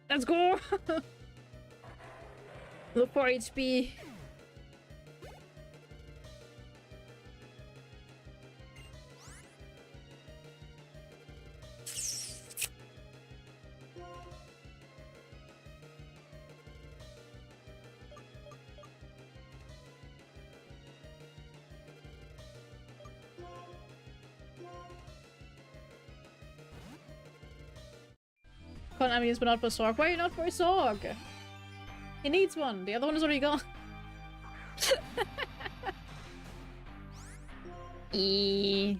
A: Let's go! Look for HP. enemies, but not for Sorg. Why are you not for Sorg? He needs one. The other one is already gone. E.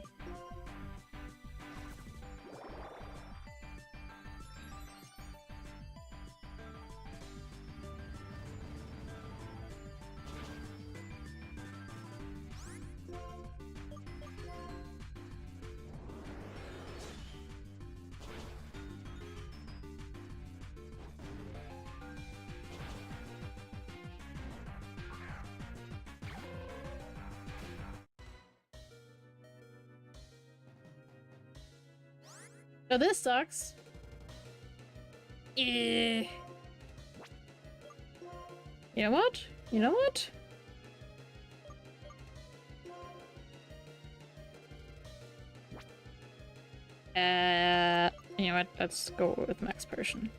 A: Oh, this sucks. Eh. You know what? You know what? You know what? Let's go with max Persian.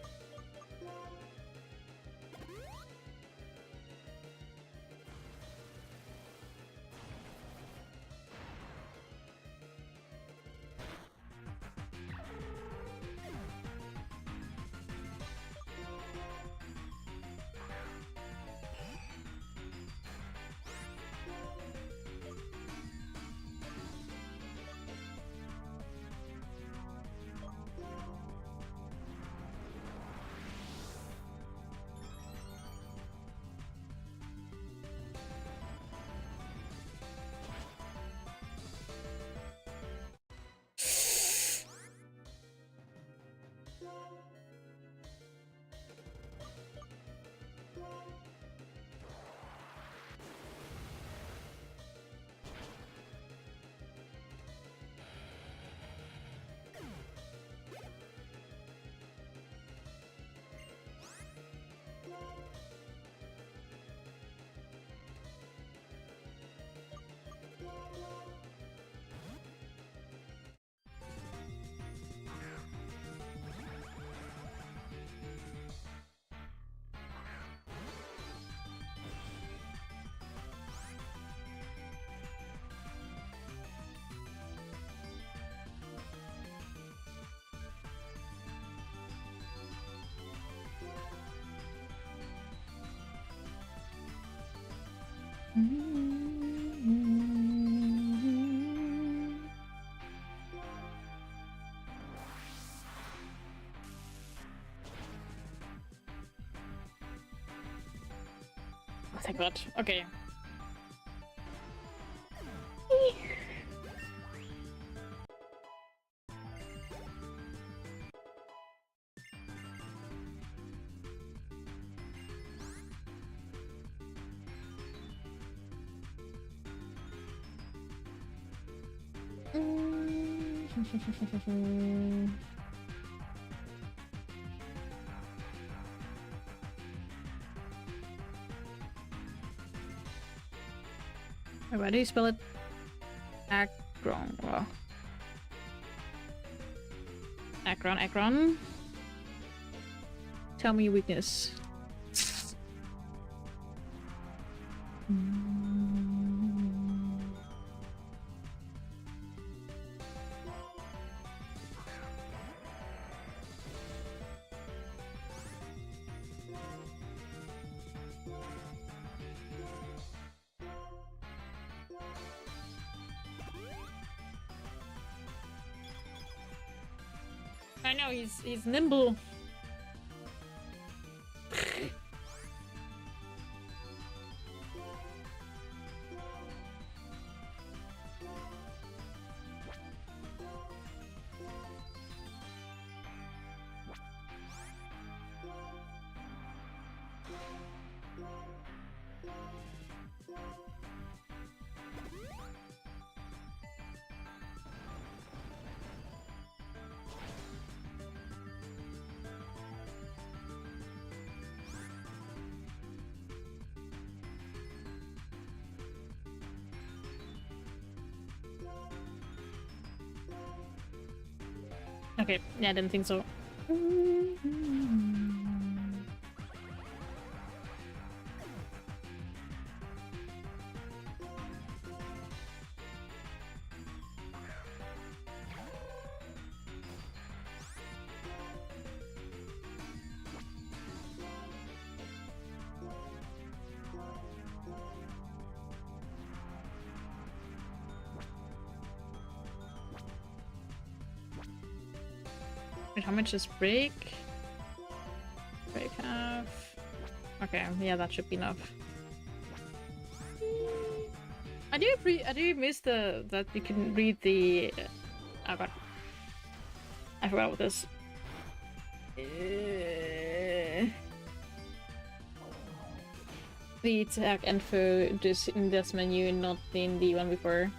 A: Oh, thank God. Okay. Why do you spell it? Akron. Well. Akron. Tell me your weakness. I know, he's nimble. Okay, yeah, I didn't think so. Wait, how much is break? Break half. Okay, yeah, that should be enough. I do miss that you can read the. Oh god, I forgot what this. The attack info just in this menu, not in the one before.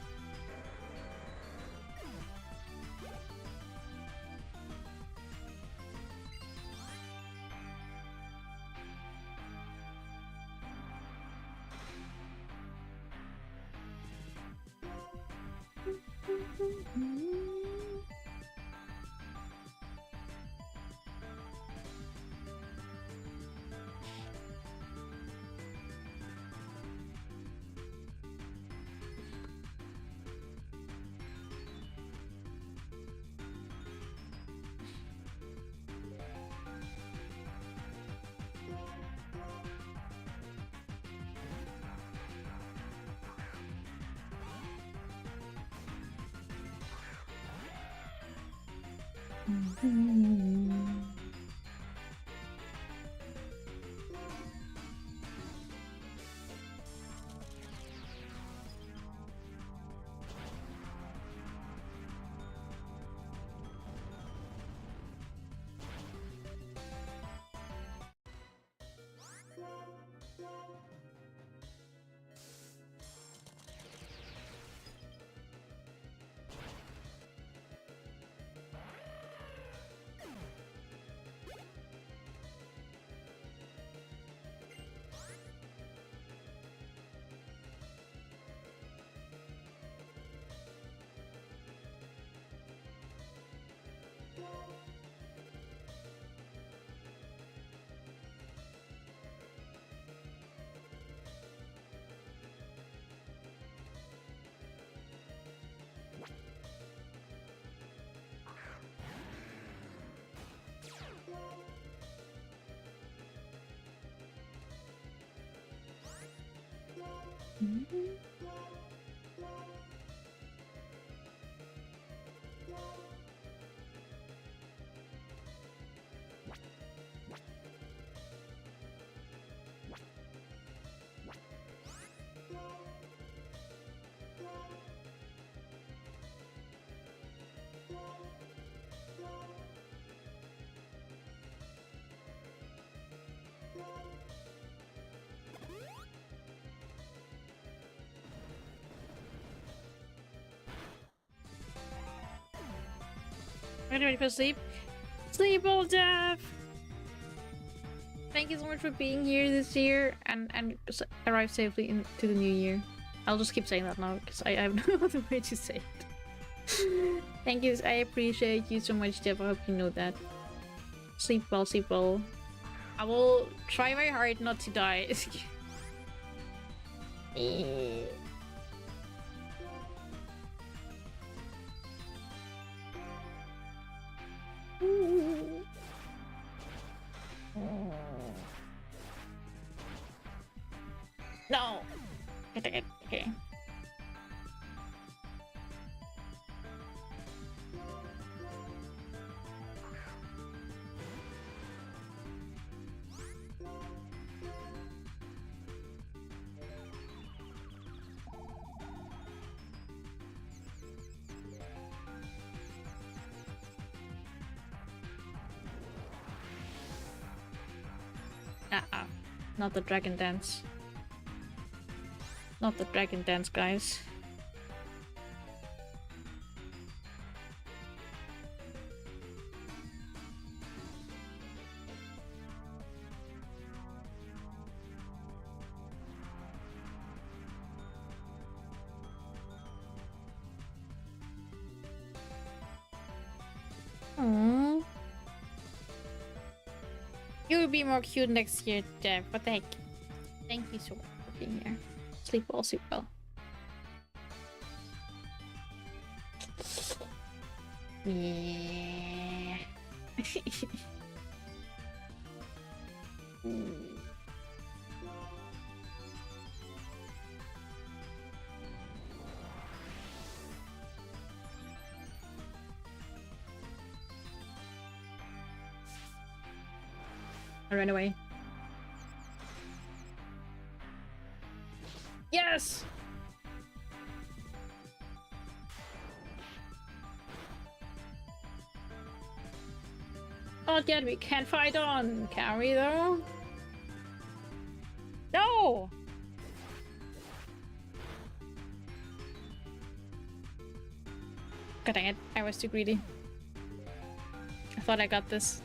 A: Ready for sleep? Sleep, old Jeff! Thank you so much for being here this year and arrive safely into the new year. I'll just keep saying that now because I have no other way to say it. Thank you, I appreciate you so much, Jeff. I hope you know that. Sleep well, sleep well. I will try very hard not to die. No! Okay. Not the dragon dance. Not the dragon dance, guys. Aww. You will be more cute next year, Jeff. What the heck? Thank you so much for being here. Sleep well, sleep well. Yeah. I ran away. Yes! Not yet, we can't fight on, can we though? No! God dang it, I was too greedy. I thought I got this.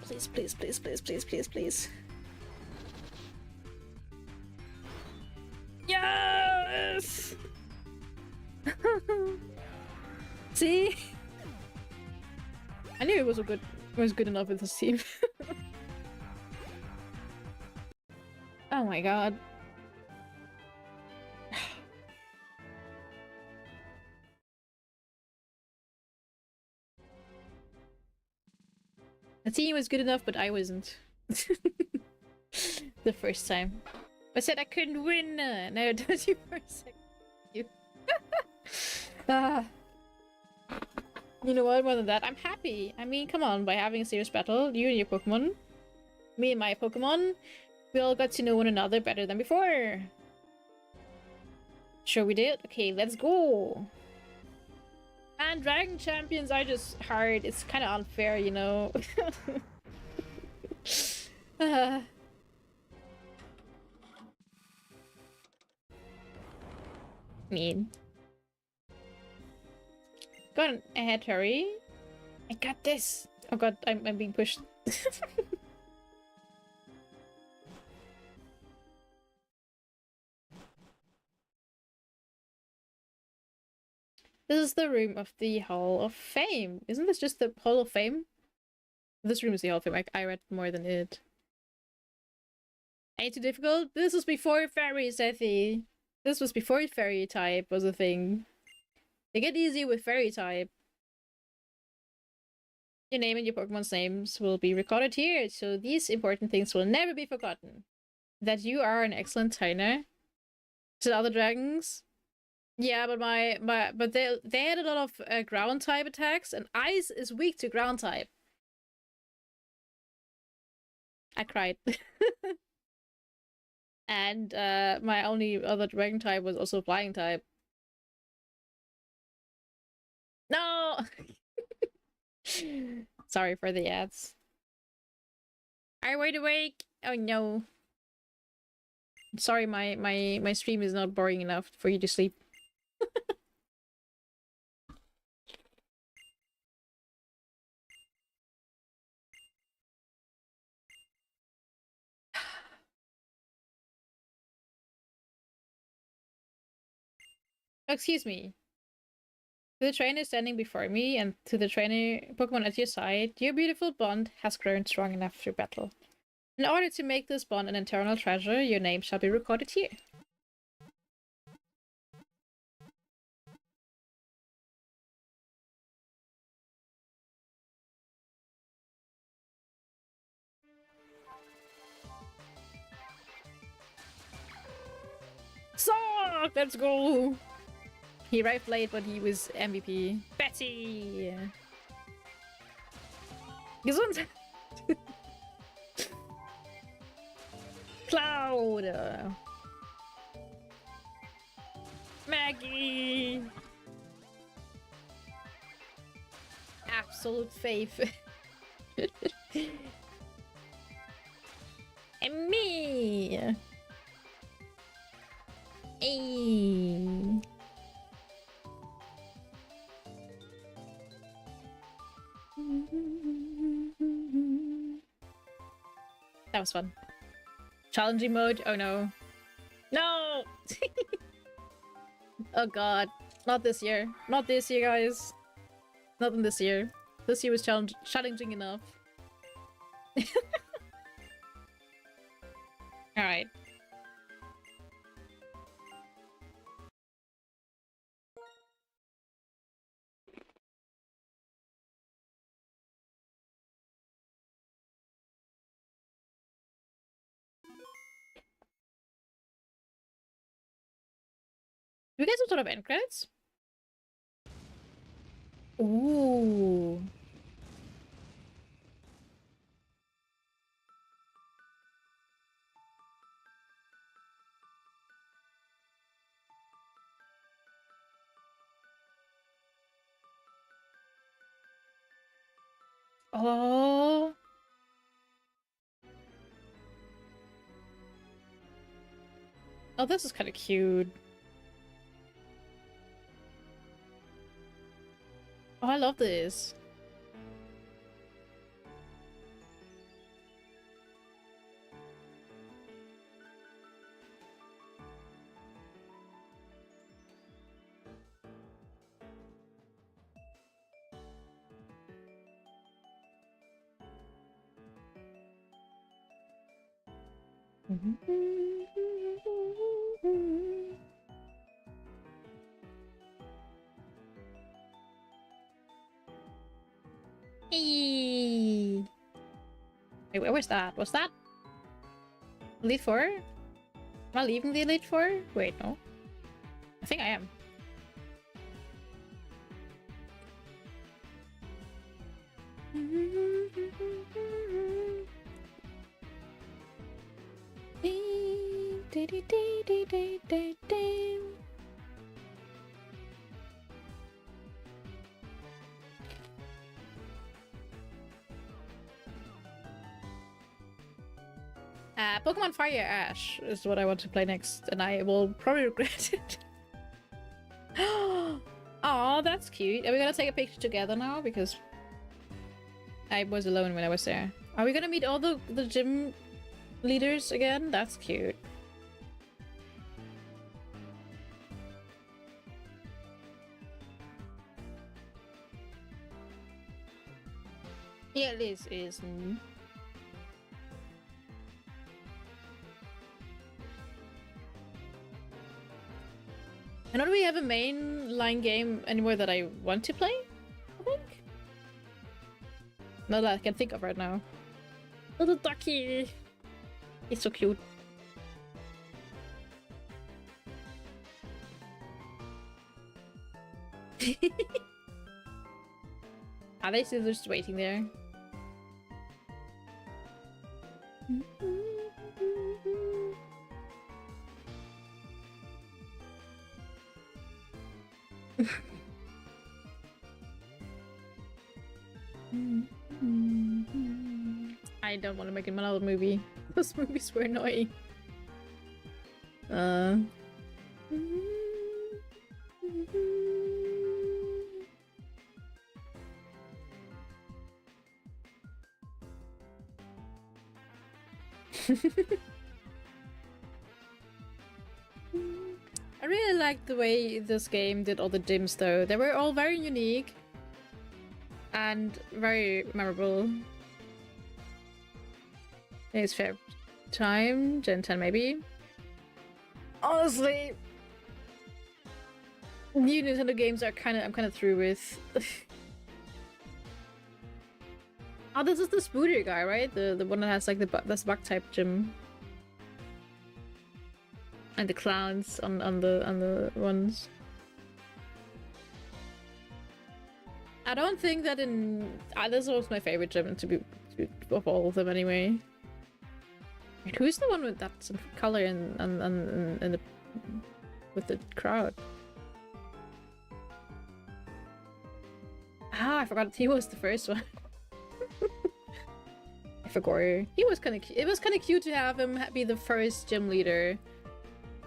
A: Please, please, please, please, please, please, please. Yes! See? I knew it was good enough with this team. Oh my god. The team was good enough, but I wasn't. The first time. I said I couldn't win! No, I told you for a second. You. You know what, more than that, I'm happy. I mean, come on, by having a serious battle, you and your Pokemon, me and my Pokemon, we all got to know one another better than before. Sure we did? Okay, let's go! And Dragon Champions are just hard. It's kind of unfair, you know. Mean. Go on ahead, hurry. I got this. Oh god, I'm being pushed. This is the room of the Hall of Fame. Isn't this just the Hall of Fame? This room is the Hall of Fame. I read more than it. Ain't too difficult? This was before fairies, Sethy. This was before fairy type was a thing. They get easy with fairy type. Your name and your Pokemon's names will be recorded here, so these important things will never be forgotten. That you are an excellent trainer. To other dragons. Yeah, but but they had a lot of ground type attacks, and ice is weak to ground type. I cried. And my only other dragon type was also flying type. No. Sorry for the ads. I wide awake. Oh no. Sorry, my stream is not boring enough for you to sleep. Excuse me. To the trainer standing before me and to the trainer Pokemon at your side, your beautiful bond has grown strong enough through battle. In order to make this bond an eternal treasure, your name shall be recorded here. So, let's go! He arrived late, but he was MVP. Bet! Betty! Gesundheit! Cloud! Maggie! Absolute faith. And me! Hey. That was fun. Challenging mode? Oh no. No! Oh god. Not this year. Not this year, guys. Not in this year. This year was challenging enough. Alright. Do we get some sort of end credits? Ooh. Oh. Oh, this is kind of cute. Oh, I love this. Hey. Wait, where's that? What's that? Elite 4? Am I leaving the Elite 4? Wait, no. I think I am. Pokemon Fire Ash is what I want to play next, and I will probably regret it. Oh, that's cute. Are we gonna take a picture together now? Because I was alone when I was there. Are we gonna meet all the gym leaders again? That's cute. Yeah, Liz is. And don't we have a mainline game anywhere that I want to play? I think? Not that I can think of right now. Little ducky! He's so cute. Are they still just waiting there? I don't want to make another movie. Those movies were annoying. I really liked the way this game did all the gyms though. They were all very unique and very memorable. I think it's fair time, Gen 10 maybe. Honestly, new Nintendo games are I'm kind of through with. Oh, this is the Spooder guy, right? The one that has like this bug type gym. And the clowns on the ones. I don't think that in... this was my favorite gem of all of them anyway. Wait, who's the one with that some color in the with the crowd? Ah, I forgot he was the first one. I forgot. He was kind of. It was kind of cute to have him be the first gym leader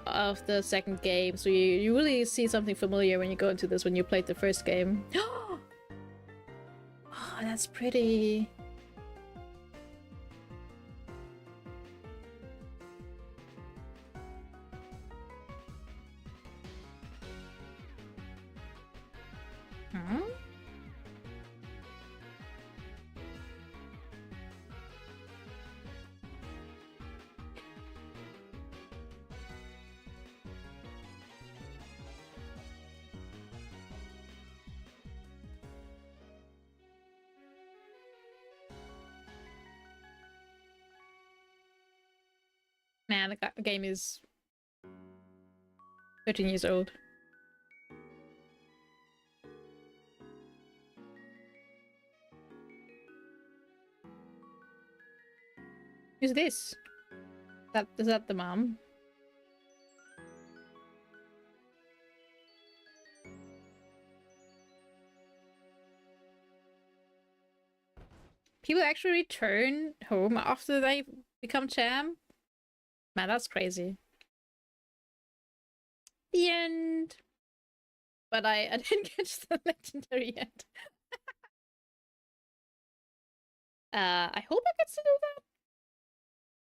A: of the second game. So you really see something familiar when you go into this when you played the first game. Oh, that's pretty. Huh? Man, the game is 13 years old. Who's this? Is that the mom? People actually return home after they become champ? Man, that's crazy. The end. But I didn't catch the legendary yet. I hope I get to do that.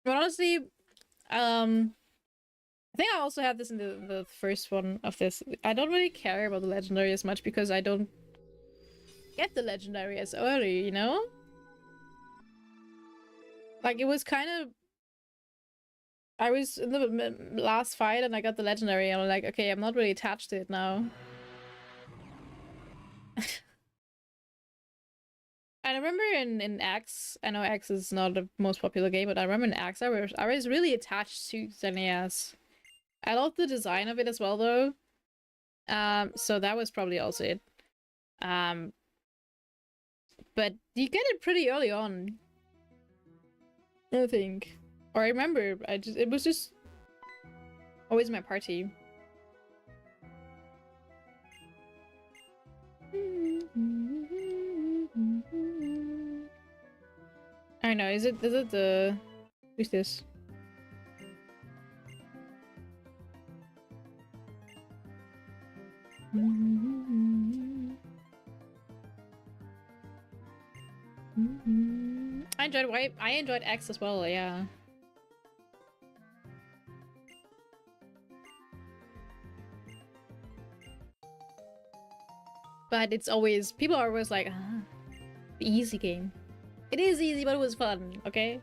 A: But honestly, I think I also had this in the first one of this. I don't really care about the legendary as much because I don't get the legendary as early, you know? Like, it was kind of... I was in the last fight and I got the legendary and I'm like, okay, I'm not really attached to it now. I remember in X, I know X is not the most popular game, but I remember in X I was really attached to Xeneas. I loved the design of it as well though. So that was probably also it. But you get it pretty early on, I think. Or I remember, it was just always my party. I don't know, is it the... Who's this? I enjoyed X as well, yeah. But it's always... People are always like, the easy game. It is easy, but it was fun, okay?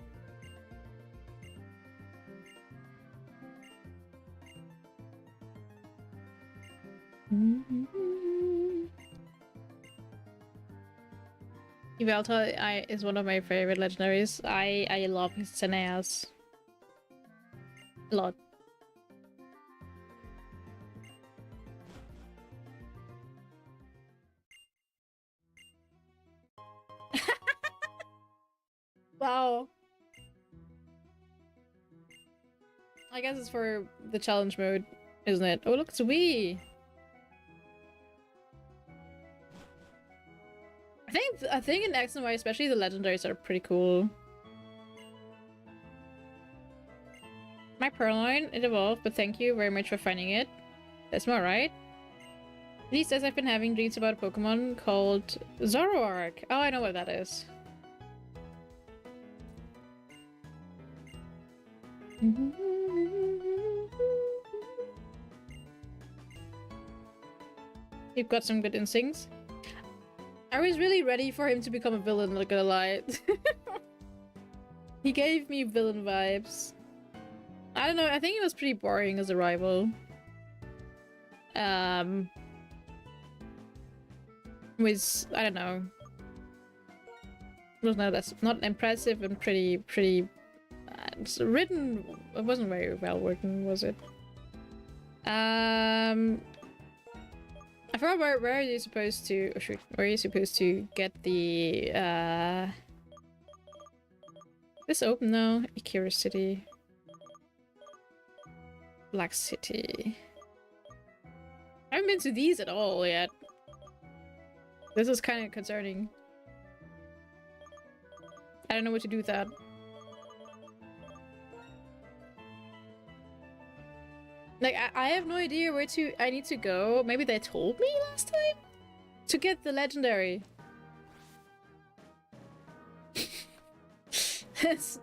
A: Yveltal is one of my favorite legendaries. I love his Xeneas a lot. Wow. I guess it's for the challenge mode, isn't it? Oh, look, it's Wii. I think in X and Y, especially the legendaries are pretty cool. My Purloin, it evolved, but thank you very much for finding it. That's more right. Lee says I've been having dreams about a Pokemon called Zoroark. Oh, I know what that is. You've got some good instincts. I was really ready for him to become a villain, not gonna lie. He gave me villain vibes. I don't know, I think he was pretty boring as a rival. Was, I don't know. Was not impressive and pretty it's written, it wasn't very well written, was it? I forgot where are you supposed to... Oh, shoot. Where are you supposed to get the... This open now? Akira City. Black City. I haven't been to these at all yet. This is kind of concerning. I don't know what to do with that. Like, I have no idea where I need to go. Maybe they told me last time? To get the legendary.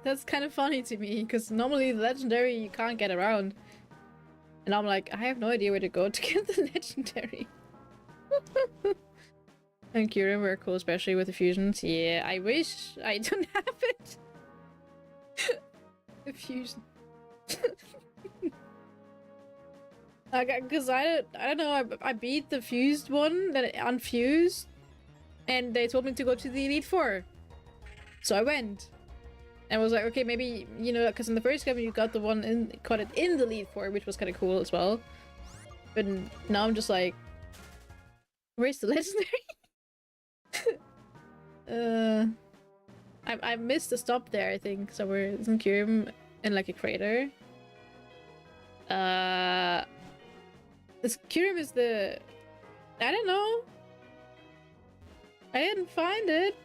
A: That's kind of funny to me, because normally the legendary you can't get around. And I'm like, I have no idea where to go to get the legendary. And Kyurem were cool, especially with the fusions. Yeah, I wish I don't have it. The fusion. Because I don't know, I beat the fused one, then it unfused, and they told me to go to the Elite Four. So I went. And was like, okay, maybe, you know, because in the first game you got the one got it in the Elite Four, which was kind of cool as well. But now I'm just like, where's the legendary? I missed a stop there, I think, somewhere in Kyurem in like a crater. This Kyurem is the... I don't know. I didn't find it.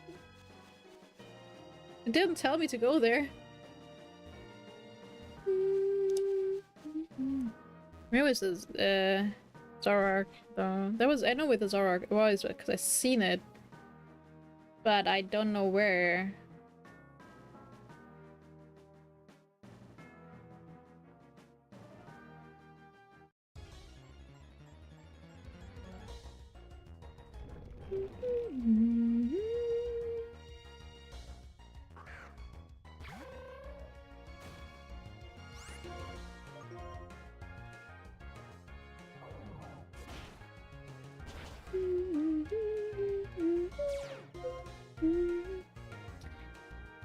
A: It didn't tell me to go there. Where was this? Zorark. That was... I know where the Zorark was because I seen it. But I don't know where.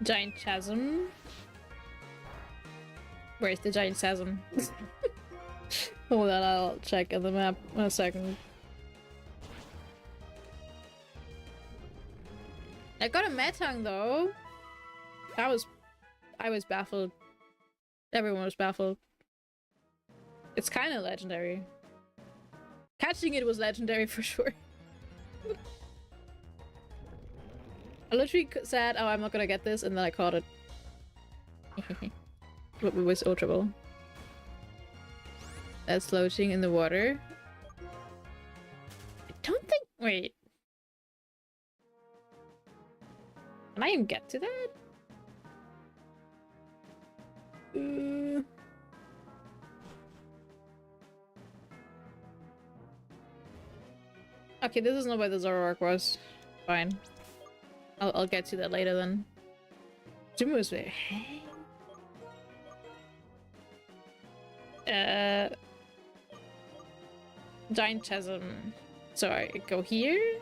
A: Giant chasm. Where's the giant chasm? Hold on, I'll check on the map in a second. I got a Metang though. I was baffled. Everyone was baffled. It's kind of legendary. Catching it was legendary for sure. I literally said, oh, I'm not gonna get this, and then I caught it. But it was ultra. That's floating in the water. I don't think... Wait. Can I even get to that? Okay, this is not where the Zoroark was. Fine. I'll get to that later then. Zumu's there. Giant chasm. So I go here.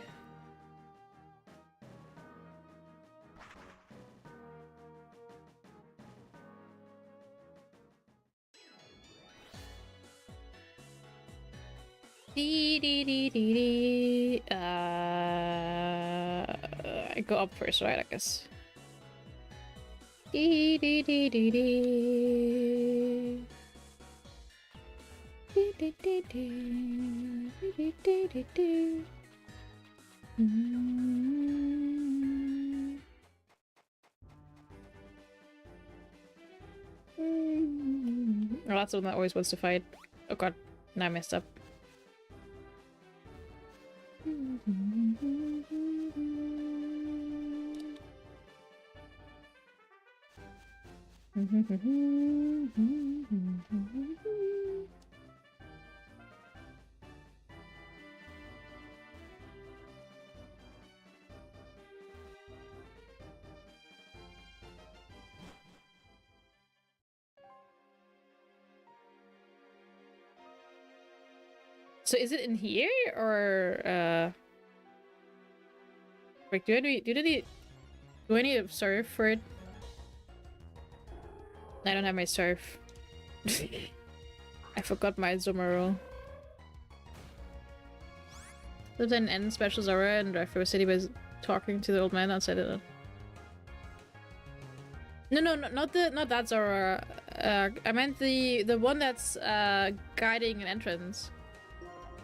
A: I go up first, right? I guess. Oh, that's the one that always wants to fight. Oh god, now I messed up. So is it in here or like do I need to surf for it? I don't have my surf. I forgot my Zomero. Lived in N special Zora and Drive City was talking to the old man outside of it. No, not that Zora. I meant the one that's guiding an entrance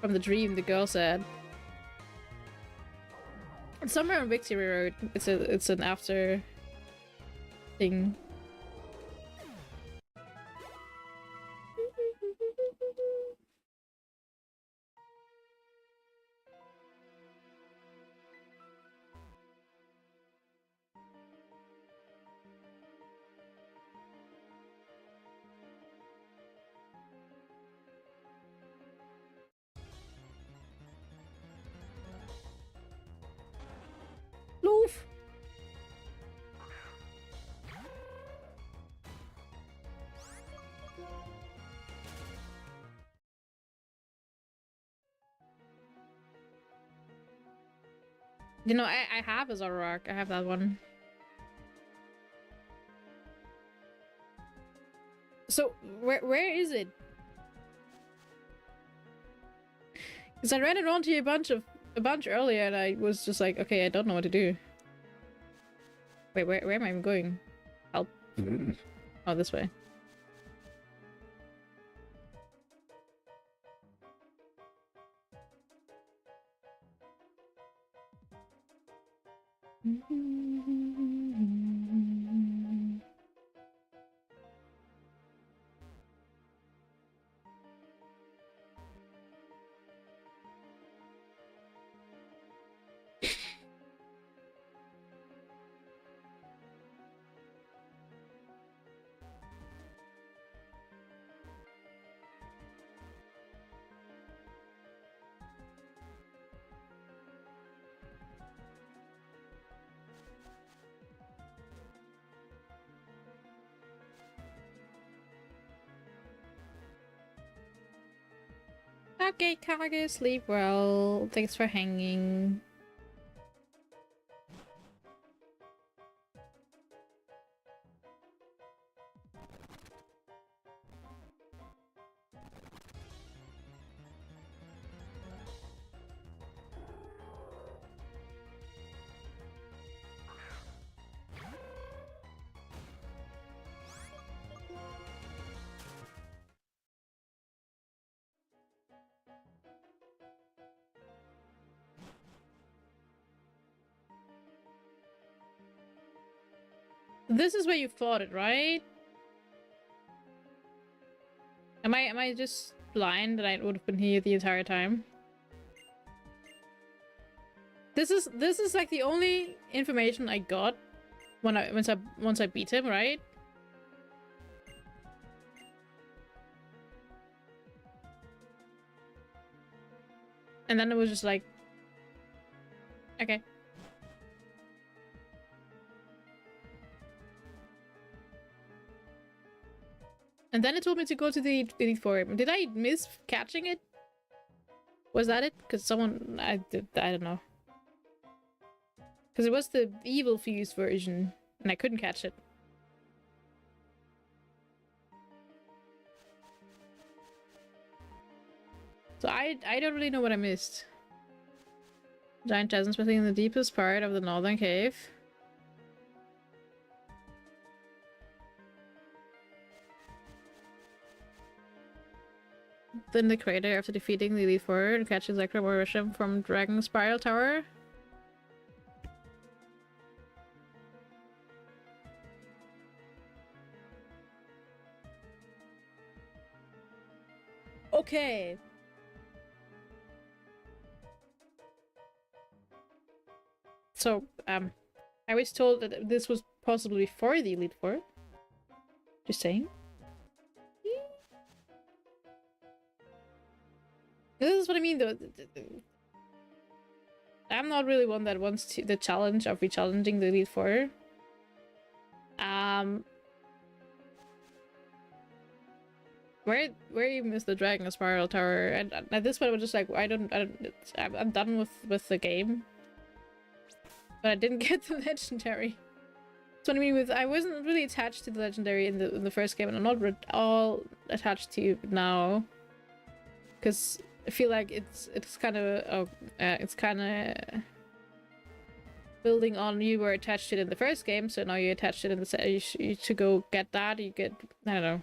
A: from the dream. The girl said. It's somewhere on Victory Road. It's an after thing. Loof. You know, I have a Zoroark. I have that one. So where is it? Because I ran it onto a bunch earlier, and I was just like, okay, I don't know what to do. Wait, where am I even going? Help. Oh, this way. Okay, Kage, sleep well. Thanks for hanging. This is where you fought it, right? Am I just blind and I would have been here the entire time? This is like the only information I got once I beat him, right? And then it was just like, okay. And then it told me to go to the Elite Forum. Did I miss catching it? Was that it? Because someone... I don't know. Because it was the evil fused version, and I couldn't catch it. So I don't really know what I missed. Giant chasms within the deepest part of the northern cave. Then the crater after defeating the Elite Four and catches Electromorphisham from Dragon Spiral Tower. Okay. So, I was told that this was possibly before the Elite Four. Just saying. This is what I mean, though. I'm not really one that wants the challenge of re-challenging the Elite Four. Where even is the Dragon Spiral Tower? And at this point, I was just like, I'm done with the game. But I didn't get the legendary. That's what I mean with I wasn't really attached to the legendary in the first game, and I'm not all attached to it now. Because I feel like it's kind of building on. You were attached to it in the first game, so now you're attached to it in the you to go get that. You get, I don't know.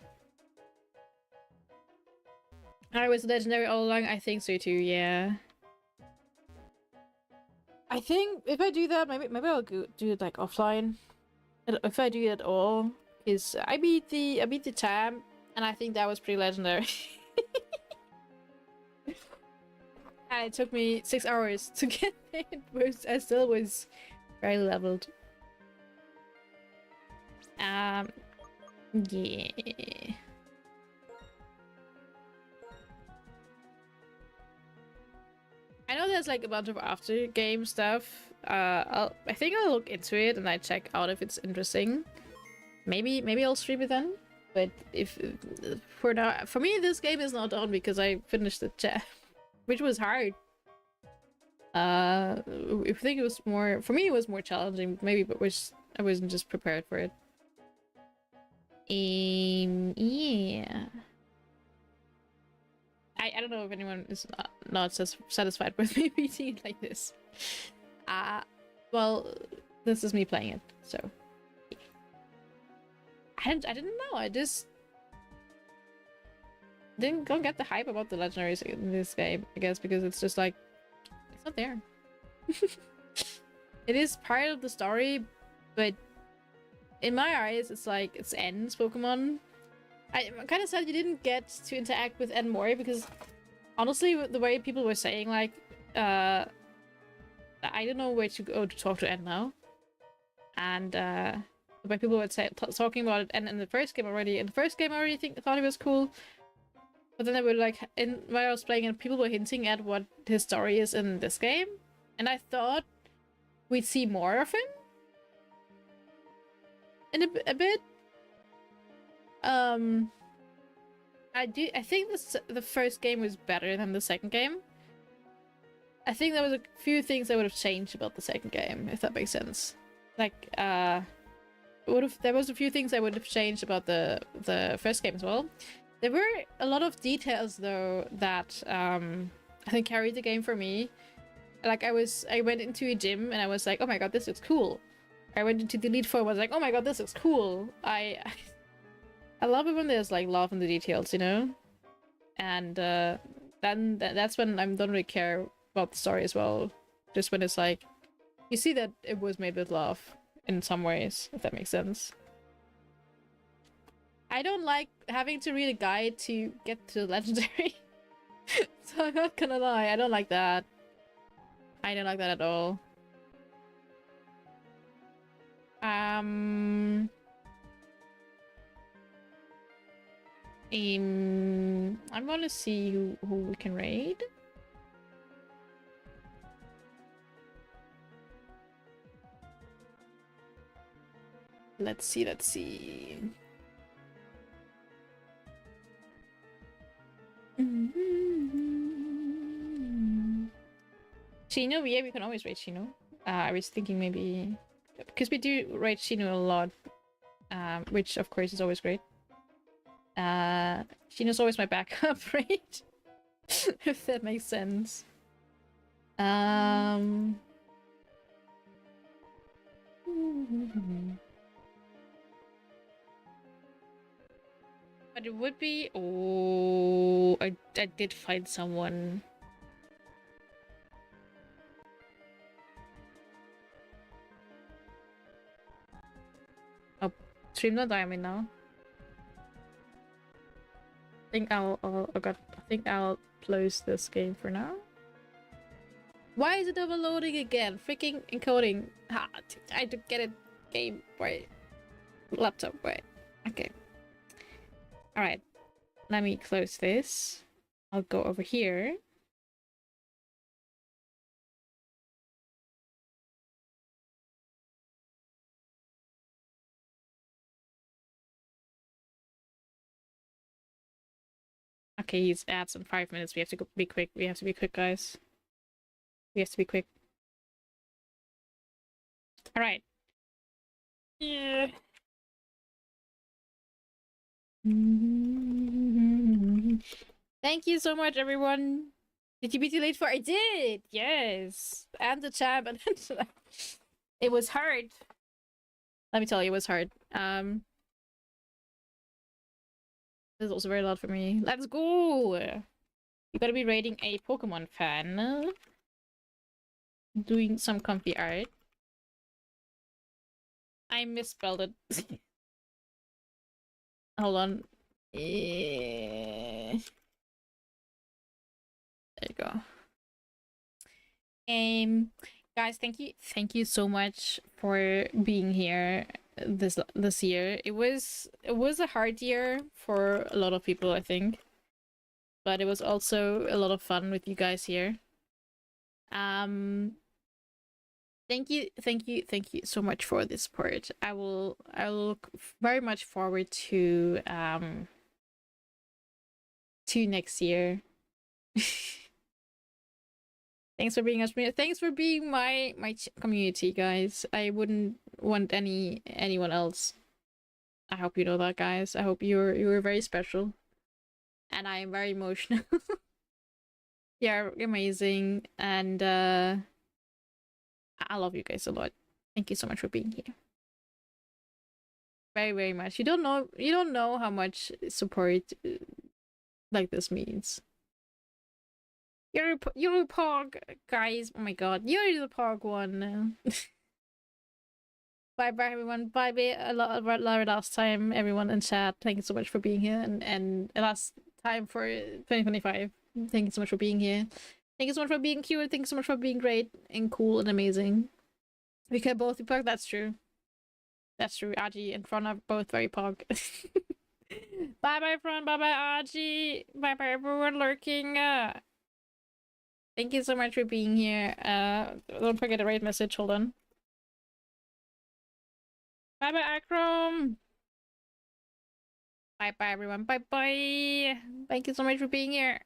A: I was legendary all along. I think so too. Yeah. I think if I do that, maybe I'll do it like offline. If I do it at all, is I beat the tab, and I think that was pretty legendary. And it took me 6 hours to get it, but I still was very leveled. Yeah. I know there's like a bunch of after game stuff. I think I'll look into it and I check out if it's interesting. Maybe I'll stream it then. But if for now, for me this game is not done because I finished the chat, which was hard. I think it was more, for me it was more challenging. Maybe, but I wasn't just prepared for it. Yeah. I don't know if anyone is not satisfied with me beating it like this. Well, this is me playing it, so I didn't know. I just didn't go get the hype about the legendaries in this game, I guess, because it's just like it's not there. It is part of the story, but in my eyes, it's like it's N's Pokemon. I'm kind of sad you didn't get to interact with N more, because honestly, the way people were saying, like, I don't know where to go to talk to N now. And the way people were talking about it, and in the first game already, thought it was cool. But then they were like, while I was playing it, people were hinting at what his story is in this game. And I thought we'd see more of him. In a bit. I think the first game was better than the second game. I think there was a few things I would have changed about the second game, if that makes sense. Like, there was a few things I would have changed about the first game as well. There were a lot of details though that I think carried the game for me. Like I went into a gym and I was like, oh my god, this looks cool. I went into the Elite Four and was like, oh my god, this looks cool. I love it when there's like love in the details, you know? And then that's when I don't really care about the story as well. Just when it's like, you see that it was made with love in some ways, if that makes sense. I don't like having to read a guide to get to legendary. So I'm not gonna lie, I don't like that. I don't like that at all. I want to see who we can raid. Let's see. Chino, yeah, we can always raid Chino. I was thinking maybe because we do raid Chino a lot, which of course is always great. Chino's always my backup raid, if that makes sense. But it would be. Oh, I did find someone. Oh, stream not diamond now. I think I'll close this game for now. Why is it overloading again? Freaking encoding. Ha! I had to get it. Game. Wait. Laptop. Wait. Okay. Alright. Let me close this. I'll go over here. Okay, he's ads in 5 minutes. We have to be quick. We have to be quick, guys. We have to be quick. Alright. Yeah. Thank you so much, everyone. Did you beat you late for? I did. Yes, and the champ, and it was hard. Let me tell you, it was hard. This is also very loud for me. Let's go. You gotta be rating a Pokemon fan. Doing some comfy art. I misspelled it. Hold on. There you go. Guys, thank you so much for being here this year. It was a hard year for a lot of people, I think, but it was also a lot of fun with you guys here. Um, thank you so much for this support. I will look very much forward to next year. Thanks for being us. Thanks for being my community, guys. I wouldn't want anyone else. I hope you know that, guys. I hope you're very special, and I am very emotional. You're amazing, and I love you guys a lot. Thank you so much for being here. Very very much. You don't know how much support like this means. You're a pog, guys. Oh my god, you're the pog one. Bye bye everyone. Bye bye a lot last time everyone in chat. Thank you so much for being here and last time for 2025. Thank you so much for being here. Thank you so much for being cute. Thank you so much for being great and cool and amazing. We can both be pog. That's true. That's true. Aji and Fron are both very pog. Bye bye Fron. Bye bye Aji. Bye bye everyone lurking. Thank you so much for being here. Don't forget to write message. Hold on. Bye bye Akram. Bye bye everyone. Bye bye. Thank you so much for being here.